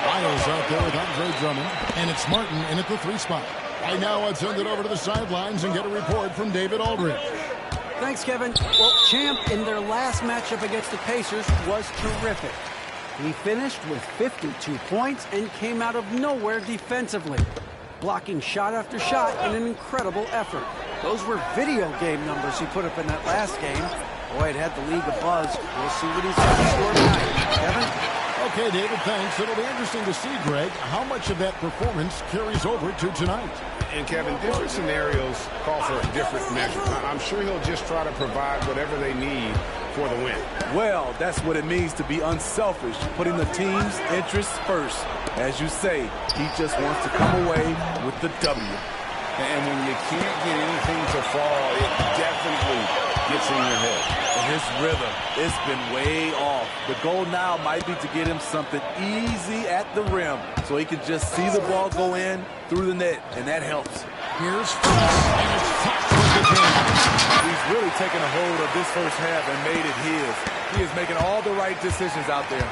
Lyles out there with Andre Drummond, and it's Martin in at the 3 spot. Right now, let's send it over to the sidelines and get a report from David Aldridge. Thanks, Kevin. Well, Champ in their last matchup against the Pacers was terrific. He finished with 52 points and came out of nowhere defensively, blocking shot after shot in an incredible effort. Those were video game numbers he put up in that last game. Boy, it had the league abuzz. We'll see what he's got in store tonight. Kevin? Okay, David, thanks. It'll be interesting to see, Greg, how much of that performance carries over to tonight. And, Kevin, different scenarios call for a different measure. I'm sure he'll just try to provide whatever they need for the win. Well, that's what it means to be unselfish, putting the team's interests first. As you say, he just wants to come away with the W. And when you can't get anything to fall, it definitely gets in your head. And his rhythm, it's been way off. The goal now might be to get him something easy at the rim so he can just see the ball go in through the net, and that helps. Here's Fox, and it's Fox with the jam. He's really taken a hold of this first half and made it his. He is making all the right decisions out there.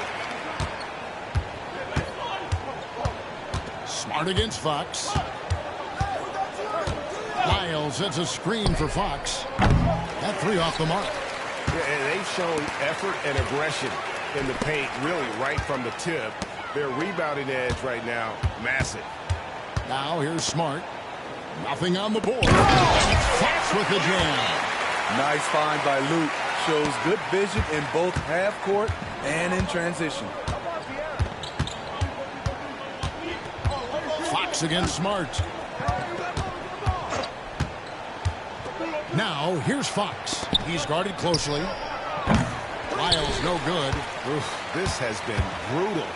Smart against Fox. Lyles sets a screen for Fox. That 3 off the mark. Yeah, and they've shown effort and aggression in the paint, really right from the tip. Their rebounding edge right now, massive. Now here's Smart. Nothing on the board. Fox with the jam. Nice find by Luke. Shows good vision in both half court and in transition. Fox against Smart. Now, here's Fox. He's guarded closely. Lyles, no good. Oof, this has been brutal.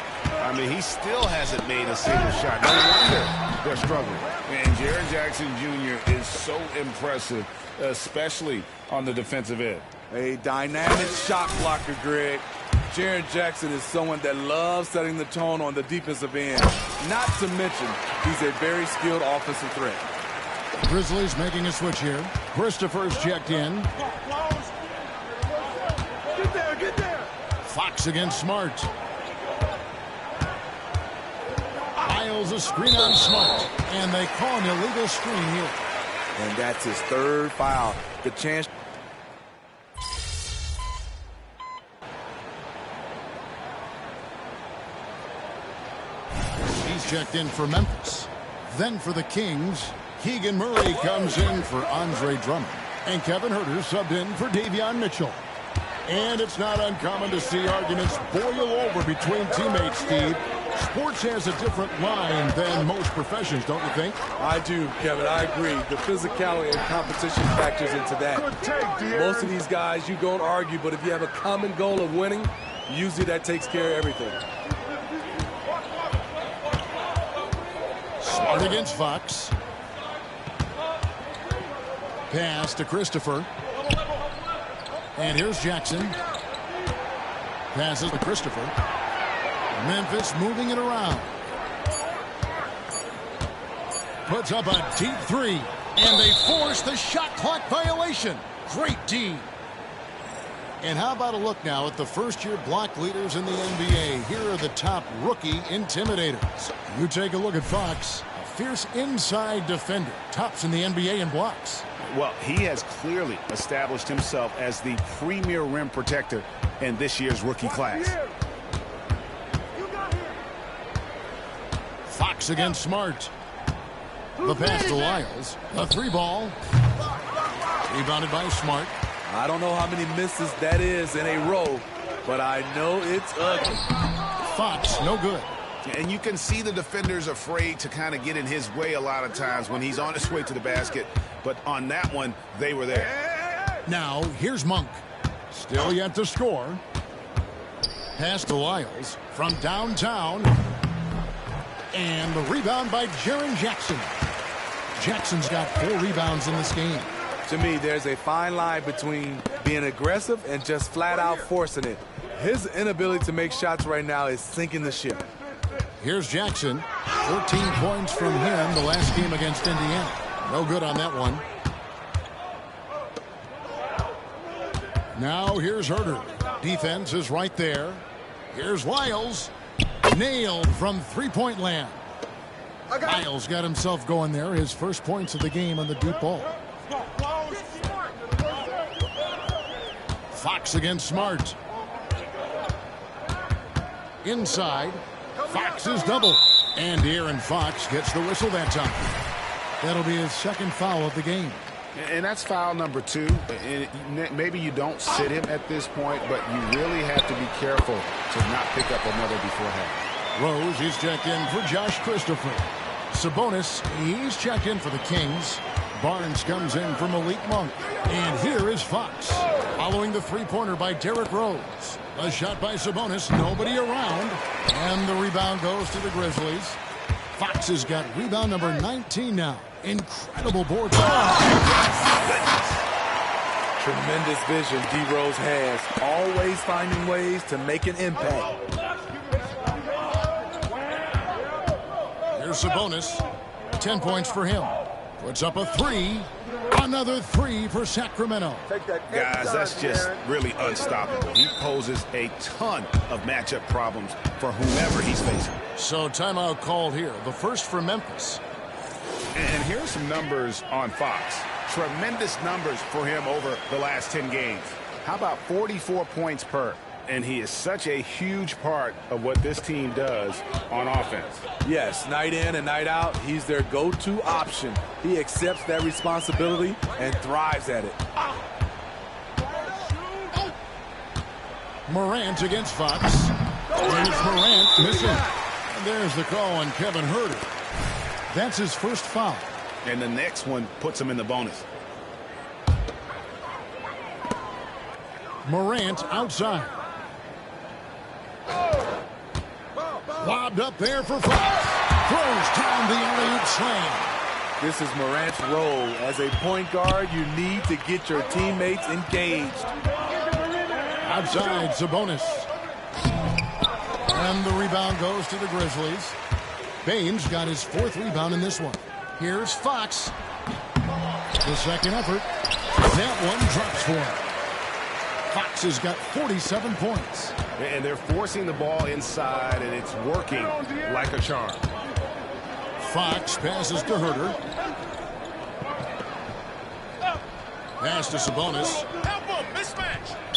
I mean, he still hasn't made a single shot. No wonder they're struggling. And Jaren Jackson Jr. is so impressive, especially on the defensive end. A dynamic shot blocker, Greg. Jaren Jackson is someone that loves setting the tone on the defensive end. Not to mention, he's a very skilled offensive threat. Grizzlies making a switch here. Christopher's checked in. Get there. Fox against Smart. Lyles a screen on Smart. And they call an illegal screen here. And that's his 3rd foul. The chance. He's checked in for Memphis. Then for the Kings, Keegan Murray comes in for Andre Drummond. And Kevin Huerter subbed in for Davion Mitchell. And it's not uncommon to see arguments boil over between teammates, Steve. Sports has a different line than most professions, don't you think? I do, Kevin. I agree. The physicality and competition factors into that. Most of these guys, you don't argue, but if you have a common goal of winning, usually that takes care of everything. Smart against Fox. Pass to Christopher. And here's Jackson. Passes to Christopher. Memphis moving it around. Puts up a deep 3. And they force the shot clock violation. Great D. And how about a look now at the first-year block leaders in the NBA? Here are the top rookie intimidators. You take a look at Fox. A fierce inside defender. Tops in the NBA in blocks. Well, he has clearly established himself as the premier rim protector in this year's rookie class. Fox against Smart. The pass to Lyles. A 3-ball. Rebounded by Smart. I don't know how many misses that is in a row, but I know it's ugly. Fox, no good. And you can see the defenders afraid to kind of get in his way a lot of times when he's on his way to the basket. But on that one, they were there. Now, here's Monk. Still yet to score. Pass to Lyles from downtown. And the rebound by Jaren Jackson. Jackson's got 4 rebounds in this game. To me, there's a fine line between being aggressive and just flat out forcing it. His inability to make shots right now is sinking the ship. Here's Jackson. 14 points from him the last game against Indiana. No good on that one. Now here's Herder. Defense is right there. Here's Lyles. Nailed from three-point land. Lyles got himself going there. His first points of the game on the deep ball. Fox against Smart. Inside. Fox is double. And De'Aaron Fox gets the whistle that time. That'll be his second foul of the game. And that's foul number 2. And maybe you don't sit him at this point, but you really have to be careful to not pick up another beforehand. Rose is checked in for Josh Christopher. Sabonis, he's checked in for the Kings. Barnes comes in for Malik Monk. And here is Fox. Following the three-pointer by Derrick Rose. A shot by Sabonis, nobody around. And the rebound goes to the Grizzlies. Fox has got rebound number 19 now. Incredible board. Tremendous vision D. Rose has. Always finding ways to make an impact. Here's Sabonis. 10 points for him. Puts up a 3. Another 3 for Sacramento. Guys, that's just really unstoppable. He poses a ton of matchup problems for whomever he's facing. So timeout called here. The first for Memphis. And here's some numbers on Fox. Tremendous numbers for him over the last 10 games. How about 44 points per? And he is such a huge part of what this team does on offense. Yes, night in and night out, he's their go-to option. He accepts that responsibility and thrives at it. Morant against Fox. And it's Morant missing. And there's the call on Kevin Herder. That's his first foul. And the next one puts him in the bonus. Morant outside. Lobbed up there for Fox. Throws down the alley-oop slam. This is Morant's role. As a point guard, you need to get your teammates engaged. Outside, Sabonis. And the rebound goes to the Grizzlies. Baines got his 4th rebound in this one. Here's Fox. The second effort. That one drops for him. Fox has got 47 points. And they're forcing the ball inside, and it's working like a charm. Fox passes to Herder. Pass to Sabonis.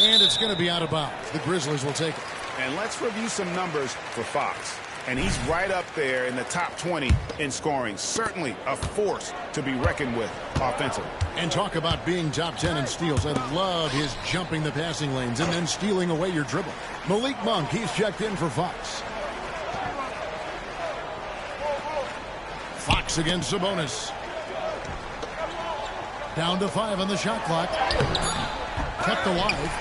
And it's going to be out of bounds. The Grizzlies will take it. And let's review some numbers for Fox. And he's right up there in the top 20 in scoring. Certainly a force to be reckoned with offensively. And talk about being top 10 in steals. I love his jumping the passing lanes and then stealing away your dribble. Malik Monk, he's checked in for Fox. Fox against Sabonis. Down to 5 on the shot clock. Kept alive.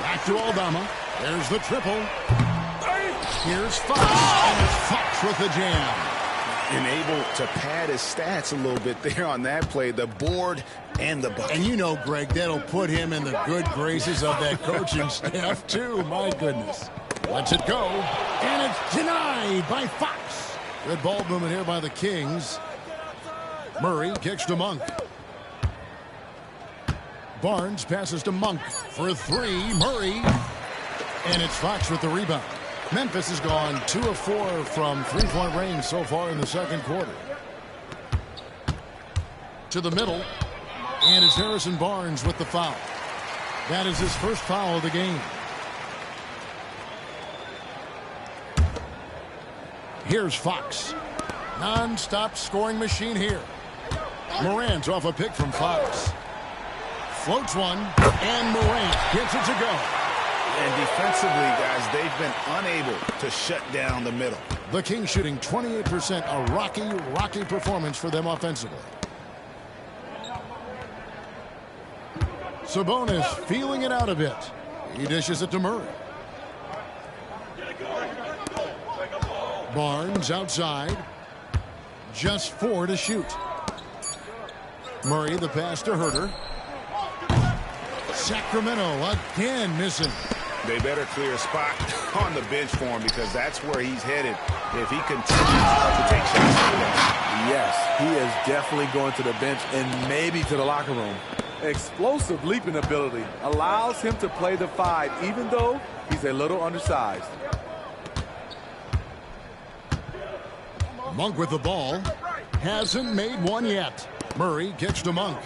Back to Aldama. There's the triple. Here's Fox. And it's Fox with the jam. And able to pad his stats a little bit there on that play. The board and the bucket. And you know, Greg, that'll put him in the good graces of that coaching staff, too. My goodness. Lets it go. And it's denied by Fox. Good ball movement here by the Kings. Murray kicks to Monk. Barnes passes to Monk for a 3. Murray. And it's Fox with the rebound. Memphis has gone 2 of 4 from three-point range so far in the second quarter. To the middle. And it's Harrison Barnes with the foul. That is his first foul of the game. Here's Fox. Non-stop scoring machine here. Morant off a pick from Fox. Floats one. And Morant gets it to go. And defensively, guys, they've been unable to shut down the middle. The Kings shooting 28%. A rocky performance for them offensively. Sabonis feeling it out a bit. He dishes it to Murray. Barnes outside. Just 4 to shoot. Murray the pass to Herder. Sacramento again missing. They better clear a spot on the bench for him because that's where he's headed if he continues to take shots like that. Yes, he is definitely going to the bench and maybe to the locker room. Explosive leaping ability allows him to play the 5 even though he's a little undersized. Monk with the ball. Hasn't made one yet. Murray kicks to Monk.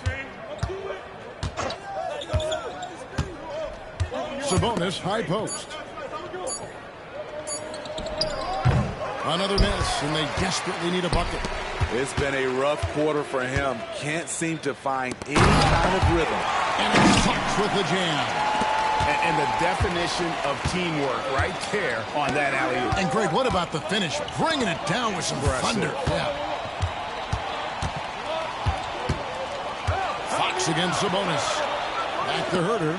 Sabonis high post. Another miss, and they desperately need a bucket. It's been a rough quarter for him. Can't seem to find any kind of rhythm. And it's Fox with the jam. And the definition of teamwork right there on that alley-oop. And Greg, what about the finish? Bringing it down with some thunder. Yeah. Fox against Sabonis. Back to Herder.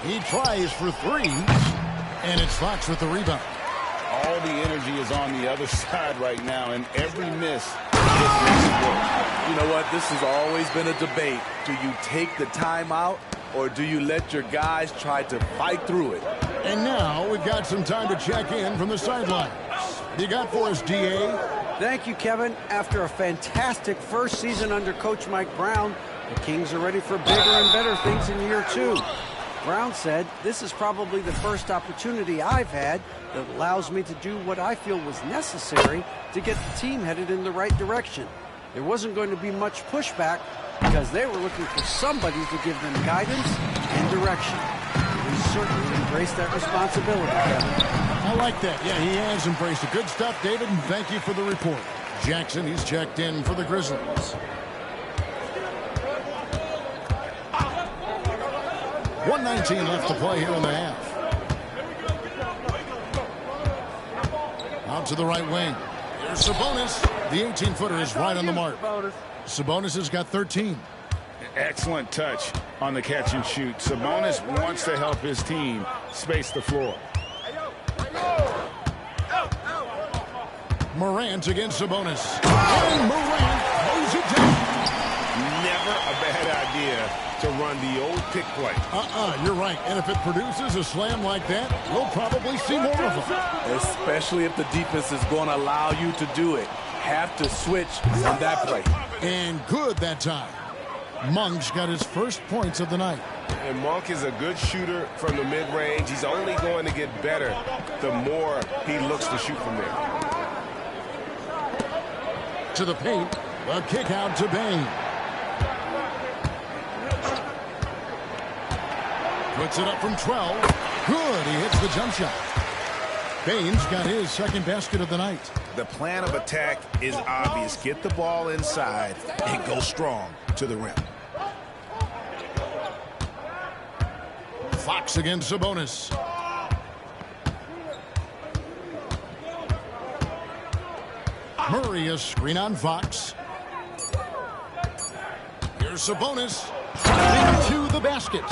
He tries for 3, and it's Fox with the rebound. All the energy is on the other side right now, and every miss just makes it work. You know what? This has always been a debate. Do you take the timeout, or do you let your guys try to fight through it? And now we've got some time to check in from the sidelines. You got for us, DA? Thank you, Kevin. After a fantastic first season under Coach Mike Brown, the Kings are ready for bigger and better things in year 2. Brown said, "This is probably the first opportunity I've had that allows me to do what I feel was necessary to get the team headed in the right direction. There wasn't going to be much pushback because they were looking for somebody to give them guidance and direction." We certainly embraced that responsibility, Kevin. I like that. Yeah, he has embraced it. Good stuff, David, and thank you for the report. Jackson, he's checked in for the Grizzlies. 1:19 left to play here in the half. Out to the right wing. Here's Sabonis. The 18-footer is right on the mark. Sabonis has got 13. Excellent touch on the catch and shoot. Sabonis wants to help his team space the floor. Morant against Sabonis. And Morant throws it down. Never a bad idea to run the old pick play. You're right. And if it produces a slam like that, we'll probably see more of them. Especially if the defense is going to allow you to do it. Have to switch on that play. And good that time. Monk's got his first points of the night. And Monk is a good shooter from the mid-range. He's only going to get better the more he looks to shoot from there. To the paint. A kick out to Bain. Puts it up from 12. Good. He hits the jump shot. Bain's got his second basket of the night. The plan of attack is obvious. Get the ball inside and go strong to the rim. Fox against Sabonis. Murray a screen on Fox. Here's Sabonis. Into the basket.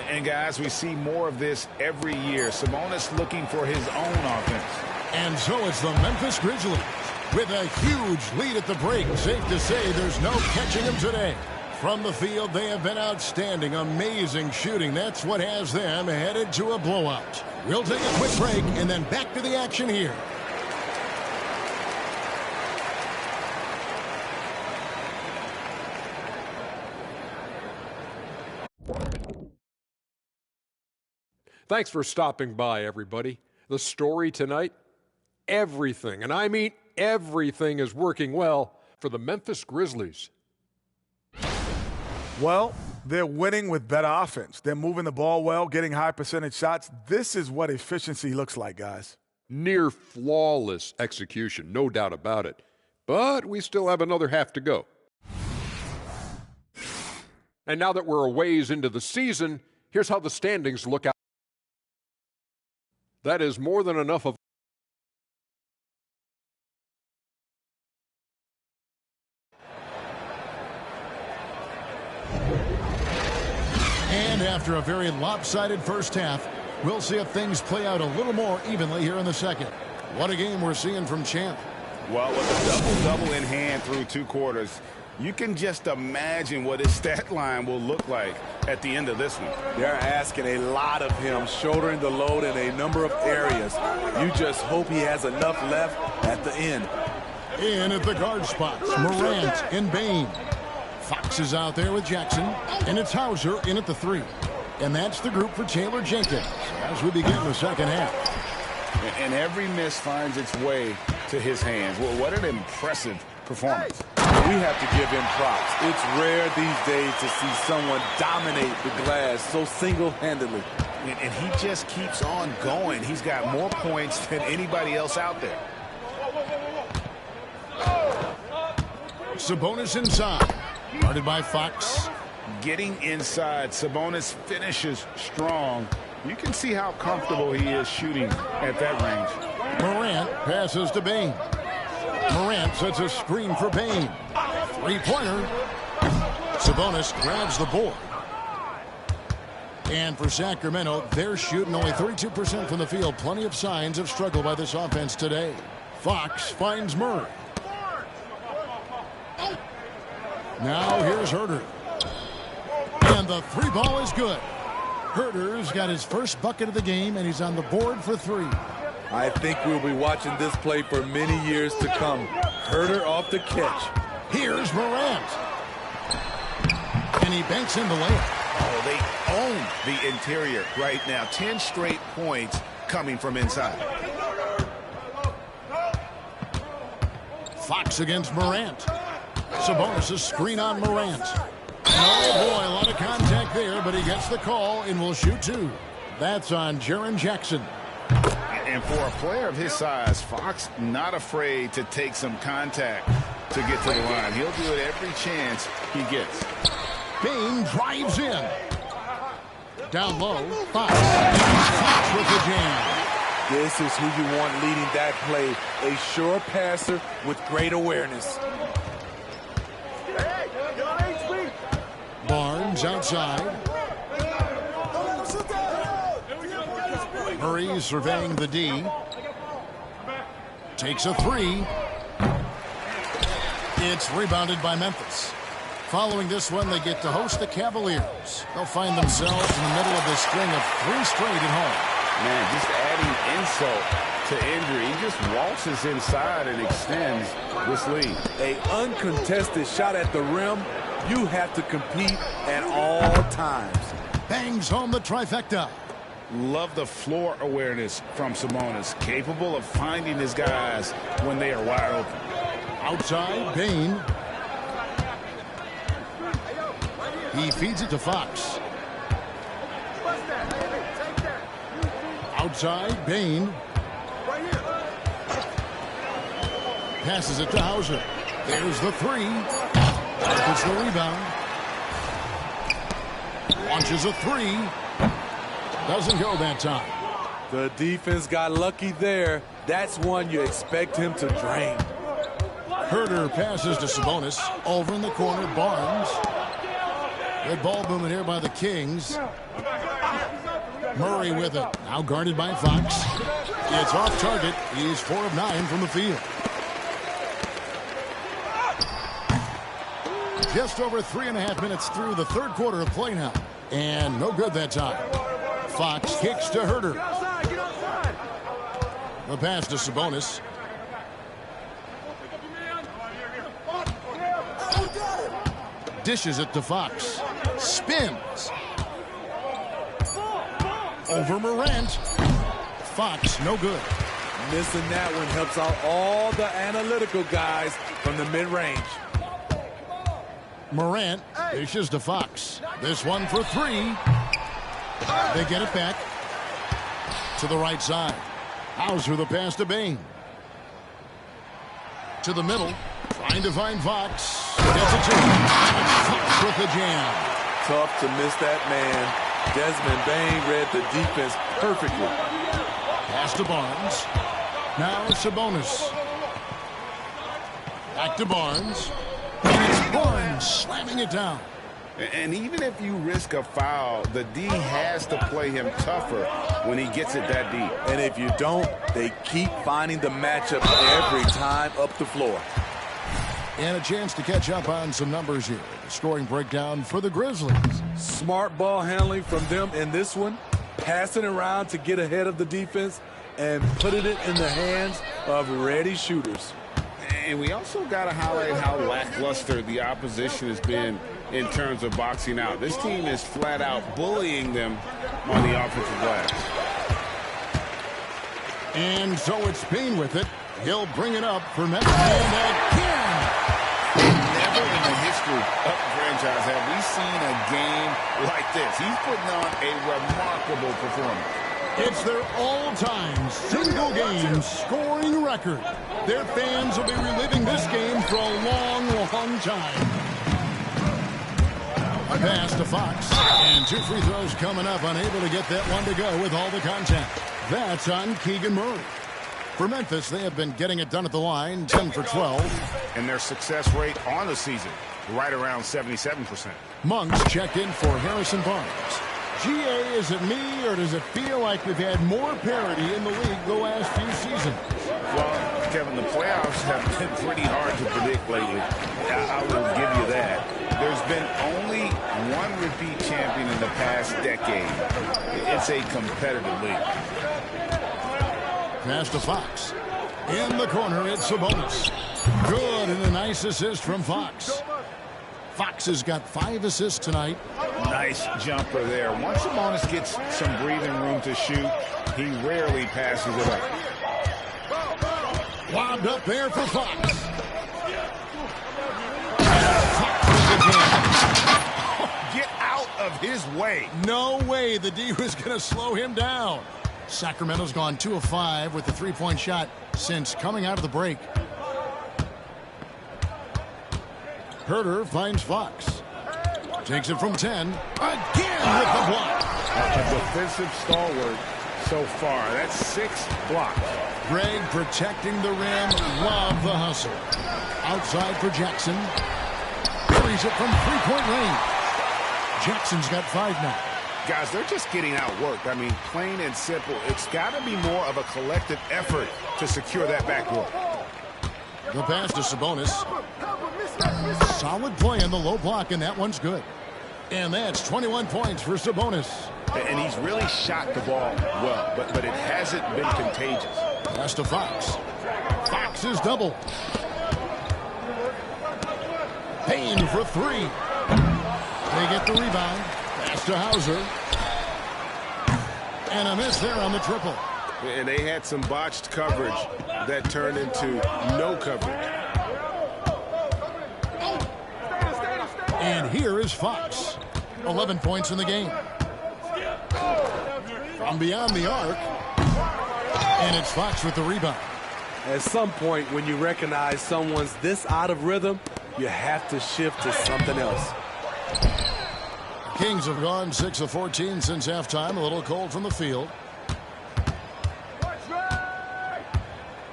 And guys, we see more of this every year. Sabonis looking for his own offense. And so it's the Memphis Grizzlies with a huge lead at the break. Safe to say there's no catching them today. From the field, they have been outstanding. Amazing shooting. That's what has them headed to a blowout. We'll take a quick break and then back to the action here. Thanks for stopping by, everybody. The story tonight, everything, and I mean everything, is working well for the Memphis Grizzlies. Well, they're winning with better offense. They're moving the ball well, getting high percentage shots. This is what efficiency looks like, guys. Near flawless execution, no doubt about it. But we still have another half to go. And now that we're a ways into the season, here's how the standings look out. That is more than enough of. And after a very lopsided first half, We'll see if things play out a little more evenly here in the second. What a game we're seeing from Champ. Well, with a double-double in hand through 2 quarters, you can just imagine what his stat line will look like at the end of this one. They're asking a lot of him, shouldering the load in a number of areas. You just hope he has enough left at the end. In at the guard spots, Morant and Bain. Fox is out there with Jackson, and it's Hauser in at the 3. And that's the group for Taylor Jenkins as we begin the second half. And every miss finds its way to his hands. Well, what an impressive performance. We have to give him props. It's rare these days to see someone dominate the glass so single-handedly. And he just keeps on going. He's got more points than anybody else out there. Sabonis inside, guarded by Fox. Getting inside, Sabonis finishes strong. You can see how comfortable he is shooting at that range. Morant passes to Bain. Morant sets a screen for Bain. 3-pointer. Sabonis grabs the board. And for Sacramento, they're shooting only 32% from the field. Plenty of signs of struggle by this offense today. Fox finds Murray. Now here's Herter. And the 3 ball is good. Herter's got his first bucket of the game, and he's on the board for 3. I think we'll be watching this play for many years to come. Herter off the catch. Here's Morant. And he banks in the layup. Oh, they own the interior right now. 10 straight points coming from inside. Fox against Morant. Sabonis' screen on Morant. Oh, boy, a lot of contact there, but he gets the call and will shoot 2. That's on Jaren Jackson. And for a player of his size, Fox not afraid to take some contact to get to the line. He'll do it every chance he gets. Bain drives in. Down low, Fox. Fox with the jam. This is who you want leading that play. A sure passer with great awareness. Barnes outside. Murray surveying the D. Takes a 3. It's rebounded by Memphis. Following this one, they get to host the Cavaliers. They'll find themselves in the middle of this string of 3 straight at home. Man, just adding insult to injury. He just waltzes inside and extends this lead. A uncontested shot at the rim. You have to compete at all times. Bangs home the trifecta. Love the floor awareness from Sabonis. Capable of finding his guys when they are wide open. Outside, Bain. He feeds it to Fox. Outside, Bain. Passes it to Hauser. There's the 3. Gets the rebound. Launches a 3. Doesn't go that time. The defense got lucky there. That's one you expect him to drain. Herter passes to Sabonis. Over in the corner, Barnes. Good ball movement here by the Kings. Murray with it. Now guarded by Fox. It's off target. He's 4 of 9 from the field. Just over 3.5 minutes through the third quarter of play now. And no good that time. Fox kicks to Herter. The pass to Sabonis. Dishes it to Fox. Spins. Over Morant. Fox, no good. Missing that one helps out all the analytical guys from the mid-range. Morant dishes to Fox. This one for 3. They get it back to the right side. Hauser the pass to Bain. To the middle. Trying to find Fox. Gets it to him. Fox with the jam. Tough to miss that man. Desmond Bain read the defense perfectly. Pass to Barnes. Now Sabonis. Back to Barnes. And it's Barnes slamming it down. And even if you risk a foul, the D has to play him tougher when he gets it that deep. And if you don't, they keep finding the matchup every time up the floor. And a chance to catch up on some numbers here. The scoring breakdown for the Grizzlies. Smart ball handling from them in this one. Passing around to get ahead of the defense and putting it in the hands of ready shooters. And we also got to highlight how lackluster the opposition has been in terms of boxing out. This team is flat out bullying them on the offensive glass. And so it's Payne with it. He'll bring it up for Memphis. And again! Never in the history of the franchise have we seen a game like this. He's putting on a remarkable performance. It's their all-time single-game scoring record. Their fans will be reliving this game for a long, long time. A pass to Fox. And 2 free throws coming up. Unable to get that one to go with all the contact. That's on Keegan Murray. For Memphis, they have been getting it done at the line, 10 for 12. And their success rate on the season, right around 77%. Monks checked in for Harrison Barnes. GA, is it me, or does it feel like we've had more parity in the league the last few seasons? Well, Kevin, the playoffs have been pretty hard to predict lately. I will give you that. There's been only one repeat champion in the past decade. It's a competitive league. Pass to Fox. In the corner, it's Sabonis. Good, and a nice assist from Fox. Fox has got 5 assists tonight. Nice jumper there. Once Sabonis gets some breathing room to shoot, he rarely passes it up. Lobbed up there for Fox. Get out of his way. No way the D was going to slow him down. Sacramento's gone 2 of 5 with the 3-point shot since coming out of the break. Herter finds Fox. Takes it from 10. Again with the block. A defensive stalwart so far. That's 6 blocks. Greg protecting the rim. Love the hustle. Outside for Jackson. Buries it from 3-point range. Jackson's got 5 now. Guys, they're just getting outworked. I mean, plain and simple. It's got to be more of a collective effort to secure that backcourt. The pass to Sabonis. Solid play in the low block, and that one's good. And that's 21 points for Sabonis. And he's really shot the ball well, but it hasn't been contagious. Pass to Fox. Fox is double. Payne for 3. They get the rebound. Pass to Hauser. And a miss there on the triple. And they had some botched coverage that turned into no coverage. And here is Fox. 11 points in the game. From beyond the arc. And it's Fox with the rebound. At some point, when you recognize someone's this out of rhythm, you have to shift to something else. Kings have gone 6 of 14 since halftime. A little cold from the field.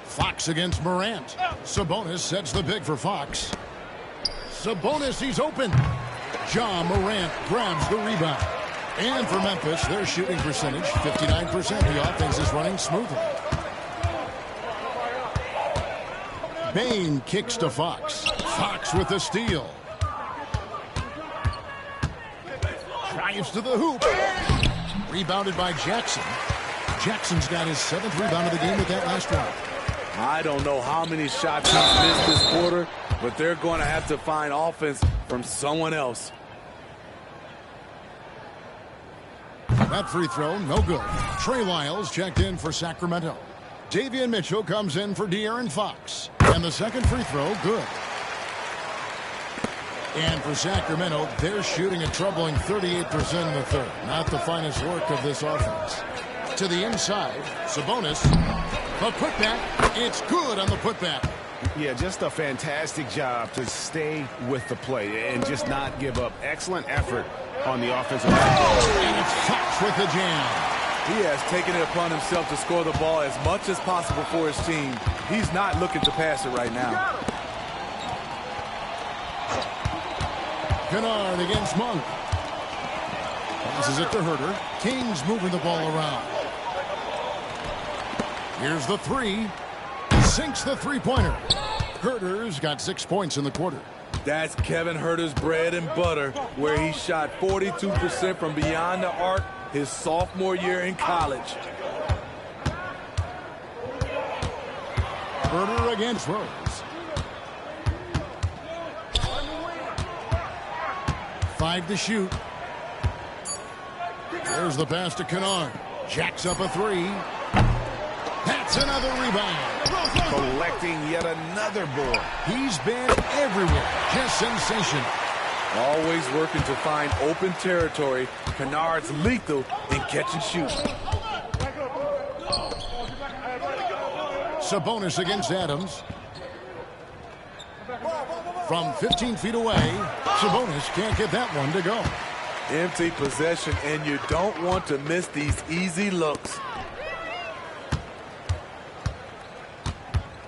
Fox against Morant. Sabonis sets the pick for Fox. Sabonis, he's open. Ja Morant grabs the rebound. And for Memphis, their shooting percentage, 59%. The offense is running smoothly. Bain kicks to Fox. Fox with the steal. Drives to the hoop. Rebounded by Jackson. Jackson's got his 7th rebound of the game with that last one. I don't know how many shots he's missed this quarter, but they're going to have to find offense from someone else. That free throw, no good. Trey Lyles checked in for Sacramento. Davion Mitchell comes in for De'Aaron Fox. And the second free throw, good. And for Sacramento, they're shooting a troubling 38% in the third. Not the finest work of this offense. To the inside, Sabonis. The putback, it's good on the putback. Yeah, just a fantastic job to stay with the play and just not give up. Excellent effort on the offensive end. And it's Fox with the jam. He has taken it upon himself to score the ball as much as possible for his team. He's not looking to pass it right now. Kennard against Monk. Passes it to Herder. Kings moving the ball around. Here's the three. Sinks the three-pointer. Herder's got 6 points in the quarter. That's Kevin Herder's bread and butter, where he shot 42% from beyond the arc his sophomore year in college. Herder against Rose. Five to shoot. There's the pass to Kennard. Jacks up a three. That's another rebound. Collecting yet another board. He's been everywhere. Just sensational. Always working to find open territory. Kennard's lethal in catch and shoot. Sabonis against Adams. From 15 feet away, Sabonis can't get that one to go. Empty possession, and you don't want to miss these easy looks.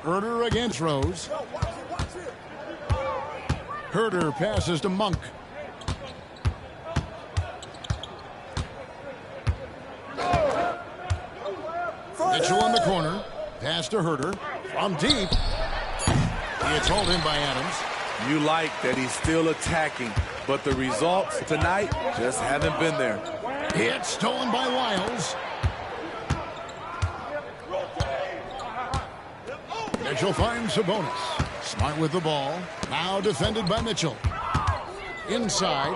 Herder against Rose. Herder passes to Monk. Mitchell in the corner. Pass to Herder. From deep. It's hauled in by Adams. You like that he's still attacking, but the results tonight just haven't been there. It's stolen by Wiles. Mitchell finds Sabonis. Smart with the ball. Now defended by Mitchell. Inside.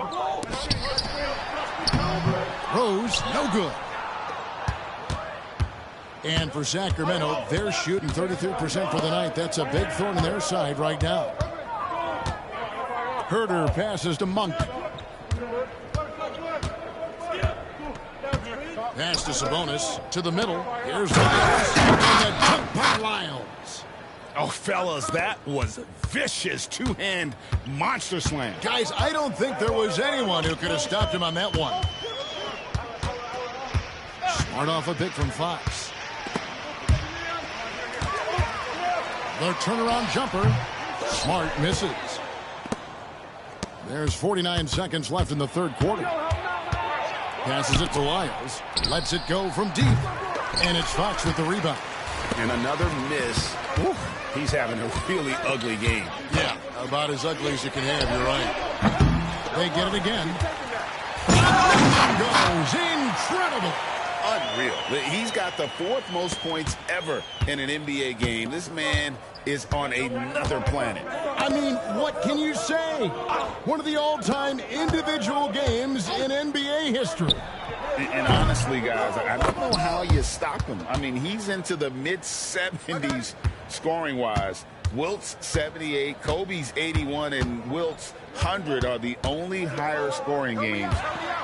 Rose, no good. And for Sacramento, they're shooting 33% for the night. That's a big thorn in their side right now. Herder passes to Monk. Pass to Sabonis. To the middle. Here's Lyles. And the dunk by Lyles. Oh, fellas, that was vicious two-hand monster slam. Guys, I don't think there was anyone who could have stopped him on that one. Smart off a pick from Fox. The turnaround jumper. Smart misses. There's 49 seconds left in the third quarter. Passes it to Lyles. Lets it go from deep. And it's Fox with the rebound. And another miss. Ooh, he's having a really ugly game. Yeah, about as ugly as you can have, you're right. They get it again. Goes incredible. Unreal. He's got the fourth most points ever in an NBA game. This man is on another planet. I mean, what can you say? One of the all-time individual games in NBA history. And honestly, guys, I don't know how you stop him. I mean, he's into the mid-70s scoring-wise. Wilt's 78, Kobe's 81, and Wilt's 100 are the only higher scoring games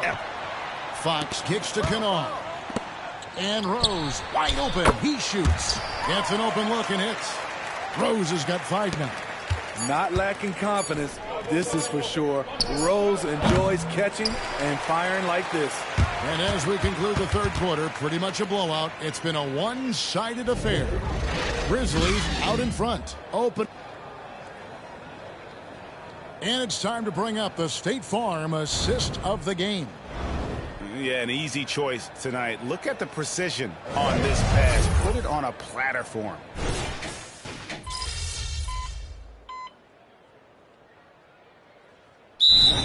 ever. Fox kicks to Kennard. And Rose, wide open. He shoots. Gets an open look and hits. Rose has got 5 now. Not lacking confidence, this is for sure. Rose enjoys catching and firing like this. And as we conclude the third quarter, pretty much a blowout. It's been a one-sided affair. Grizzlies out in front. Open. And it's time to bring up the State Farm assist of the game. Yeah, an easy choice tonight. Look at the precision on this pass. Put it on a platter for him.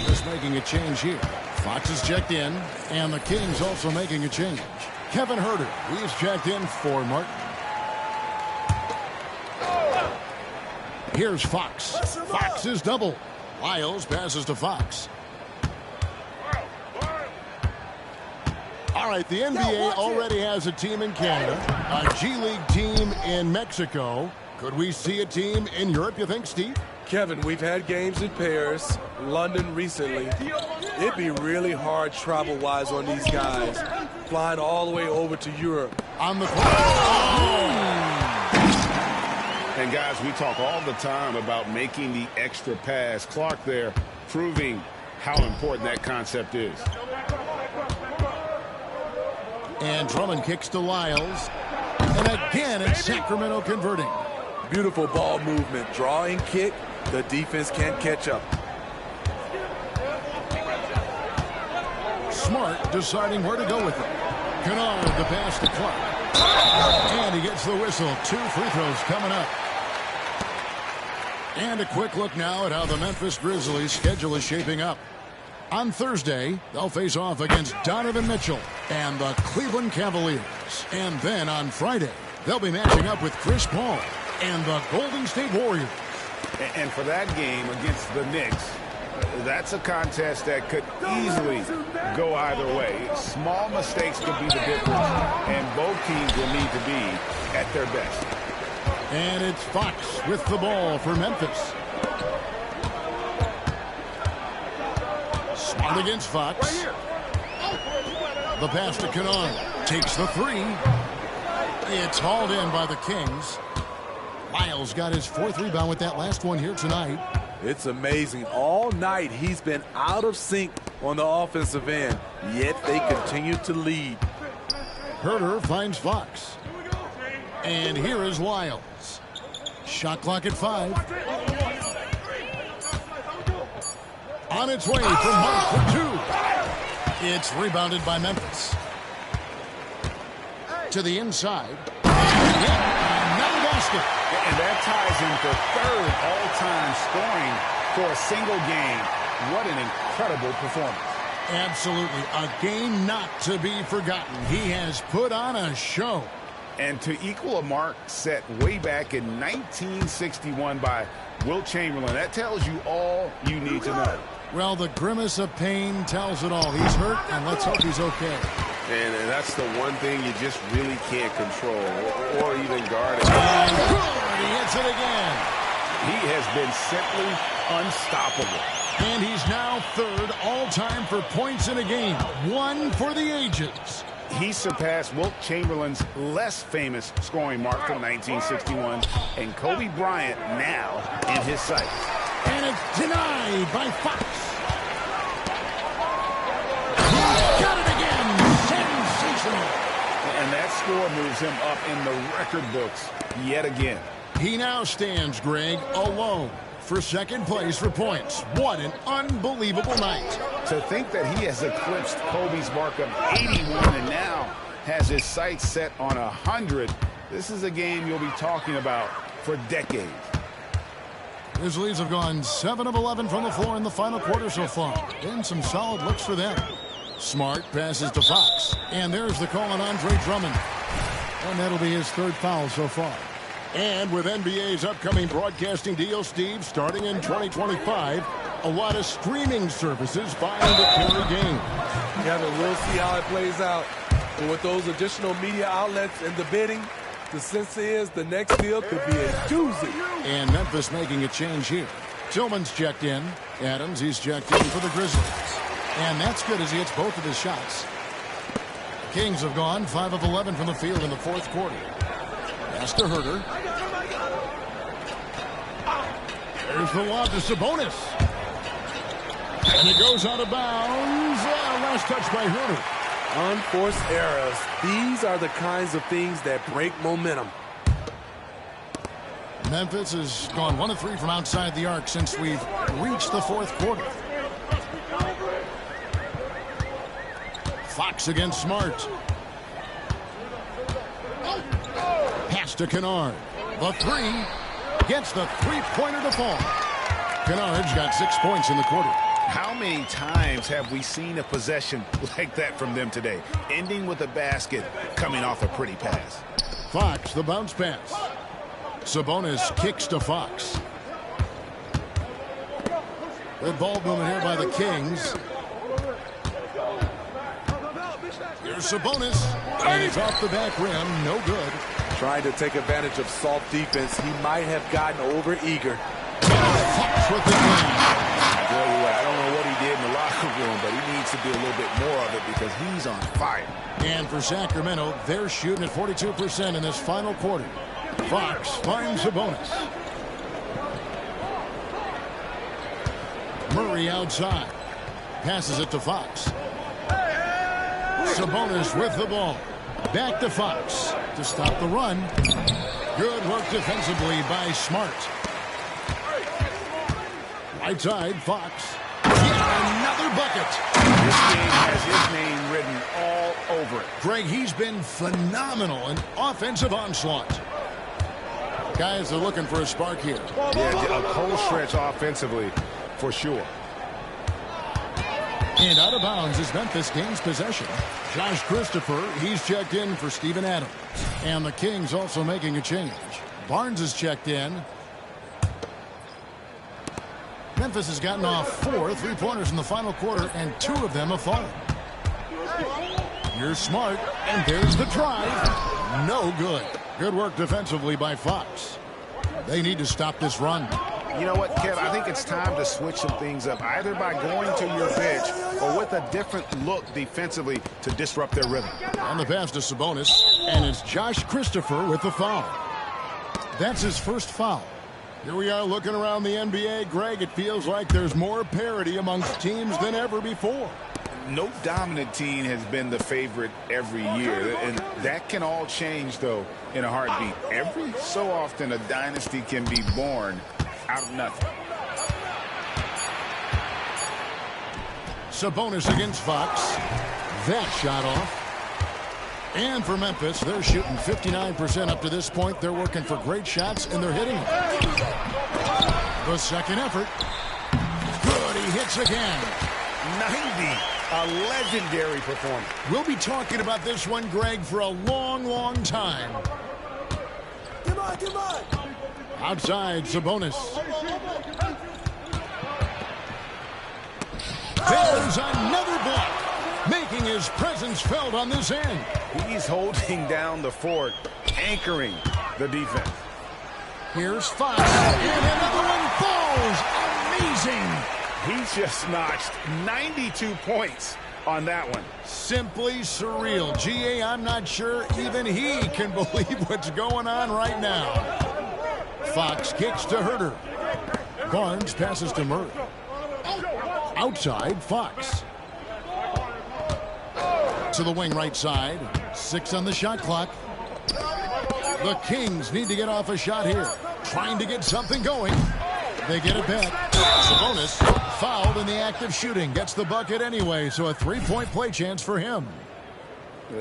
Just making a change here. Fox is checked in, and the Kings also making a change. Kevin Herder, he is checked in for Martin. Here's Fox. Fox is double. Lyles passes to Fox. All right, the NBA already has a team in Canada, a G League team in Mexico. Could we see a team in Europe, you think, Steve? Kevin, we've had games in Paris, London recently. It'd be really hard travel-wise on these guys, flying all the way over to Europe. On the And guys, we talk all the time about making the extra pass. Clark there proving how important that concept is. And Drummond kicks to Lyles. And again, it's Sacramento converting. Beautiful ball movement. Drawing kick. The defense can't catch up. Smart deciding where to go with it. Kennard, the pass to Clark. And he gets the whistle. 2 free throws coming up. And a quick look now at how the Memphis Grizzlies' schedule is shaping up. On Thursday, they'll face off against Donovan Mitchell and the Cleveland Cavaliers. And then on Friday, they'll be matching up with Chris Paul and the Golden State Warriors. And for that game against the Knicks, that's a contest that could easily go either way. Small mistakes could be the difference, and both teams will need to be at their best. And it's Fox with the ball for Memphis. Smart against Fox. The pass to Kennard. Takes the 3. It's hauled in by the Kings. Lyles got his 4th rebound with that last one here tonight. It's amazing. All night he's been out of sync on the offensive end, yet they continue to lead. Herter finds Fox. And here is Lyles. Shot clock at 5. On its way from Mark for 2. It's rebounded by Memphis. To the inside. And another basket. And that ties into 3rd all-time scoring for a single game. What an incredible performance. Absolutely. A game not to be forgotten. He has put on a show. And to equal a mark set way back in 1961 by Wilt Chamberlain, that tells you all you need to know. Well, the grimace of pain tells it all. He's hurt, and let's hope he's okay. And that's the one thing you just really can't control or even guard it. And he hits it again. He has been simply unstoppable. And he's now 3rd all-time for points in a game. 1 for the ages. He surpassed Wilt Chamberlain's less famous scoring mark from 1961, and Kobe Bryant now in his sights. And it's denied by Fox. He's got it again. Sensational. And that score moves him up in the record books yet again. He now stands, Greg, alone for 2nd place for points. What an unbelievable night. To think that he has eclipsed Kobe's mark of 81 and now has his sights set on 100. This is a game you'll be talking about for decades. Grizzlies have gone 7 of 11 from the floor in the final quarter so far. And some solid looks for them. Smart passes to Fox. And there's the call on Andre Drummond. And that'll be his 3rd foul so far. And with NBA's upcoming broadcasting deal, Steve, starting in 2025, a lot of streaming services buying the Curry game. Yeah, but we'll see how it plays out. And with those additional media outlets and the bidding, the sense is the next deal could be a doozy. And Memphis making a change here. Tillman's checked in. Adams, he's checked in for the Grizzlies. And that's good as he hits both of his shots. The Kings have gone 5 of 11 from the field in the 4th quarter. Pass to Herter. There's the lob to Sabonis. And he goes out of bounds. Last touch by Herter. Unforced errors. These are the kinds of things that break momentum. Memphis has gone 1 of 3 from outside the arc since we've reached the 4th quarter. Fox against Smart. Pass to Kennard. The 3 gets the 3-pointer to fall. Kennard's got 6 points in the quarter. How many times have we seen a possession like that from them today, ending with a basket coming off a pretty pass? Fox, the bounce pass. Sabonis kicks to Fox. Good ball movement here by the Kings. Here's Sabonis. And it's off the back rim. No good. Trying to take advantage of soft defense. He might have gotten over eager. Fox with the win. I don't know what he did in the locker room, but he needs to do a little bit more of it because he's on fire. And for Sacramento, they're shooting at 42% in this final quarter. Fox finds Sabonis. Murray outside. Passes it to Fox. Sabonis with the ball. Back to Fox to stop the run. Good work defensively by Smart. Right side, Fox. Yet another bucket. This game has his Greg, he's been phenomenal in offensive onslaught. Guys are looking for a spark here. Yeah, a cold stretch offensively, for sure. And out of bounds as Memphis gains possession. Josh Christopher, he's checked in for Steven Adams. And the Kings also making a change. Barnes is checked in. Memphis has gotten off 4 3-pointers in the final quarter, and 2 of them have fallen. Here's Smart, and there's the drive. No good. Good work defensively by Fox. They need to stop this run. You know what, Kev? I think it's time to switch some things up, either by going to your bench or with a different look defensively to disrupt their rhythm. On the pass to Sabonis, and it's Josh Christopher with the foul. That's his first foul. Here we are looking around the NBA. Greg, it feels like there's more parity amongst teams than ever before. No dominant team has been the favorite every year, and that can all change, though, in a heartbeat. Every so often, a dynasty can be born out of nothing. Sabonis against Fox. That shot off. And for Memphis, they're shooting 59% up to this point. They're working for great shots, and they're hitting them. The second effort. Good, he hits again. 90. A legendary performance. We'll be talking about this one, Greg, for a long, long time. Come on, come on. Outside, Sabonis. There's another block, making his presence felt on this end. He's holding down the fort, anchoring the defense. Here's Fox, and another one falls. Amazing. He just notched 92 points on that one. Simply surreal. G.A., I'm not sure even he can believe what's going on right now. Fox kicks to Herter. Barnes passes to Murray. Outside, Fox. To the wing right side. 6 on the shot clock. The Kings need to get off a shot here. Trying to get something going. They get it back. Sabonis fouled in the act of shooting. Gets the bucket anyway, so a 3-point play chance for him.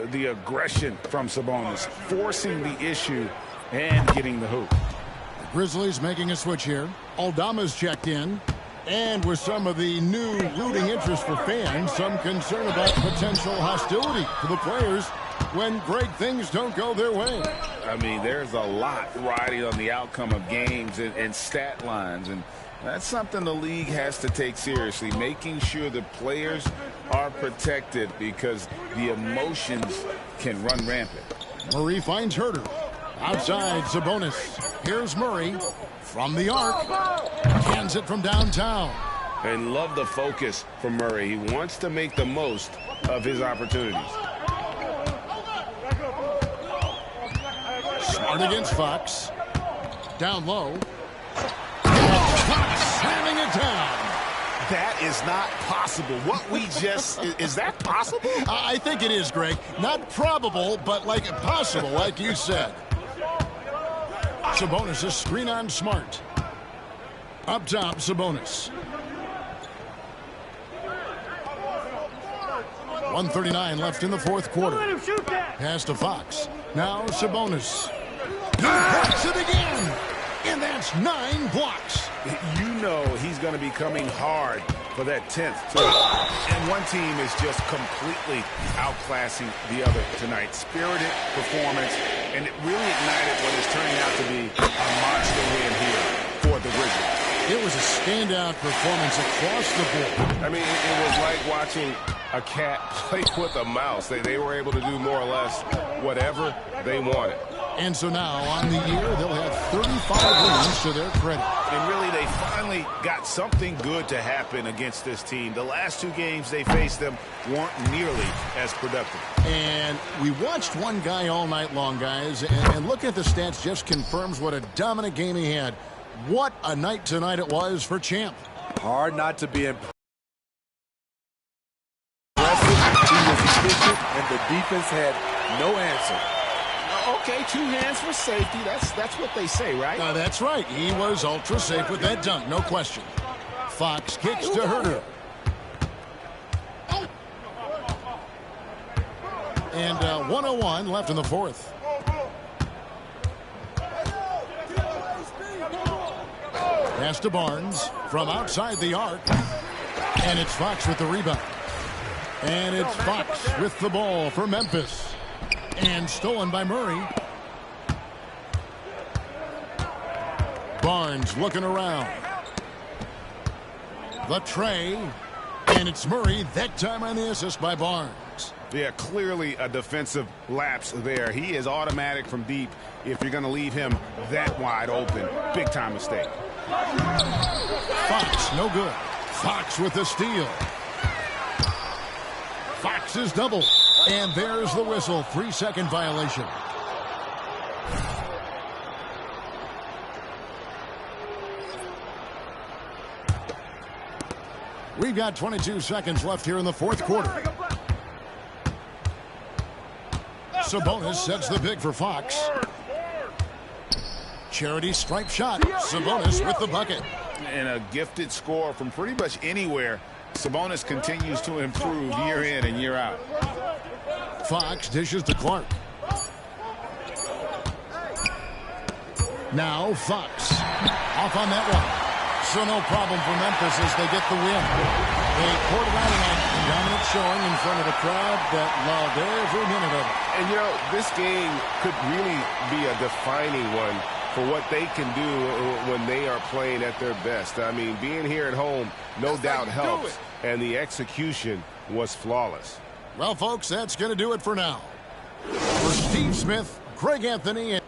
The aggression from Sabonis, forcing the issue and getting the hoop. The Grizzlies making a switch here. Aldama's checked in. And with some of the new rooting interest for fans, some concern about potential hostility to the players when great things don't go their way. I mean, there's a lot riding on the outcome of games and stat lines, and that's something the league has to take seriously, making sure the players are protected because the emotions can run rampant. Murray finds Herter. Outside, Sabonis. Here's Murray from the arc. Cans it from downtown. And love the focus from Murray. He wants to make the most of his opportunities. Smart against Fox. Down low. Fox slamming it down. That is not possible. What we just... is that possible? I think it is, Greg. Not probable, but like possible, like you said. Sabonis, a screen on Smart. Up top, Sabonis. 1:39 left in the fourth quarter. Pass to Fox. Now Sabonis. He blocks it again. And that's 9 blocks. You know he's going to be coming hard for that 10th, too. And one team is just completely outclassing the other tonight. Spirited performance, and it really ignited what is turning out to be a monster win here for the Grizzlies. It was a standout performance across the board. I mean, it was like watching a cat play with a mouse. They were able to do more or less whatever they wanted. And so now, on the year, they'll have 35 wins to their credit. And really, they finally got something good to happen against this team. The last 2 games they faced them weren't nearly as productive. And we watched one guy all night long, guys, and looking at the stats just confirms what a dominant game he had. What a night tonight it was for Champ. Hard not to be impressed. He was efficient, and the defense had no answer. Okay, 2 hands for safety. That's what they say, right? That's right. He was ultra safe with that dunk, no question. Fox kicks to Herter. And 1:01 left in the fourth. Pass to Barnes from outside the arc. And it's Fox with the rebound. And it's Fox with the ball for Memphis. And stolen by Murray. Barnes looking around. The tray. And it's Murray, that time on the assist by Barnes. Yeah, clearly a defensive lapse there. He is automatic from deep if you're going to leave him that wide open. Big time mistake. Fox, no good. Fox with the steal. Fox is double. And there's the whistle. 3-second violation. We've got 22 seconds left here in the fourth quarter. Sabonis sets the pick for Fox. Charity stripe shot. Sabonis with the bucket. And a gifted score from pretty much anywhere. Sabonis continues to improve year in and year out. Fox dishes to Clark. Now Fox. Off on that one. So no problem for Memphis as they get the win. They poured it out tonight. Dominant showing in front of a crowd that loved every minute of it. And, you know, this game could really be a defining one for what they can do when they are playing at their best. I mean, being here at home, no doubt helps. And the execution was flawless. Well, folks, that's going to do it for now. For Steve Smith, Greg Anthony, and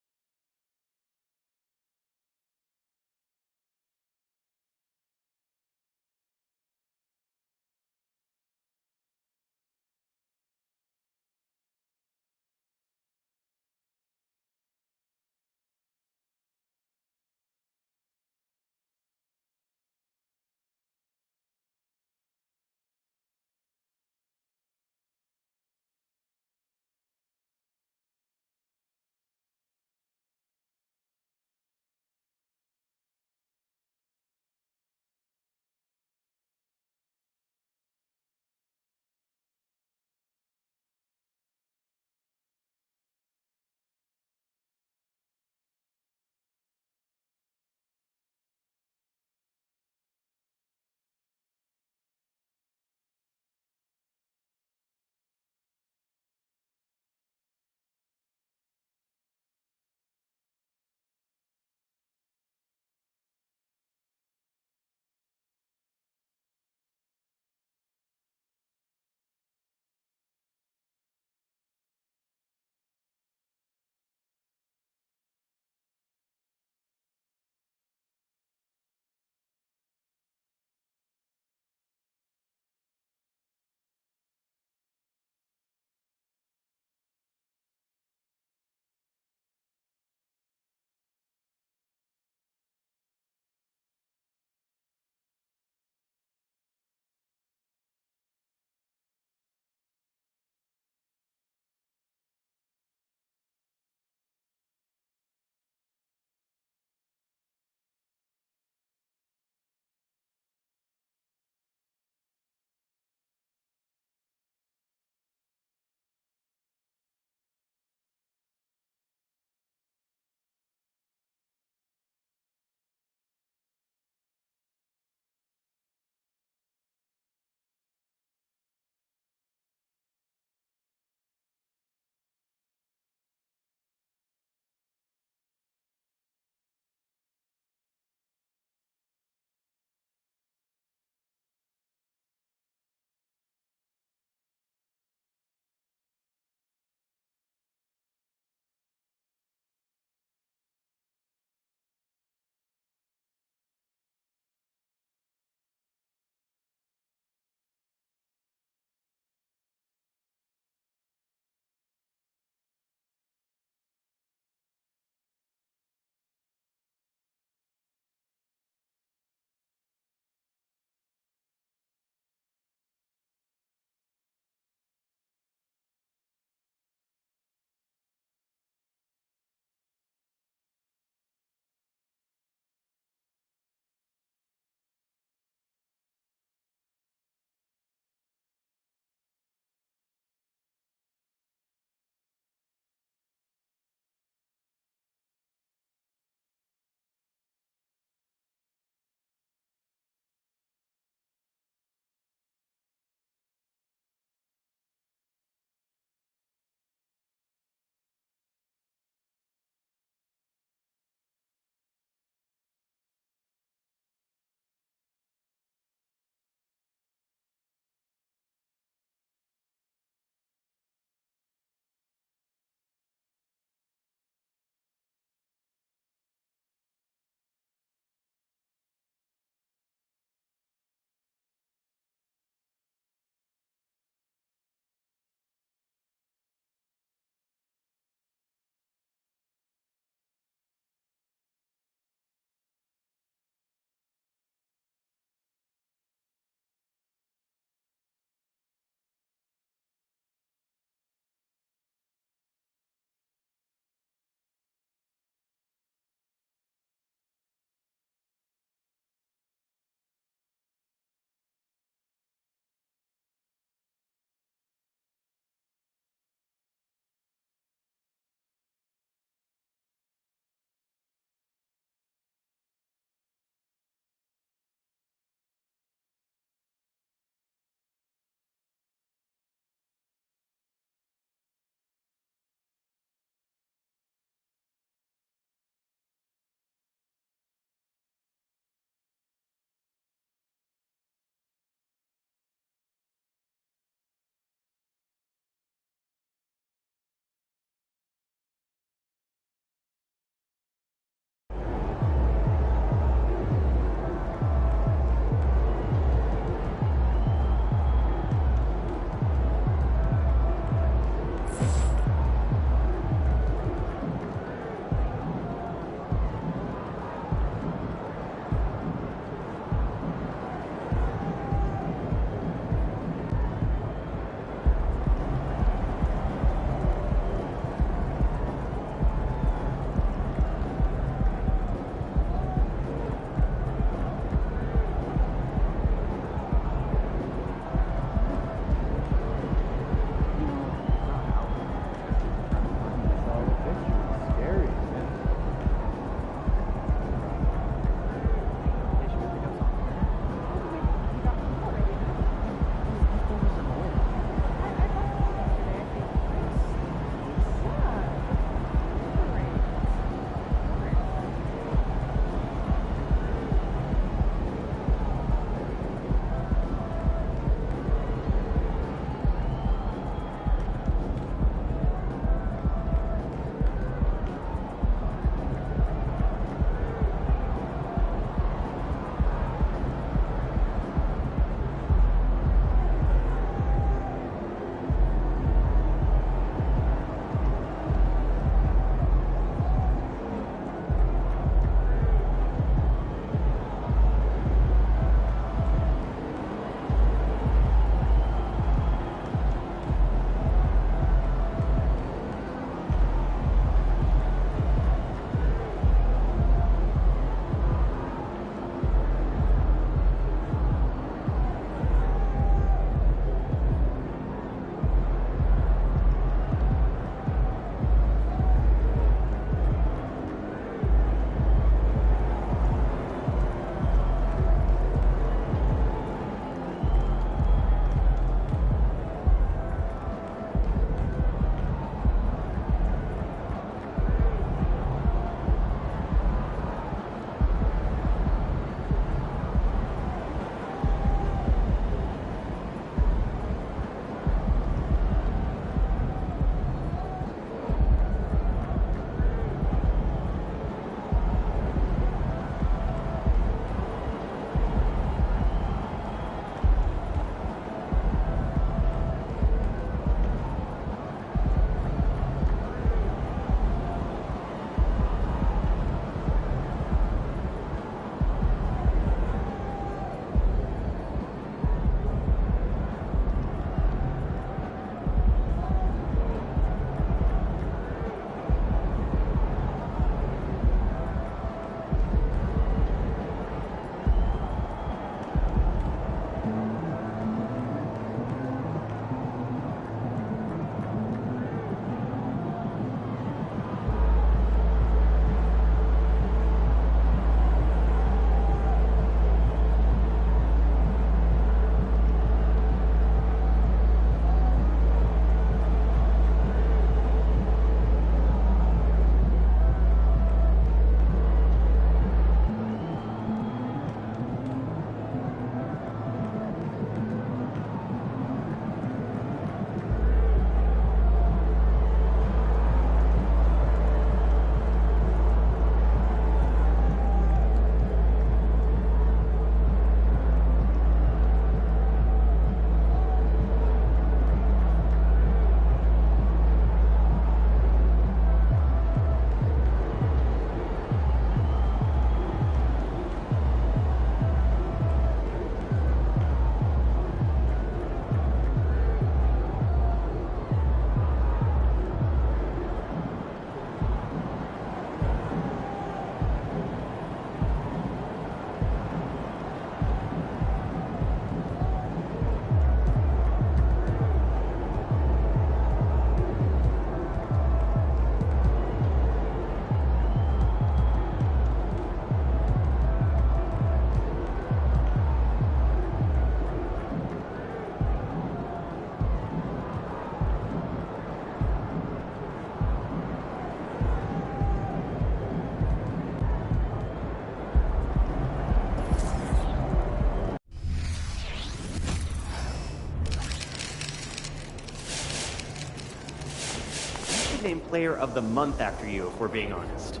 name Player of the Month after you, if we're being honest.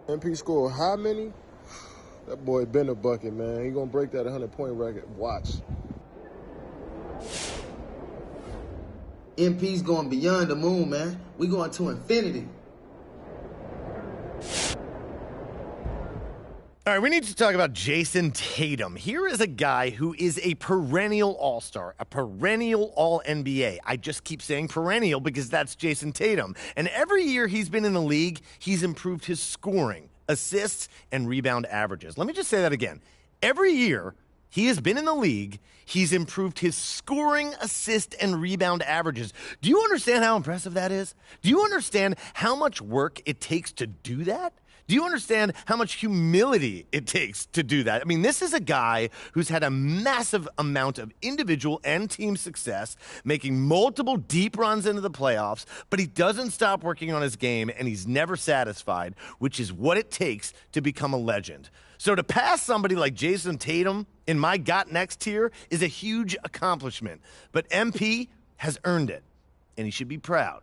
MP scored how many? That boy been a bucket, man. He gonna break that 100-point record. Watch. MP's going beyond the moon, man. We going to infinity. All right, we need to talk about Jason Tatum. Here is a guy who is a perennial all-star, a perennial all-NBA. I just keep saying perennial because that's Jason Tatum. And every year he's been in the league, he's improved his scoring, assists, and rebound averages. Let me just say that again. Every year he has been in the league, he's improved his scoring, assist, and rebound averages. Do you understand how impressive that is? Do you understand how much work it takes to do that? Do you understand how much humility it takes to do that? I mean, this is a guy who's had a massive amount of individual and team success, making multiple deep runs into the playoffs, but he doesn't stop working on his game, and he's never satisfied, which is what it takes to become a legend. So to pass somebody like Jason Tatum in my Got Next tier is a huge accomplishment. But MP has earned it, and he should be proud.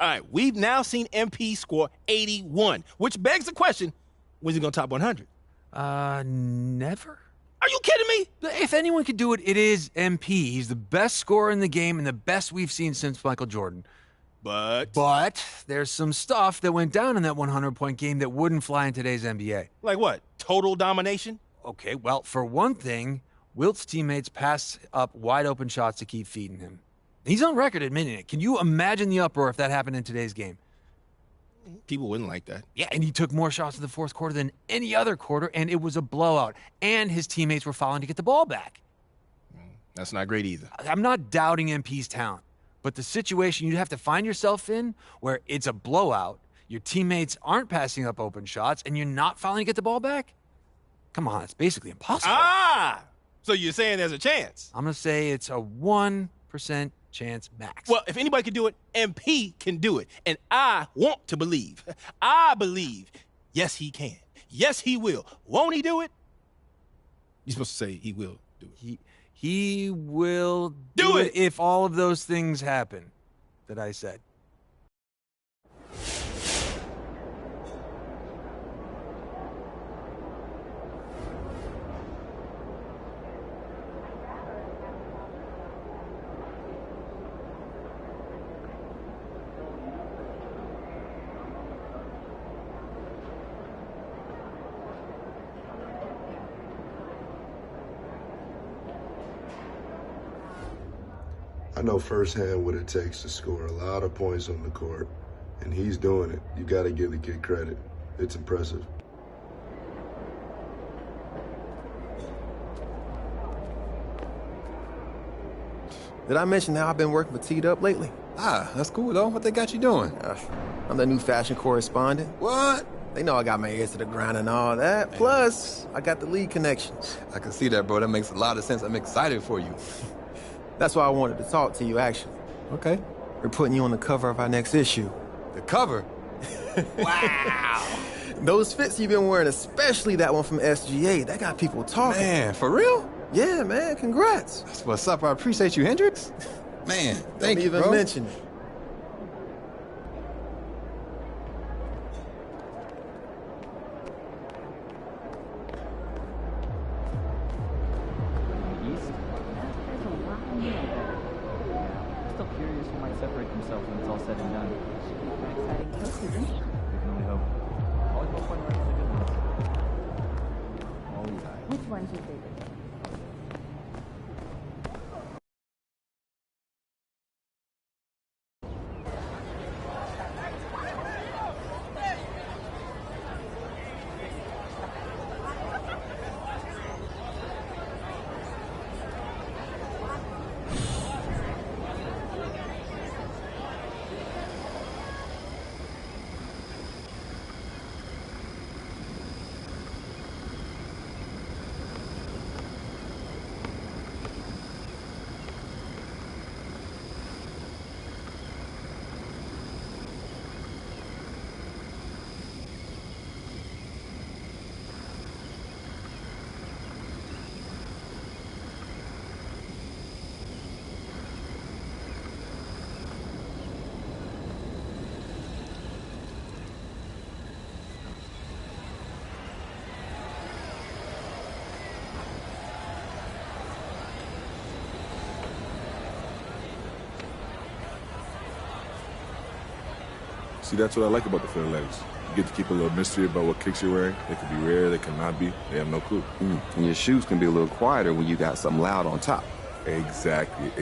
All right, we've now seen MP score 81, which begs the question, when's he going to top 100? Never. Are you kidding me? If anyone could do it, it is MP. He's the best scorer in the game and the best we've seen since Michael Jordan. But there's some stuff that went down in that 100-point game that wouldn't fly in today's NBA. Like what? Total domination? Okay, well, for one thing, Wilt's teammates passed up wide-open shots to keep feeding him. He's on record admitting it. Can you imagine the uproar if that happened in today's game? People wouldn't like that. Yeah, and he took more shots in the fourth quarter than any other quarter, and it was a blowout. And his teammates were fouling to get the ball back. That's not great either. I'm not doubting MP's talent, but the situation you have to find yourself in where it's a blowout, your teammates aren't passing up open shots, and you're not fouling to get the ball back? Come on, it's basically impossible. So you're saying there's a chance? I'm going to say it's a 1% chance max. Well, if anybody can do it, MP can do it. And I want to believe. I believe, yes, he can. Yes, he will. Won't he do it? You're supposed to say he will do it. He will do it if all of those things happen that I said. I know firsthand what it takes to score a lot of points on the court, and he's doing it. You got to give the kid credit. It's impressive. Did I mention how I've been working with Teed Up lately? That's cool, though. What they got you doing? I'm the new fashion correspondent. What? They know I got my ears to the ground and all that. Plus, I got the league connections. I can see that, bro. That makes a lot of sense. I'm excited for you. That's why I wanted to talk to you, actually. Okay. We're putting you on the cover of our next issue. The cover? Wow. Those fits you've been wearing, especially that one from SGA, that got people talking. Man, for real? Yeah, man, congrats. That's what's up. I appreciate you, Hendrix. Man, thank you, bro. Don't even mention it. Still curious who might separate themselves when it's all said and done. Exciting coaches, isn't it? We can only hope. Volleyball point right is the good ones. Always high. Which one's your favorite? See, that's what I like about the fair legs. You get to keep a little mystery about what kicks you're wearing. They could be rare, they could not be. They have no clue. And your shoes can be a little quieter when you got something loud on top. Exactly.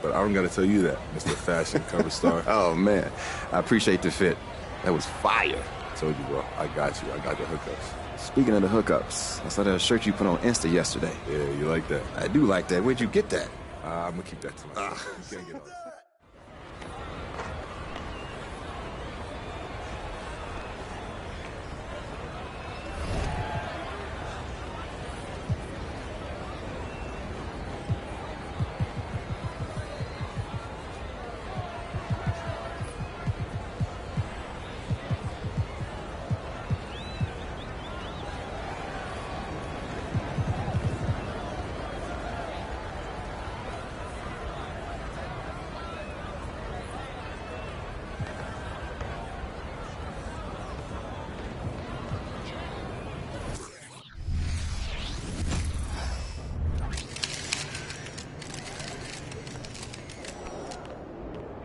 But I don't got to tell you that, Mr. Fashion Cover Star. Oh, man. I appreciate the fit. That was fire. I told you, bro. I got you. I got the hookups. Speaking of the hookups, I saw that shirt you put on Insta yesterday. Yeah, you like that? I do like that. Where'd you get that? I'm going to keep that to myself. You can't get on it.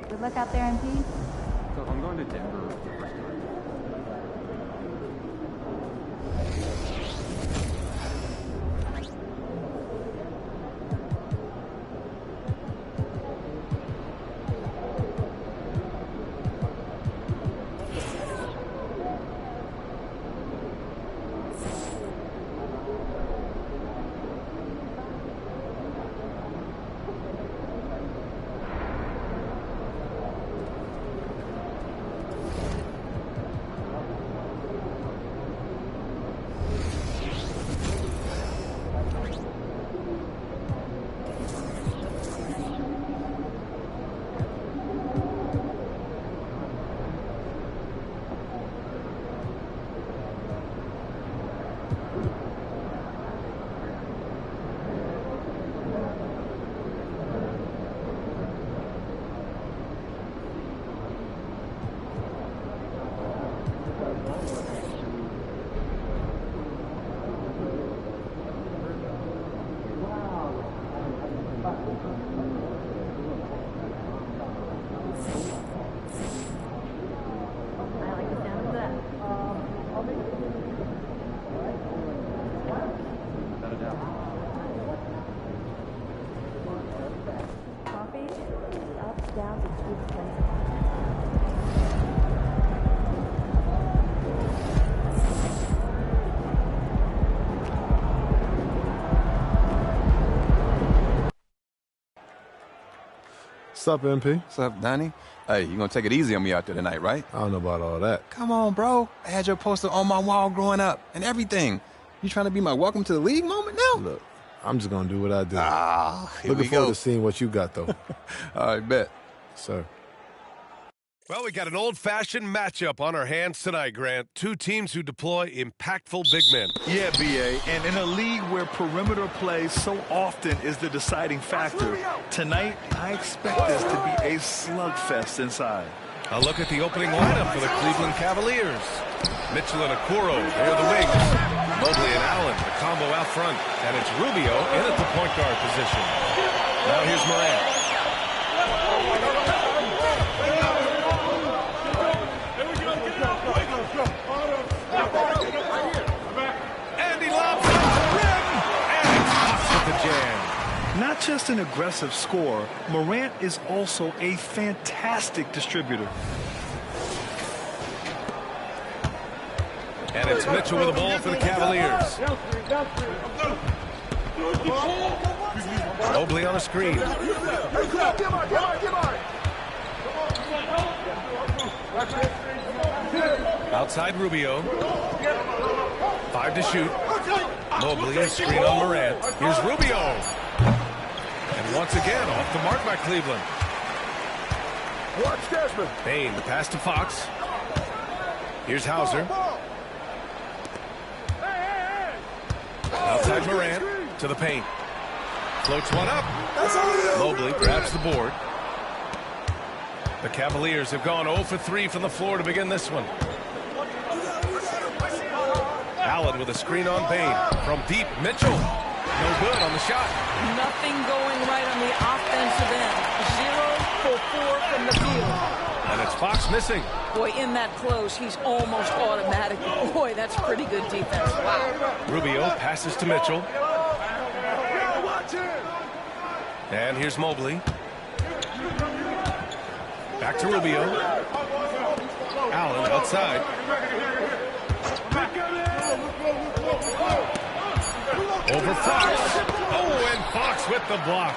Good luck out there, MP. So I'm going to Denver the first time. What's up, MP? What's up, Donnie? Hey, you gonna take it easy on me out there tonight, right? I don't know about all that. Come on, bro. I had your poster on my wall growing up and everything. You trying to be my welcome to the league moment now? Look, I'm just gonna do what I do. Looking forward to seeing what you got, though. All right, bet. Sir. Well, we got an old-fashioned matchup on our hands tonight, Grant. Two teams who deploy impactful big men. Yeah, B.A., and in a league where perimeter play so often is the deciding factor, tonight I expect this to be a slugfest inside. A look at the opening lineup for the Cleveland Cavaliers. Mitchell and Okoro, they're the wings. Mobley and Allen, the combo out front. And it's Rubio in at the point guard position. Now here's Morant. And he lobs it to the rim. And he pops with the jam. Not just an aggressive scorer, Morant is also a fantastic distributor. And it's Mitchell with the ball for the Cavaliers. Mobley on a screen. Outside Rubio. 5 to shoot. Mobley, a screen on Morant. Here's Rubio. And once again, off the mark by Cleveland. Watch Desmond. Payne, the pass to Fox. Here's Hauser. Outside Morant to the paint. Floats one up. Mobley grabs the board. The Cavaliers have gone 0 for 3 from the floor to begin this one. Allen with a screen on Payne. From deep, Mitchell. No good on the shot. Nothing going right on the offensive end. 0 for 4 from the field. And it's Fox missing. Boy, in that close, he's almost automatic. Boy, that's pretty good defense. Wow. Rubio passes to Mitchell. And here's Mobley. Back to Rubio. Allen outside. Over Fox. Oh, and Fox with the block.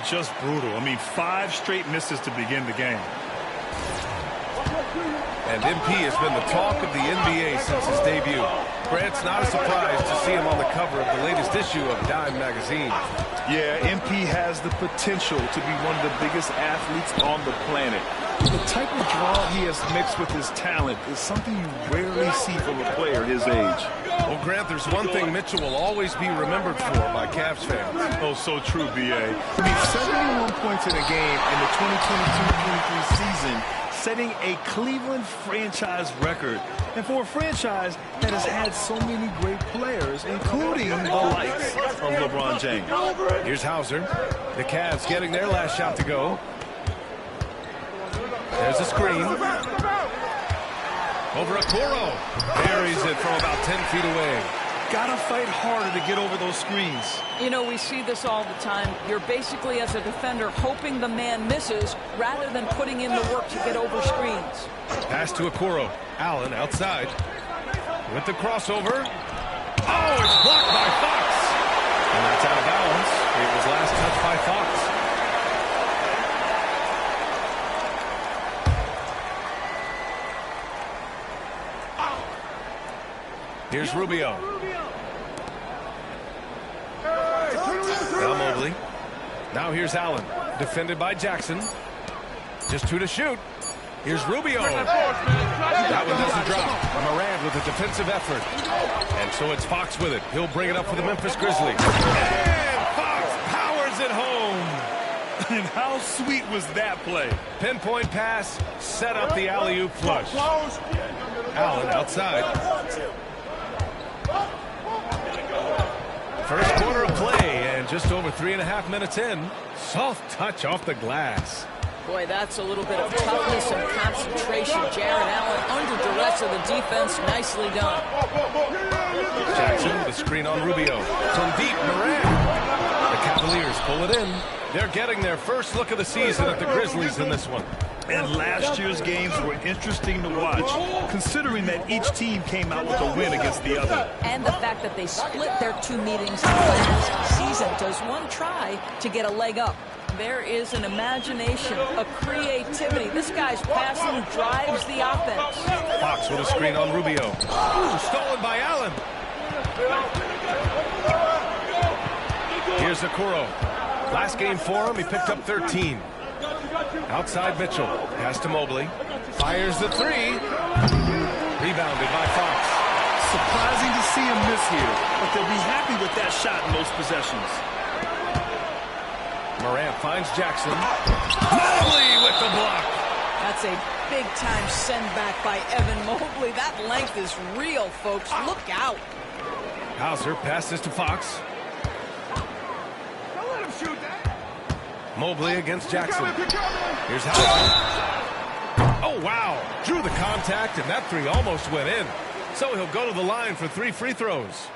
Just brutal. I mean, 5 straight misses to begin the game. And MP has been the talk of the NBA since his debut. Grant's not a surprise to see him on the cover of the latest issue of Dime magazine. Yeah, MP has the potential to be one of the biggest athletes on the planet. The type of draw he has mixed with his talent is something you rarely see from a player his age. Well, Grant, there's one thing Mitchell will always be remembered for by Cavs fans. Oh, so true, B.A. I mean, 71 points in a game in the 2022-23 season, setting a Cleveland franchise record. And for a franchise that has had so many great players, including the likes of LeBron James. Here's Hauser. The Cavs getting their last shot to go. There's a screen. Over Okoro. Buries it from about 10 feet away. Gotta fight harder to get over those screens. You know, we see this all the time. You're basically, as a defender, hoping the man misses rather than putting in the work to get over screens. Pass to Okoro. Allen outside. With the crossover. Oh, it's blocked by Fox. And that's out of bounds. It was last touched by Fox. Here's Rubio. Now Mobley. Now here's Allen. Defended by Jackson. Just 2 to shoot. Here's Rubio. That one doesn't drop. Morant with a defensive effort. And so it's Fox with it. He'll bring it up for the Memphis Grizzlies. And Fox powers it home. And how sweet was that play? Pinpoint pass. Set up the alley-oop flush. Allen outside. First quarter of play, and just over 3.5 minutes in. Soft touch off the glass. Boy, that's a little bit of toughness and concentration. Jarrett Allen under duress of the defense. Nicely done. Jackson with a screen on Rubio. From deep, Morant. The Cavaliers pull it in. They're getting their first look of the season at the Grizzlies in this one. And last year's games were interesting to watch, considering that each team came out with a win against the other. And the fact that they split their 2 meetings last season. Does one try to get a leg up? There is an imagination, a creativity. This guy's passing drives the offense. Fox with a screen on Rubio. Ooh, stolen by Allen. Here's Okoro. Last game for him, he picked up 13. Outside Mitchell. Pass to Mobley. Fires the 3. Rebounded by Fox. Surprising to see him miss here, but they'll be happy with that shot in most possessions. Morant finds Jackson. Mobley with the block. That's a big-time send-back by Evan Mobley. That length is real, folks. Look out. Hauser passes to Fox. Don't let him shoot that. Mobley against Jackson. Here's Hauser. Oh, wow. Drew the contact, and that 3 almost went in. So he'll go to the line for 3 free throws.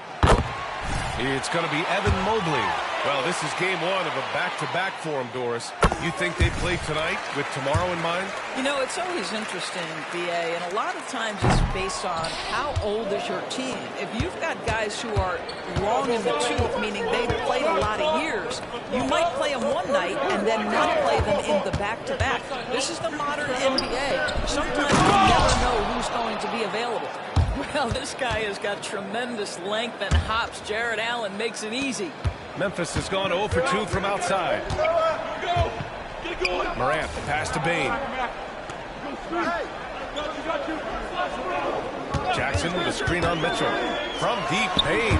It's going to be Evan Mobley. Well, this is game 1 of a back-to-back for him, Doris. You think they play tonight with tomorrow in mind? You know, it's always interesting, B.A., and a lot of times it's based on how old is your team. If you've got guys who are long in the tooth, meaning they've played a lot of years, you might play them one night and then not play them in the back-to-back. This is the modern NBA. Sometimes you never know who's going to be available. Well, this guy has got tremendous length and hops. Jarrett Allen makes it easy. Memphis has gone 0 for 2 from outside. Morant, the pass to Bane. Jackson with a screen on Mitchell. From deep, Bane.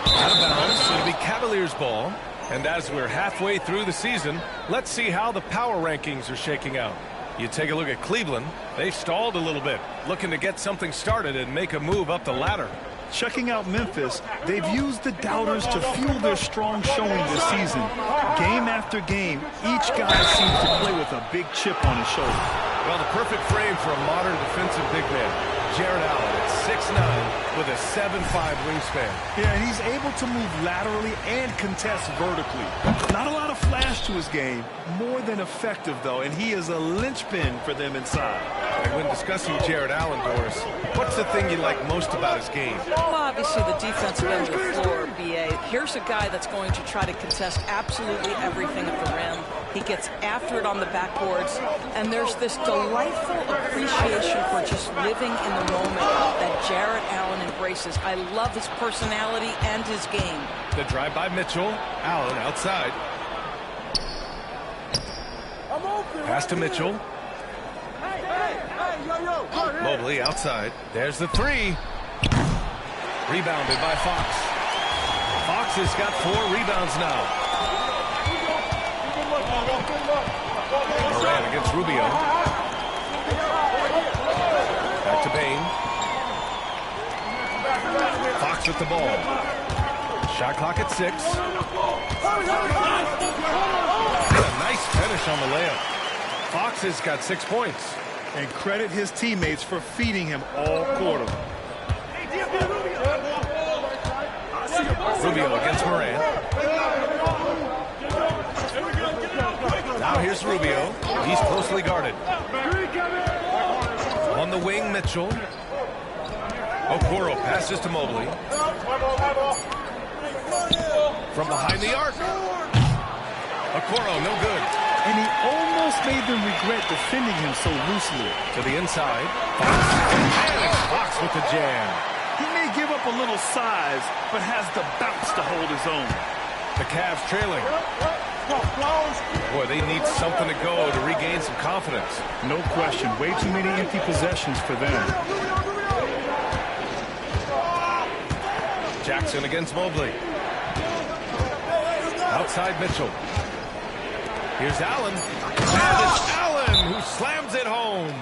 Out of bounds, it'll be Cavaliers ball. And as we're halfway through the season, let's see how the power rankings are shaking out. You take a look at Cleveland. They've stalled a little bit, looking to get something started and make a move up the ladder. Checking out Memphis, they've used the doubters to fuel their strong showing this season. Game after game, each guy seems to play with a big chip on his shoulder. Well, the perfect frame for a modern defensive big man. Jarrett Allen at 6'9" with a 7'5" wingspan. Yeah, and he's able to move laterally and contest vertically. Not a lot of flash to his game, more than effective, though, and he is a linchpin for them inside. And when discussing Jarrett Allen, Doris, what's the thing you like most about his game? Well, obviously the defensive end of the floor, BA. Here's a guy that's going to try to contest absolutely everything at the rim. He gets after it on the backboards, and there's this delightful appreciation for just living in the moment that Jarrett Allen embraces. I love his personality and his game. The drive by Mitchell. Allen outside. Pass to Mitchell. Mobley outside. There's the three. Rebounded by Fox. Fox has got 4 rebounds now. Morant against Rubio. Back to Bain. Fox with the ball. Shot clock at 6. And a nice finish on the layup. Fox has got 6 points. And credit his teammates for feeding him all quarter. Rubio against Morant. Now here's Rubio. He's closely guarded. On the wing, Mitchell. Okoro passes to Mobley. From behind the arc. Okoro, no good. And he almost made them regret defending him so loosely. To the inside. And it's Fox with the jam. He may give up a little size, but has the bounce to hold his own. The Cavs trailing. Boy, they need something to go to regain some confidence. No question. Way too many empty possessions for them. Jackson against Mobley. Outside Mitchell. Here's Allen. And it's Allen who slams it home.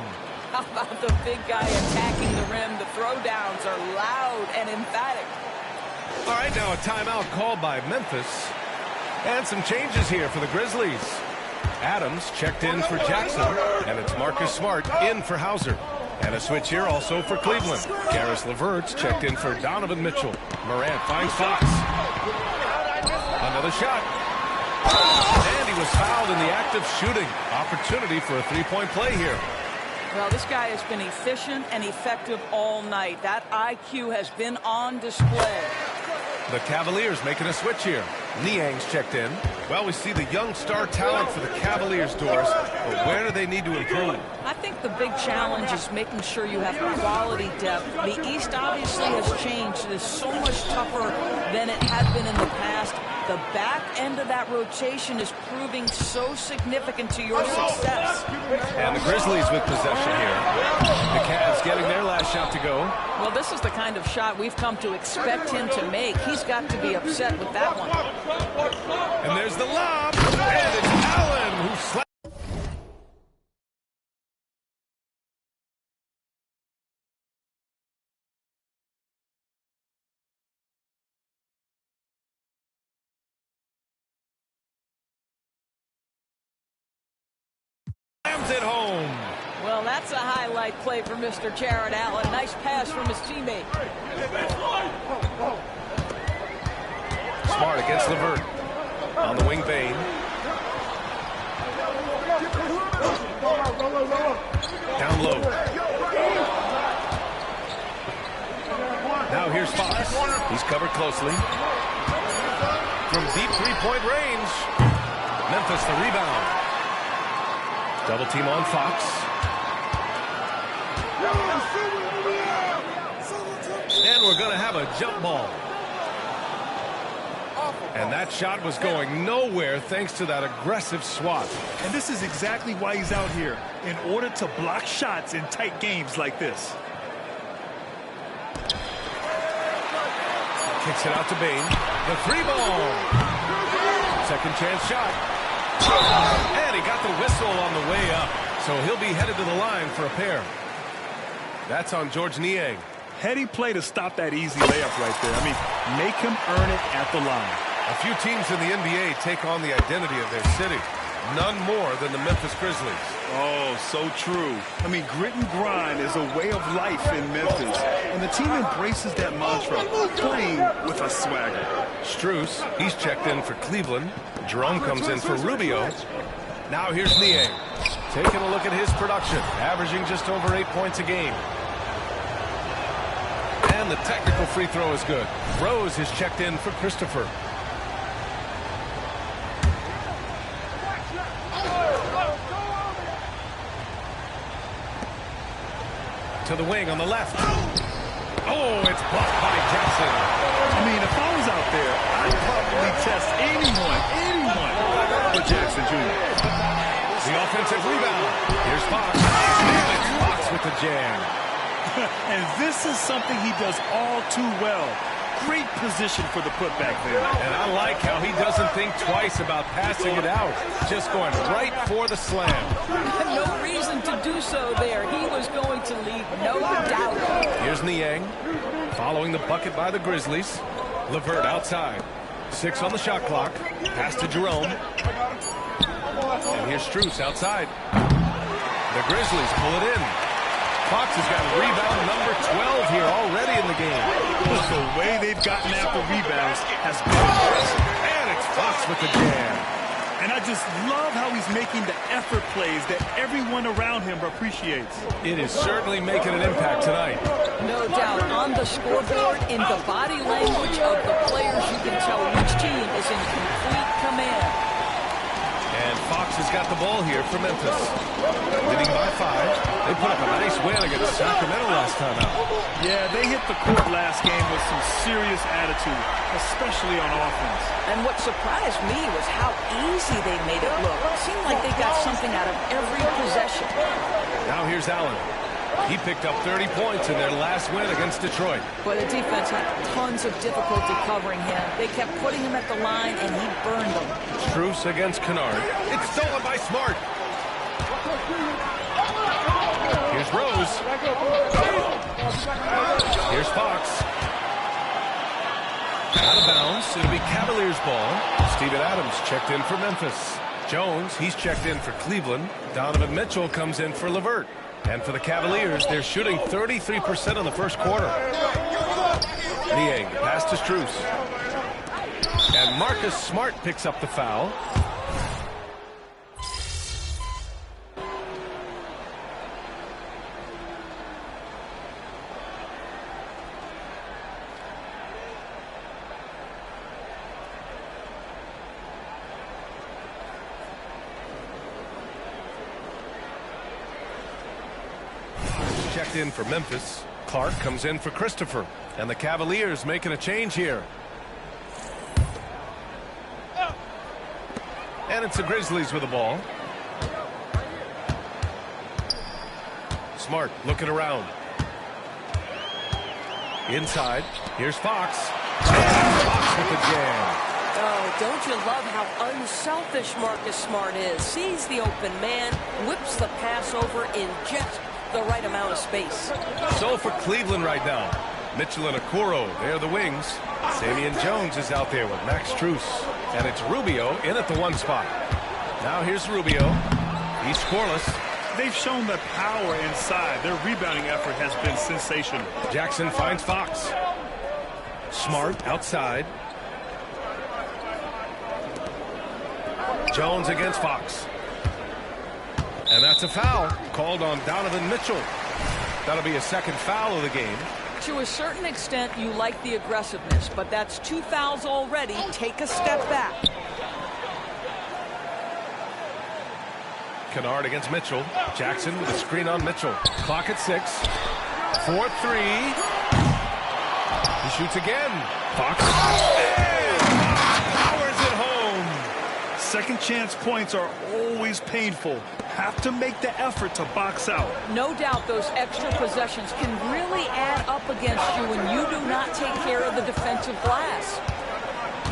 How about the big guy attacking the rim? The throwdowns are loud and emphatic. All right, now a timeout called by Memphis. And some changes here for the Grizzlies. Adams checked in for Jackson. And it's Marcus Smart in for Hauser. And a switch here also for Cleveland. Karis LeVert's checked in for Donovan Mitchell. Morant finds Fox. Another shot. And he was fouled in the act of shooting. Opportunity for a three-point play here. Well, this guy has been efficient and effective all night. That IQ has been on display. The Cavaliers making a switch here. Niang's checked in. Well, we see the young star talent for the Cavaliers, Doris, but where do they need to improve? I think the big challenge is making sure you have quality depth. The East obviously has changed. It is so much tougher than it had been in the past. The back end of that rotation is proving so significant to your success. And the Grizzlies with possession here. The Cavs getting their last shot to go. Well, this is the kind of shot we've come to expect him to make. He's got to be upset with that one. And there's the lob. And it's Allen who slaps. It home. Well, that's a highlight play for Mr. Jarrett Allen. Nice pass from his teammate. Smart against LeVert. On the wing, Bain. Down low. Now here's Fox. He's covered closely. From deep three-point range. Memphis the rebound. Double team on Fox. And we're going to have a jump ball. And that shot was going nowhere thanks to that aggressive swat. And this is exactly why he's out here, in order to block shots in tight games like this. Kicks it out to Bain. The three ball. Second chance shot. And he got the whistle on the way up. So he'll be headed to the line for a pair. That's on George Niang. Heady play to stop that easy layup right there. I mean, make him earn it at the line. A few teams in the NBA take on the identity of their city. None more than the Memphis Grizzlies. Oh, so true. I mean, grit and grind is a way of life in Memphis, and the team embraces that mantra, playing with a swagger. Strus, he's checked in for Cleveland. Jerome comes in for Rubio. Now here's Niang. Taking a look at his production, averaging just over 8 points a game. And the technical free throw is good. Rose is checked in for Christopher. To the wing on the left. Oh, it's blocked by Jackson. I mean, if I was out there, I'd probably test anyone but Jackson Jr. The offensive rebound. Here's Fox. Fox with the jam. And this is something he does all too well. Great position for the putback there. And I like how he doesn't think twice about passing it out. Just going right for the slam. No reason to do so there. He was going to leave, no doubt. Here's Niang. Following the bucket by the Grizzlies. LeVert outside. 6 on the shot clock. Pass to Jerome. And here's Strus outside. The Grizzlies pull it in. Fox has got rebound number 12 here already in the game. The way they've gotten after rebounds has been impressive. And it's Fox with the jam. And I just love how he's making the effort plays that everyone around him appreciates. It is certainly making an impact tonight. No doubt. On the scoreboard, in the body language of the players, you can tell which team is in complete command. And Fox has got the ball here for Memphis. Leading by 5. They put up a nice win against Sacramento last time out. Yeah, they hit the court last game with some serious attitude, especially on offense. And what surprised me was how easy they made it look. It seemed like they got something out of every possession. Now here's Allen. He picked up 30 points in their last win against Detroit. But the defense had tons of difficulty covering him. They kept putting him at the line, and he burned them. Strus against Kennard. It's stolen by Smart. Here's Rose. Here's Fox. Out of bounds. It'll be Cavaliers ball. Steven Adams checked in for Memphis. Jones, he's checked in for Cleveland. Donovan Mitchell comes in for LeVert. And for the Cavaliers, they're shooting 33% in the first quarter. Niang, pass to Strus. And Marcus Smart picks up the foul. Checked in for Memphis. Clark comes in for Christopher. And the Cavaliers making a change here. And it's the Grizzlies with the ball. Smart looking around. Inside. Here's Fox. Fox with the jam. Oh, don't you love how unselfish Marcus Smart is? Sees the open man, whips the pass over in just the right amount of space. So for Cleveland right now, Mitchell and Okoro, they're the wings. Damian Jones is out there with Max Strus. And it's Rubio in at the 1 spot. Now here's Rubio. He's scoreless. They've shown the power inside. Their rebounding effort has been sensational. Jackson finds Fox. Smart outside. Jones against Fox. And that's a foul called on Donovan Mitchell. That'll be a second foul of the game. To a certain extent, you like the aggressiveness, but that's 2 fouls already. Take a step back. Kennard against Mitchell. Jackson with a screen on Mitchell. Clock at 6. 4-3. He shoots again. Fox. And powers it home. Second chance points are always painful. Have to make the effort to box out. No doubt those extra possessions can really add up against you when you do not take care of the defensive glass.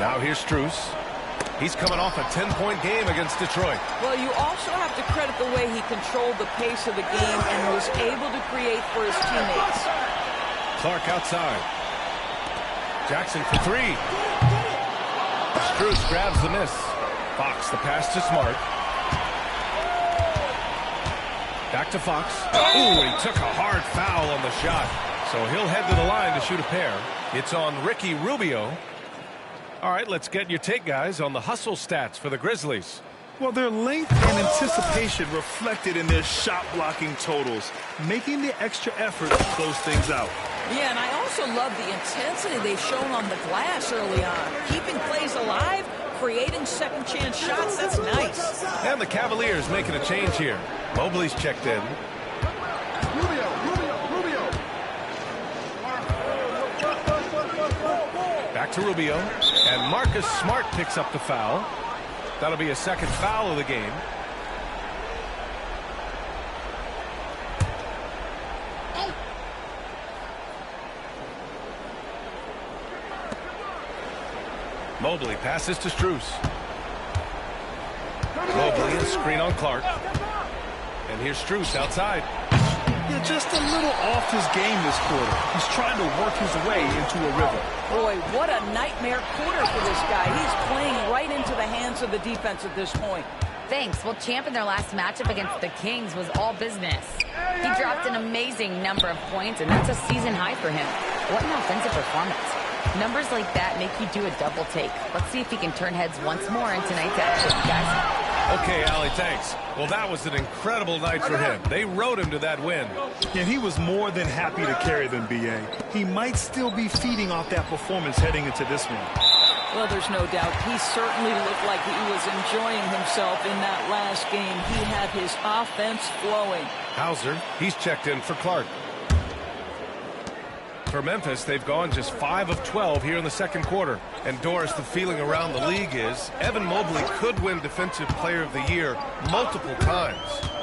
Now here's Strus. He's coming off a 10-point game against Detroit. Well, you also have to credit the way he controlled the pace of the game and was able to create for his teammates. Clark outside. Jackson for 3. Strus grabs the miss. Fox the pass to Smart. Back to Fox. Ooh, he took a hard foul on the shot. So he'll head to the line to shoot a pair. It's on Ricky Rubio. All right, let's get your take, guys, on the hustle stats for the Grizzlies. Well, their length and anticipation reflected in their shot blocking totals, making the extra effort to close things out. Yeah, and I also love the intensity they've shown on the glass early on. Keeping plays alive, creating second chance shots, that's nice. And the Cavaliers making a change here. Mobley's checked in. Back to Rubio. And Marcus Smart picks up the foul. That'll be a second foul of the game. Mobley passes to Strus. Mobley, a screen on Clark. And here's Strus outside. Yeah, just a little off his game this quarter. He's trying to work his way into a rhythm. Boy, what a nightmare quarter for this guy. He's playing right into the hands of the defense at this point. Thanks. Well, champ in their last matchup against the Kings was all business. He dropped an amazing number of points, and that's a season high for him. What an offensive performance. Numbers like that make you do a double take. Let's see if he can turn heads once more in tonight's action, guys. Okay, Allie, thanks. Well, that was an incredible night for him. They rode him to that win. And he was more than happy to carry them, B.A. He might still be feeding off that performance heading into this one. Well, there's no doubt. He certainly looked like he was enjoying himself in that last game. He had his offense flowing. Hauser, he's checked in for Clark. For Memphis, they've gone just 5 of 12 here in the second quarter. And Doris, the feeling around the league is Evan Mobley could win Defensive Player of the Year multiple times.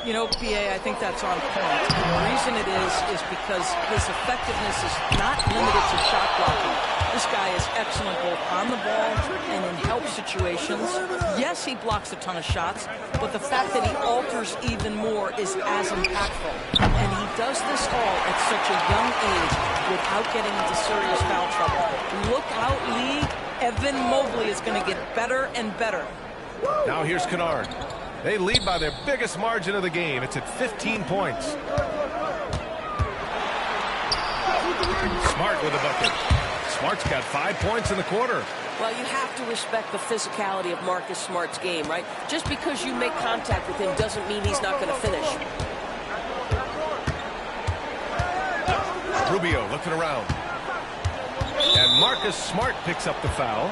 You know, PA, I think that's on point. The reason it is because his effectiveness is not limited to shot blocking. This guy is excellent both on the ball and in help situations. Yes, he blocks a ton of shots, but the fact that he alters even more is as impactful. And he does this all at such a young age without getting into serious foul trouble. Look out, league. Evan Mobley is going to get better and better. Now here's Kennard. They lead by their biggest margin of the game. It's at 15 points. Smart with a bucket. Smart's got 5 points in the quarter. Well, you have to respect the physicality of Marcus Smart's game, right? Just because you make contact with him doesn't mean he's not going to finish. Rubio looking around. And Marcus Smart picks up the foul.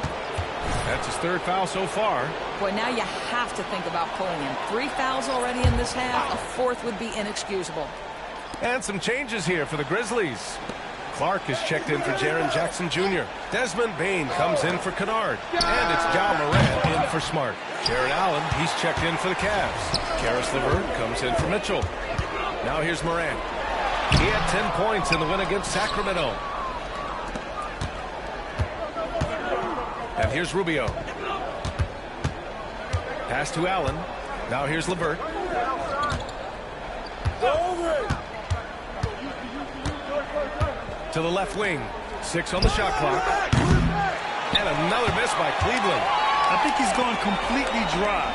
That's his third foul so far. Boy, now you have to think about pulling him. 3 fouls already in this half. A fourth would be inexcusable. And some changes here for the Grizzlies. Clark is checked in for Jaren Jackson Jr. Desmond Bane comes in for Kennard. And it's Ja Morant in for Smart. Jared Allen, he's checked in for the Cavs. Karis LeVert comes in for Mitchell. Now here's Morant. He had 10 points in the win against Sacramento. And here's Rubio. Pass to Allen. Now here's LeVert. To the left wing. 6 on the shot clock. And another miss by Cleveland. I think he's gone completely dry.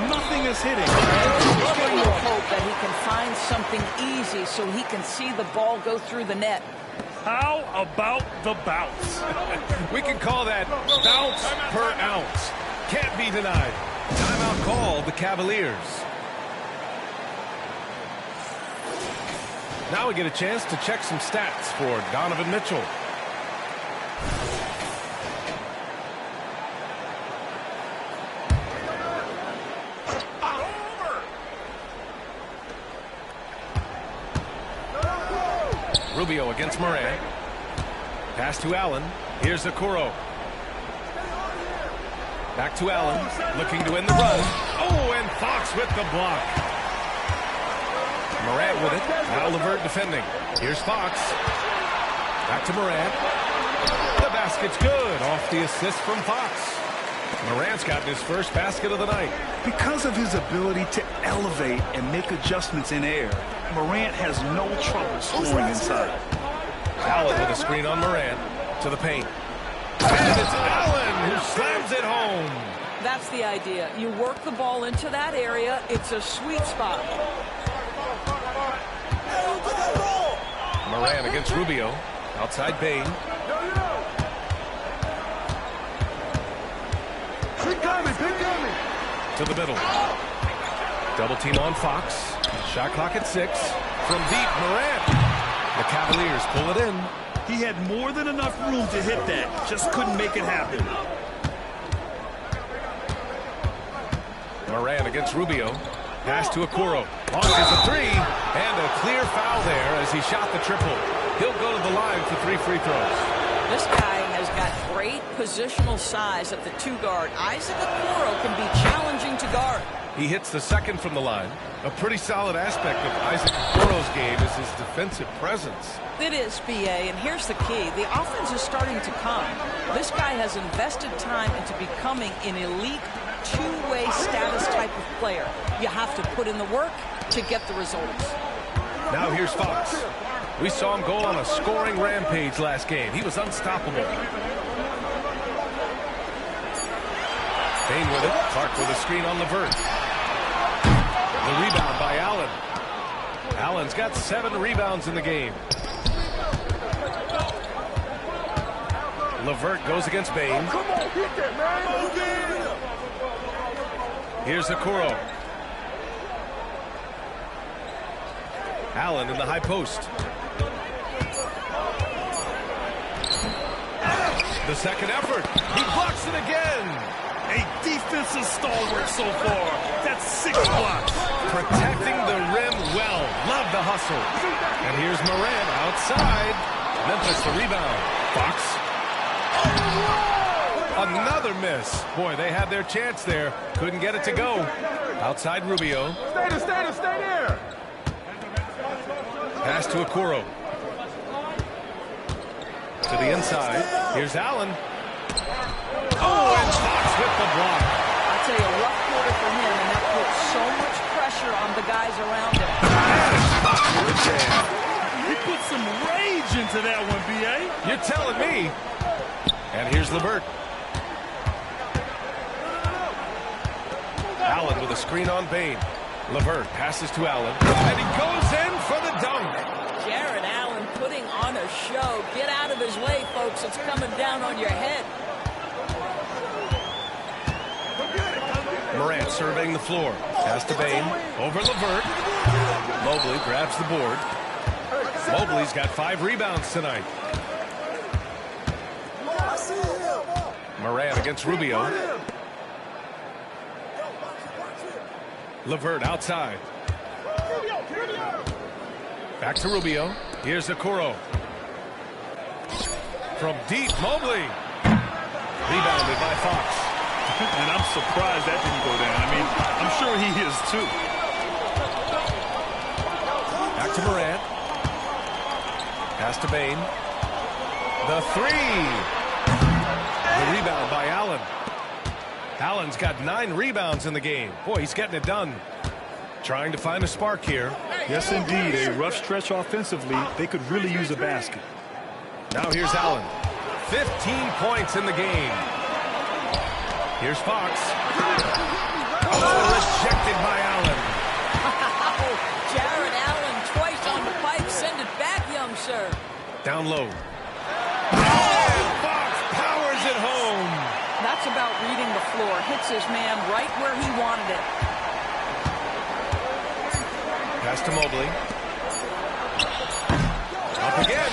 Nothing is hitting. Just going to hope that he can find something easy so he can see the ball go through the net. How about the bounce? We can call that bounce per ounce. Can't be denied. Timeout called the Cavaliers. Now we get a chance to check some stats for Donovan Mitchell. Rubio against Morant. Pass to Allen. Here's Okoro. Back to Allen. Looking to end the run. Oh, and Fox with the block. Morant with it. Now LeVert defending. Here's Fox. Back to Morant. The basket's good. Off the assist from Fox. Morant's gotten his first basket of the night. Because of his ability to elevate and make adjustments in air, Morant has no trouble scoring inside. Allen with a screen on Morant to the paint. And it's Allen who slams it home. That's the idea. You work the ball into that area. It's a sweet spot. Morant against Rubio. Outside Bain. Big coming, big coming. To the middle. Double team on Fox. Shot clock at 6. From deep, Morant. The Cavaliers pull it in. He had more than enough room to hit that. Just couldn't make it happen. Morant against Rubio. Pass to Okoro. Launches a 3. And a clear foul there as he shot the triple. He'll go to the line for 3 free throws. This guy has got great positional size at the 2 guard. Isaac Okoro can be challenging to guard. He hits the second from the line. A pretty solid aspect of Isaac Okoro's game is his defensive presence. It is, BA, and here's the key. The offense is starting to come. This guy has invested time into becoming an elite two-way status type of player. You have to put in the work to get the results. Now here's Fox. We saw him go on a scoring rampage last game. He was unstoppable. Bain with it. Clark with a screen on LeVert. The rebound by Allen. Allen's got 7 rebounds in the game. LeVert goes against Bain. Come on, hit that, man. Here's Okoro. Allen in the high post. The second effort. He blocks it again. A defensive stalwart so far. That's 6 blocks. Protecting the rim well. Love the hustle. And here's Morant outside. Memphis the rebound. Fox. Another miss. Boy, they had their chance there. Couldn't get it to go. Outside Rubio. Stay there. Pass to Okoro. To the inside. Here's Allen. Oh, and Fox with the block. I'll tell you, a rough quarter for him, and that puts so much pressure on the guys around him. He put some rage into that one, B.A. You're telling me. And here's LeVert. Allen with a screen on Bain. LeVert passes to Allen. And he goes in for the dunk. Jared Allen putting on a show. Get out of his way, folks. It's coming down on your head. Morant surveying the floor. Pass to Bain. Over LeVert. Mobley grabs the board. Mobley's got 5 rebounds tonight. Morant against Rubio. LeVert outside. Back to Rubio. Here's Okoro. From deep, Mobley. Rebounded by Fox. And I'm surprised that didn't go down. I mean, I'm sure he is too. Back to Morant. Pass to Bain. The 3. The rebound by Allen. Allen's got 9 rebounds in the game. Boy, he's getting it done. Trying to find a spark here. Yes, indeed. A rough stretch offensively. They could really use a basket. Now here's Allen. 15 points in the game. Here's Fox. Oh, rejected by Allen. Jared Allen twice on the pipe. Send it back, young sir. Down low. And Fox powers it home. That's about reading the floor. Hits his man right where he wanted it. Pass to Mobley. Up again.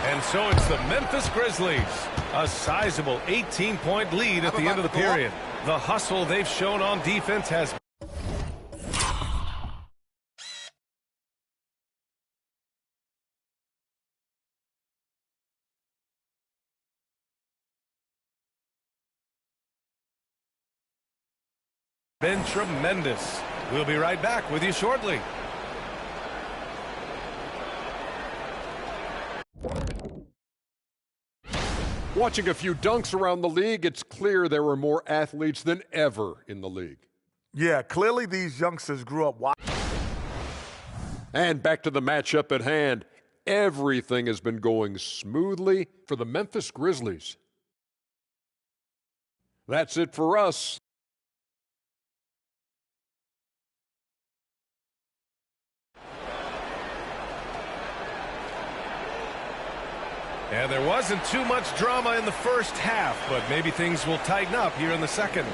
And so it's the Memphis Grizzlies. A sizable 18-point lead at the end of the period. The hustle they've shown on defense has been tremendous. We'll be right back with you shortly. Watching a few dunks around the league, it's clear there were more athletes than ever in the league. Yeah, clearly these youngsters grew up watching. And back to the matchup at hand. Everything has been going smoothly for the Memphis Grizzlies. That's it for us. And there wasn't too much drama in the first half, but maybe things will tighten up here in the second.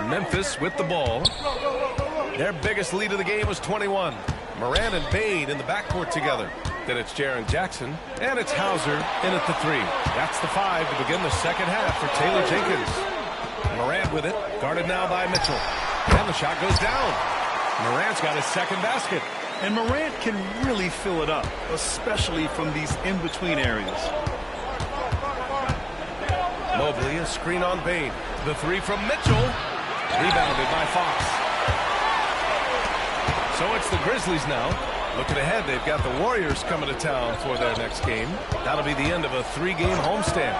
Memphis with the ball. Their biggest lead of the game was 21. Morant and Bane in the backcourt together. Then it's Jaren Jackson, and it's Hauser in at the 3. That's the 5 to begin the second half for Taylor Jenkins. Morant with it, guarded now by Mitchell. And the shot goes down. Morant's got his second basket. And Morant can really fill it up, especially from these in-between areas. Mobley, a screen on Bane. The 3 from Mitchell. Rebounded by Fox. So it's the Grizzlies now. Looking ahead, they've got the Warriors coming to town for their next game. That'll be the end of a 3-game homestand.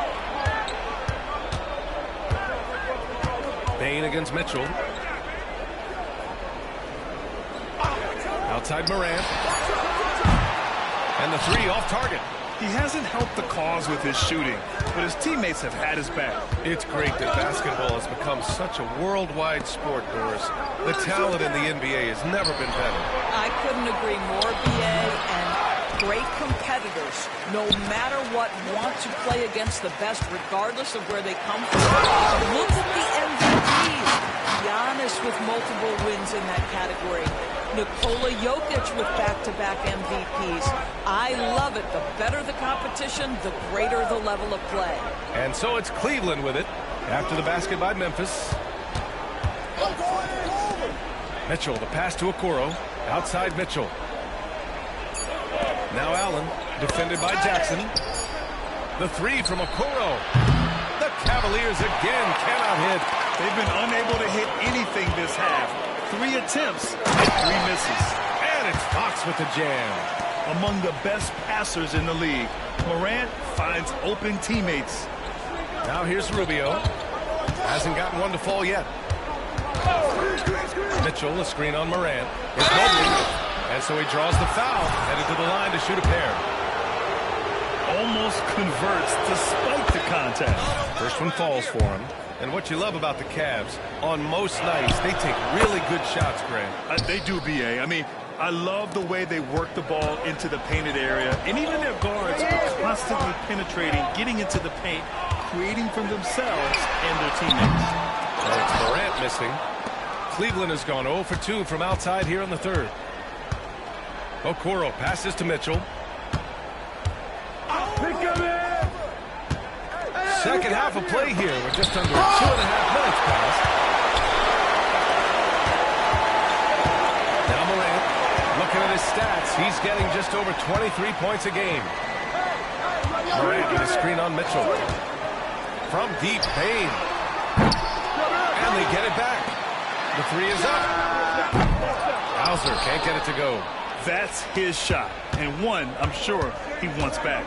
Bane against Mitchell. Outside Morant. And the 3 off target. He hasn't helped the cause with his shooting, but his teammates have had his back. It's great that basketball has become such a worldwide sport, Doris. The talent in the NBA has never been better. I couldn't agree more, BA, and great competitors, no matter what, want to play against the best, regardless of where they come from. Look at the MVPs. Giannis with multiple wins in that category. Nikola Jokic with back-to-back MVPs. I love it. The better the competition, the greater the level of play. And so it's Cleveland with it after the basket by Memphis. Mitchell, the pass to Okoro. Outside Mitchell. Now Allen, defended by Jackson. The 3 from Okoro. The Cavaliers again cannot hit. They've been unable to hit anything this half. 3 attempts and 3 misses. And it's Fox with the jam. Among the best passers in the league, Morant finds open teammates. Now here's Rubio. Hasn't gotten one to fall yet. Mitchell, a screen on Morant. It's Mobley. And so he draws the foul, headed to the line to shoot a pair. Almost converts despite the contact. First one falls for him. And what you love about the Cavs, on most nights, they take really good shots, Grant. They do, BA. I mean, I love the way they work the ball into the painted area. And even their guards are constantly penetrating, getting into the paint, creating for themselves and their teammates. And it's Morant missing. Cleveland has gone 0 for 2 from outside here in the third. Okoro passes to Mitchell. Second half of play here. We're just under 2.5 minutes past. Now Morant, looking at his stats, he's getting just over 23 points a game. Morant with a screen on Mitchell. From deep, Bane. And they get it back. The 3 is up. Hauser can't get it to go. That's his shot, and one I'm sure he wants back.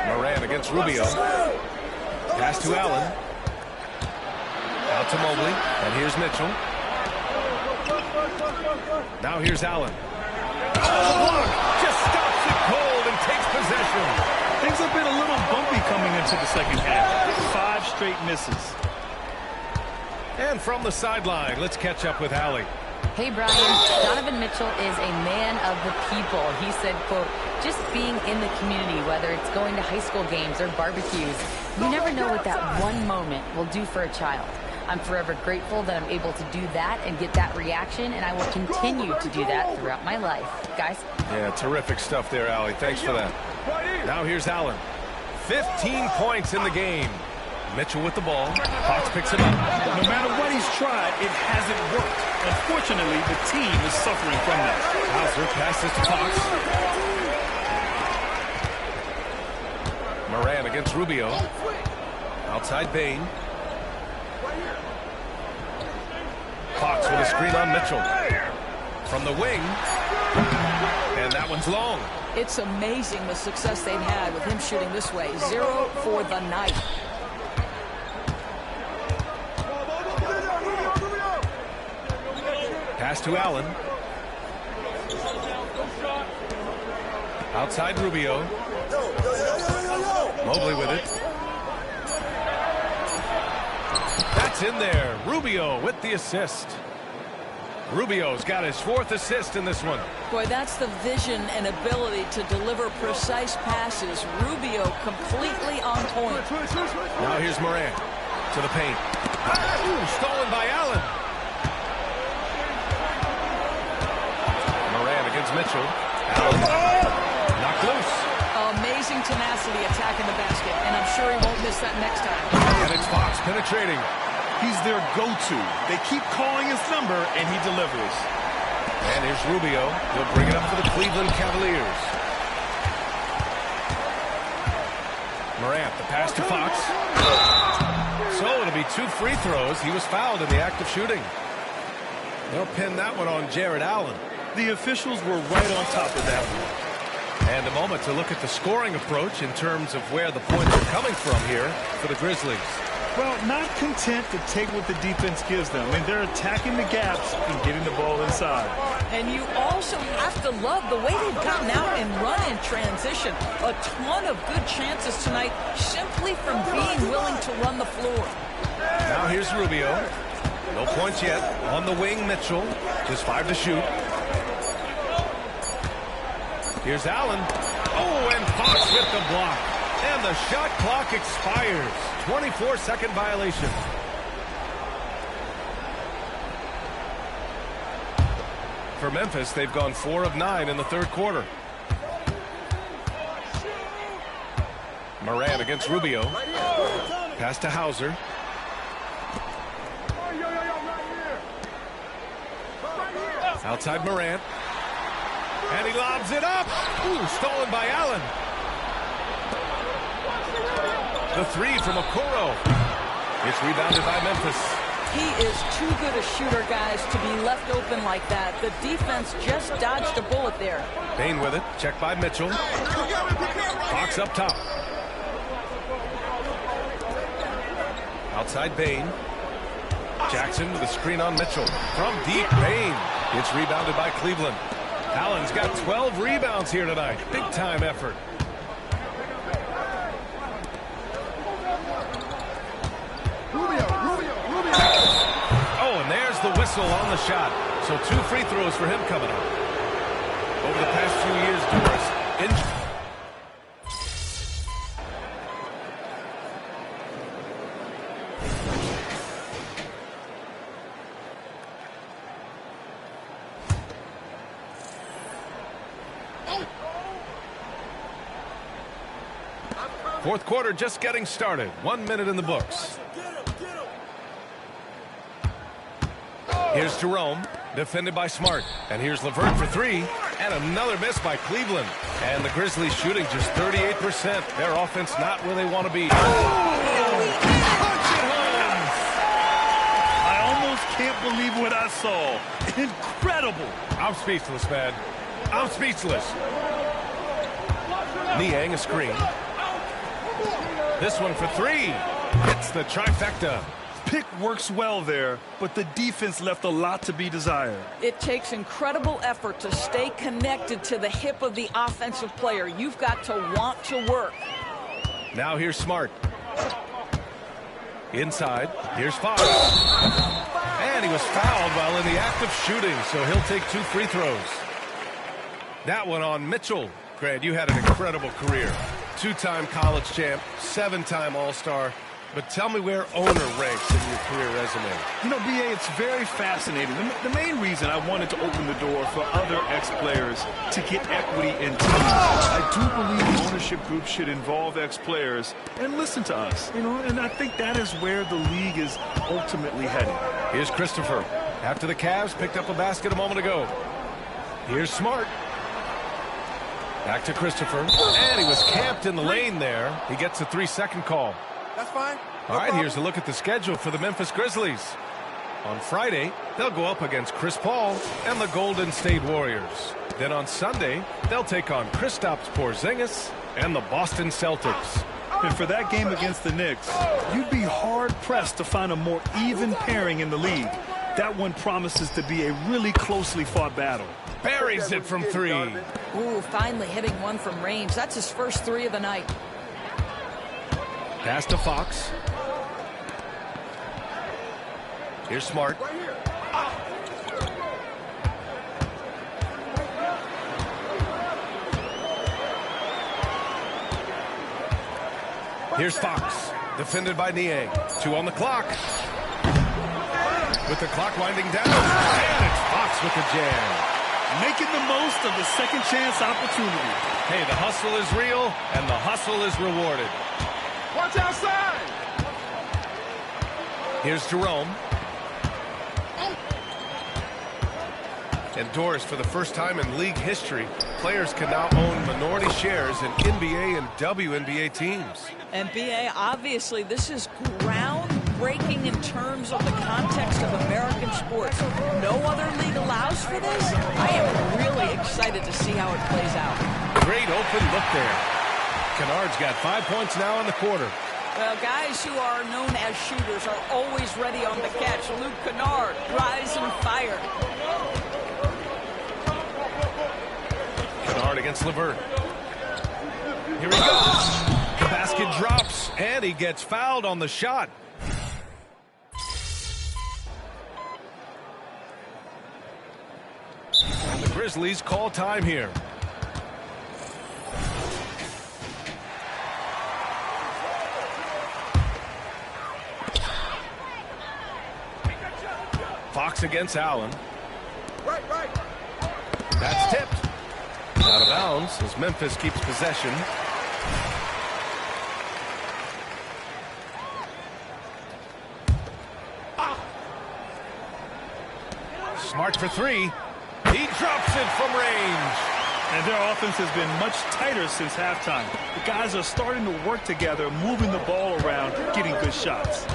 Morant against Rubio. Pass to Allen. Out to Mobley, and here's Mitchell. Now here's Allen. Block just stops it cold and takes possession. Things have been a little bumpy coming into the second half. 5 straight misses. And from the sideline, let's catch up with Allie. Hey, Brian. Donovan Mitchell is a man of the people. He said, quote, just being in the community, whether it's going to high school games or barbecues, you never know what that one moment will do for a child. I'm forever grateful that I'm able to do that and get that reaction, and I will continue to do that throughout my life. Guys? Yeah, terrific stuff there, Allie. Thanks for that. Now here's Allen. 15 points in the game. Mitchell with the ball. Fox picks him up. No matter what he's tried, it hasn't worked. Unfortunately, the team is suffering from that. Hauser passes to Fox. Morant against Rubio. Outside Bane. Fox with a screen on Mitchell. From the wing. And that one's long. It's amazing the success they've had with him shooting this way. 0 for the night. Pass to Allen. Outside Rubio. Mobley with it. It's in there. Rubio with the assist. Rubio's got his 4th assist in this one. Boy, that's the vision and ability to deliver precise passes. Rubio completely on point. Now here's Morant to the paint. Ooh, stolen by Allen. Morant against Mitchell. Allen knocked loose. Amazing tenacity attacking the basket, and I'm sure he won't miss that next time. And it's Fox penetrating. He's their go-to. They keep calling his number, and he delivers. And here's Rubio. He'll bring it up for the Cleveland Cavaliers. Morant, the pass to Fox. So it'll be 2 free throws. He was fouled in the act of shooting. They'll pin that one on Jared Allen. The officials were right on top of that one. And a moment to look at the scoring approach in terms of where the points are coming from here for the Grizzlies. Well, not content to take what the defense gives them. I mean, they're attacking the gaps and getting the ball inside. And you also have to love the way they've gotten out and run in transition. A ton of good chances tonight simply from being willing to run the floor. Now here's Rubio. No points yet. On the wing, Mitchell. Just 5 to shoot. Here's Allen. Oh, and Fox with the block. And the shot clock expires. 24-second violation. For Memphis, they've gone 4 of 9 in the 3rd quarter. Morant against Rubio. Pass to Hauser. Outside Morant. And he lobs it up. Ooh, stolen by Allen. The 3 from Okoro. It's rebounded by Memphis. He is too good a shooter, guys, to be left open like that. The defense just dodged a bullet there. Bain with it. Checked by Mitchell. Fox up top. Outside Bain. Jackson with a screen on Mitchell. From deep, Bain. It's rebounded by Cleveland. Allen's got 12 rebounds here tonight. Big time effort. Oh, and there's the whistle on the shot. So 2 free throws for him coming up. Over the past few years, Doris injured. Fourth quarter just getting started. 1 minute in the books. Here's Jerome, defended by Smart. And here's LeVert for 3. And another miss by Cleveland. And the Grizzlies shooting just 38%. Their offense not where they want to be. I almost can't believe what I saw. Incredible. I'm speechless, man. I'm speechless. Niang a screen. This one for 3. Hits the trifecta. Pick works well there, but the defense left a lot to be desired. It takes incredible effort to stay connected to the hip of the offensive player. You've got to want to work. Now here's Smart. Inside. Here's Fox. And he was fouled while in the act of shooting, so he'll take 2 free throws. That one on Mitchell. Grant, you had an incredible career. 2-time college champ, 7-time All-Star. But tell me where owner ranks in your career resume. You know, B.A., it's very fascinating. The main reason I wanted to open the door for other ex-players to get equity in teams. I do believe ownership groups should involve ex-players and listen to us. You know, and I think that is where the league is ultimately headed. Here's Christopher. After the Cavs picked up a basket a moment ago. Here's Smart. Back to Christopher. And he was camped in the lane there. He gets a 3-second call. That's fine. All right, here's a look at the schedule for the Memphis Grizzlies. On Friday, they'll go up against Chris Paul and the Golden State Warriors. Then on Sunday, they'll take on Kristaps Porzingis and the Boston Celtics. And for that game against the Knicks, you'd be hard-pressed to find a more even pairing in the league. That one promises to be a really closely fought battle. Buries it from 3. Ooh, finally hitting one from range. That's his first 3 of the night. Pass to Fox. Here's Smart. Here's Fox, defended by Nie. 2 on the clock. With the clock winding down. And it's Fox with the jam. Making the most of the second chance opportunity. Hey, the hustle is real, and the hustle is rewarded. Watch outside. Here's Jerome. And Doris, for the first time in league history, players can now own minority shares in NBA and WNBA teams. NBA, obviously, this is groundbreaking in terms of the context of American sports. No other league allows for this. I am really excited to see how it plays out. Great open look there. Kennard's got 5 points now in the quarter. Well, guys who are known as shooters are always ready on the catch. Luke Kennard, rise and fire. Kennard against LeVert. Here he goes. The basket drops, and he gets fouled on the shot. And the Grizzlies call time here. Fox against Allen. Right. That's tipped. Out of bounds as Memphis keeps possession. Smart for 3. He drops it from range. And their offense has been much tighter since halftime. The guys are starting to work together, moving the ball around, getting good shots.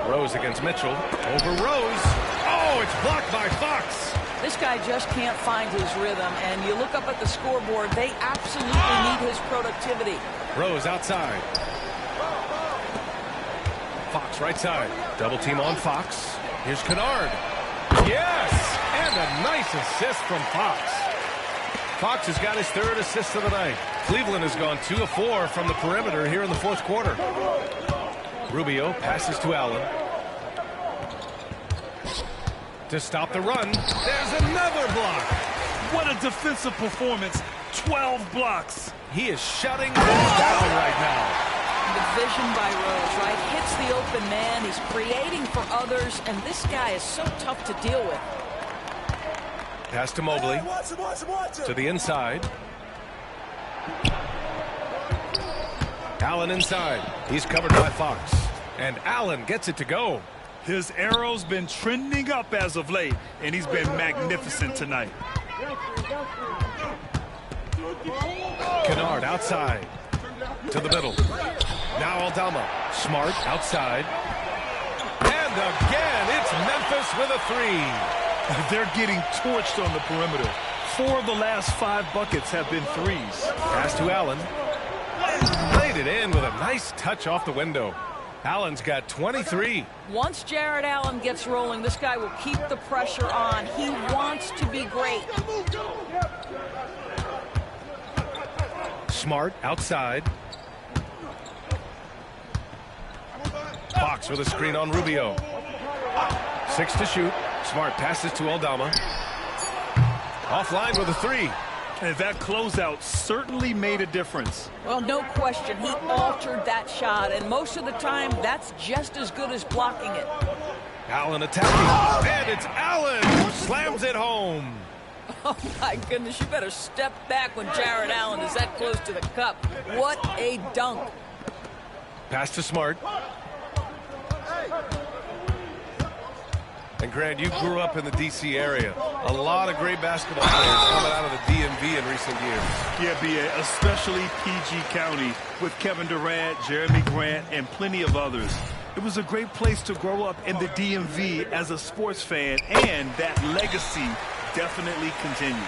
Rose against Mitchell. Over Rose. Oh, it's blocked by Fox. This guy just can't find his rhythm, and you look up at the scoreboard, they absolutely need his productivity. Rose outside. Fox right side. Double team on Fox. Here's Kennard. Yes! And a nice assist from Fox. Fox has got his 3rd assist of the night. Cleveland has gone 2 of 4 from the perimeter here in the 4th quarter. Rubio passes to Allen. To stop the run, there's another block. What a defensive performance. 12 blocks. He is shutting them down right now. The vision by Rose, right? Hits the open man. He's creating for others, and this guy is so tough to deal with. Pass to Mobley. To the inside. Allen inside. He's covered by Fox. And Allen gets it to go. His arrow's been trending up as of late, and he's been magnificent tonight. Kennard outside. To the middle. Now Aldama. Smart outside. And again, it's Memphis with a 3. They're getting torched on the perimeter. 4 of the last 5 buckets have been threes. Pass to Allen. Laid it in with a nice touch off the window. Allen's got 23. Once Jared Allen gets rolling, this guy will keep the pressure on. He wants to be great. Smart outside. Fox with a screen on Rubio. 6 to shoot. Smart passes to Aldama. Offline with a 3. And that closeout certainly made a difference. Well, no question. He altered that shot, and most of the time, that's just as good as blocking it. Allen attacking. And it's Allen who slams it home. Oh, my goodness. You better step back when Jared Allen is that close to the cup. What a dunk. Pass to Smart. And Grant, you grew up in the D.C. area. A lot of great basketball players coming out of the DMV in recent years. Yeah, B.A., especially PG County with Kevin Durant, Jeremy Grant, and plenty of others. It was a great place to grow up in the DMV as a sports fan, and that legacy definitely continues.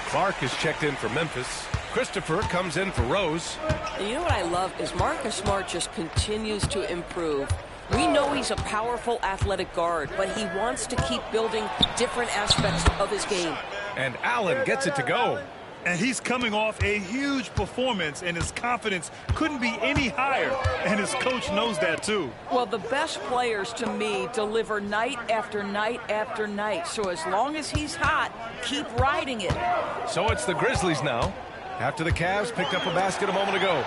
Clark is checked in for Memphis. Christopher comes in for Rose. You know what I love is Marcus Smart just continues to improve. We know he's a powerful athletic guard, but he wants to keep building different aspects of his game. And Allen gets it to go. And he's coming off a huge performance, and his confidence couldn't be any higher. And his coach knows that, too. Well, the best players, to me, deliver night after night after night. So as long as he's hot, keep riding it. So it's the Grizzlies now, after the Cavs picked up a basket a moment ago.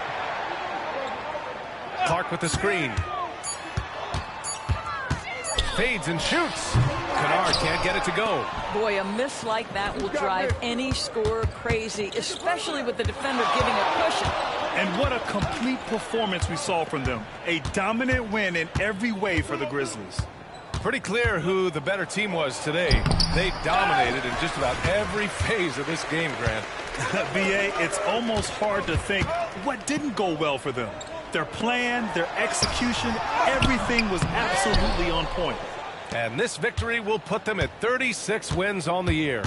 Clark with the screen. Fades and shoots. Kennard can't get it to go. Boy, a miss like that will drive any scorer crazy, especially with the defender giving a cushion. And what a complete performance we saw from them. A dominant win in every way for the Grizzlies. Pretty clear who the better team was today. They dominated in just about every phase of this game, Grant. B.A., it's almost hard to think what didn't go well for them. Their plan, their execution, everything was absolutely on point. And this victory will put them at 36 wins on the year.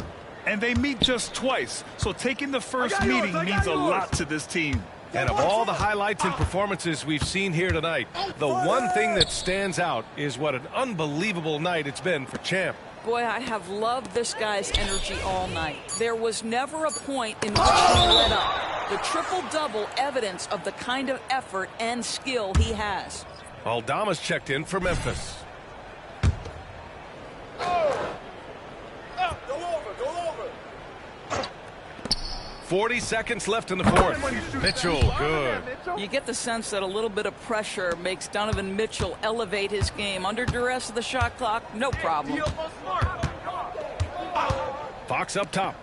And they meet just twice, so taking the first meeting means a lot to this team. And of all the highlights and performances we've seen here tonight, the one thing that stands out is what an unbelievable night it's been for Champ. Boy, I have loved this guy's energy all night. There was never a point in which he let up. The triple-double evidence of the kind of effort and skill he has. Aldama's checked in for Memphis. 40 seconds left in the fourth. Mitchell, good. You get the sense that a little bit of pressure makes Donovan Mitchell elevate his game. Under duress of the shot clock, no problem. Fox up top.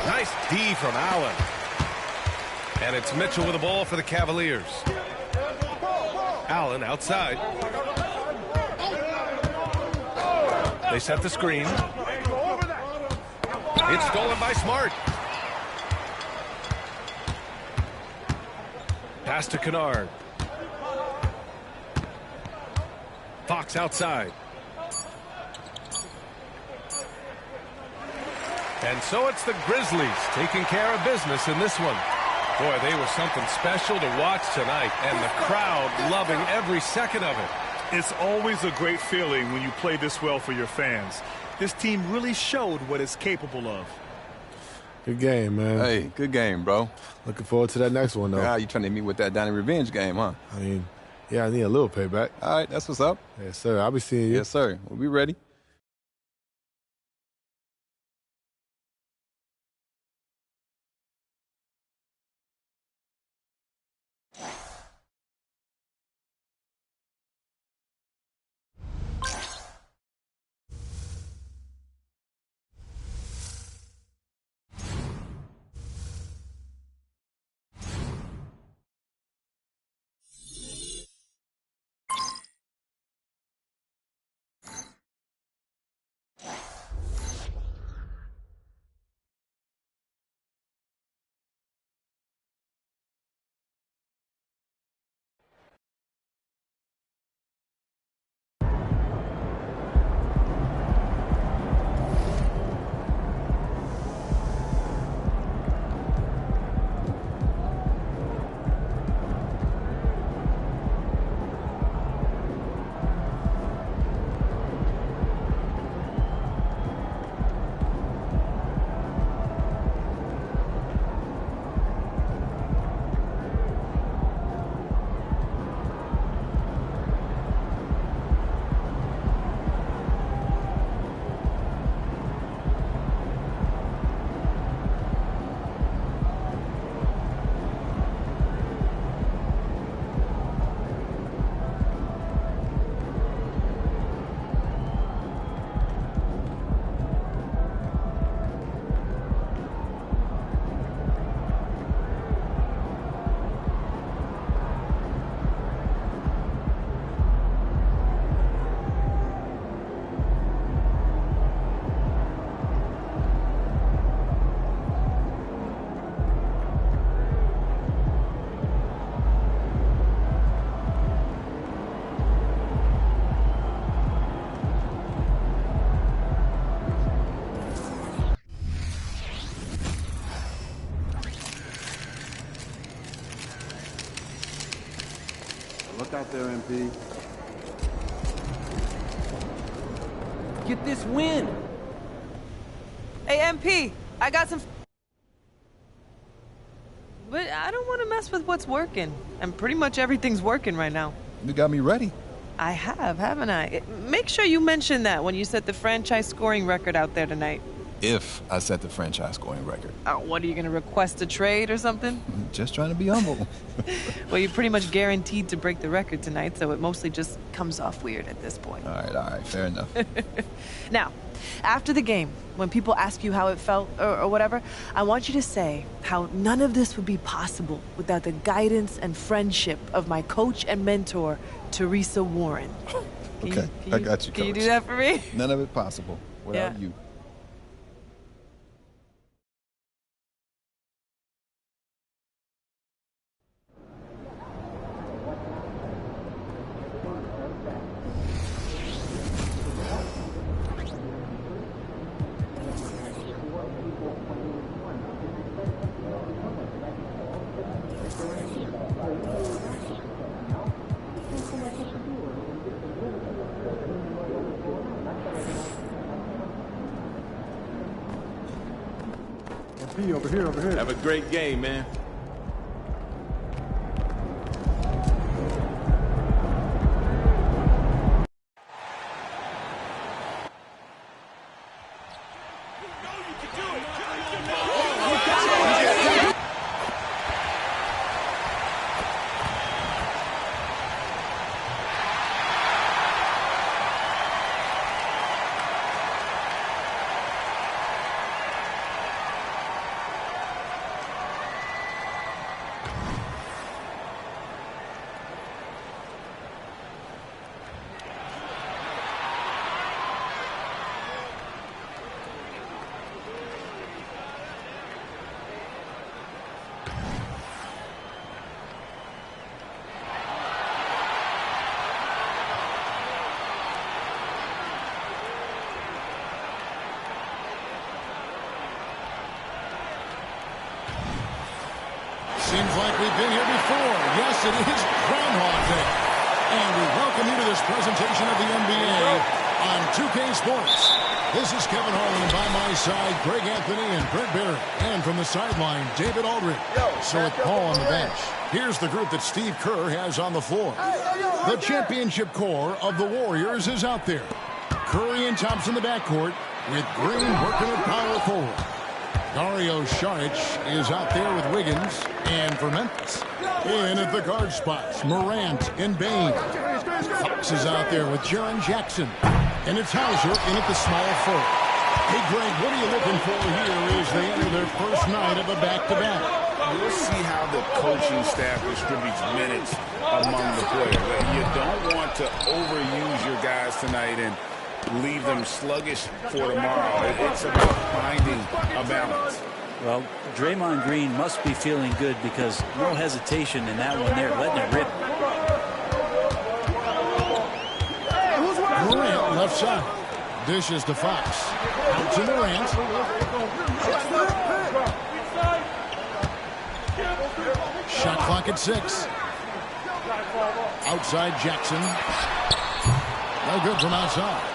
Nice D from Allen. And it's Mitchell with the ball for the Cavaliers. Allen outside. They set the screen. It's stolen by Smart. Pass to Kennard. Fox outside. And so it's the Grizzlies taking care of business in this one. Boy, they were something special to watch tonight, and the crowd loving every second of it. It's always a great feeling when you play this well for your fans. This team really showed what it's capable of. Good game, man. Hey, good game, bro. Looking forward to that next one, though. Yeah, you trying to hit me with that Donnie revenge game, huh? I mean, yeah, I need a little payback. All right, that's what's up. Yes, sir. I'll be seeing you. Yes, sir. We'll be ready. Look out there, MP. Get this win. Hey, MP, I got some... But I don't want to mess with what's working. And pretty much everything's working right now. You got me ready. I have, haven't I? Make sure you mention that when you set the franchise scoring record out there tonight. If I set the franchise scoring record. What, are you going to request a trade or something? Just trying to be humble. Well, you're pretty much guaranteed to break the record tonight, so it mostly just comes off weird at this point. All right, fair enough. Now, after the game, when people ask you how it felt or whatever, I want you to say how none of this would be possible without the guidance and friendship of my coach and mentor, Teresa Warren. Okay, I got you, Coach. Can you do that for me? None of it possible without you. Over here, over here. Have a great game, man. Seems like we've been here before. Yes, it is Groundhog Day. And we welcome you to this presentation of the NBA on 2K Sports. This is Kevin Harlan, and by my side, Greg Anthony and Brent Barrett. And from the sideline, David Aldridge. So with Paul on the bench, here's the group that Steve Kerr has on the floor. The championship core of the Warriors is out there. Curry and Thompson in the backcourt, with Green working at power forward. Dario Saric is out there with Wiggins, and for Memphis, in at the guard spots, Morant and Bain. Fox is out there with Jaren Jackson, and it's Hauser in at the small forward. Hey, Greg, what are you looking for here as they enter their first night of a back-to-back? We'll see how the coaching staff distributes minutes among the players. You don't want to overuse your guys tonight and leave them sluggish for tomorrow. It's about finding a balance. Well, Draymond Green must be feeling good because no hesitation in that one there, letting it rip. Morant left side. Dishes to Fox. Out to Morant. Shot clock at 6. Outside Jackson. No good from outside.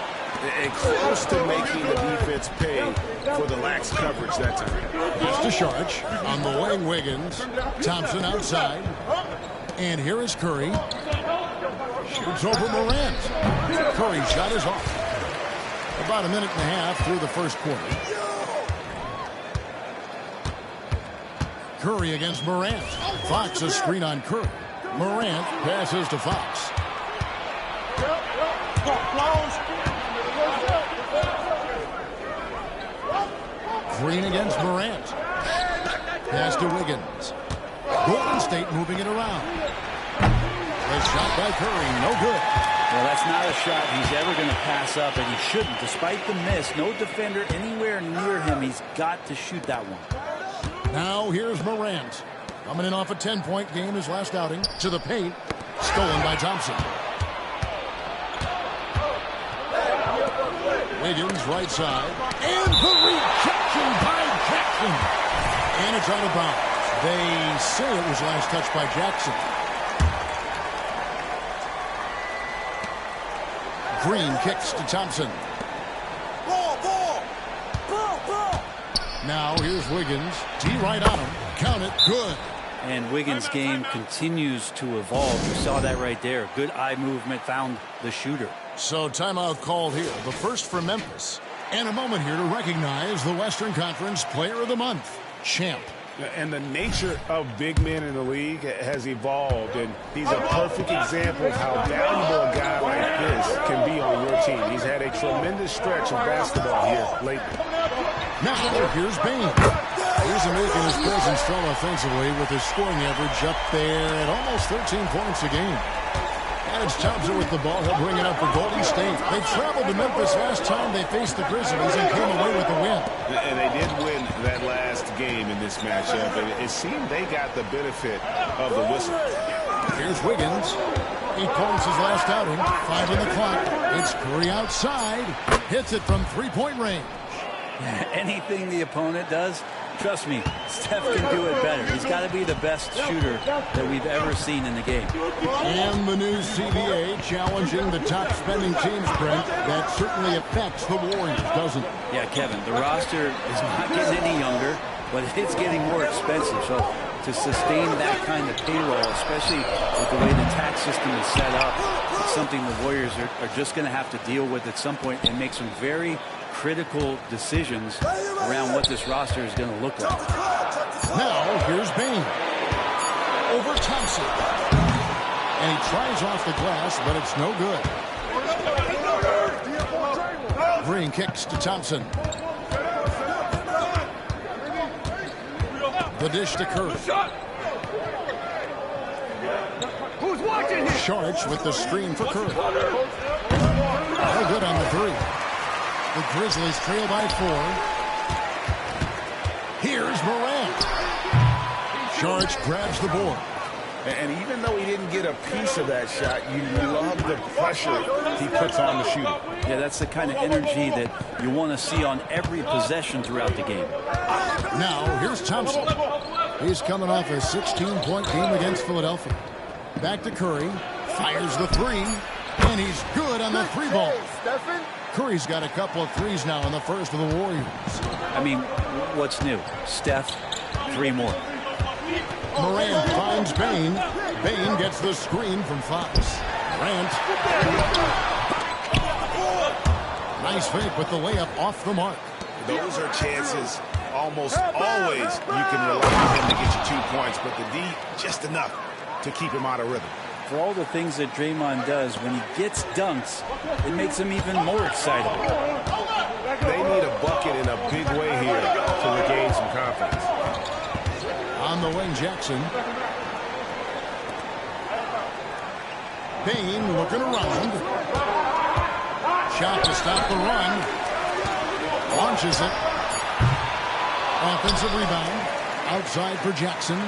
And close to making the defense pay for the lax coverage that time. Just to Saric on the wing. Wiggins. Thompson outside. And here is Curry. Shoots over Morant. Curry shot is off. About a minute and a half through the first quarter. Curry against Morant. Fox a screen on Curry. Morant passes to Fox. Green against Morant. Pass to Wiggins. Golden State moving it around. A shot by Curry, no good. Well, that's not a shot he's ever going to pass up, and he shouldn't. Despite the miss, no defender anywhere near him. He's got to shoot that one. Now here's Morant. Coming in off a 10-point game his last outing. To the paint. Stolen by Thompson. Wiggins right side. And the rejection by Jackson. And it's out of bounds. They say it was last touched by Jackson. Green kicks to Thompson. Ball! Now here's Wiggins. D right on him. Count it. Good. And Wiggins' game continues to evolve. You saw that right there. Good eye movement, found the shooter. So timeout called here. The first for Memphis. And a moment here to recognize the Western Conference Player of the Month, Champ. And the nature of big men in the league has evolved, and he's a perfect example of how valuable a guy like this can be on your team. He's had a tremendous stretch of basketball here lately. Now, here's Bain. Here's making his presence felt offensively with his scoring average up there at almost 13 points a game. And it's Thompson with the ball. He'll bring it up for Golden State. They traveled to Memphis last time they faced the Grizzlies and came away with the win. And they did win that last game in this matchup. And it seemed they got the benefit of the whistle. Here's Wiggins. 8 points his last outing. 5 on the clock. It's Curry outside. Hits it from three-point range. Anything the opponent does, trust me, Steph can do it better. He's got to be the best shooter that we've ever seen in the game. And the new CBA challenging the top spending teams, Brent. That certainly affects the Warriors, doesn't it? Yeah, Kevin, the roster is not getting any younger, but it's getting more expensive. So to sustain that kind of payroll, especially with the way the tax system is set up, it's something the Warriors are just going to have to deal with at some point and make some very critical decisions around what this roster is going to look like. Now, here's Bain. Over Thompson. And he tries off the glass, but it's no good. Green kicks to Thompson. The dish to Curry. Who's watching here? Sharch with the screen for Curry. No good on the three. The Grizzlies trail by 4. Here's Morant. Sharch grabs the board. And even though he didn't get a piece of that shot, you love the pressure he puts on the shooter. Yeah, that's the kind of energy that you want to see on every possession throughout the game. Now, here's Thompson. He's coming off a 16-point game against Philadelphia. Back to Curry. Fires the three. And he's good on the three ball. Curry's got a couple of threes now in the first of the Warriors. I mean, what's new? Steph, 3 more. Morant finds Bain. Bain gets the screen from Fox. Morant. Nice fake, but the layup off the mark. Those are chances almost always you can rely on him to get you 2 points, but the D, just enough to keep him out of rhythm. For all the things that Draymond does, when he gets dunks, it makes him even more excitable. They need a bucket in a big way here to regain some confidence. On the wing, Jackson. Bain looking around. Shot to stop the run. Launches it. Offensive rebound. Outside for Jackson.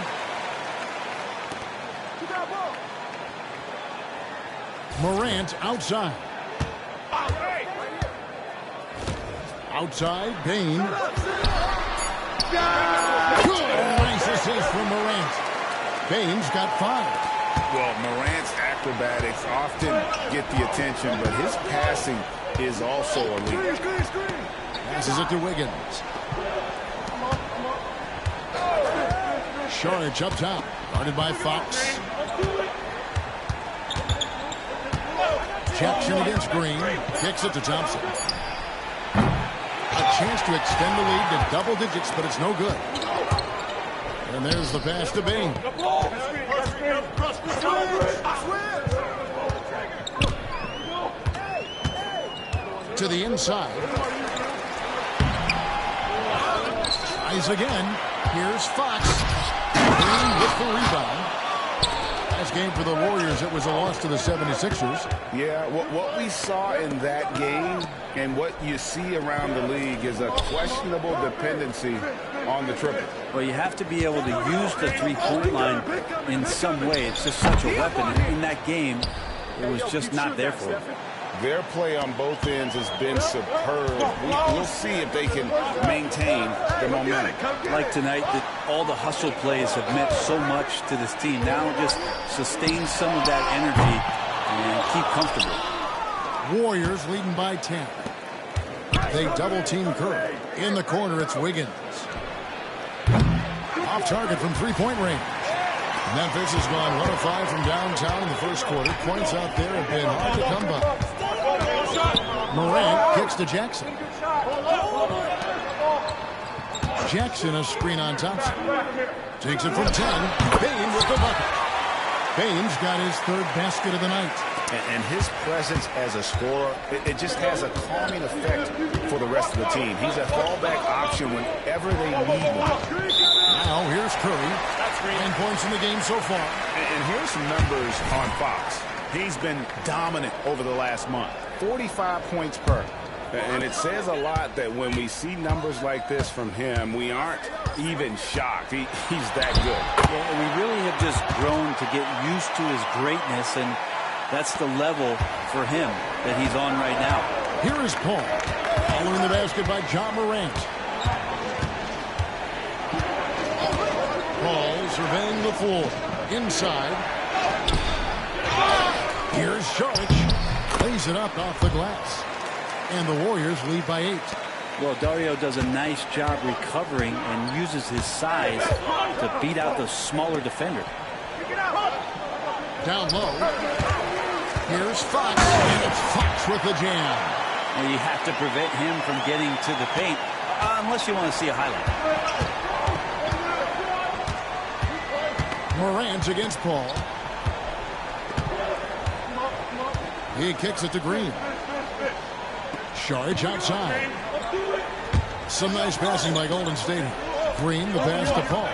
Morant outside. Outside, Bain. Nice assist from Morant. Bain's got 5. Well, Morant's acrobatics often get the attention, but his passing is also elite. Passes it to Wiggins. Sharch up top. Guarded by Fox. Jackson against Green. Kicks it to Thompson. A chance to extend the lead to double digits, but it's no good. And there's the pass to Bain. To the inside. Tries again. Here's Fox. Green with the rebound. Last game for the Warriors, it was a loss to the 76ers. Yeah, what we saw in that game and what you see around the league is a questionable dependency on the triple. Well, you have to be able to use the three-point line in some way. It's just such a weapon. In that game, it was just not there for them. Their play on both ends has been superb. We'll see if they can maintain the momentum. Like tonight, all the hustle plays have meant so much to this team. Now just sustain some of that energy and keep comfortable. Warriors leading by 10. They double-team Curry. In the corner, it's Wiggins. Off target from three-point range. Memphis has gone 1 of 5 from downtown in the first quarter. Points out there have been hard to come by. Morant kicks to Jackson. Jackson, a screen on Thompson. Takes it from 10. Bane with the bucket. Bane's got his 3rd basket of the night. And his presence as a scorer, it just has a calming effect for the rest of the team. He's a fallback option whenever they need one. Now here's Curry. 9 points in the game so far. And here's some numbers on Fox. He's been dominant over the last month. 45 points per. And it says a lot that when we see numbers like this from him, we aren't even shocked. He's that good. Yeah, we really have just grown to get used to his greatness, and that's the level for him that he's on right now. Here is Paul. Following the basket by John Morant. Paul surveying the floor. Inside. Here's Sharch. Lays it up off the glass. And the Warriors lead by 8. Well, Dario does a nice job recovering and uses his size to beat out the smaller defender. Down low. Here's Fox. And it's Fox with the jam. Well, you have to prevent him from getting to the paint, unless you want to see a highlight. Morant against Paul. He kicks it to Green. Sharch outside. Some nice passing by Golden State. Green, the pass to Paul.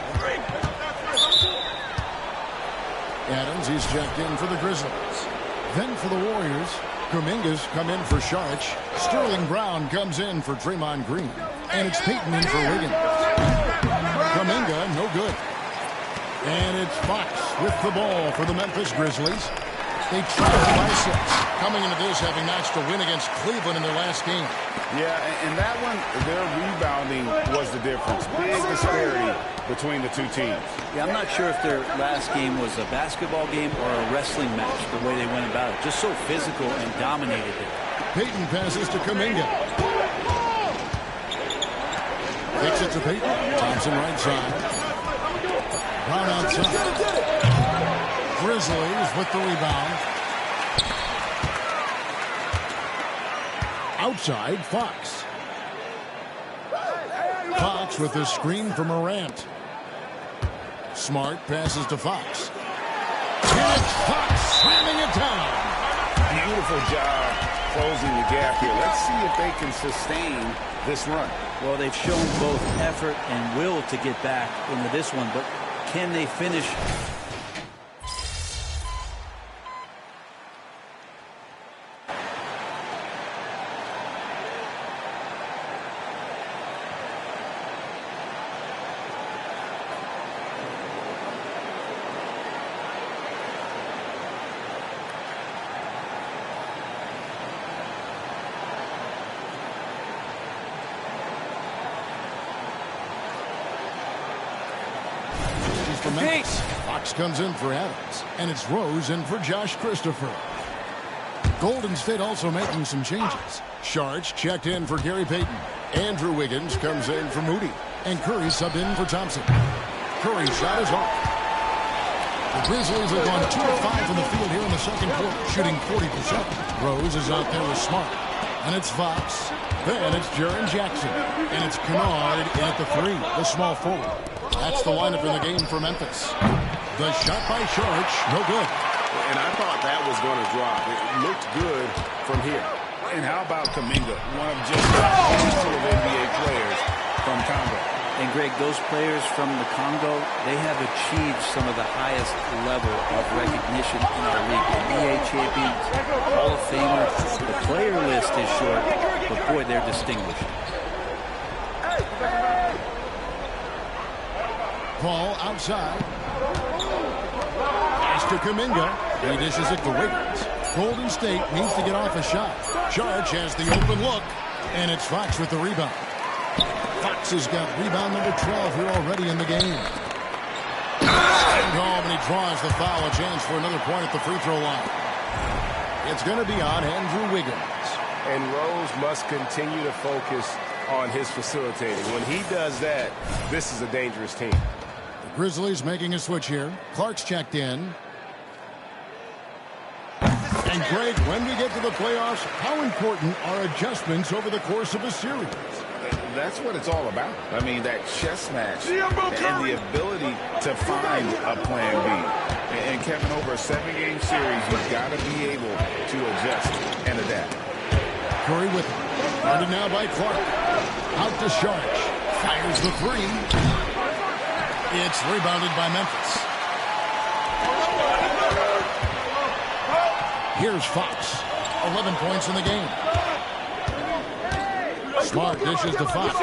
Adams, he's checked in for the Grizzlies. Then for the Warriors, Kuminga's come in for Sharch. Sterling Brown comes in for Draymond Green. And it's Payton in for Wiggins. Kuminga, no good. And it's Fox with the ball for the Memphis Grizzlies. They trailed by 6. Coming into this, having notched a win against Cleveland in their last game. Yeah, and that one, their rebounding was the difference. Big disparity between the two teams. Yeah, I'm not sure if their last game was a basketball game or a wrestling match, the way they went about it. Just so physical and dominated it. Payton passes to Kuminga. Kicks it to Payton. Thompson right side. Brown outside. Grizzlies with the rebound. Outside, Fox. Fox with the screen from Morant. Smart passes to Fox. And it's Fox slamming it down. Beautiful job closing the gap here. Let's see if they can sustain this run. Well, they've shown both effort and will to get back into this one, but can they finish? Fox comes in for Adams, and it's Rose in for Josh Christopher. Golden State also making some changes. Sharch checked in for Gary Payton. Andrew Wiggins comes in for Hoodie, and Curry subbed in for Thompson. Curry's shot is off. The Grizzlies have gone 2 of 5 from the field here in the second quarter, shooting 40%. Rose is out there with Smart, and it's Fox. Then it's Jaren Jackson, and it's Kennard in at the 3, the small forward. That's the lineup in the game for Memphis. The shot by Sharch, no good. And I thought that was going to drop. It looked good from here. And how about Kuminga, one of just a handful of NBA players from Congo. And Greg, those players from the Congo, they have achieved some of the highest level of recognition in our league. NBA champions, Hall of Famer. The player list is short, but boy, they're distinguished. Paul outside. Pass to Kuminga. He dishes it to Wiggins. Golden State needs to get off a shot. Sharch has the open look, and it's Fox with the rebound. Fox has got rebound number 12 here already in the game. And home, and he draws the foul. A chance for another point at the free throw line. It's going to be on Andrew Wiggins. And Rose must continue to focus on his facilitating. When he does that, this is a dangerous team. The Grizzlies making a switch here. Clark's checked in. And Greg, when we get to the playoffs, how important are adjustments over the course of a series? That's what it's all about. I mean, that chess match and the ability to find a plan B. And Kevin, over a 7-game series, you've got to be able to adjust and adapt. Curry with him. Guarded now by Clark. Out to Sharch. Fires the three. It's rebounded by Memphis. Here's Fox. 11 points in the game. Smart dishes to Fox.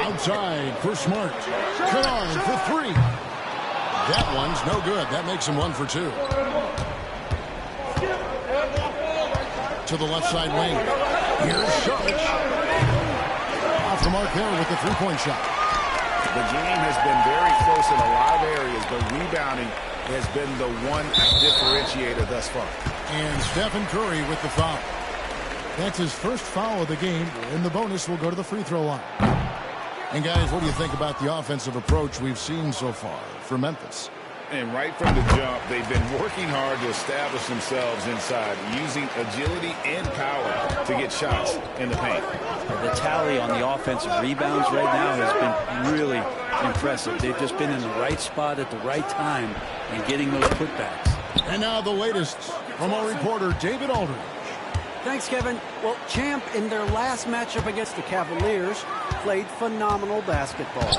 Outside for Smart. Kennard for three. That one's no good. That makes him 1 for 2. To the left side wing. Here's Sharch. Off the mark there with the three-point shot. The game has been very close in a lot of areas, but rebounding has been the one differentiator thus far. And Stephen Curry with the foul. That's his first foul of the game, and the bonus will go to the free throw line. And guys, what do you think about the offensive approach we've seen so far for Memphis? And right from the jump, they've been working hard to establish themselves inside, using agility and power to get shots in the paint. The tally on the offensive rebounds right now has been really impressive. They've just been in the right spot at the right time and getting those putbacks. And now the latest from our reporter, David Aldridge. Thanks, Kevin. Well, Champ, in their last matchup against the Cavaliers, played phenomenal basketball.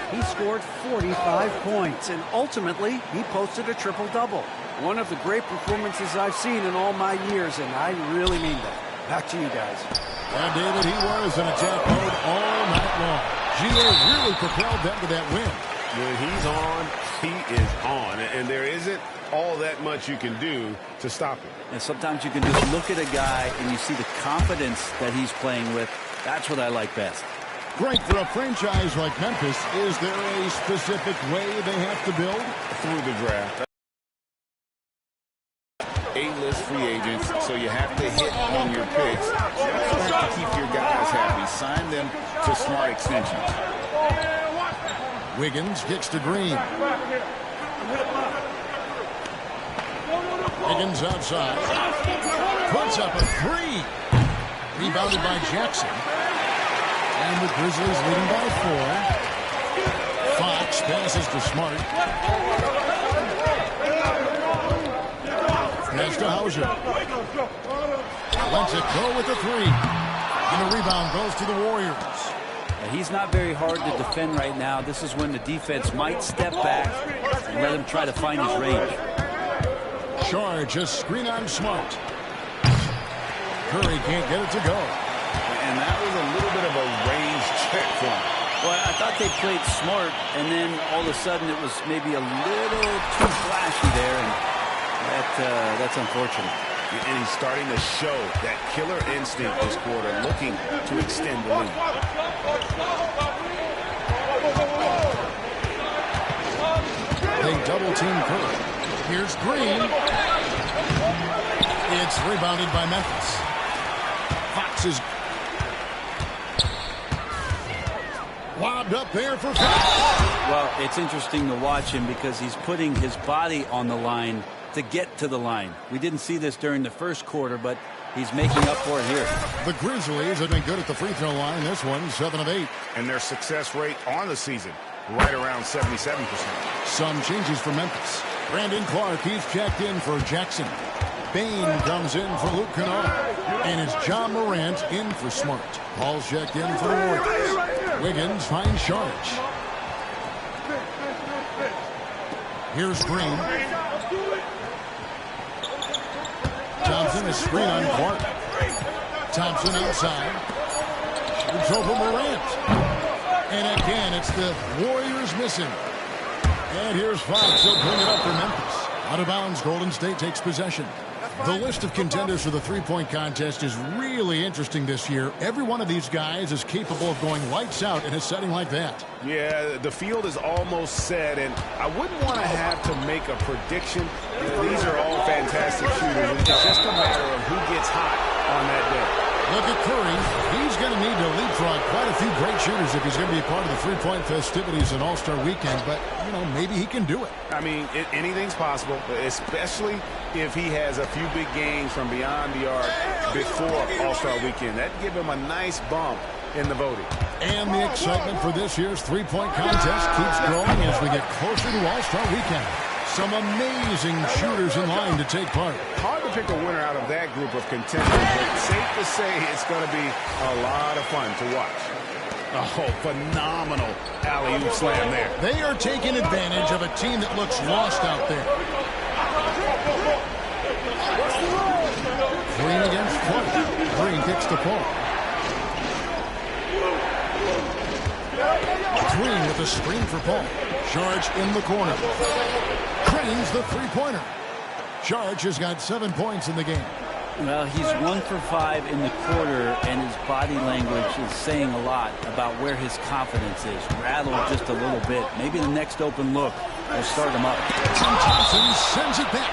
He scored 45 points, and ultimately, he posted a triple-double. One of the great performances I've seen in all my years, and I really mean that. Back to you guys. And David, he was in attack mode all night long. Gio really propelled them to that win. When he's on, he is on, and there isn't all that much you can do to stop him. And sometimes you can just look at a guy and you see the confidence that he's playing with. That's what I like best. Great for a franchise like Memphis. Is there a specific way they have to build? Through the draft. A-list free agents, so you have to hit on your picks. You also have to keep your guys happy. Sign them to smart extensions. Wiggins kicks to Green. Wiggins outside. Puts up a three. Rebounded by Jackson. And the Grizzlies leading by 4. Fox passes to Smart. Pass to Hauser. Lets it go with the 3. And the rebound goes to the Warriors. He's not very hard to defend right now. This is when the defense might step back and let him try to find his range. Charge a screen on Smart. Curry can't get it to go. And that was a little bit of a range check for him. Well, I thought they played smart, and then all of a sudden it was maybe a little too flashy there, and that's unfortunate. And he's starting to show that killer instinct this quarter, looking to extend the lead. They double team Curry. Here's Green. It's rebounded by Memphis. Fox is lobbed up there for Fox. Well, it's interesting to watch him because he's putting his body on the line to get to the line. We didn't see this during the first quarter, but he's making up for it here. The Grizzlies have been good at the free throw line. This one, 7 of 8. And their success rate on the season, right around 77%. Some changes for Memphis. Brandon Clark, he's checked in for Jackson. Bain comes in for Luke Kennard. And it's John Morant in for Smart. Paul's checked in for the Warriors. Wiggins finds Sharch. Here's Green. Thompson is screen on Clark. Thompson outside. Shoots over Morant. And again, it's the Warriors missing. And here's Fox. He'll bring it up for Memphis. Out of bounds, Golden State takes possession. The list of contenders for the three-point contest is really interesting this year. Every one of these guys is capable of going lights out in a setting like that. Yeah, the field is almost set, and I wouldn't want to have to make a prediction. These are all fantastic shooters. It's just a matter of who gets hot on that day. Look at Curry. He's going to need to leapfrog quite a few great shooters if he's going to be part of the three-point festivities in All-Star Weekend. But, you know, maybe he can do it. I mean, anything's possible, especially if he has a few big games from beyond the arc before All-Star Weekend. That'd give him a nice bump in the voting. And the excitement for this year's three-point contest keeps growing as we get closer to All-Star Weekend. Some amazing shooters in line to take part. Hard to pick a winner out of that group of contenders, but safe to say it's going to be a lot of fun to watch. Oh, phenomenal alley-oop slam there. They are taking advantage of a team that looks lost out there. Green against Clark. Green kicks to Paul. Green with a screen for Paul. Charge in the corner. Cranes the three-pointer. Charge has got 7 points in the game. Well, he's 1 for 5 in the quarter, and his body language is saying a lot about where his confidence is. Rattled just a little bit. Maybe the next open look will start him up. Thompson sends it back.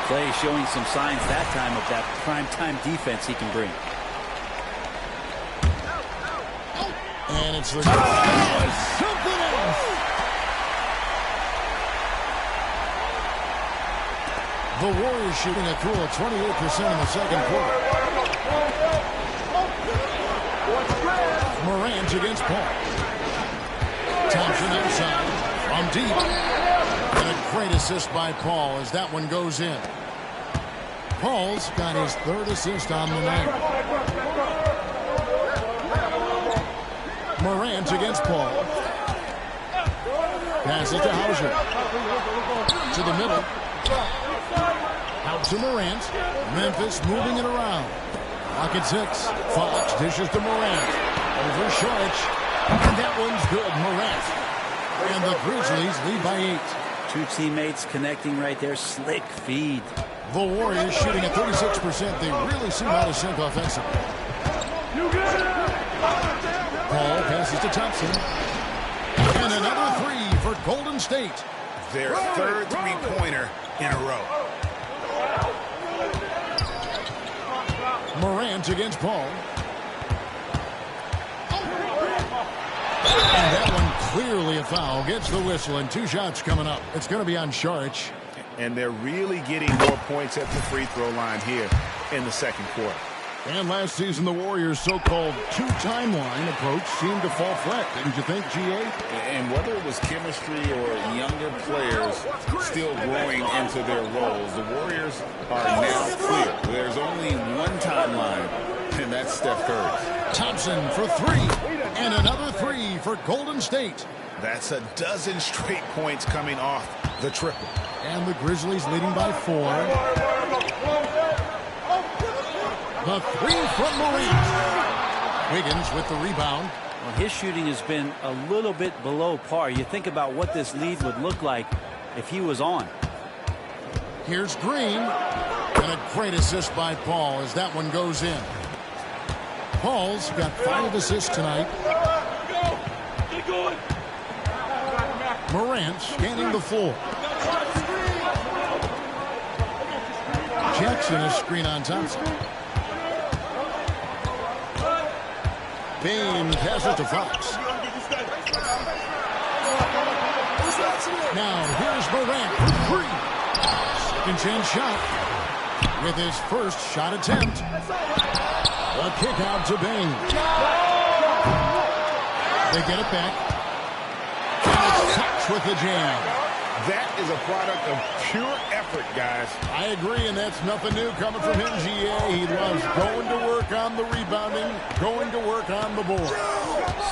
Clay showing some signs that time of that prime-time defense he can bring. And it's the something else. The Warriors shooting a cool 28% in the second quarter. Morant against Paul. Thompson outside. From deep. And a great assist by Paul as that one goes in. Paul's got his 3rd assist on the night. Morant against Paul. Passes to Hauser. To the middle. Out to Morant. Memphis moving it around. Pocket 6. Fox dishes to Morant. Over Sharch. And that one's good. Morant. And the Grizzlies lead by 8. 2 teammates connecting right there. Slick feed. The Warriors shooting at 36%. They really seem out of sync offensively. Paul passes to Thompson. And another 3 for Golden State. Their 3rd three-pointer in a row. Morant against Paul. And that one clearly a foul. Gets the whistle and 2 shots coming up. It's going to be on Sharch. And they're really getting more points at the free throw line here in the second quarter. And last season, the Warriors' so-called 2-timeline approach seemed to fall flat. Didn't you think, GA? And whether it was chemistry or younger players still growing into their roles, the Warriors are now clear. There's only one timeline, and that's Steph Curry. Thompson for 3. And another 3 for Golden State. That's a dozen straight points coming off the triple. And the Grizzlies leading by 4. The 3 from Morant. Wiggins with the rebound. Well, his shooting has been a little bit below par. You think about what this lead would look like if he was on. Here's Green. And a great assist by Paul as that one goes in. Paul's got 5 assists tonight. Morant scanning the floor. Jackson a screen on Thompson. Bain passes to Fox. Now here's Morant for 3. Second chance shot with his first shot attempt. A kick out to Bain. They get it back. And it's Fox with the jam. That is a product of pure effort, guys. I agree, and that's nothing new coming from him, GA. He loves going to work on the rebounding, going to work on the board.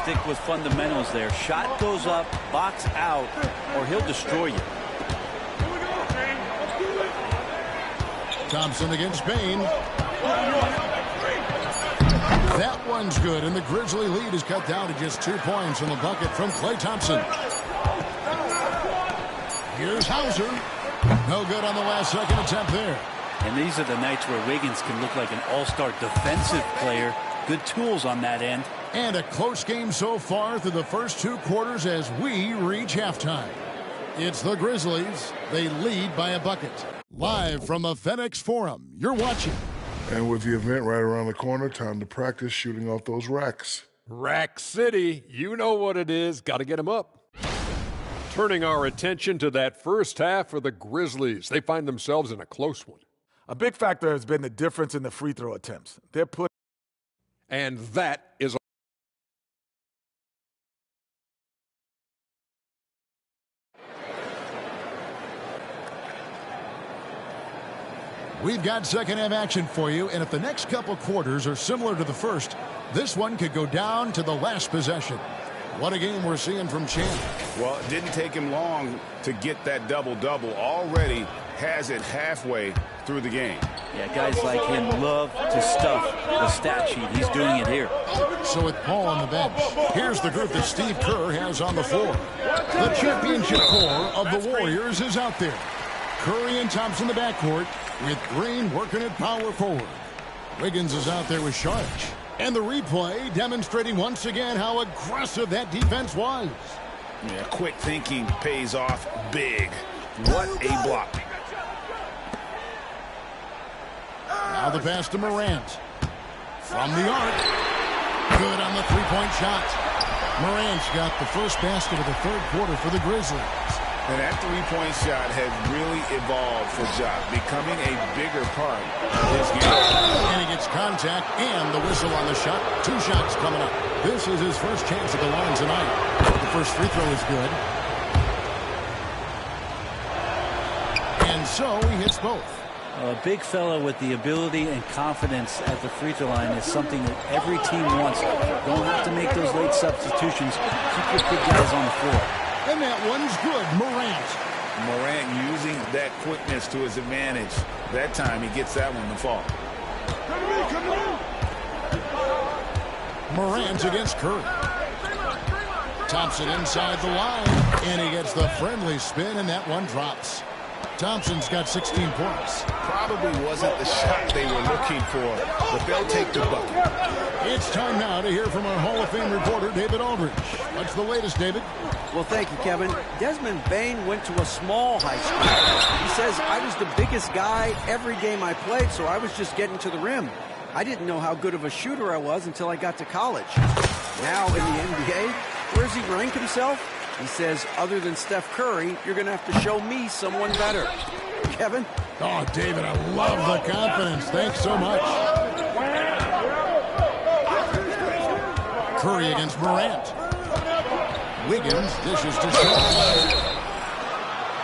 Stick with fundamentals there. Shot goes up, box out, or he'll destroy you. Thompson against Bain. That one's good, and the Grizzly lead is cut down to just 2 points in the bucket from Klay Thompson. Here's Hauser. No good on the last second attempt there. And these are the nights where Wiggins can look like an all-star defensive player. Good tools on that end. And a close game so far through the first 2 quarters as we reach halftime. It's the Grizzlies. They lead by a bucket. Live from the FedEx Forum, you're watching And with the event right around the corner, time to practice shooting off those racks. Rack City, you know what it is. Got to get them up. Turning our attention to that first half for the Grizzlies. They find themselves in a close one. A big factor has been the difference in the free throw attempts. They're put. And that is We've got second half action for you, and if the next couple quarters are similar to the first, this one could go down to the last possession. What a game we're seeing from Champ. Well, it didn't take him long to get that double-double. Already has it halfway through the game. Yeah, guys like him love to stuff the stat sheet. He's doing it here. So with Paul on the bench, here's the group that Steve Kerr has on the floor. The championship core of the Warriors is out there. Curry and Thompson in the backcourt, with Green working at power forward. Wiggins is out there with Sharch. And the replay demonstrating once again how aggressive that defense was. Yeah, quick thinking pays off big. What a block. Now the pass to Morant. From the arc. Good on the three-point shot. Morant's got the first basket of the third quarter for the Grizzlies. And that three-point shot has really evolved for Ja, becoming a bigger part of his game. And he gets contact and the whistle on the shot. 2 shots coming up. This is his first chance at the line tonight. The first free throw is good. And so he hits both. A big fella with the ability and confidence at the free throw line is something that every team wants. Don't have to make those late substitutions. Keep your big guys on the floor. And that one's good. Morant using that quickness to his advantage. That time he gets that one to fall. Morant against Curry. Thompson inside the line. And he gets the friendly spin, and that one drops. Thompson's got 16 points. Probably wasn't the shot they were looking for, but they'll take the bucket. It's time now to hear from our Hall of Fame reporter, David Aldridge. What's the latest, David? Well, thank you, Kevin. Desmond Bane went to a small high school. He says, I was the biggest guy every game I played, so I was just getting to the rim. I didn't know how good of a shooter I was until I got to college. Now in the NBA, where does he rank himself? He says, other than Steph Curry, you're going to have to show me someone better. Kevin? Oh, David, I love the confidence. Thanks so much. Curry against Morant. Wiggins dishes to Shawn.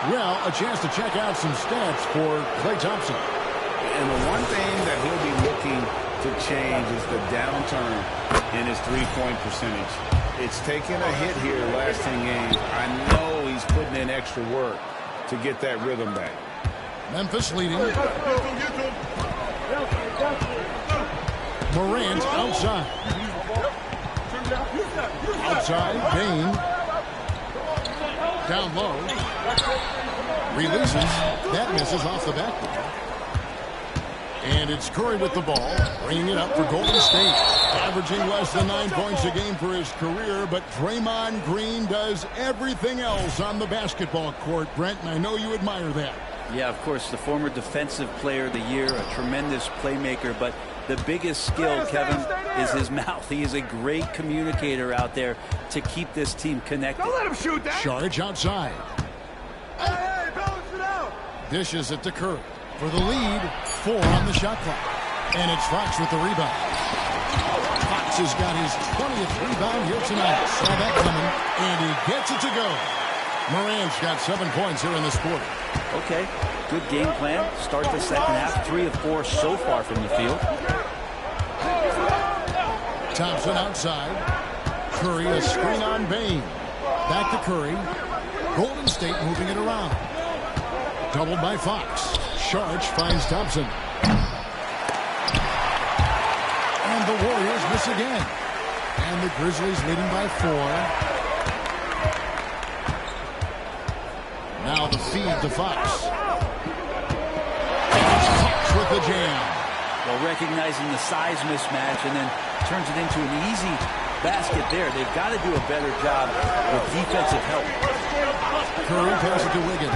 Well, a chance to check out some stats for Klay Thompson. And the one thing that he'll be looking to change is the downturn in his three-point percentage. It's taken a hit here last 10 games. I know he's putting in extra work to get that rhythm back. Memphis leading. Morant outside. Outside, Bane. Down low. Releases. That misses off the backboard. And it's Curry with the ball, bringing it up for Golden State. Averaging less than 9 points a game for his career, but Draymond Green does everything else on the basketball court, Brent, and I know you admire that. Yeah, of course, the former Defensive Player of the Year, a tremendous playmaker, but the biggest skill, Kevin, is his mouth. He is a great communicator out there to keep this team connected. Don't let him shoot that. Charge outside. Hey, balance it out. Dishes it to Curry. For the lead, 4 on the shot clock. And it's Fox with the rebound. Fox has got his 20th rebound here tonight. Saw that coming, and he gets it to go. Morant's got 7 points here in this quarter. Okay, good game plan. Start the second half, 3 of 4 so far from the field. Thompson outside. Curry a screen on Bane. Back to Curry. Golden State moving it around. Doubled by Fox. Sharch finds Thompson. And the Warriors miss again. And the Grizzlies leading by 4. Now the feed to Fox. And it's Fox with the jam. Well, recognizing the size mismatch and then turns it into an easy basket there. They've got to do a better job with defensive help. Curry passes it to Wiggins.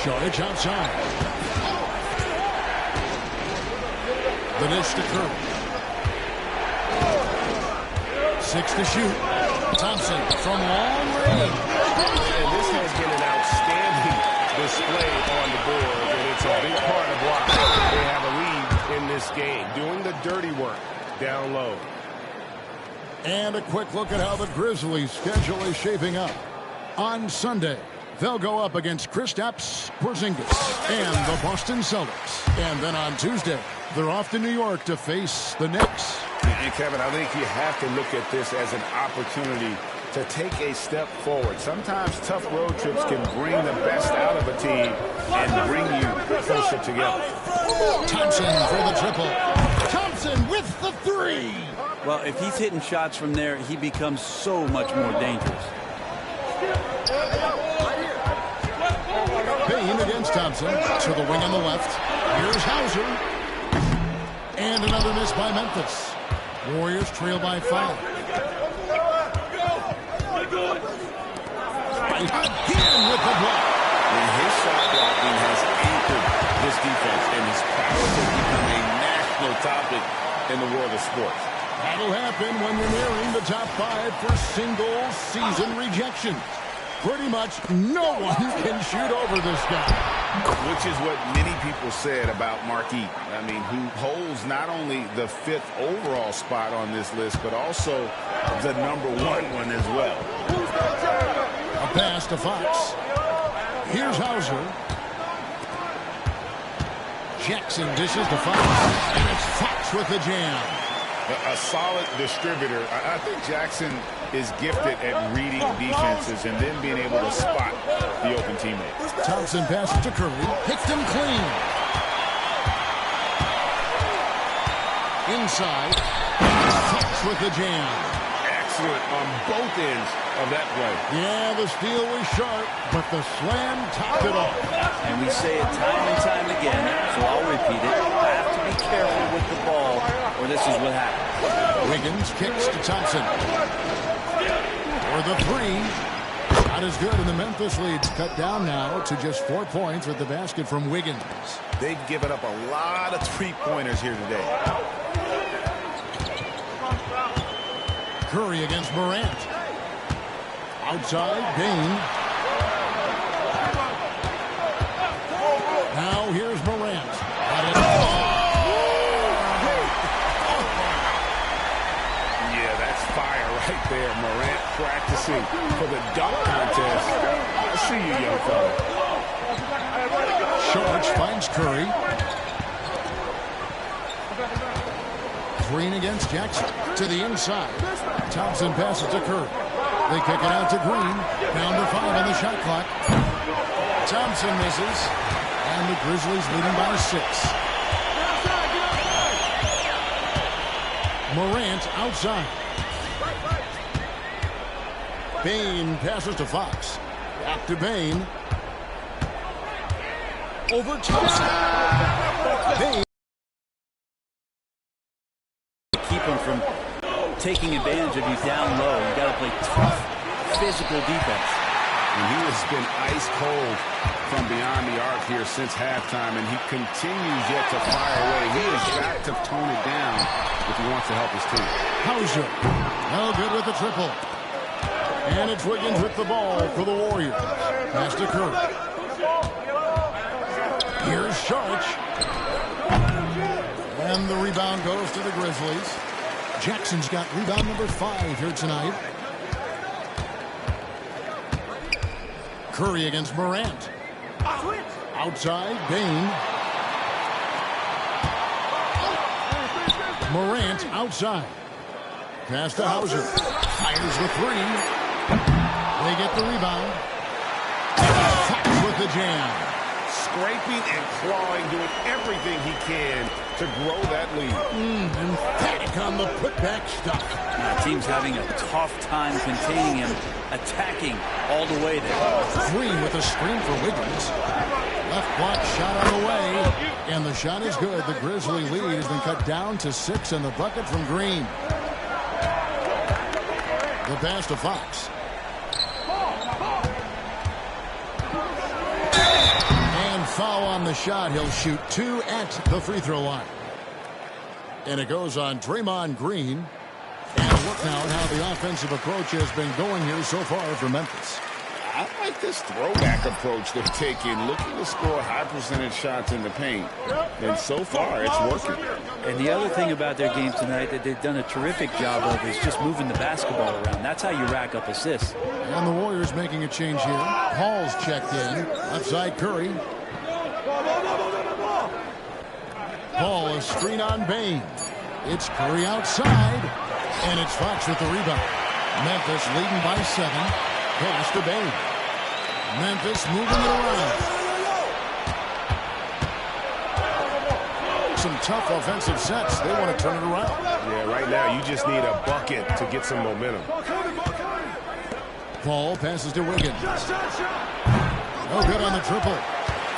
Sharch outside. The dish to Curry. 6 to shoot. Thompson from long range. And this has been an outstanding display on the board, and it's a big part of why they have a lead in this game, doing the dirty work down low. And a quick look at how the Grizzlies' schedule is shaping up. On Sunday, they'll go up against Kristaps Porzingis and the Boston Celtics. And then on Tuesday, they're off to New York to face the Knicks. And Kevin, I think you have to look at this as an opportunity to take a step forward. Sometimes tough road trips can bring the best out of a team and bring you closer together. Thompson for the triple. Thompson with the three. Well, if he's hitting shots from there, he becomes so much more dangerous. Payne against Thompson to the wing on the left. Here's Hauser. And another miss by Memphis. Warriors trail by 5. Again with the block. And his shot blocking has anchored this defense, and his powers have become a national topic in the world of sports. That'll happen when you're nearing the top 5 for single-season rejections. Pretty much no one can shoot over this guy. Which is what many people said about Marquis. I mean, who holds not only the 5th overall spot on this list, but also the #1 one as well. A pass to Fox. Here's Hauser. Jackson dishes to Fox. And it's Fox with the jam. A solid distributor. I think Jackson is gifted at reading defenses and then being able to spot the open teammate. Thompson passes to Curry. Hits him clean. Inside. Fox with the jam. Excellent on both ends of that play. Yeah, the steal was sharp, but the slam topped it off. And we say it time and time again, so I'll repeat it. Have to be careful with the ball, or this is what happens. Wiggins kicks to Thompson. For the three. Not as good, and the Memphis lead's cut down now to just 4 points with the basket from Wiggins. They've given up a lot of three-pointers here today. Curry against Morant. Outside, Bain. Now here's Morant. Yeah, that's fire right there. Morant practicing for the dunk contest. I see you, young fella. Shorts finds Curry. Green against Jackson. To the inside. Thompson passes to Curry. They kick it out to Green. Down to 5 on the shot clock. Thompson misses. And the Grizzlies leading by 6. Morant outside. Bain passes to Fox. Back to Bain. Over Thompson. Bain. Keep him from taking advantage of you down low. You got to play tough, physical defense. And he has been ice cold from beyond the arc here since halftime, and he continues yet to fire away. He has got to tone it down if he wants to help his team. Hauser. No good with the triple. And it's Wiggins with the ball for the Warriors. Pass to Curry. Here's Sharch. And the rebound goes to the Grizzlies. Jackson's got rebound number 5 here tonight. Curry against Morant. Outside, Bain. Morant outside. Pass to Hauser. Fires the 3. They get the rebound. Fox with the jam. Scraping and clawing, doing everything he can to grow that lead. Emphatic on the putback stuff. The team's having a tough time containing him, attacking all the way there. Green with a screen for Wiggins. Left block shot on the way. And the shot is good. The Grizzly lead has been cut down to 6, and the bucket from Green. The pass to Fox. And foul on the shot. He'll shoot 2 at the free throw line. And it goes on Draymond Green. And look now at how the offensive approach has been going here so far for Memphis. I like this throwback approach they're taking, looking to score high percentage shots in the paint. And so far, it's working. And the other thing about their game tonight that they've done a terrific job of is just moving the basketball around. That's how you rack up assists. And the Warriors making a change here. Paul's checked in. Left side Curry. Paul, a screen on Bain. It's Curry outside. And it's Fox with the rebound. Memphis leading by 7. Pass to Bain. Memphis moving it around. Some tough offensive sets. They want to turn it around. Yeah, right now you just need a bucket to get some momentum. Paul passes to Wiggins. No good on the triple.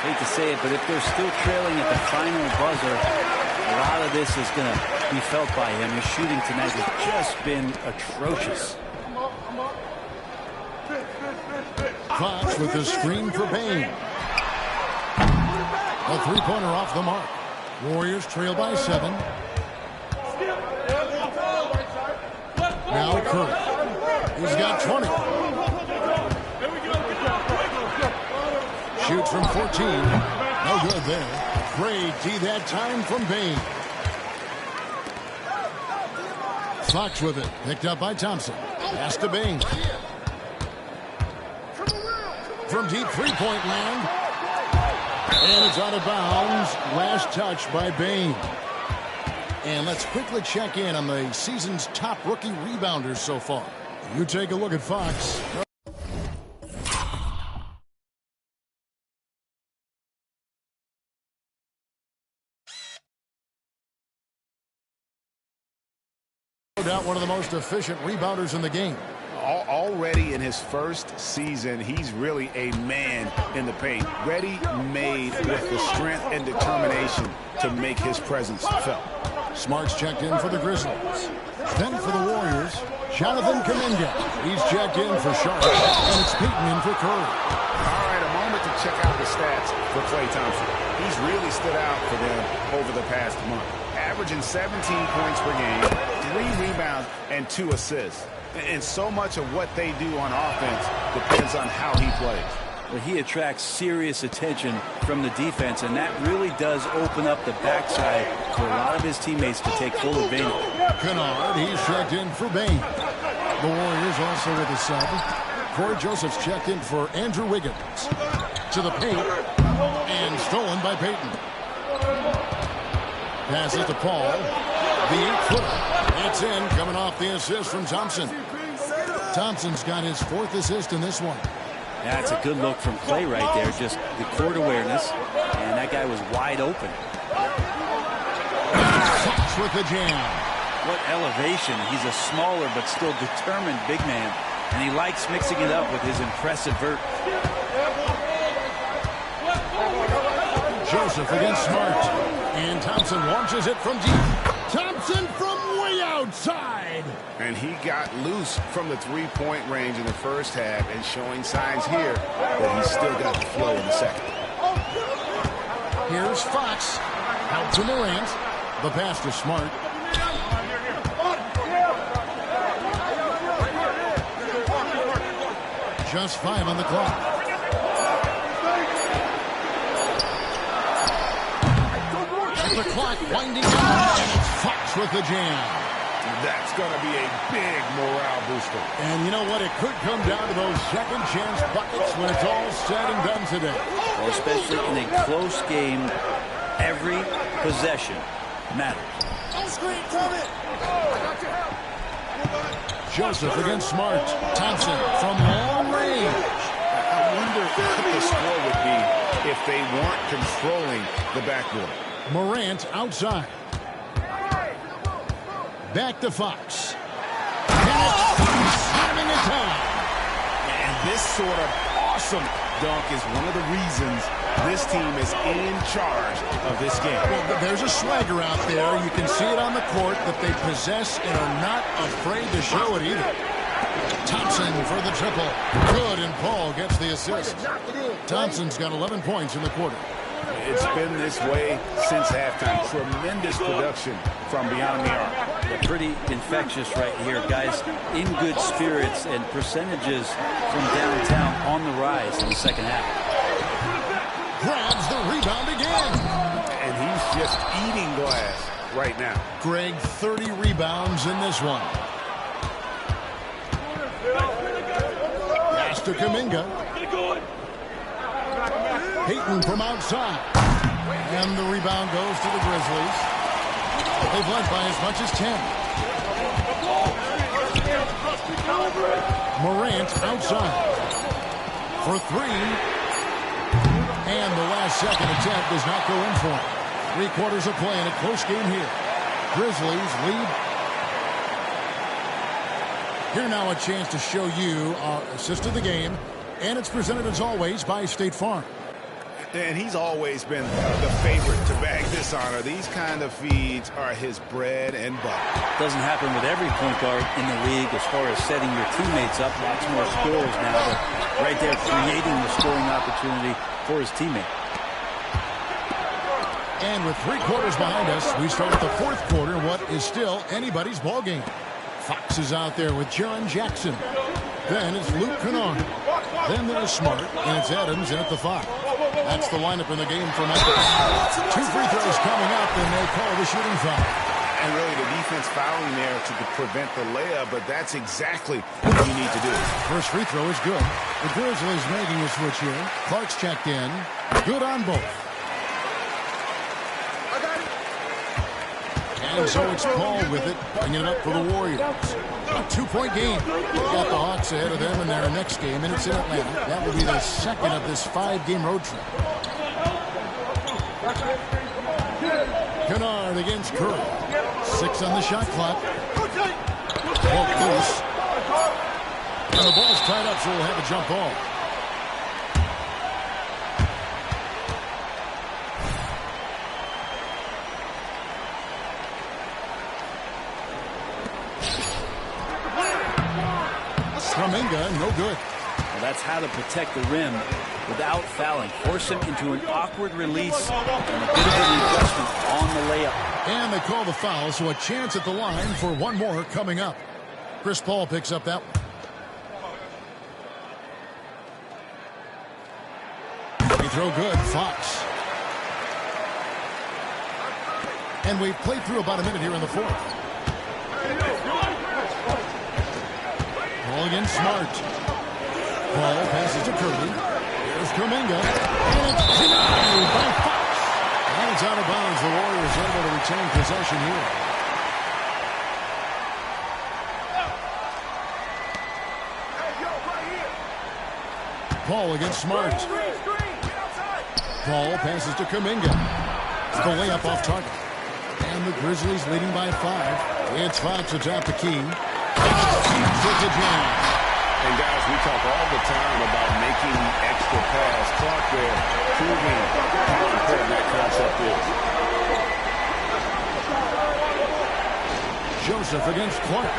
Hate to say it, but if they're still trailing at the final buzzer, a lot of this is going to be felt by him. His shooting tonight has just been atrocious. Fox with the screen for Bain. A three-pointer off the mark. Warriors trail by 7. Now Curry. He's got 20. Shoots from 14. No good there. Great D that time from Bain. Fox with it. Picked up by Thompson. Pass to Bain. From deep three-point land. And it's out of bounds. Last touch by Bain. And let's quickly check in on the season's top rookie rebounders so far. You take a look at Fox. No doubt one of the most efficient rebounders in the game. Already in his first season, he's really a man in the paint. Ready-made with the strength and determination to make his presence felt. Smart's checked in for the Grizzlies. Then for the Warriors, Jonathan Kuminga. He's checked in for Shawn. And it's Peyton in for Curry. All right, a moment to check out the stats for Klay Thompson. He's really stood out for them over the past month. Averaging 17 points per game, 3 rebounds, and 2 assists. And so much of what they do on offense depends on how he plays. Well, he attracts serious attention from the defense, and that really does open up the backside for a lot of his teammates to take full advantage. Kennard, he's checked in for Bain. The Warriors also with a sub. Corey Joseph's checked in for Andrew Wiggins. To the paint, and stolen by Peyton. Passes to Paul. The 8-footer. It's in, coming off the assist from Thompson. Thompson's got his 4th assist in this one. That's a good look from Klay right there. Just the court awareness, and that guy was wide open. Fox with the jam. What elevation. He's a smaller but still determined big man, and he likes mixing it up with his impressive vert. Joseph against Smart. And Thompson launches it from deep. Thompson from way outside. And he got loose from the three-point range in the first half and showing signs here that he's still got the flow in the second. Here's Fox. Out to Morant. The pass to Smart. Just 5 on the clock. The clock winding down, and it's Fox with the jam. That's going to be a big morale booster. And you know what? It could come down to those second chance buckets when it's all said and done today. Well, especially in a close game, every possession matters. Joseph against Smart. Thompson from long range. I wonder what the score would be if they weren't controlling the backboard. Morant outside. Back to Fox. And it's Fox slamming it down. And this sort of awesome dunk is one of the reasons this team is in charge of this game. Well, there's a swagger out there. You can see it on the court that they possess and are not afraid to show it either. Thompson for the triple. Good, and Paul gets the assist. Thompson's got 11 points in the quarter. It's been this way since halftime. Tremendous production from beyond the arc. They're pretty infectious right here. Guys in good spirits and percentages from downtown on the rise in the second half. Grabs the rebound again. And he's just eating glass right now. Greg, 30 rebounds in this one. Pass to Kuminga. Payton from outside. And the rebound goes to the Grizzlies. They've led by as much as 10. Morant outside. For three. And the last second attempt does not go in for him. 3/4 of play in a close game here. Grizzlies lead. Here now a chance to show you our assist of the game. And it's presented as always by State Farm. And he's always been the favorite to bag this honor. These kind of feeds are his bread and butter. Doesn't happen with every point guard in the league as far as setting your teammates up. Lots more scores now, but right there creating the scoring opportunity for his teammate. And with 3/4 behind us, we start at the fourth quarter, what is still anybody's ball game. Fox is out there with Jaren Jackson. Then it's Luke Kennard. Then there's Smart, and it's Adams in at the 5. That's the lineup in the game for Memphis. 2 free throws coming up, and they call the shooting foul. And really the defense fouling there to prevent the layup, but that's exactly what you need to do. First free throw is good. The Grizzlies making a switch here. Clark's checked in. Good on both. And so it's Paul with it, bringing it up for the Warriors. A 2-point game. Got the Hawks ahead of them in their next game, and it's in Atlanta. That will be their second of this 5-game road trip. Kennard against Curry. 6 on the shot clock. Ball loose. And the ball's tied up, so we'll have a jump ball. Kuminga, no good. Well, that's how to protect the rim without fouling. Force him into an awkward release and a bit of an adjustment on the layup. And they call the foul, so a chance at the line for one more coming up. Chris Paul picks up that one. Free throw good, Fox. And we've played through about a minute here in the fourth. Ball against Smart. Ball passes to Curry. Here's Kuminga. And it's denied by Fox. And it's out of bounds. The Warriors able to retain possession here. Paul against Smart. Paul passes to Kuminga. The layup off target. And the Grizzlies leading by 5. It's Fox atop the key. And guys, we talk all the time about making the extra pass. Clark there proving how important that concept is. Joseph against Clark.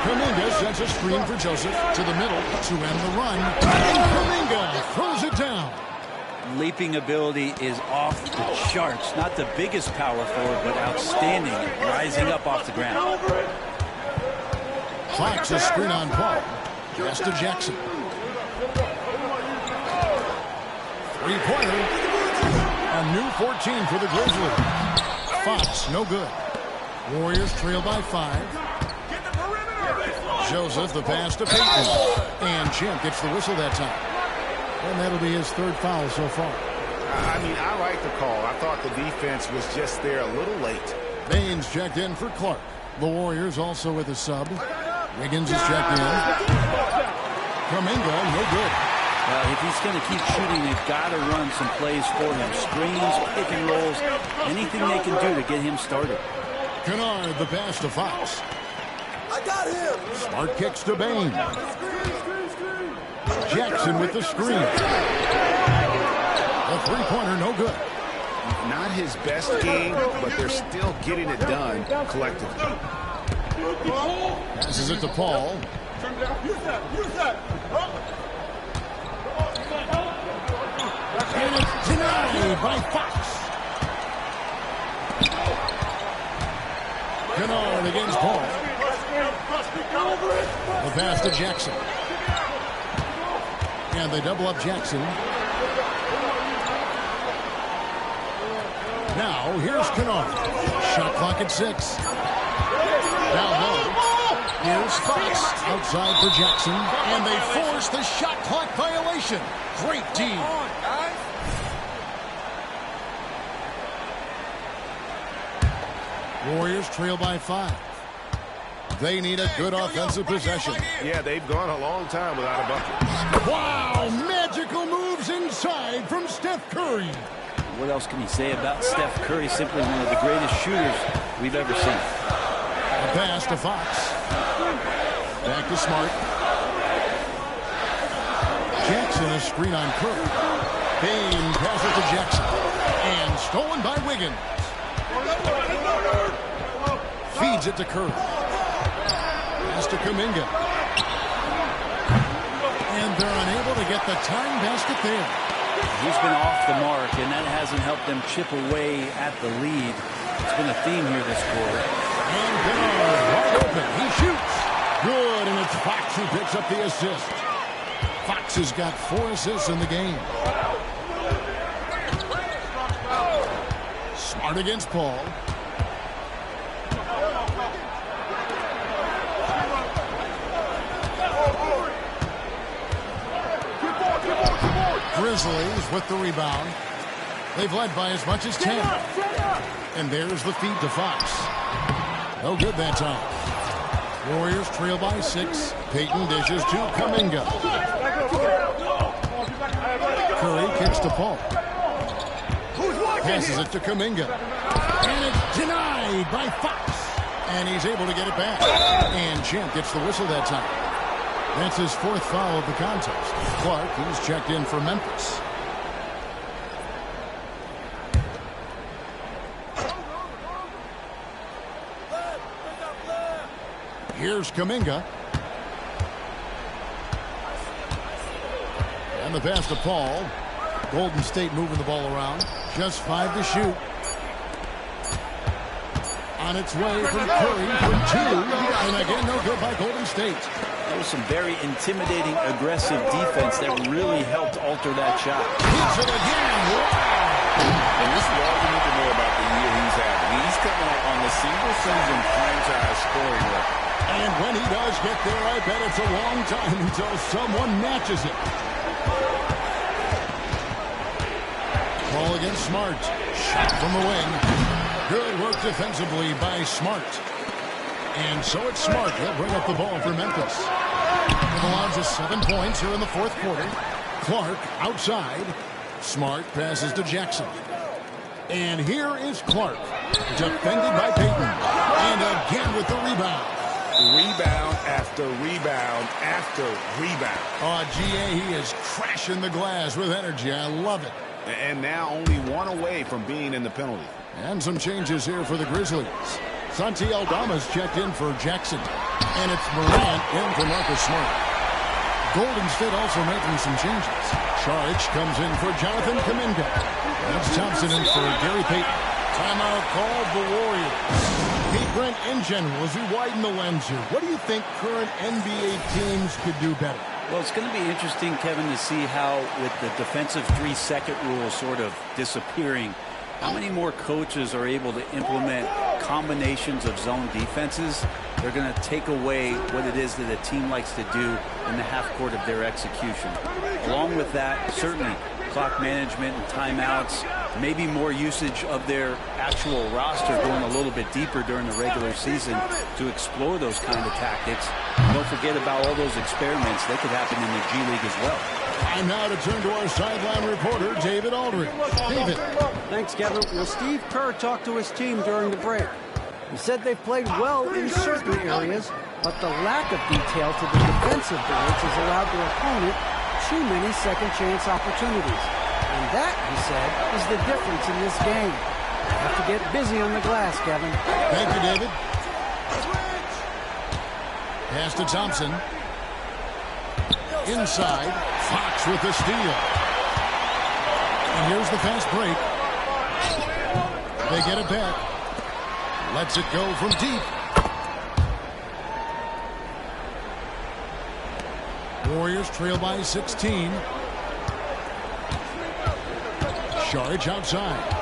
Kuminga sets a screen for Joseph to the middle to end the run. And Kuminga throws it down. Leaping ability is off the charts. Not the biggest power forward, but outstanding, rising up off the ground. Fox a screen on Paul. Pass to Jackson. Three-pointer. A new 14 for the Grizzlies. Fox, no good. Warriors trail by 5. Joseph, the pass to Payton. And Champ gets the whistle that time. And that'll be his 3rd foul so far. I mean, I like the call. I thought the defense was just there a little late. Baines checked in for Clark. The Warriors also with a sub. Wiggins is checked in. Kuminga, no good. If he's going to keep shooting, they've got to run some plays for him. Screens, pick and rolls, anything they can do to get him started. Kennard, the pass to Fox. I got him. Smart kicks to Baines. Jackson with the screen. A three-pointer, no good. Not his best game, but they're still getting it done collectively. Passes it to Paul. And it's denied by Fox. Kennard against Paul. The pass to Jackson. And they double up Jackson. Now, here's Kennard. Shot clock at 6. Down low. Here's Fox outside for Jackson. And they force the shot clock violation. Great team. Warriors trail by 5. They need a good offensive possession. Yeah, they've gone a long time without a bucket. Wow, magical moves inside from Steph Curry. What else can you say about Steph Curry? Simply one of the greatest shooters we've ever seen. A pass to Fox. Back to Smart. Jackson a screen on Curry. Bain passes to Jackson. And stolen by Wiggins. Feeds it to Curry. Pass to Kuminga. And they're unable to get the time basket there. He's been off the mark, and that hasn't helped them chip away at the lead. It's been a theme here this quarter. And Kennard wide open. He shoots. Good, and it's Fox who picks up the assist. Fox has got 4 assists in the game. Smart against Paul. Grizzlies with the rebound. They've led by as much as 10. And there's the feed to Fox. No good that time. Warriors trail by 6. Payton dishes to Kuminga. Curry kicks to Paul. Passes it to Kuminga. And it's denied by Fox. And he's able to get it back. And Champ gets the whistle that time. That's his 4th foul of the contest. Clark, he's checked in for Memphis. Here's Kuminga. And the pass to Paul. Golden State moving the ball around. Just 5 to shoot. On its way from Curry for 2. And again, no good by Golden State. That was some very intimidating, aggressive defense that really helped alter that shot. Hits it again. Wow. And this is all you need to know about the year he's having. He's coming out on the single-season franchise scoring record. And when he does get there, I bet it's a long time until someone matches it. Ball against Smart. Shot from the wing. Good work defensively by Smart. And so it's Smart. He'll bring up the ball for Memphis. It allows us 7 points here in the 4th quarter. Clark outside. Smart passes to Jackson. And here is Clark. Defended by Payton. And again with the rebound. Rebound after rebound after rebound. Oh, GA, he is crashing the glass with energy. I love it. And now only 1 away from being in the penalty. And some changes here for the Grizzlies. Santi Aldama's checked in for Jackson. And it's Morant in for Marcus Smart. Golden State also making some changes. Charge comes in for Jonathan Kuminga. That's Thompson in for Gary Payton. Timeout called the Warriors. Hey, Brent, in general, as we widen the lens here, what do you think current NBA teams could do better? Well, it's going to be interesting, Kevin, to see how, with the defensive 3-second rule sort of disappearing, how many more coaches are able to implement combinations of zone defenses. They're going to take away what it is that a team likes to do in the half court of their execution. Along with that, certainly clock management and timeouts, maybe more usage of their actual roster going a little bit deeper during the regular season to explore those kind of tactics. Don't forget about all those experiments. They could happen in the G League as well. And now to turn to our sideline reporter, David Aldridge. David. Thanks, Kevin. Well, Steve Kerr talked to his team during the break. He said they've played well in certain areas, but the lack of detail to the defensive boards has allowed their opponent too many second-chance opportunities. And that, he said, is the difference in this game. You have to get busy on the glass, Kevin. Thank you, David. Pass to Thompson. Inside, Fox with the steal. And here's the fast break. They get it back. Lets it go from deep. Warriors trail by 16. Sharge outside.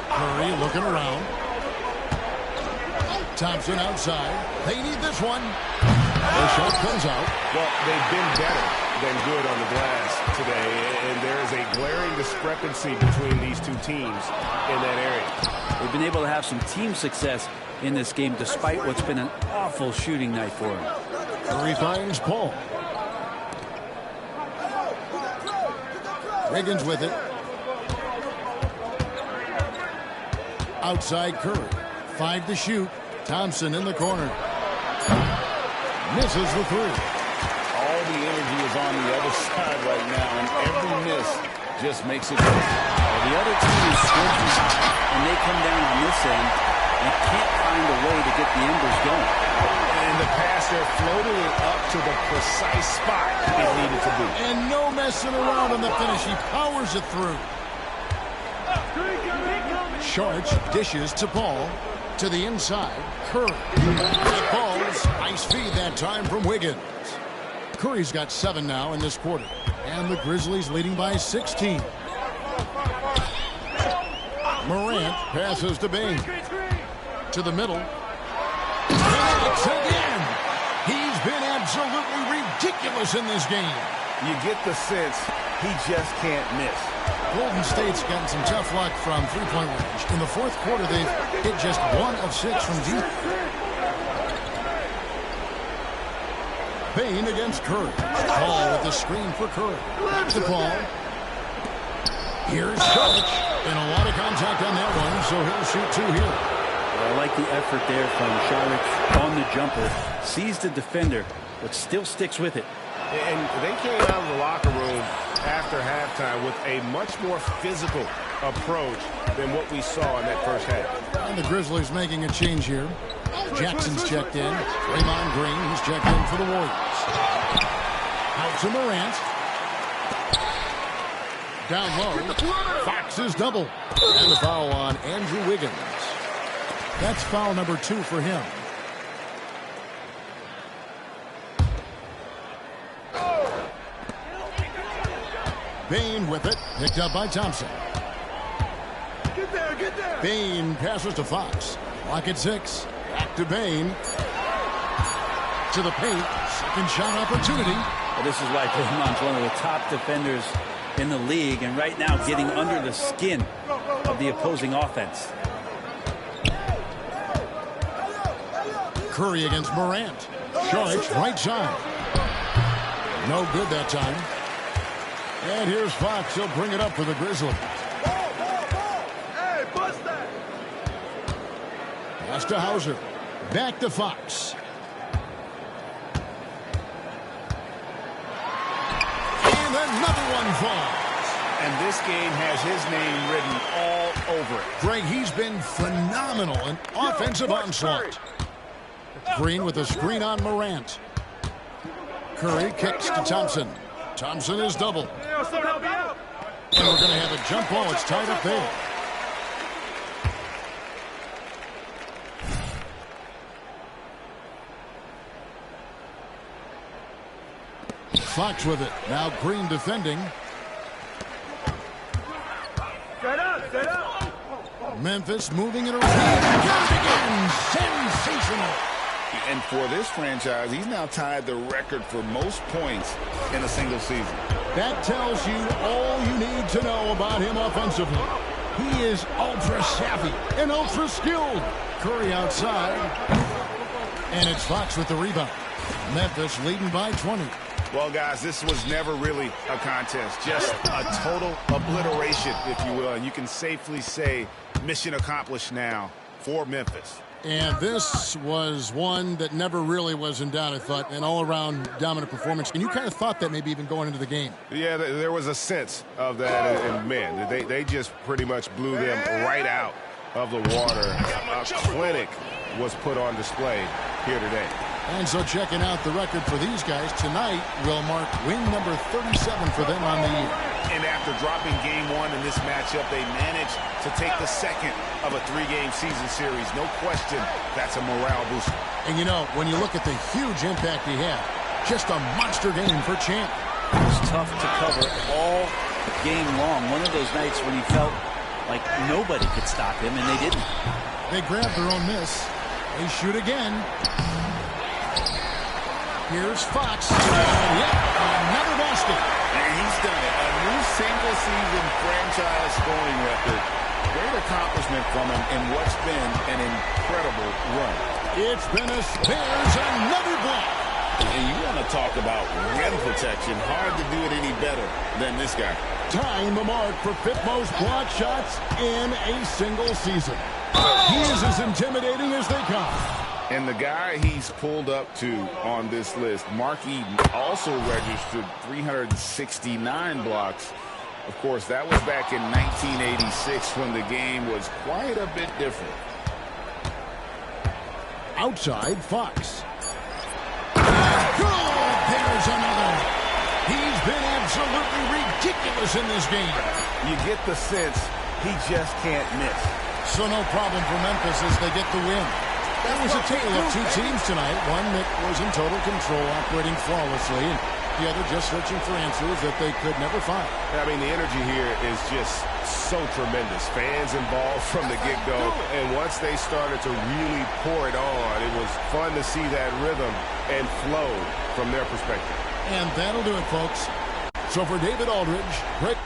Curry looking around. Thompson outside. They need this one. The shot comes out. Well, they've been better than good on the glass today, and there is a glaring discrepancy between these two teams in that area. They've been able to have some team success in this game despite what's been an awful shooting night for them. Curry finds Paul. Wiggins with it. Outside Curry. 5 to shoot. Thompson in the corner. Misses the 3. All the energy is on the other side right now, and every miss just makes it worse. The other team is scorching hot, and they come down on this end and can't find a way to get the embers going. In the pass, they're floating it up to the precise spot it needed to be. And no messing around on the finish. He powers it through. Sharge dishes to Paul. To the inside. Curry. That ball's nice feed that time from Wiggins. Curry's got 7 now in this quarter. And the Grizzlies leading by 16. Morant passes to Bain. To the middle. Connects again. He's been absolutely ridiculous in this game. You get the sense he just can't miss. Golden State's gotten some tough luck from three-point range. In the fourth quarter, they've hit just 1 of 6 from deep. Bain against Curry. Paul with the screen for Curry. Back to Paul. Here's Sharge. And a lot of contact on that one, so he'll shoot 2 here. Well, I like the effort there from Sharge on the jumper. Sees the defender, but still sticks with it. And they came out of the locker room after halftime with a much more physical approach than what we saw in that first half. And the Grizzlies making a change here. Jackson's checked in. Draymond Green, he's checked in for the Warriors. Out to Morant. Down low. Fox is double. And the foul on Andrew Wiggins. That's foul number 2 for him. Bain with it. Picked up by Thompson. Get there. Bain passes to Fox. Clock at 6. Back to Bain. To the paint. Second shot opportunity. Well, this is why Draymond's one of the top defenders in the league, and right now getting under the skin of the opposing offense. Curry against Morant. Sharge right side. No good that time. And here's Fox. He'll bring it up for the Grizzlies. Hey, bust that. Pass to Hauser. Back to Fox. And another one falls. And this game has his name written all over it. Greg, he's been phenomenal in offensive onslaught. Green with a screen on Morant. Curry kicks to Thompson. Thompson is double. And we're going to have a jump ball. It's tied up there. Fox with it. Now Green defending. Set up. Memphis moving it around. Got it again. Sensational. And for this franchise, he's now tied the record for most points in a single season. That tells you all you need to know about him offensively. He is ultra savvy and ultra skilled. Curry outside. And it's Fox with the rebound. Memphis leading by 20. Well, guys, this was never really a contest. Just a total obliteration, if you will. And you can safely say mission accomplished now for Memphis. And this was one that never really was in doubt, I thought, an all-around dominant performance. And you kind of thought that maybe even going into the game. Yeah, there was a sense of that. And man, they just pretty much blew them right out of the water. A clinic was put on display here today. And so checking out the record for these guys tonight will mark win number 37 for them on the year. And after dropping game 1 in this matchup, they managed to take the second of a 3-game season series. No question, that's a morale booster. And you know, when you look at the huge impact he had, just a monster game for Champ. It was tough to cover all game long. One of those nights when he felt like nobody could stop him, and they didn't. They grabbed their own miss. They shoot again. Here's Fox. Yep, another basket. And he's done it. A new single-season franchise scoring record. Great accomplishment from him in what's been an incredible run. It's been a Bears another block. And you want to talk about rim protection. Hard to do it any better than this guy. Tying the mark for 5th most block shots in a single season. He is as intimidating as they come. And the guy he's pulled up to on this list, Markey, also registered 369 blocks. Of course, that was back in 1986 when the game was quite a bit different. Outside, Fox. Good! There's another. He's been absolutely ridiculous in this game. You get the sense he just can't miss. So no problem for Memphis as they get the win. That was a tale of two teams tonight. One that was in total control, operating flawlessly, and the other just searching for answers that they could never find. I mean, the energy here is just so tremendous. Fans involved from the get-go, and once they started to really pour it on, it was fun to see that rhythm and flow from their perspective. And that'll do it, folks. So for David Aldridge, great.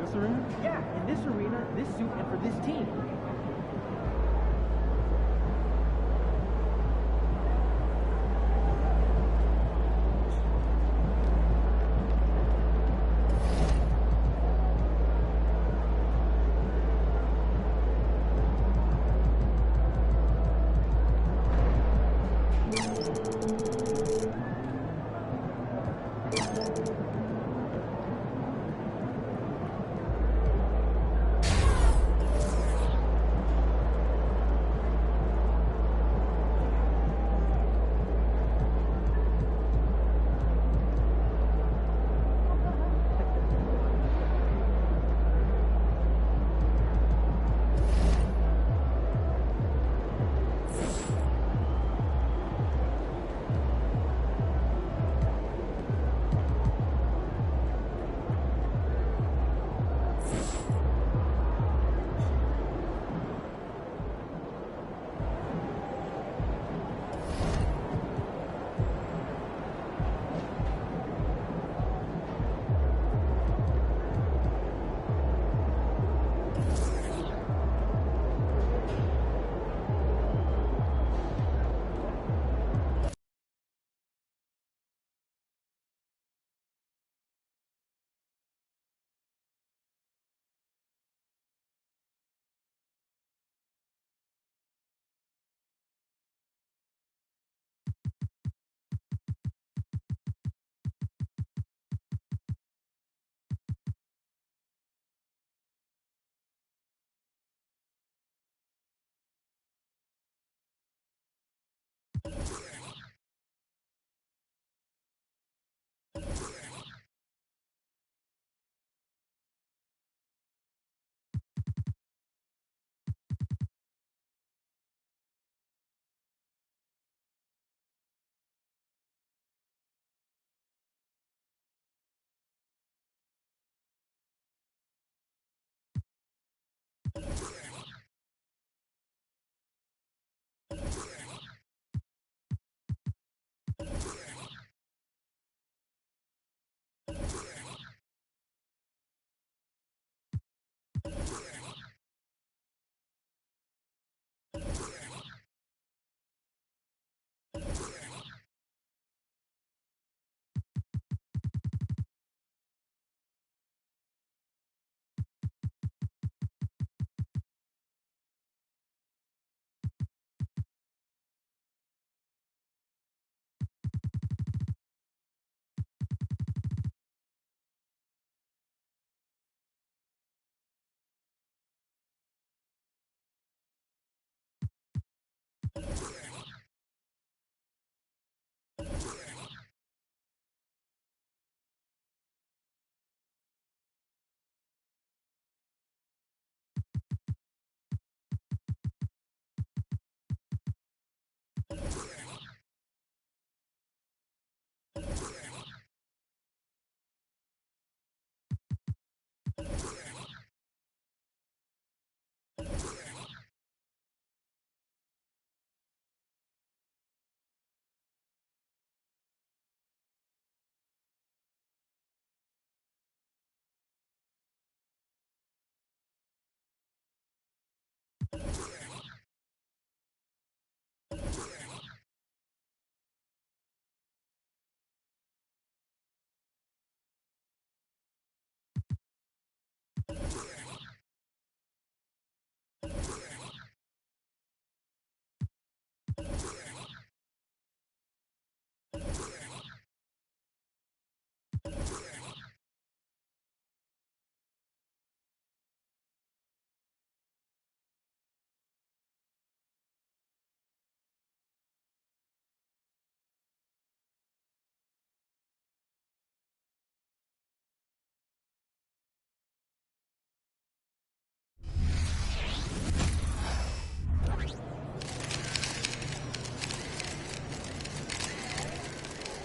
this arena? Yeah, in this arena, this suit, and for this team.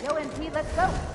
Yo, MP, let's go.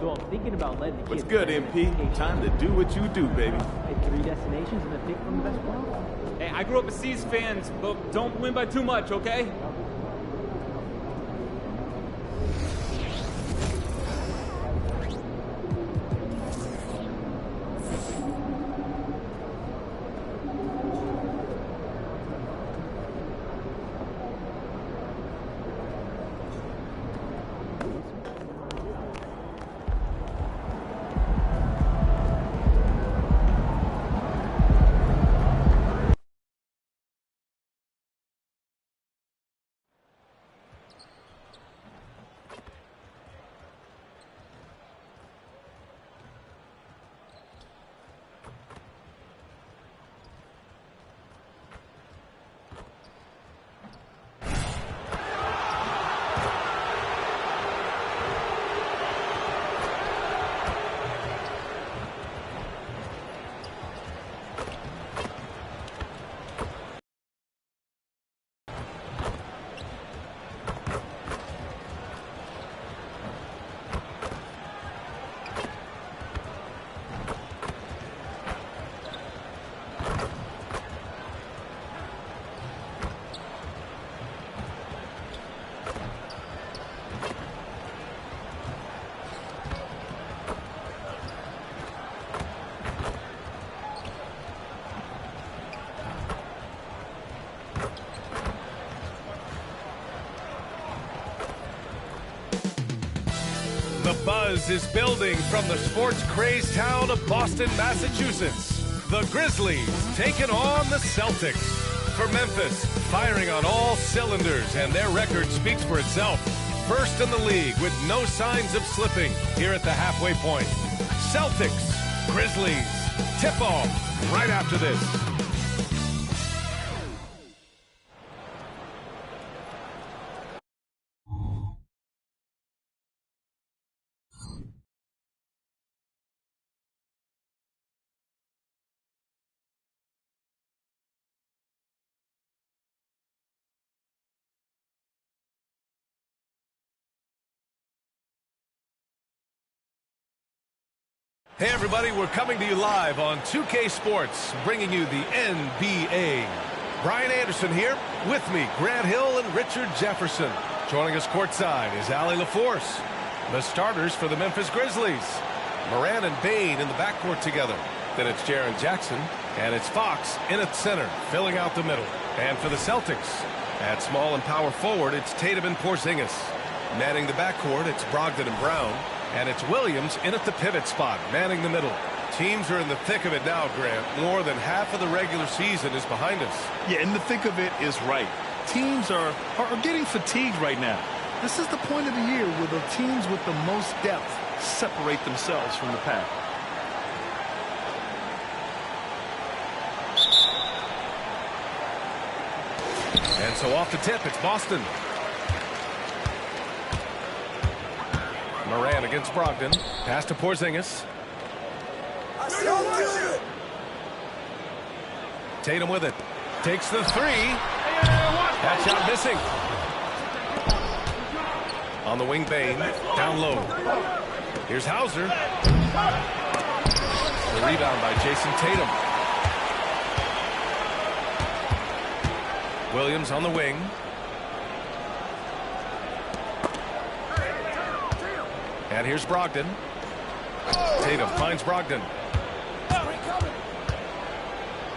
So I'm thinking about letting the kids... What's good, MP? Time to do what you do, baby. Hit 3 destinations and then pick from the best one. Hey, I grew up as C's fans, but don't win by too much, okay? The buzz is building from the sports-crazed town of Boston, Massachusetts. The Grizzlies taking on the Celtics. For Memphis, firing on all cylinders, and their record speaks for itself. First in the league with no signs of slipping here at the halfway point. Celtics, Grizzlies, tip-off right after this. Hey everybody, we're coming to you live on 2K Sports, bringing you the NBA. Brian Anderson here, with me, Grant Hill and Richard Jefferson. Joining us courtside is Allie LaForce. The starters for the Memphis Grizzlies. Morant and Bane in the backcourt together. Then it's Jaren Jackson, and it's Fox in at center, filling out the middle. And for the Celtics, at small and power forward, it's Tatum and Porzingis. Manning the backcourt, it's Brogdon and Brown. And it's Williams in at the pivot spot, manning the middle. Teams are in the thick of it now, Grant. More than half of the regular season is behind us. Yeah, in the thick of it is right. Teams are getting fatigued right now. This is the point of the year where the teams with the most depth separate themselves from the pack. And so off the tip, it's Boston. Morant against Brogdon. Pass to Porzingis. Tatum with it. Takes the three. That shot missing. On the wing, Bane. Down low. Here's Hauser. The rebound by Jason Tatum. Williams on the wing. And here's Brogdon. Tatum finds Brogdon.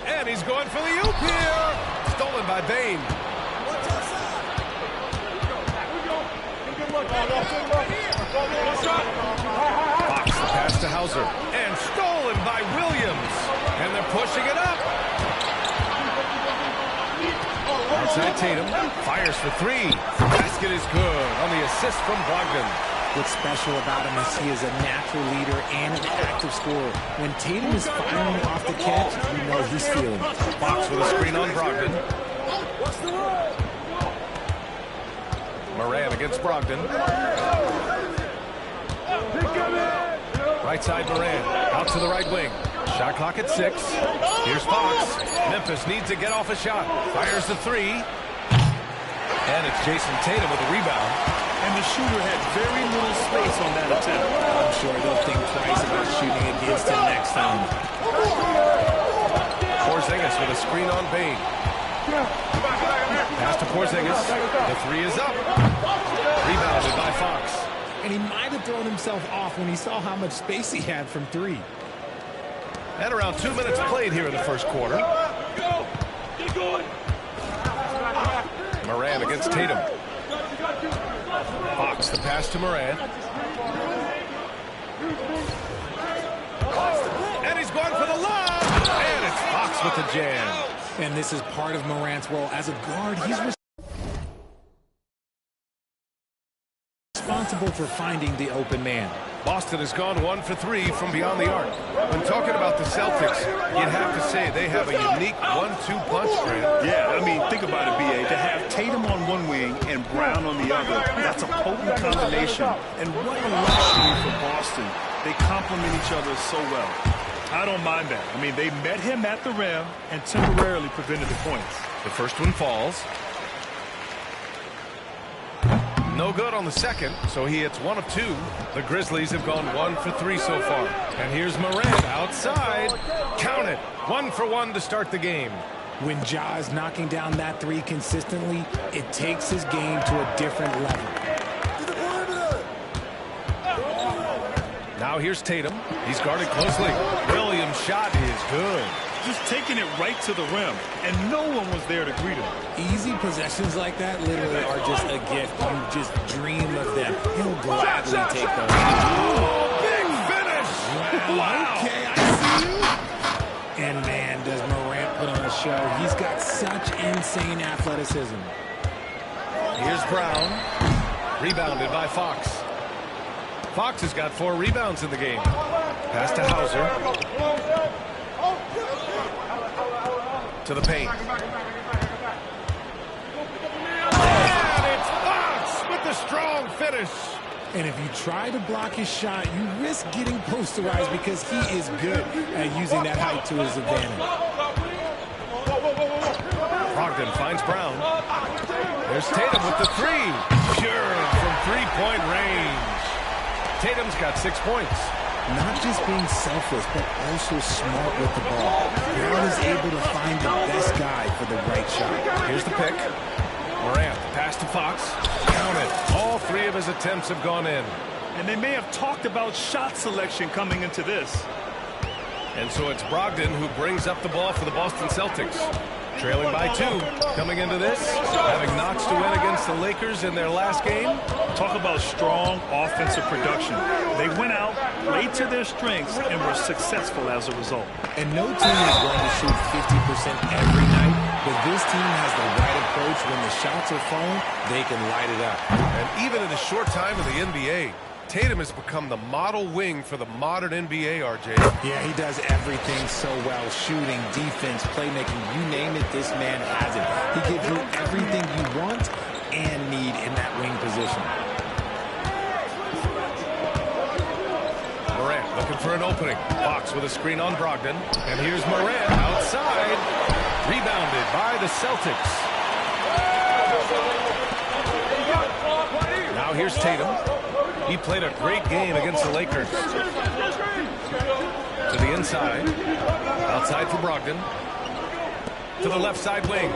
And he's going for the oop here. Stolen by Bane. Fox the pass to Hauser. And stolen by Williams. And they're pushing it up. Outside Tatum. Fires for three. Basket is good on the assist from Brogdon. What's special about him is he is a natural leader and an active scorer. When Tatum is firing off the catch, you know he's feeling it. Fox with a screen on Brogdon. Morant against Brogdon. Right side Morant. Out to the right wing. Shot clock at 6. Here's Fox. Memphis needs to get off a shot. Fires the three. And it's Jason Tatum with a rebound. And the shooter had very little space on that attempt. I'm sure they'll think twice about shooting against him next time. Porzingis with a screen on Bane. Pass to Porzingis. The three is up. Rebounded by Fox. And he might have thrown himself off when he saw how much space he had from three. And around 2 minutes played here in the first quarter. Morant against Tatum. Fox, the pass to Morant. And he's going for the lob. And it's Fox with the jam. And this is part of Morant's role. As a guard, he's responsible for finding the open man. Boston has gone 1 for 3 from beyond the arc. When talking about the Celtics, you'd have to say they have a unique 1-2 punch, Grant. Yeah, I mean, think about it, B.A. To have Tatum on one wing and Brown on the other, that's a potent combination. And what a luxury for Boston. They complement each other so well. I don't mind that. I mean, they met him at the rim and temporarily prevented the points. The first one falls. No good on the second, so he hits 1 of 2. The Grizzlies have gone 1 for 3 so far. And here's Morant outside. Count it. 1 for 1 to start the game. When Ja is knocking down that three consistently, it takes his game to a different level. Now here's Tatum. He's guarded closely. Williams' shot is good. Just taking it right to the rim, and no one was there to greet him. Easy possessions like that literally are just a gift. You just dream of them. He'll gladly take those. Oh, big finish! Wow. Okay, I see you. And man, does Morant put on a show. He's got such insane athleticism. Here's Brown. Rebounded by Fox. Fox has got 4 rebounds in the game. Pass to Hauser. To the paint. And it's Fox with the strong finish. And if you try to block his shot, you risk getting posterized because he is good at using that height to his advantage. Brogdon finds Brown. There's Tatum with the three. Pure from three-point range. Tatum's got 6 points. Not just being selfless, but also smart with the ball. Brown is able to find the best guy for the right shot. Here's the pick. Morant, pass to Fox. Count it. All 3 of his attempts have gone in. And they may have talked about shot selection coming into this. And so it's Brogdon who brings up the ball for the Boston Celtics. Trailing by 2. Coming into this, having Knox to win against the Lakers in their last game. Talk about strong offensive production. They went out, played to their strengths, and were successful as a result. And no team is going to shoot 50% every night, but this team has the right approach. When the shots are falling, they can light it up. And even in a short time in the NBA, Tatum has become the model wing for the modern NBA, RJ. Yeah, he does everything so well. Shooting, defense, playmaking, you name it, this man has it. He gives you everything you want and need in that wing position. Morant looking for an opening. Fox with a screen on Brogdon. And here's Morant outside. Rebounded by the Celtics. Now here's Tatum. He played a great game against the Lakers. To the inside. Outside for Brogdon. To the left side wing.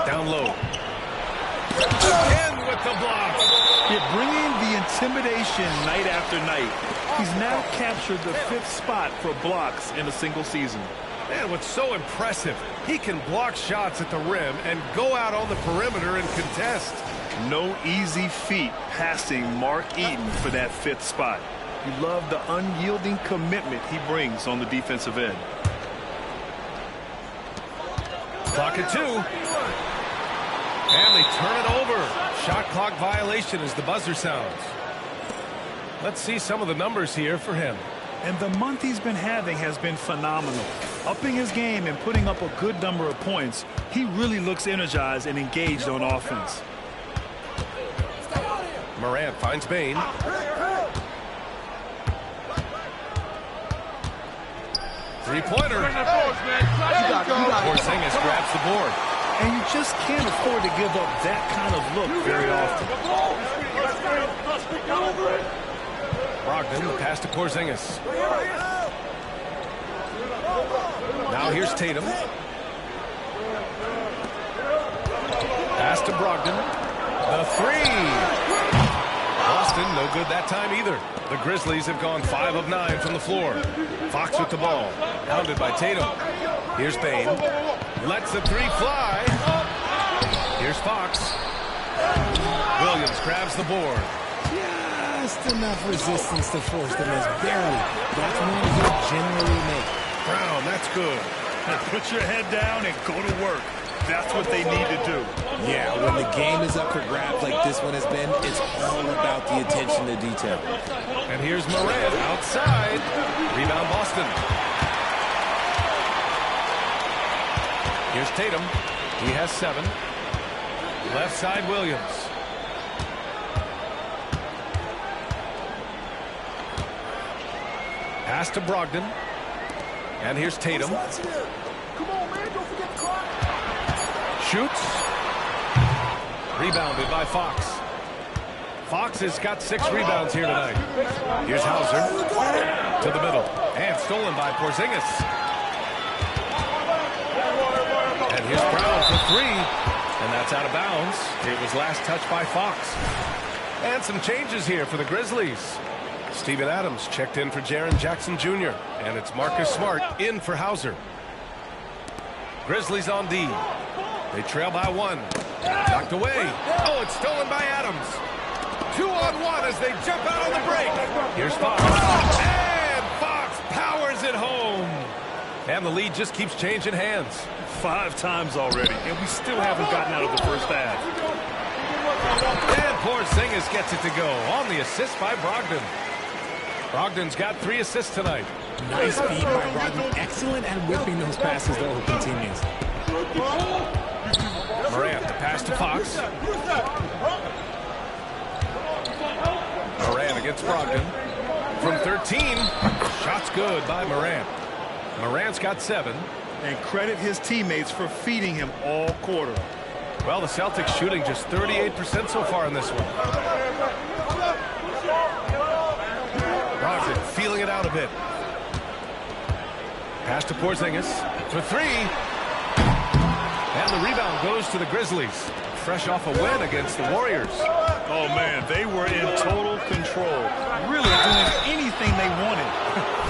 Down low. Again with the block. Yeah, bringing the intimidation night after night. He's now captured the 5th spot for blocks in a single season. Man, what's so impressive, he can block shots at the rim and go out on the perimeter and contest. No easy feat passing Mark Eaton for that 5th spot. You love the unyielding commitment he brings on the defensive end. Clock at 2. And they turn it over. Shot clock violation as the buzzer sounds. Let's see some of the numbers here for him. And the month he's been having has been phenomenal. Upping his game and putting up a good number of points, he really looks energized and engaged on offense. Morant finds Bane. Three-pointer. Porzingis grabs the board. And you just can't afford to give up that kind of look very often. Brogdon, the pass to Porzingis. Now here's Tatum. Pass to Brogdon. The three. Boston, no good that time either. The Grizzlies have gone 5 of 9 from the floor. Fox with the ball. Hounded by Tatum. Here's Bane. Lets the three fly. Here's Fox. Williams grabs the board. Just enough resistance to force the miss. Barely. That's one he'll generally make. Brown, that's good. Put your head down and go to work. That's what they need to do. Yeah, when the game is up for grabs like this one has been, it's all about the attention to detail. And here's Morant outside. Rebound Boston. Here's Tatum. He has 7. Left side Williams. Pass to Brogdon. And here's Tatum. Come on, man. Don't forget the clock. Shoots. Rebounded by Fox. Fox has got 6 rebounds here tonight. Here's Hauser. To the middle. And stolen by Porzingis. And here's Brown for 3. And that's out of bounds. It was last touched by Fox. And some changes here for the Grizzlies. Steven Adams checked in for Jaren Jackson Jr. And it's Marcus Smart in for Hauser. Grizzlies on D. They trail by 1. Knocked away. Oh, it's stolen by Adams. 2-on-1 as they jump out on the break. Here's Fox. And Fox powers it home. And the lead just keeps changing hands. 5 times already, and we still haven't gotten out of the first half. And Porzingis gets it to go on the assist by Brogdon. Brogdon's got 3 assists tonight. Nice feed by Brogdon. Excellent at whipping those passes to open teammates. Morant, the pass to Fox. Morant against Brogdon. From 13, shots good by Morant. Morant's got 7. And credit his teammates for feeding him all quarter. Well, the Celtics shooting just 38% so far in this one. Brogdon feeling it out a bit. Pass to Porzingis for 3. And the rebound goes to the Grizzlies. Fresh off a win against the Warriors. Oh, man, they were in total control. Really doing anything they wanted.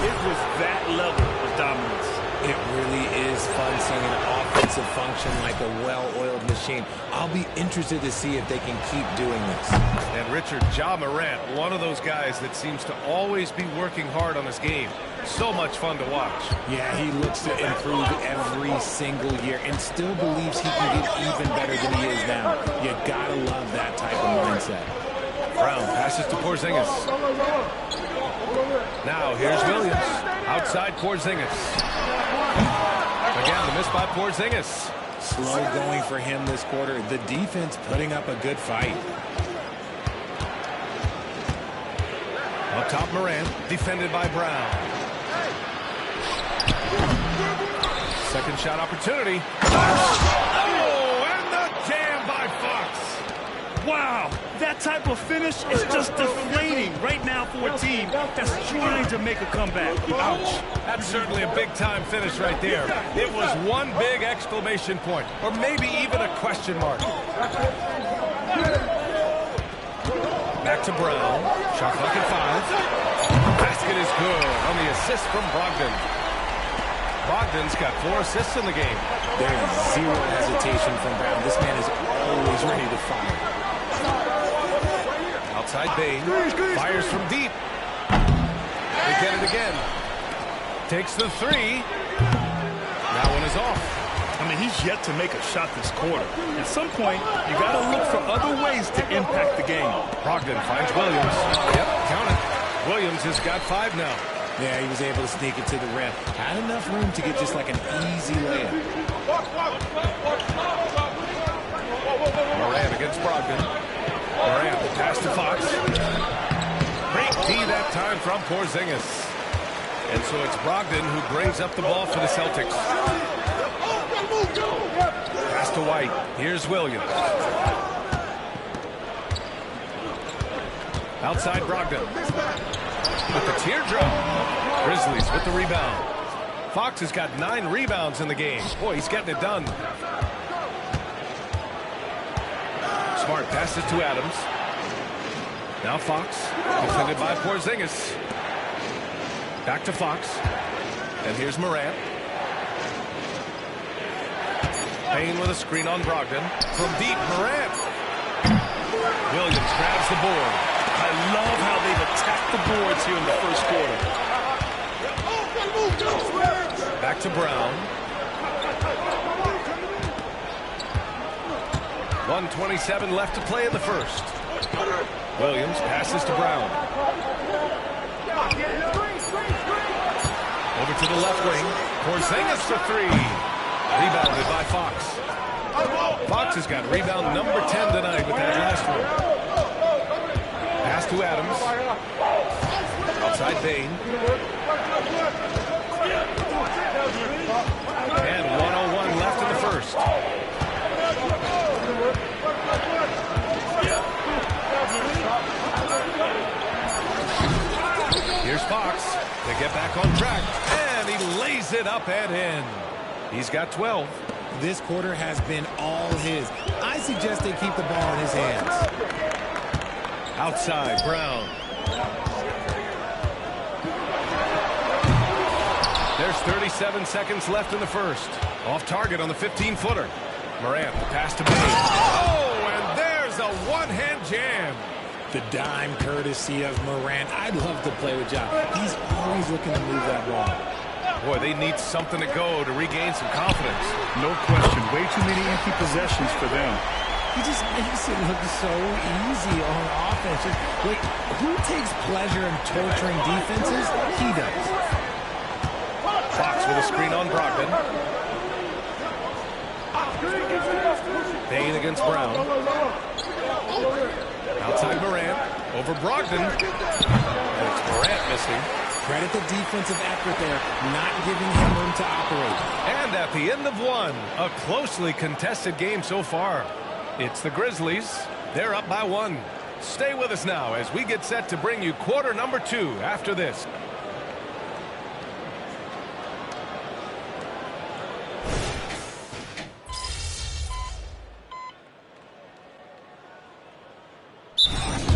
It was that level of dominance. It really is fun seeing an offensive function like a well-oiled machine. I'll be interested to see if they can keep doing this. And Richard, Ja Morant, one of those guys that seems to always be working hard on his game. So much fun to watch. Yeah, he looks to improve every single year and still believes he can get even better than he is now. You gotta love that type of mindset. Brown passes to Porzingis. Now here's Williams. Outside Porzingis. Again, the miss by Porzingis. Slow going for him this quarter. The defense putting up a good fight. Up top, Morant, defended by Brown. Second shot opportunity. Oh, and the jam by Fox. Wow, that type of finish is just deflating right now for a team that's trying to make a comeback. Ouch. That's certainly a big-time finish right there. It was one big exclamation point, or maybe even a question mark. Back to Brown. Shot clock at 5. Basket is good on the assist from Brogdon. Brogdon's got 4 assists in the game. There's zero hesitation from Brown. This man is always ready to fire. Outside Bane. Fires from deep. They get it again. Takes the 3. That one is off. I mean, he's yet to make a shot this quarter. At some point, you got to look for other ways to impact the game. Brogdon finds Williams. Yep, count it. Williams has got 5 now. Yeah, he was able to sneak it to the rim. Had enough room to get just like an easy layup. Morant against Brogdon. Morant, the pass to Fox. Great D that time from Porzingis. And so it's Brogdon who brings up the ball for the Celtics. Pass to White. Here's Williams. Outside Brogdon. with the teardrop. Grizzlies with the rebound. Fox has got 9 rebounds in the game. Boy, he's getting it done. Smart passes to Adams. Now Fox, defended by Porzingis. Back to Fox. And here's Morant. Payne with a screen on Brogdon. From deep, Morant. Williams grabs the board. I love how they've attacked the boards here in the first quarter. Back to Brown. 1:27 left to play in the first. Williams passes to Brown. Over to the left wing. Porzingis for 3. Rebounded by Fox. Fox has got rebound number 10 tonight with that last one. Pass to Adams. Outside Payne. And 1:01 left in the first. Here's Fox to get back on track. And he lays it up and in. He's got 12. This quarter has been all his. I suggest they keep the ball in his hands. Outside, Brown. There's 37 seconds left in the first. Off target on the 15-footer. Morant, the pass to Payne. Oh, and there's a one-hand jam. The dime courtesy of Morant. I'd love to play with John. He's always looking to move that ball. Boy, they need something to go to regain some confidence. No question. Way too many empty possessions for them. He just makes it look so easy on offense. Like, who takes pleasure in torturing defenses? He does. Fox with a screen on Brogdon. Payne against Brown. Outside Morant. Over Brogdon. And it's Morant missing. Credit the defensive effort there, not giving him room to operate. And at the end of one, a closely contested game so far. It's the Grizzlies. They're up by 1. Stay with us now as we get set to bring you quarter number 2 after this.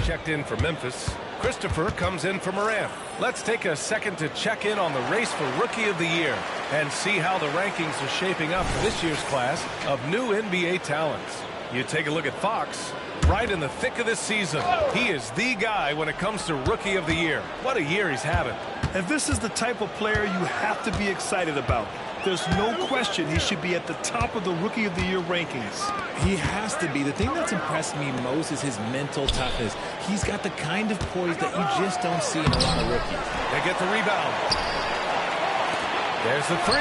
Checked in for Memphis. Christopher comes in for Morant. Let's take a second to check in on the race for Rookie of the Year and see how the rankings are shaping up for this year's class of new NBA talents. You take a look at Fox, right in the thick of this season. He is the guy when it comes to Rookie of the Year. What a year he's having. And this is the type of player you have to be excited about. There's no question he should be at the top of the Rookie of the Year rankings. He has to be. The thing that's impressed me most is his mental toughness. He's got the kind of poise that you just don't see in a lot of rookies. They get the rebound. There's the 3.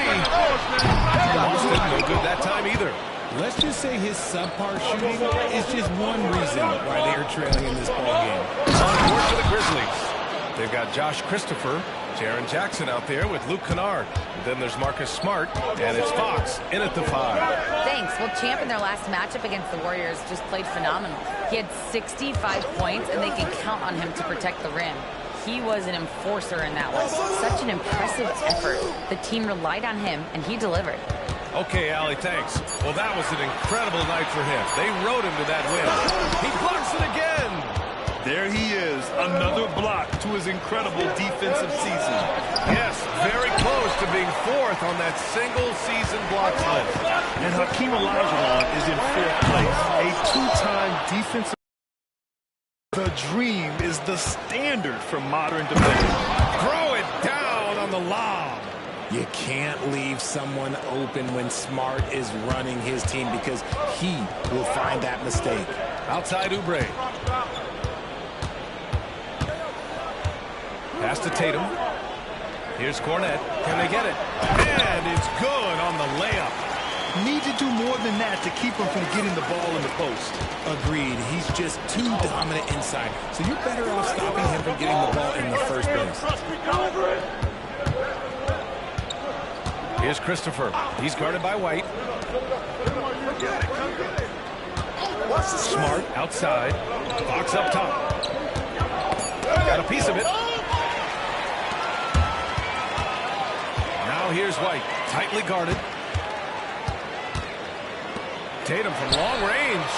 Boston, no good that time either. Let's just say his subpar shooting is just one reason why they are trailing in this ballgame. On board for the Grizzlies. They've got Josh Christopher, Jaren Jackson out there with Luke Kennard. And then there's Marcus Smart, and it's Fox in at the 5. Thanks. Well, Champ in their last matchup against the Warriors just played phenomenal. He had 65 points, and they can count on him to protect the rim. He was an enforcer in that one. Such an impressive effort. The team relied on him, and he delivered. Okay, Allie, thanks. Well, that was an incredible night for him. They rode him to that win. He blocks it again. There he is, another block to his incredible defensive season. Yes, very close to being 4th on that single-season blocks list. And Hakeem Olajuwon is in 4th place, a 2-time defensive. The dream is the standard for modern defenders. Throw it down on the lob. You can't leave someone open when Smart is running his team because he will find that mistake. Outside Oubre. Pass to Tatum. Here's Cornette. Can they get it? And it's good on the layup. Need to do more than that to keep him from getting the ball in the post. Agreed. He's just too dominant inside. So you're better off stopping him from getting the ball in the first place. Here's Christopher. He's guarded by White. Smart outside. Fox up top. Got a piece of it. here's White, tightly guarded. Tatum from long range.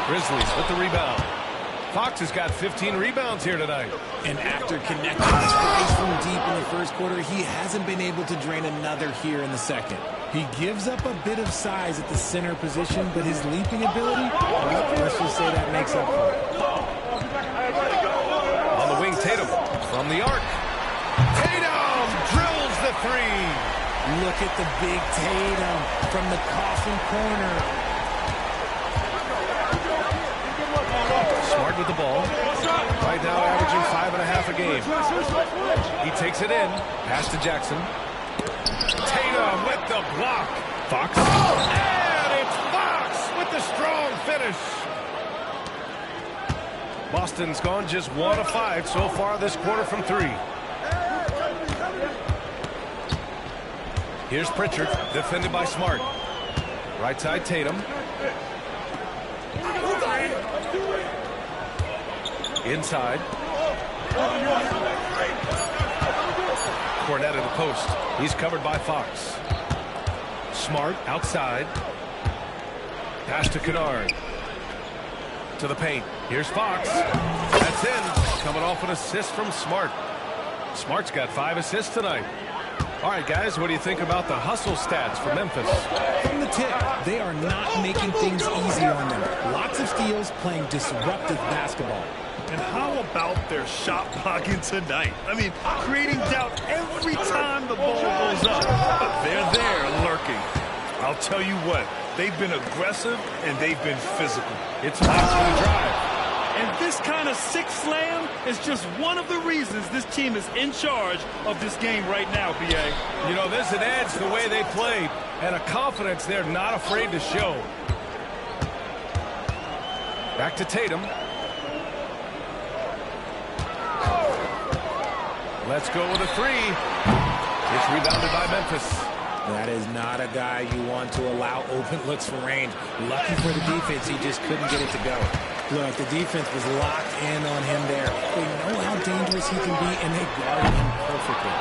Grizzlies with the rebound. Fox has got 15 rebounds here tonight. And after connecting twice from deep in the first quarter, he hasn't been able to drain another here in the second. He gives up a bit of size at the center position, but his leaping ability, well, let's just say that makes up for it. On the wing, Tatum from the arc. Tatum drills the three. Look at the big Tatum from the coffin corner. Smart with the ball. Right now averaging 5.5 a game. He takes it in. Pass to Jackson. Tatum with the block. Fox. And it's Fox with the strong finish. Boston's gone just 1 of 5 so far this quarter from 3. Here's Pritchard, defended by Smart. Right side, Tatum. Inside. Cornette in the post. He's covered by Fox. Smart outside. Pass to Kennard. To the paint. Here's Fox. That's in. Coming off an assist from Smart. Smart's got 5 assists tonight. All right, guys, what do you think about the hustle stats for Memphis? From the tip, they are not making things easy on them. Lots of steals, playing disruptive basketball. And how about their shot blocking tonight? I mean, creating doubt every time the ball goes up. But they're there lurking. I'll tell you what, they've been aggressive and they've been physical. It's Fox for the drive. And this kind of sick slam is just one of the reasons this team is in charge of this game right now, B.A. You know, there's an edge the way they played and a confidence they're not afraid to show. Back to Tatum. Let's go with a 3. It's rebounded by Memphis. That is not a guy you want to allow open looks for range. Lucky for the defense, he just couldn't get it to go. Look, the defense was locked in on him there. They know how dangerous he can be, and they guarded him perfectly.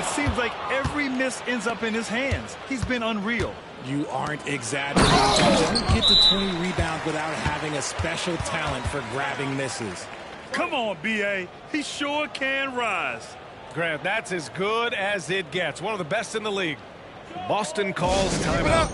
It seems like every miss ends up in his hands. He's been unreal. You aren't exaggerating. He doesn't get to 20 rebounds without having a special talent for grabbing misses. Come on, B.A. He sure can rise. Grant, that's as good as it gets. One of the best in the league. Boston calls timeout.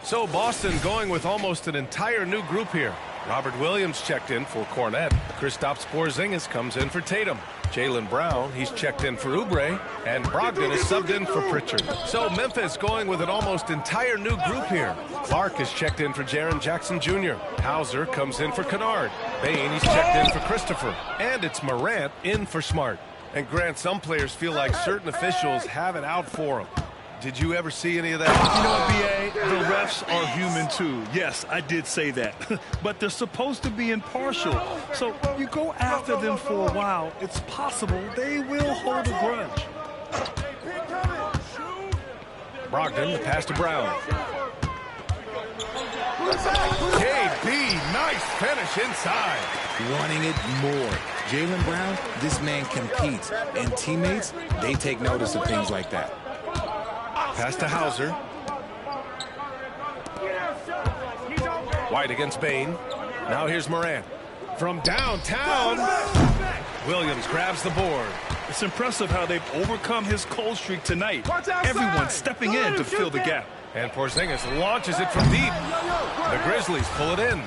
So Boston going with almost an entire new group here. Robert Williams checked in for Cornette. Kristaps Porzingis comes in for Tatum. Jaylen Brown, he's checked in for Oubre. And Brogdon is subbed in for Pritchard. So Memphis going with an almost entire new group here. Clark is checked in for Jaren Jackson Jr. Hauser comes in for Kennard. Bain, he's checked in for Christopher. And it's Morant in for Smart. And Grant, some players feel like certain officials have it out for them. Did you ever see any of that? You know what, B.A.? The refs are human, too. Yes, I did say that. But they're supposed to be impartial. So you go after them for a while, it's possible they will hold a grudge. Brogdon, the pass to Brown. KB, nice finish inside. Wanting it more. Jaylen Brown, this man competes. And teammates, they take notice of things like that. Pass to Hauser. White against Bain. Now here's Morant. From downtown, Williams grabs the board. It's impressive how they've overcome his cold streak tonight. Everyone stepping in to fill the gap. And Porzingis launches it from deep. The Grizzlies pull it in.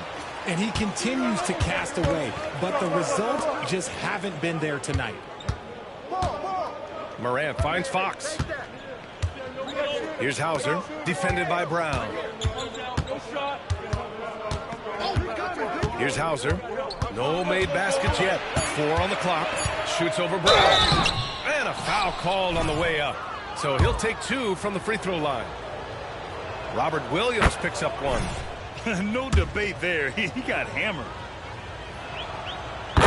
And he continues to cast away, but the results just haven't been there tonight. Morant finds Fox. Here's Hauser, defended by Brown. Here's Hauser. No made baskets yet. 4 on the clock. Shoots over Brown. And a foul called on the way up. So he'll take 2 from the free throw line. Robert Williams picks up 1. No debate there. He got hammered.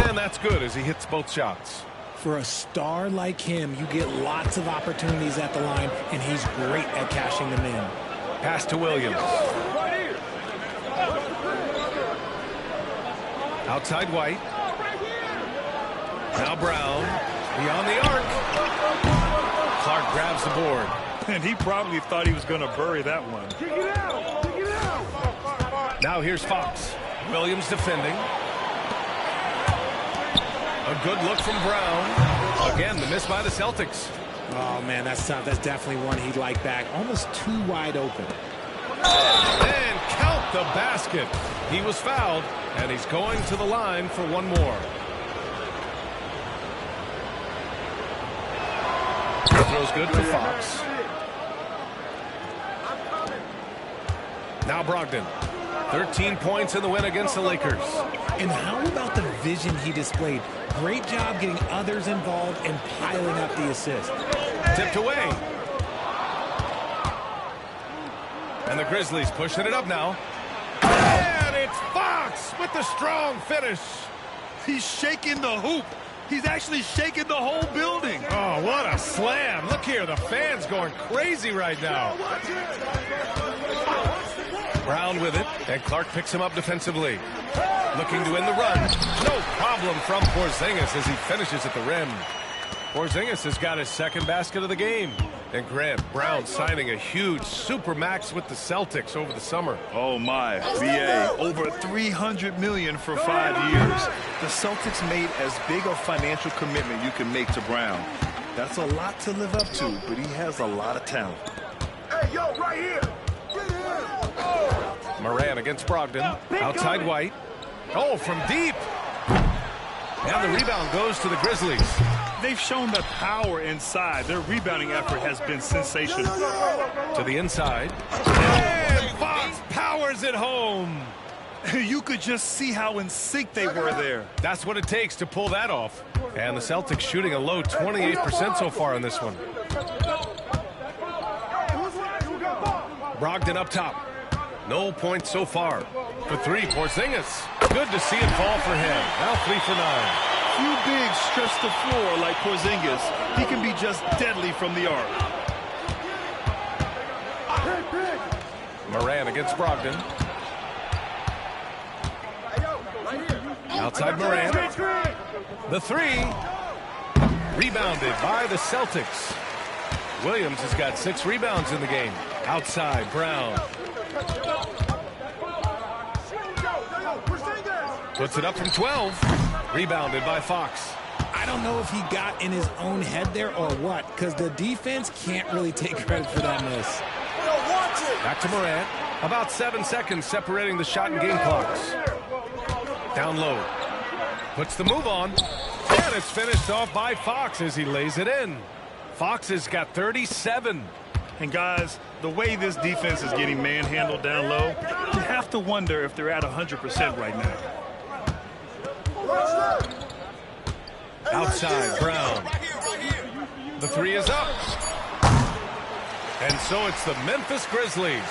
And that's good as he hits both shots. For a star like him, you get lots of opportunities at the line, and he's great at cashing them in. Pass to Williams. Outside White. Now Brown. Beyond the arc. Clark grabs the board. And he probably thought he was going to bury that one. Now here's Fox. Williams defending. A good look from Brown. Again, the miss by the Celtics. Oh, man, that's tough. That's definitely one he'd like back. Almost too wide open. And count the basket. He was fouled, and he's going to the line for one more. Throw's good for Fox. Now Brogdon. 13 points in the win against the Lakers. And how about the vision he displayed? Great job getting others involved and piling up the assist. Tipped away. And the Grizzlies pushing it up now. And it's Fox with the strong finish. He's shaking the hoop. He's actually shaking the whole building. Oh, what a slam. Look here, the fans going crazy right now. Brown with it, and Clark picks him up defensively. Looking to end the run. No problem from Porzingis as he finishes at the rim. Porzingis has got his second basket of the game. And Grant Brown signing a huge supermax with the Celtics over the summer. Oh my, BA, over $300 million for 5 years. The Celtics made as big a financial commitment you can make to Brown. That's a lot to live up to, but he has a lot of talent. Hey, yo, right here. Morant against Brogdon. Outside White. Oh, from deep. And the rebound goes to the Grizzlies. They've shown the power inside. Their rebounding effort has been sensational. To the inside. And Fox powers it home. You could just see how in sync they were there. That's what it takes to pull that off. And the Celtics shooting a low 28% so far in this one. Brogdon up top. No points so far. For three, Porzingis. Good to see it fall for him. Now 3 for 9. Few bigs stretch the floor like Porzingis. He can be just deadly from the arc. Morant against Brogdon. Outside Morant. The three. Rebounded by the Celtics. Williams has got 6 rebounds in the game. Outside Brown. Puts it up from 12. Rebounded by Fox. I don't know if he got in his own head there or what, because the defense can't really take credit for that miss. Back to Morant. About 7 seconds separating the shot and game clocks. Down low. Puts the move on. And it's finished off by Fox as he lays it in. Fox has got 37. And guys, the way this defense is getting manhandled down low, you have to wonder if they're at 100% right now. Outside, Brown. The three is up. And so it's the Memphis Grizzlies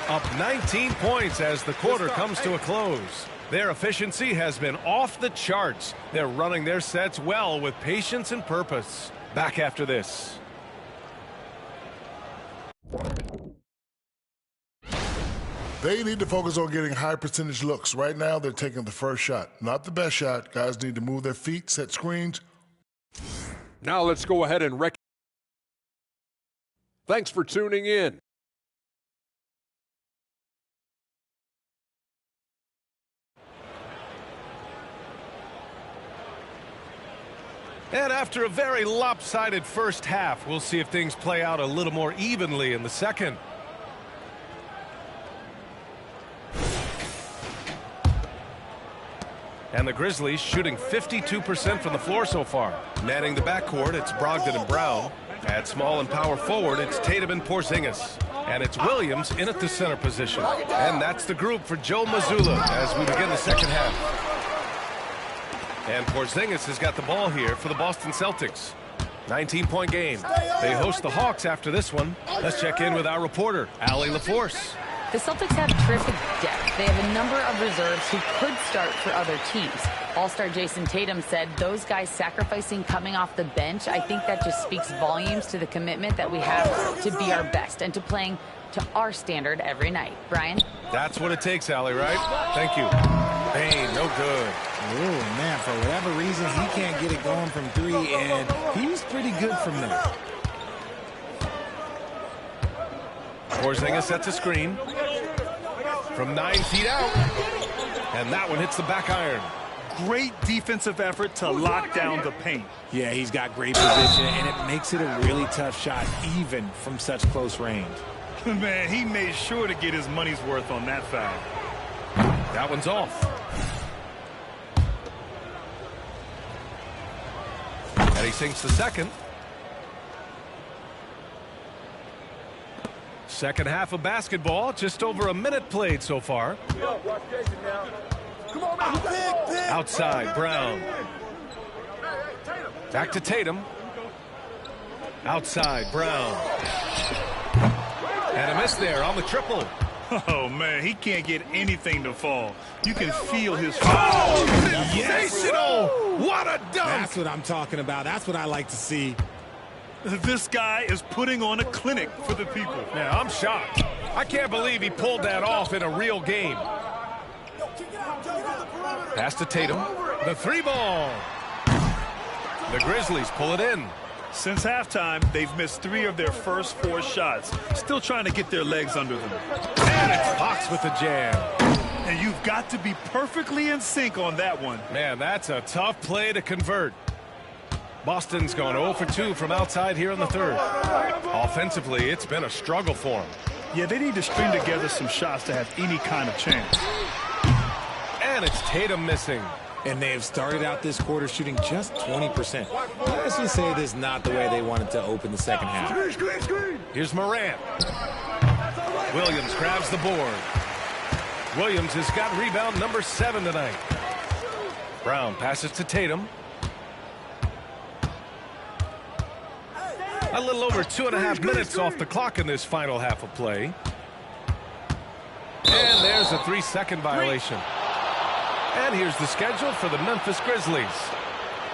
up 19 points as the quarter comes to a close. Their efficiency has been off the charts. They're running their sets well with patience and purpose. Back after this. They need to focus on getting high percentage looks. Right now, they're taking the first shot. Not the best shot. Guys need to move their feet, set screens. Now let's go ahead and Thanks for tuning in. And after a very lopsided first half, we'll see if things play out a little more evenly in the second. And the Grizzlies shooting 52% from the floor so far. Manning the backcourt, it's Brogdon and Brown. At small and power forward, it's Tatum and Porzingis. And it's Williams in at the center position. And that's the group for Joe Mazzulla as we begin the second half. And Porzingis has got the ball here for the Boston Celtics. 19-point game. They host the Hawks after this one. Let's check in with our reporter, Allie LaForce. The Celtics have terrific depth. They have a number of reserves who could start for other teams. All-star Jason Tatum said those guys sacrificing coming off the bench, I think that just speaks volumes to the commitment that we have to be our best and to playing to our standard every night. Brian? That's what it takes, Allie, right? Thank you. Bane, no good. Oh, man, for whatever reason, he can't get it going from 3, and he's pretty good from there. Porzingis sets a screen from 9 feet out, and that one hits the back iron. Great defensive effort to lock down the paint. Yeah, he's got great position, and it makes it a really tough shot, even from such close range. Man, he made sure to get his money's worth on that foul. That one's off. And he sinks the second. Second half of basketball, just over a minute played so far. Outside, Brown. Back to Tatum. Outside, Brown. And a miss there on the triple. Oh, man, he can't get anything to fall. You can feel his... Sensational! What a dunk! That's what I'm talking about. That's what I like to see. This guy is putting on a clinic for the people. Yeah, I'm shocked. I can't believe he pulled that off in a real game. Pass to Tatum. The 3-ball. The Grizzlies pull it in. Since halftime, they've missed 3 of their first 4 shots. Still trying to get their legs under them. And it's Fox with the jam. And you've got to be perfectly in sync on that one. Man, that's a tough play to convert. Boston's gone 0 for 2 from outside here in the third. Offensively, it's been a struggle for them. Yeah, they need to string together some shots to have any kind of chance. And it's Tatum missing. And they have started out this quarter shooting just 20%. Let's just say this is not the way they wanted to open the second half. Here's Morant. Williams grabs the board. Williams has got rebound number 7 tonight. Brown passes to Tatum. A little over 2.5 minutes off the clock in this final half of play. And there's a 3-second violation. And here's the schedule for the Memphis Grizzlies.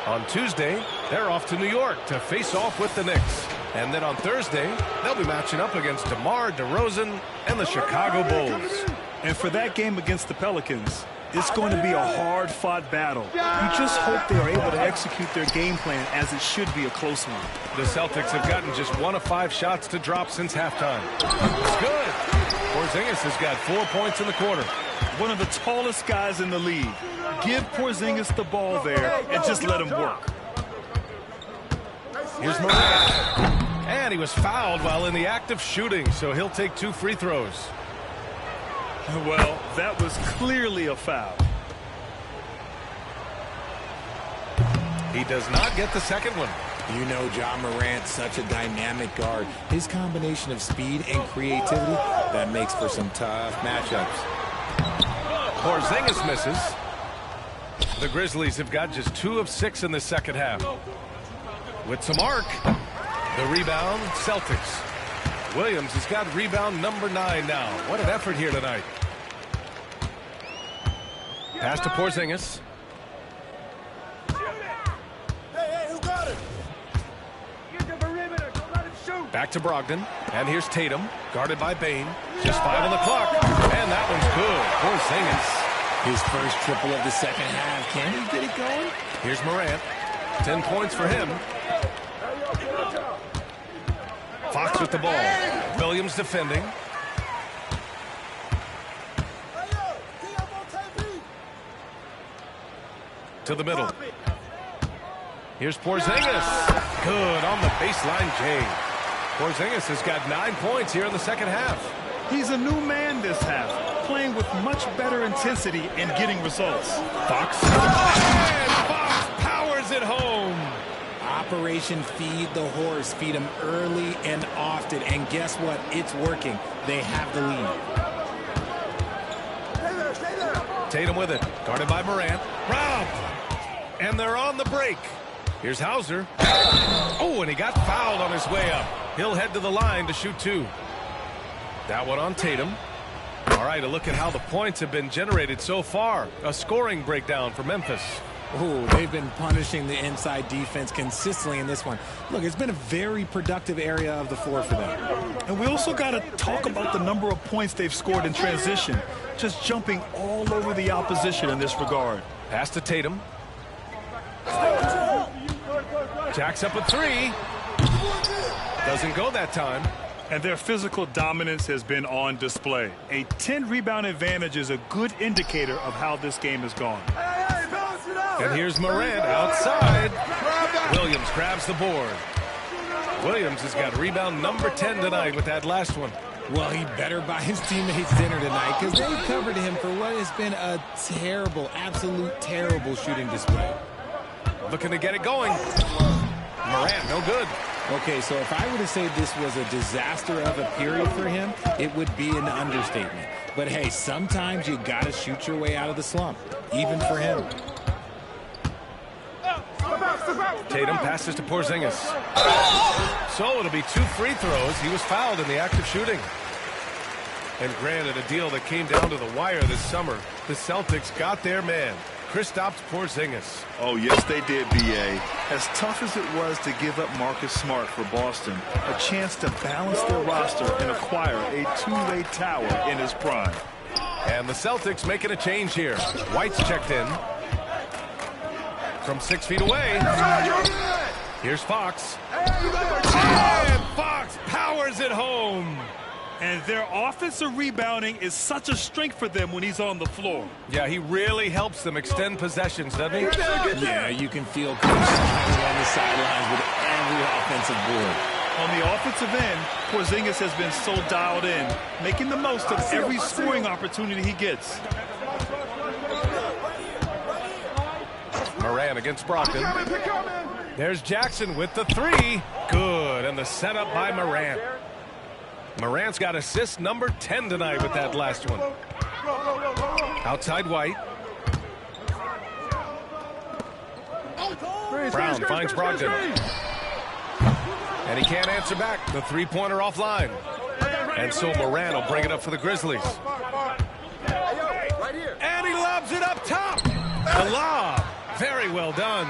On Tuesday, they're off to New York to face off with the Knicks. And then on Thursday, they'll be matching up against DeMar DeRozan and the Chicago Bulls. And for that game against the Pelicans, it's going to be a hard-fought battle. You just hope they are able to execute their game plan as it should be a close one. The Celtics have gotten just 1 of 5 shots to drop since halftime. It's good. Porzingis has got 4 points in the quarter. One of the tallest guys in the league. Give Porzingis the ball there and just let him work. Here's Morant. And he was fouled while in the act of shooting, so he'll take 2 free throws. Well, that was clearly a foul. He does not get the second one. You know John Morant, such a dynamic guard. His combination of speed and creativity, that makes for some tough matchups. Porzingis misses. The Grizzlies have got just 2 of 6 in the second half. With some arc. The rebound, Celtics. Williams has got rebound number 9 now. What an effort here tonight. Pass to Porzingis. Hey, who got it? Get the perimeter. Don't let him shoot. Back to Brogdon. And here's Tatum, guarded by Bane. Just 5 on the clock. And that one's good. Porzingis. His first triple of the second half. Can he get it going? Here's Morant. 10 points for him. Fox with the ball. Williams defending. To the middle. Here's Porzingis. Good on the baseline, Jay. Porzingis has got 9 points here in the second half. He's a new man this half, playing with much better intensity and getting results. Fox. And Fox powers it home. Operation Feed the Horse. Feed him early and often. And guess what? It's working. They have the lead. Stay there. Tatum with it. Guarded by Morant. Robbed. And they're on the break. Here's Hauser. Oh, and he got fouled on his way up. He'll head to the line to shoot 2. That one on Tatum. All right, a look at how the points have been generated so far. A scoring breakdown for Memphis. Oh, they've been punishing the inside defense consistently in this one. Look, it's been a very productive area of the floor for them. And we also got to talk about the number of points they've scored in transition. Just jumping all over the opposition in this regard. Pass to Tatum. Jacks up a three. Doesn't go that time. And their physical dominance has been on display. A 10-rebound advantage is a good indicator of how this game has gone. And here's Morant outside. Williams grabs the board. Williams has got rebound number 10 tonight with that last one. Well, he better buy his teammates dinner tonight because they covered him for what has been a terrible, absolute terrible shooting display. Looking to get it going. Morant, no good. Okay, so if I were to say this was a disaster of a period for him, it would be an understatement. But hey, sometimes you got to shoot your way out of the slump, even for him. Tatum passes to Porzingis. So it'll be 2 free throws. He was fouled in the act of shooting. And granted, a deal that came down to the wire this summer. The Celtics got their man, Kristaps Porzingis. Oh, yes, they did, B.A. As tough as it was to give up Marcus Smart for Boston, a chance to balance their roster and acquire a two-way tower in his prime. And the Celtics making a change here. White's checked in. From 6 feet away. Here's Fox. And Fox powers it home. And their offensive rebounding is such a strength for them when he's on the floor. Yeah, he really helps them extend possessions, doesn't he? Yeah, you can feel coach smiling on the sidelines with every offensive board. On the offensive end, Porzingis has been so dialed in, making the most of every scoring opportunity he gets. Morant against Brogdon. There's Jackson with the 3. Good, and the setup by Morant. Morant's got assist number 10 tonight with that last one. Outside White. Brown finds Brogdon. And he can't answer back. The three-pointer offline. And so Morant will bring it up for the Grizzlies. And he lobs it up top. The lob. Very well done.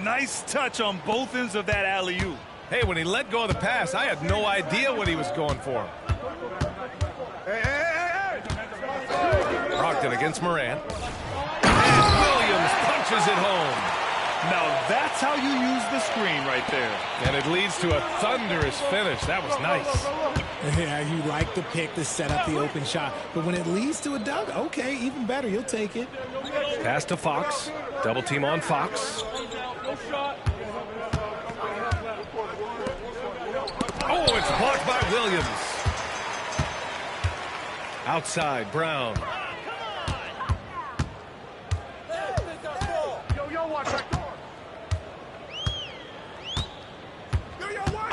Nice touch on both ends of that alley-oop. Hey, when he let go of the pass, I had no idea what he was going for. Brogdon against Morant. And Williams punches it home. Now that's how you use the screen right there. And it leads to a thunderous finish. That was nice. Yeah, you like the pick to set up the open shot. But when it leads to a dunk, okay, even better. You'll take it. Pass to Fox. Double team on Fox. Oh, it's blocked by Williams. Outside, Brown.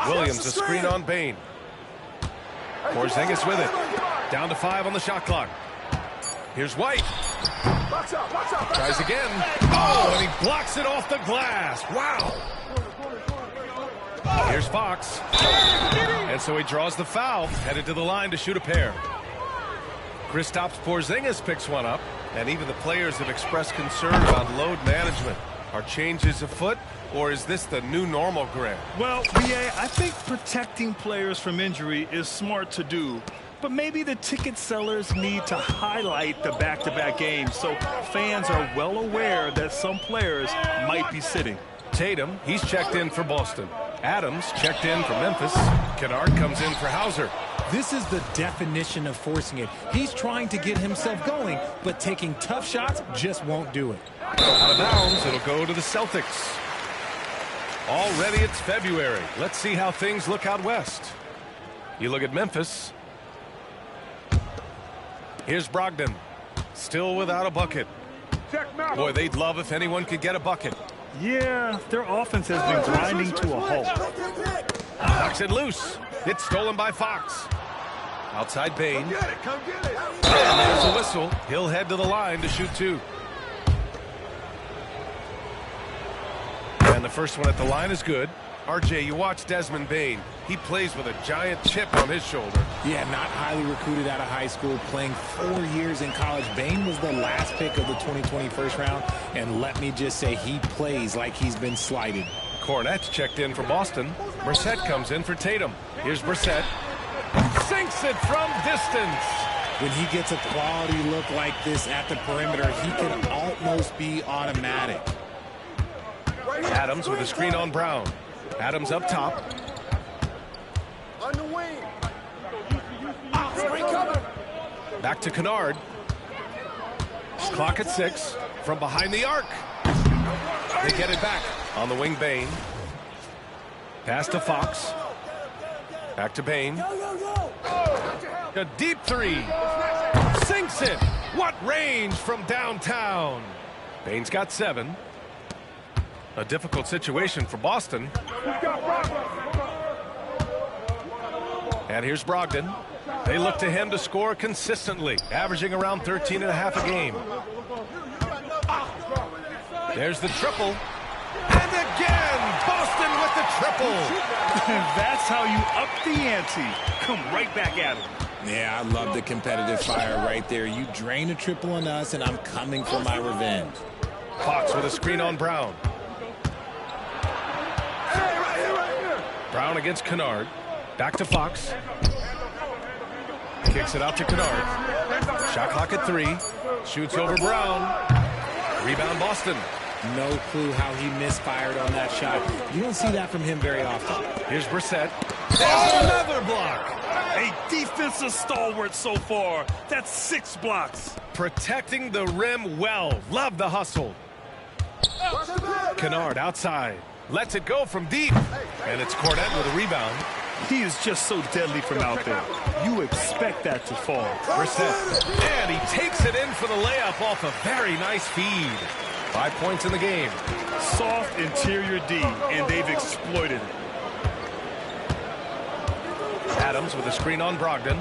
Williams, a screen on Bane. Porzingis with it. Down to 5 on the shot clock. Here's White. Tries again. Oh, and he blocks it off the glass. Wow. Here's Fox. And so he draws the foul, headed to the line to shoot a pair. Kristaps Porzingis picks one up, and even the players have expressed concern about load management. Are changes afoot, or is this the new normal, Grant? Well, B.A., I think protecting players from injury is smart to do, but maybe the ticket sellers need to highlight the back-to-back games so fans are well aware that some players might be sitting. Tatum, he's checked in for Boston. Adams checked in for Memphis. Kennard comes in for Hauser. This is the definition of forcing it. He's trying to get himself going, but taking tough shots just won't do it. Out of bounds, it'll go to the Celtics. Already it's February. Let's see how things look out west. You look at Memphis. Here's Brogdon. Still without a bucket. Boy, they'd love if anyone could get a bucket. Yeah, their offense has been grinding to a halt. Knocks it loose. It's stolen by Fox. Outside Bane. And there's a whistle. He'll head to the line to shoot 2. And the first one at the line is good. RJ, you watch Desmond Bane. He plays with a giant chip on his shoulder. Yeah, not highly recruited out of high school, playing 4 years in college. Bane was the last pick of the 2020 first round, and let me just say he plays like he's been slighted. Cornette checked in for Boston. Brissett comes in for Tatum. Here's Brissett. Sinks it from distance. When he gets a quality look like this at the perimeter, he can almost be automatic. Adams with a screen on Brown. Adams up top. On the wing. Back to Kennard. Clock at 6. From behind the arc. They get it back. On the wing, Bane. Pass to Fox. Back to Bane. A deep three. Sinks it. What range from downtown. Bane's got 7. A difficult situation for Boston. And here's Brogdon. They look to him to score consistently, averaging around 13.5 a game. There's the triple. And again, Boston with the triple. That's how you up the ante. Come right back at him. Yeah, I love the competitive fire right there. You drain a triple on us, and I'm coming for my revenge. Fox with a screen on Brown. Brown against Kennard. Back to Fox. Kicks it out to Kennard. Shot clock at 3. Shoots over Brown. Rebound Boston. No clue how he misfired on that shot. You don't see that from him very often. Here's Brissett. There's another block. A defensive stalwart so far. That's 6 blocks. Protecting the rim well. Love the hustle. Kennard outside. Lets it go from deep. And it's Cornette with a rebound. He is just so deadly from out there. You expect that to fall. Brissett. And he takes it in for the layup off a very nice feed. 5 points in the game. Soft interior D, and they've exploited it. Adams with a screen on Brogdon.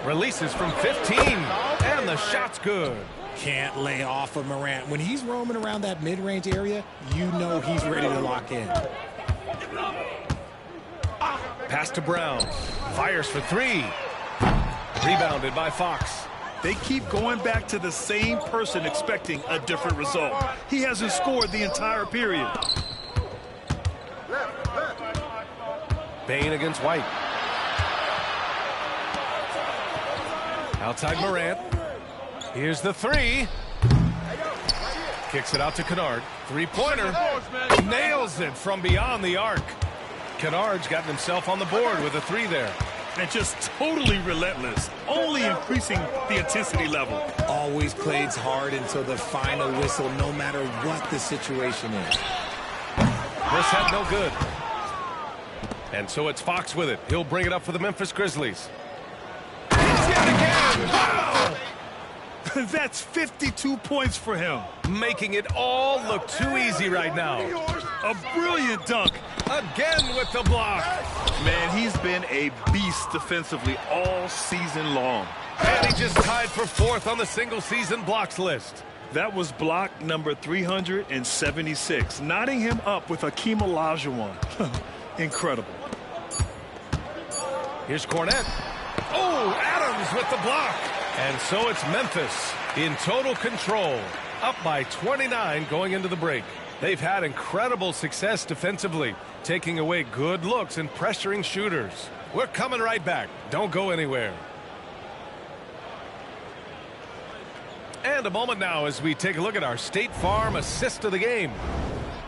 Releases from 15. And the shot's good. Can't lay off of Morant. When he's roaming around that mid-range area, you know he's ready to lock in. Pass to Brown. Fires for 3. Rebounded by Fox. They keep going back to the same person expecting a different result. He hasn't scored the entire period. Bane against White. Outside Morant. Here's the 3. Kicks it out to Kennard. 3-pointer. Nails it from beyond the arc. Kennard's gotten himself on the board with a 3 there. And just totally relentless, only increasing the intensity level. Always plays hard until the final whistle, no matter what the situation is. This had no good. And so it's Fox with it. He'll bring it up for the Memphis Grizzlies. Hits yet again. Wow! That's 52 points for him. Making it all look too easy right now. A brilliant dunk. Again with the block. Man, he's been a beast defensively all season long. And he just tied for 4th on the single-season blocks list. That was block number 376, knotting him up with Hakeem Olajuwon. Incredible. Here's Cornette. Oh, Adams with the block. And so it's Memphis in total control, up by 29 going into the break. They've had incredible success defensively, taking away good looks and pressuring shooters. We're coming right back. Don't go anywhere. And a moment now as we take a look at our State Farm assist of the game.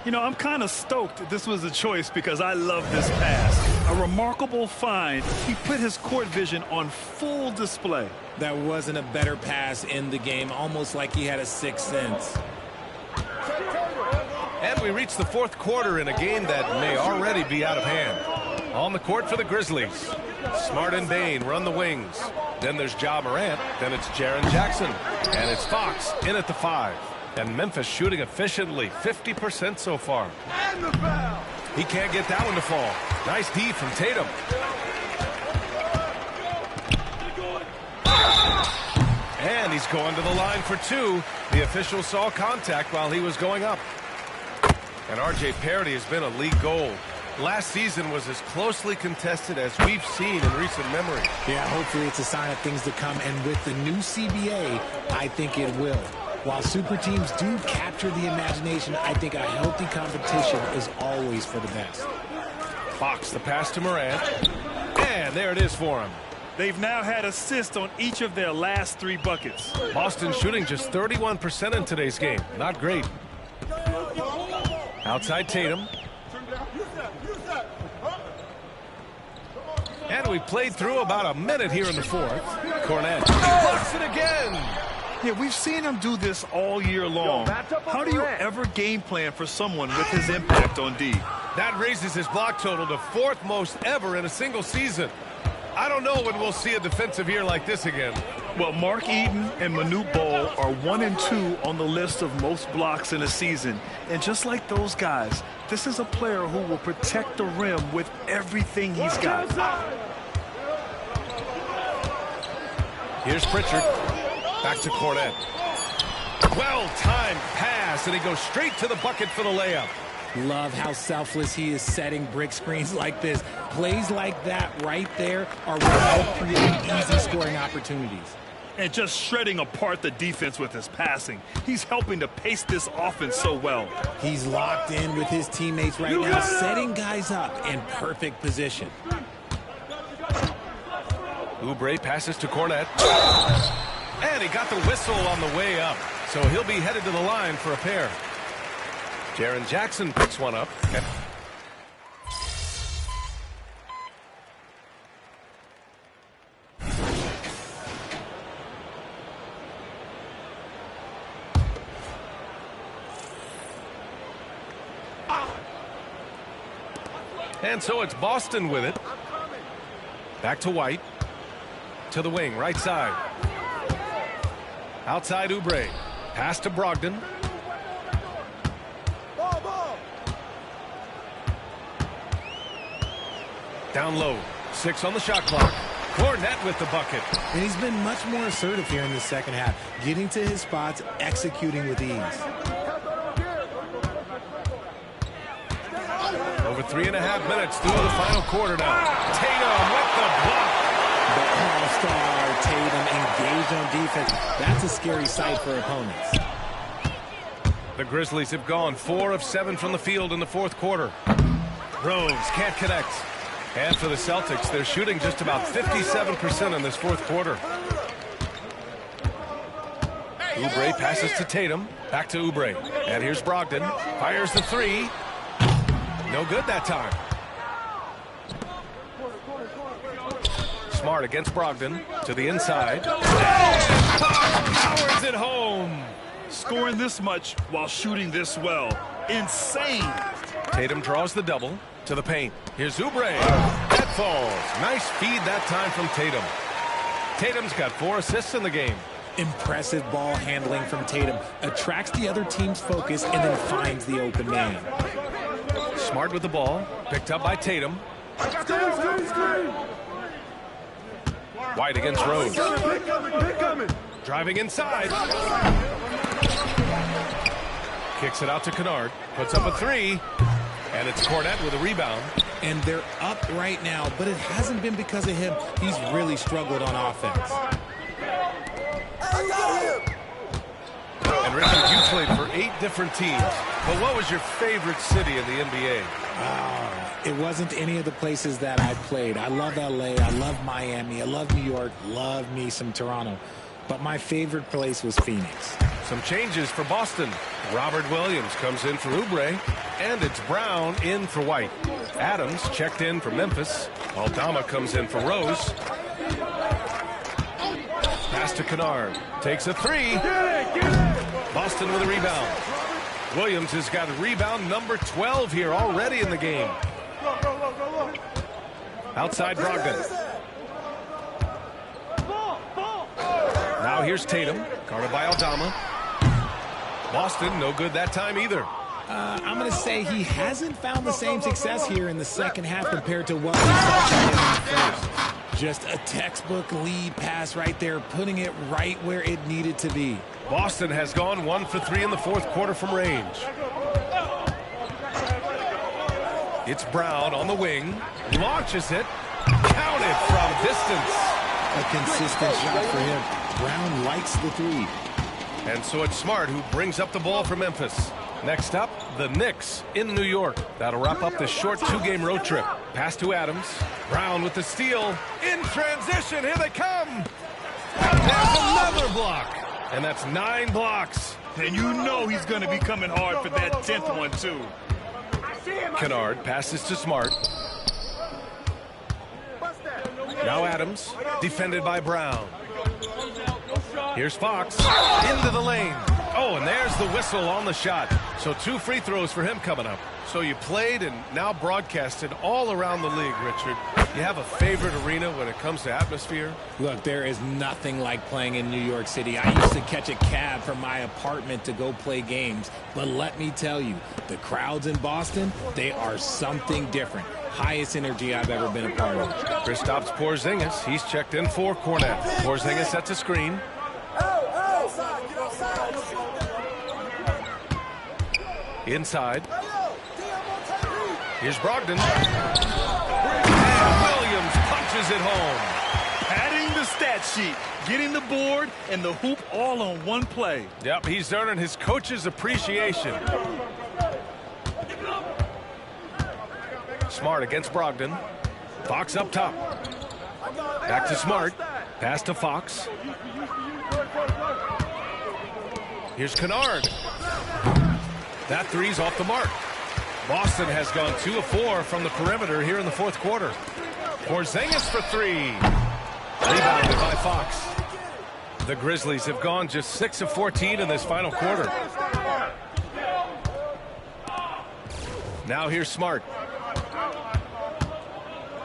You know, I'm kind of stoked this was a choice because I love this pass. A remarkable find. He put his court vision on full display. That wasn't a better pass in the game, almost like he had a 6th sense. And we reach the 4th quarter in a game that may already be out of hand. On the court for the Grizzlies. Smart and Bane run the wings. Then there's Ja Morant. Then it's Jaren Jackson. And it's Fox in at the 5. And Memphis shooting efficiently, 50% so far. And the foul. He can't get that one to fall. Nice D from Tatum. And he's going to the line for 2. The official saw contact while he was going up. And R.J. Parody has been a league goal. Last season was as closely contested as we've seen in recent memory. Yeah, hopefully it's a sign of things to come. And with the new CBA, I think it will. While super teams do capture the imagination, I think a healthy competition is always for the best. Fox the pass to Morant. And there it is for him. They've now had assists on each of their last 3 buckets. Boston shooting just 31% in today's game. Not great. Outside Tatum. And we played through about a minute here in the fourth. Cornet blocks it again. Yeah, we've seen him do this all year long. How do you ever game plan for someone with his impact on D? That raises his block total to 4th most ever in a single season. I don't know when we'll see a defensive year like this again. Well, Mark Eaton and Manute Bol are 1 and 2 on the list of most blocks in a season. And just like those guys, this is a player who will protect the rim with everything he's got. Here's Pritchard. Back to Cornet. Well-timed pass, and he goes straight to the bucket for the layup. Love how selfless he is setting brick screens like this. Plays like that right there are what help create easy scoring opportunities. And just shredding apart the defense with his passing. He's helping to pace this offense so well. He's locked in with his teammates right now, setting guys up in perfect position. Oubre passes to Cornet. And he got the whistle on the way up. So he'll be headed to the line for a pair. Jaren Jackson picks one up. And so it's Boston with it. Back to White. To the wing, right side. Outside Oubre. Pass to Brogdon. Down low. 6 on the shot clock. Cornet with the bucket. And he's been much more assertive here in the second half. Getting to his spots, executing with ease. Over 3.5 minutes through the final quarter now. Tatum with the block. The all-star Tatum engaged on defense. That's a scary sight for opponents. The Grizzlies have gone 4 of 7 from the field in the fourth quarter. Rose can't connect. And for the Celtics, they're shooting just about 57% in this fourth quarter. Oubre passes to Tatum. Back to Oubre. And here's Brogdon. Fires the 3. No good that time. Smart against Brogdon. To the inside. Powers it home. Scoring this much while shooting this well. Insane. Tatum draws the double. To the paint. Here's Oubre. That falls. Nice feed that time from Tatum. Tatum's got 4 assists in the game. Impressive ball handling from Tatum. Attracts the other team's focus and then finds the open man. Smart with the ball. Picked up by Tatum. White against Rose. Driving inside. Kicks it out to Kennard. Puts up a 3. And it's Cornet with a rebound. And they're up right now, but it hasn't been because of him. He's really struggled on offense. And Richard, you played for 8 different teams. But what was your favorite city in the NBA? It wasn't any of the places that I played. I love LA. I love Miami. I love New York. Love me some Toronto. But my favorite place was Phoenix. Some changes for Boston. Robert Williams comes in for Oubre. And it's Brown in for White. Adams checked in for Memphis. Aldama comes in for Rose. Pass to Kennard. Takes a 3. Boston with a rebound. Williams has got rebound number 12 here already in the game. Outside Brogdon. Now here's Tatum. Guarded by Aldama. Boston, no good that time either. I'm going to say he hasn't found the same success here in the second half compared to what we saw from him in the first. Just a textbook lead pass right there, putting it right where it needed to be. Boston has gone 1 for 3 in the fourth quarter from range. It's Brown on the wing. Launches it. Counted from distance. A consistent shot for him. Brown likes the three. And so it's Smart who brings up the ball for Memphis. Next up, the Knicks in New York. That'll wrap up this short 2-game road trip. Pass to Adams. Brown with the steal. In transition. Here they come. There's another block. And that's 9 blocks. And you know he's going to be coming hard for that 10th one, too. Kennard passes to Smart. Now Adams, defended by Brown. Here's Fox, into the lane. Oh, and there's the whistle on the shot. So 2 free throws for him coming up. So you played and now broadcasted all around the league, Richard. You have a favorite arena when it comes to atmosphere? Look, there is nothing like playing in New York City. I used to catch a cab from my apartment to go play games. But let me tell you, the crowds in Boston, they are something different. Highest energy I've ever been a part of. Kristaps Porzingis, he's checked in for Cornet. Porzingis sets a screen. Inside. Here's Brogdon. And Williams punches it home. Padding the stat sheet, getting the board and the hoop all on one play. Yep, he's earning his coach's appreciation. Smart against Brogdon. Fox up top. Back to Smart. Pass to Fox. Here's Kennard. That three's off the mark. Boston has gone 2 of 4 from the perimeter here in the 4th quarter. Porzingis for 3. Rebounded by Fox. The Grizzlies have gone just 6 of 14 in this final quarter. Now here's Smart.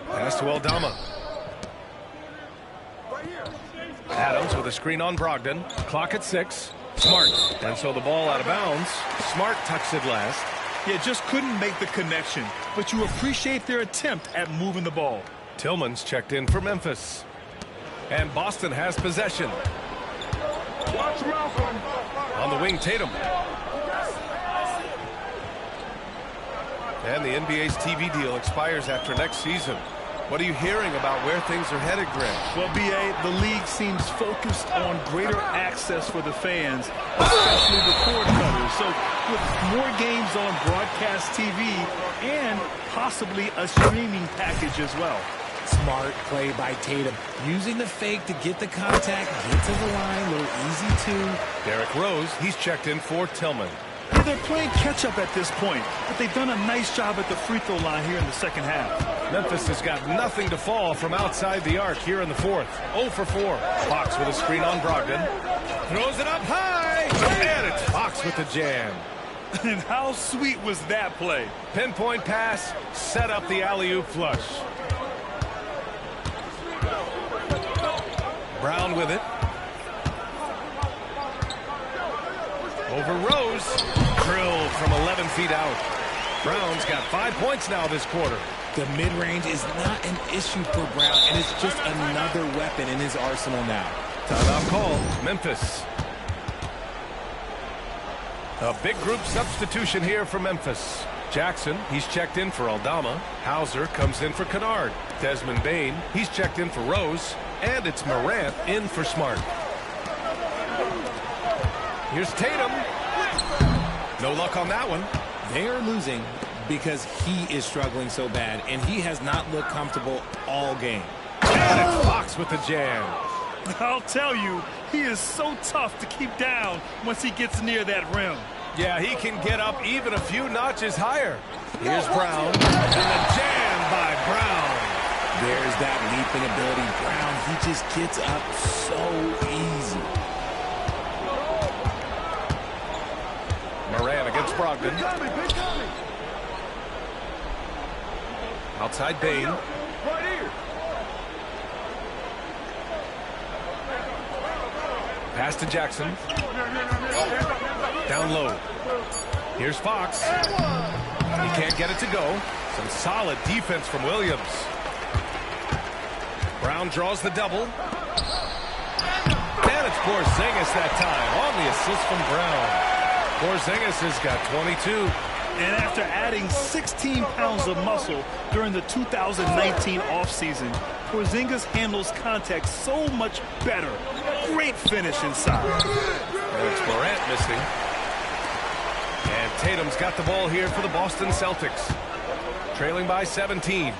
Pass to Aldama. Adams with a screen on Brogdon. Clock at 6. Smart. And so the ball out of bounds. Smart tucks it last. Yeah, just couldn't make the connection. But you appreciate their attempt at moving the ball. Tillman's checked in for Memphis. And Boston has possession. On the wing, Tatum. And the NBA's TV deal expires after next season. What are you hearing about where things are headed, Greg? Well, B.A., the league seems focused on greater access for the fans, especially the cord cutters. So with more games on broadcast TV and possibly a streaming package as well. Smart play by Tatum. Using the fake to get the contact, get to the line, a little easy too. Derrick Rose, he's checked in for Tillman. Yeah, they're playing catch-up at this point, but they've done a nice job at the free throw line here in the second half. Memphis has got nothing to fall from outside the arc here in the 4th. 0 for 4. Fox with a screen on Brogdon. Throws it up high. And it's Fox with the jam. And how sweet was that play? Pinpoint pass, set up the alley-oop flush. Brown with it. Over Rose. Drilled from 11 feet out. Brown's got 5 points now this quarter. The mid-range is not an issue for Brown, and it's just another weapon in his arsenal now. Timeout call, Memphis. A big group substitution here for Memphis. Jackson, he's checked in for Aldama. Hauser comes in for Kennard. Desmond Bane, he's checked in for Rose. And it's Morant in for Smart. Here's Tatum. No luck on that one. They are losing because he is struggling so bad, and he has not looked comfortable all game. And it's Fox with the jam. I'll tell you, he is so tough to keep down once he gets near that rim. Yeah, he can get up even a few notches higher. Here's Brown, and the jam by Brown. There's that leaping ability. Brown, he just gets up so easy. Morant against Brogdon. Outside Bane. Pass to Jackson. Down low. Here's Fox. He can't get it to go. Some solid defense from Williams. Brown draws the double. And it's Porzingis that time on the assist from Brown. Porzingis has got 22. And after adding 16 pounds of muscle during the 2019 offseason, Porzingis handles contact so much better. Great finish inside. It's Morant missing. And Tatum's got the ball here for the Boston Celtics. Trailing by 17.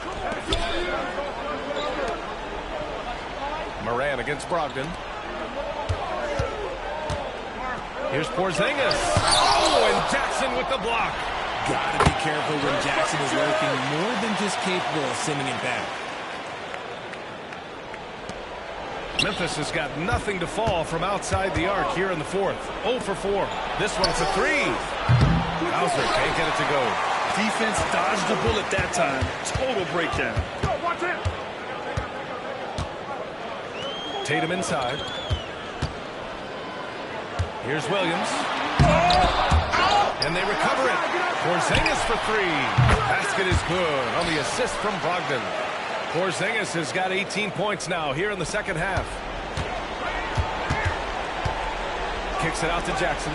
Morant against Brogdon. Here's Porzingis. Oh, and Jackson with the block. Gotta be careful when Jackson is lurking, more than just capable of sending it back. Memphis has got nothing to fall from outside the arc here in the fourth. 0 for 4. This one's a 3. Hauser can't get it to go. Defense dodged the bullet that time. Total breakdown. Tatum inside. Here's Williams. And they recover it. Porzingis for 3. Basket is good on the assist from Brogdon. Porzingis has got 18 points now here in the second half. Kicks it out to Jackson.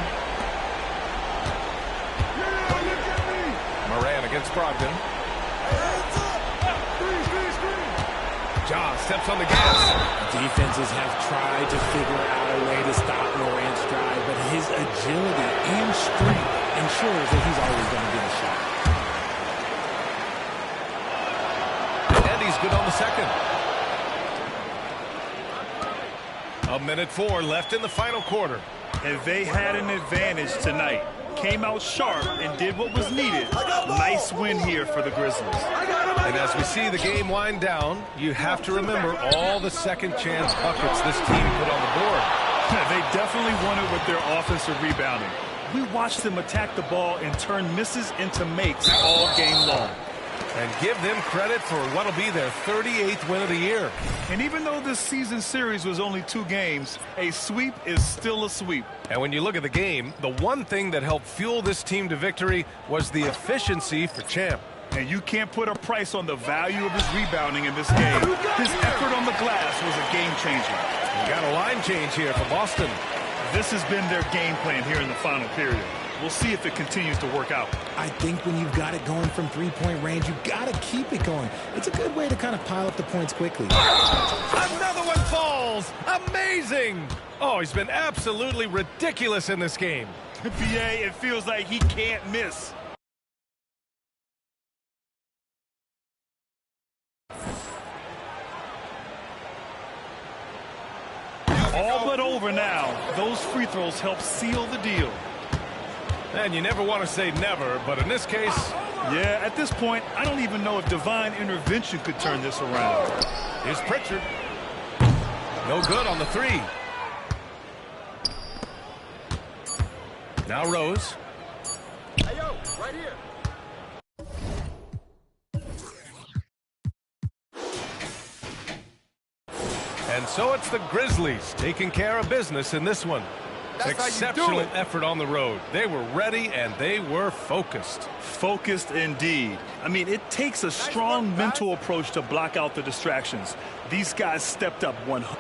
Morant against Brogdon. Ja steps on the gas. Defenses have tried to figure out a way to stop Morant's drive, but his agility and strength ensures that he's always going to get a shot. And he's good on the second. 1:04 left in the final quarter. And they had an advantage tonight. Came out sharp and did what was needed. Nice win here for the Grizzlies. And as we see the game wind down, you have to remember all the second chance buckets this team put on the board. They definitely won it with their offensive rebounding. We watched them attack the ball and turn misses into makes all game long. And give them credit for what'll be their 38th win of the year. And even though this season series was only 2 games, a sweep is still a sweep. And when you look at the game, the one thing that helped fuel this team to victory was the efficiency for Champ. And you can't put a price on the value of his rebounding in this game. His effort on the glass was a game changer. We got a line change here for Boston. This has been their game plan here in the final period. We'll see if it continues to work out. I think when you've got it going from three-point range, you've got to keep it going. It's a good way to kind of pile up the points quickly. Another one falls. Amazing. Oh, he's been absolutely ridiculous in this game. BA, it feels like he can't miss. All but over now. Those free throws help seal the deal. And you never want to say never, but in this case... Yeah, at this point, I don't even know if divine intervention could turn this around. Here's Pritchard. No good on the 3. Now Rose. Hey, yo, right here. And so it's the Grizzlies taking care of business in this one. That's exceptional effort on the road. They were ready and they were focused. Focused indeed. I mean, it takes a strong mental approach to block out the distractions. These guys stepped up 100.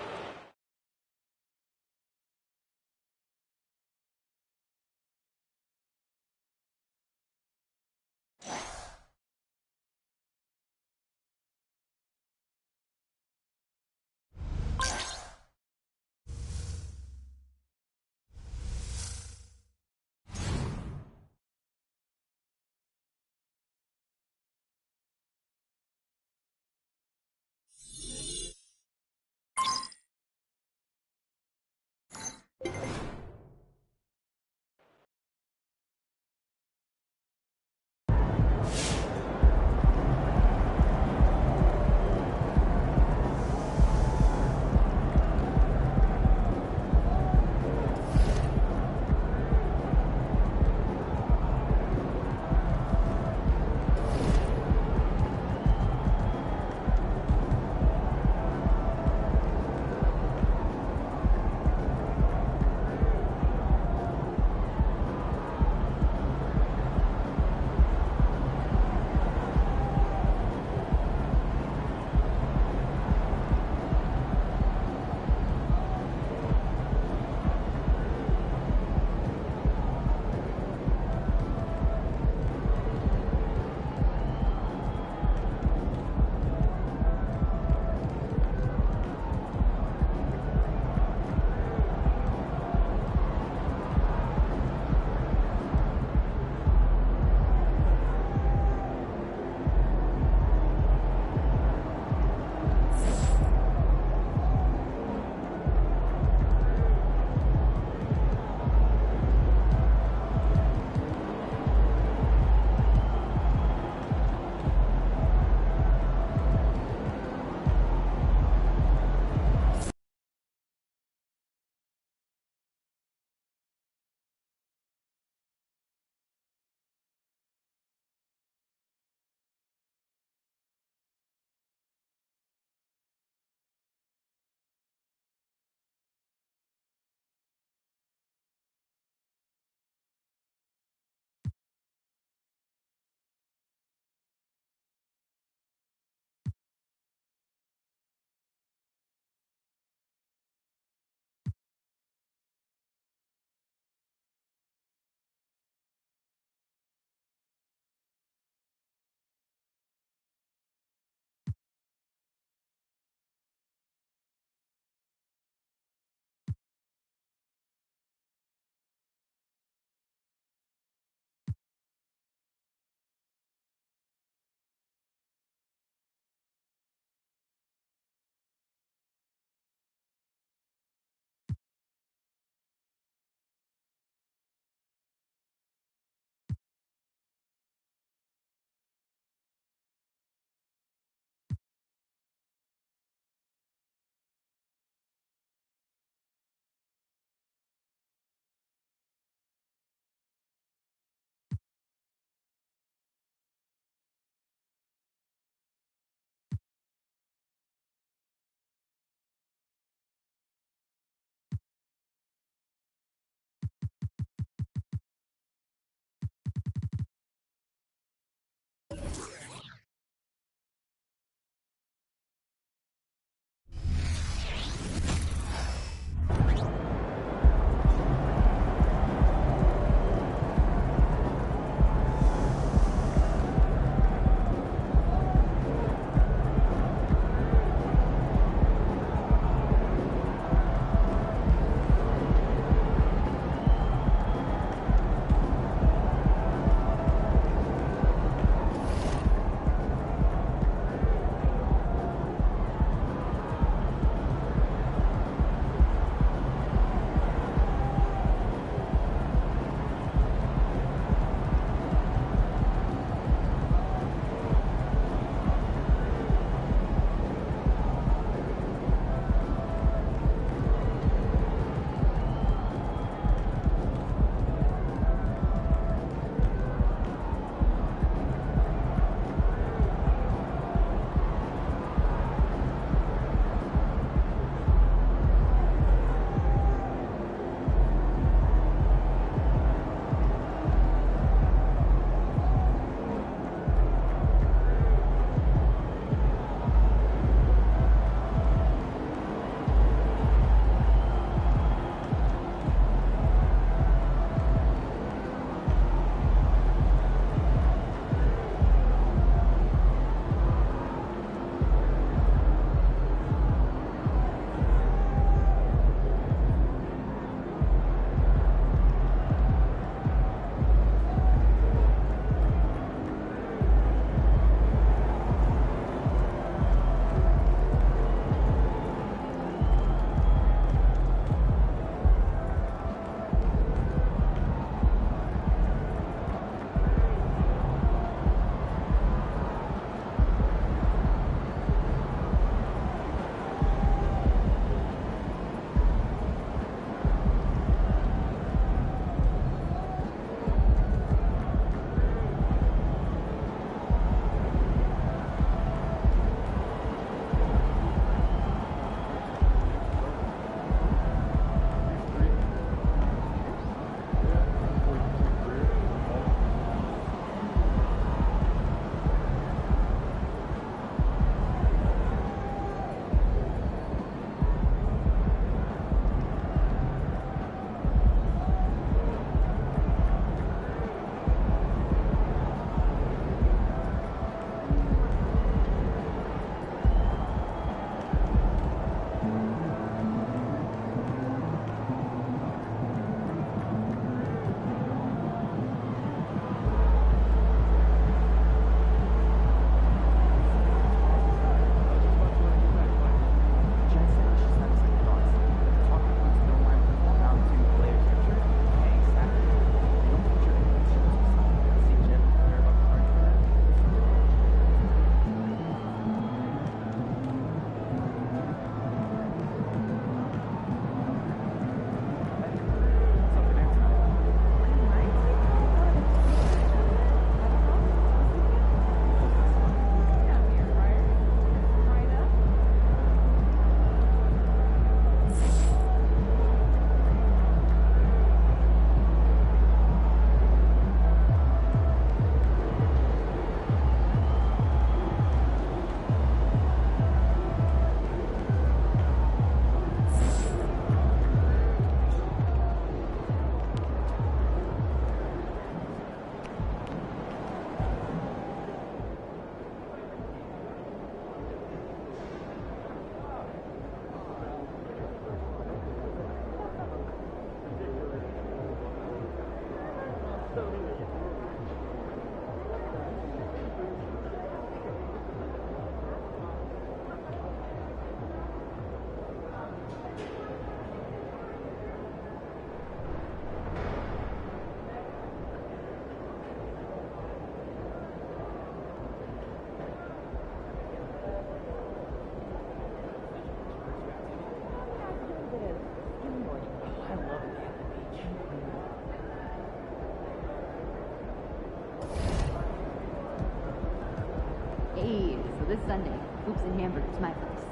This Sunday, hoops and hamburgers, my place.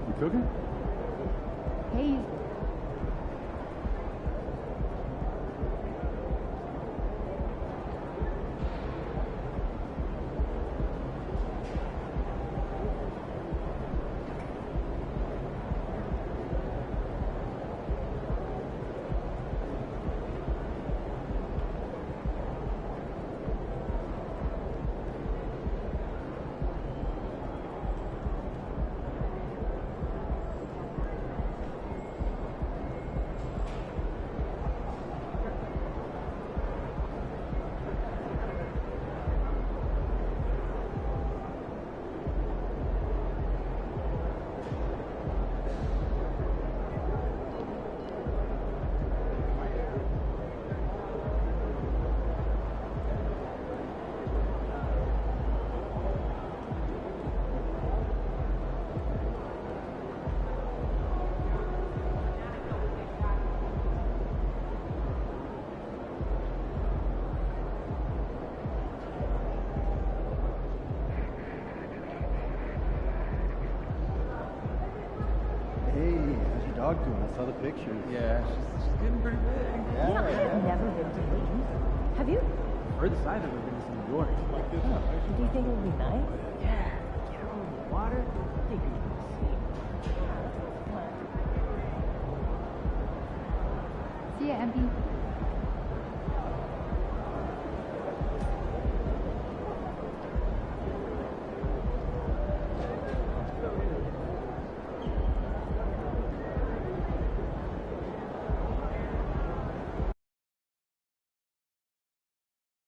You cooking? Hey. Dog doing? I saw the pictures. Yeah, she's getting pretty big. I've never been to Dayton. Have you? Furthest I've ever been is New York. Do you think it would be nice? Yeah, get her on the water. I think you're gonna see. See ya, MP.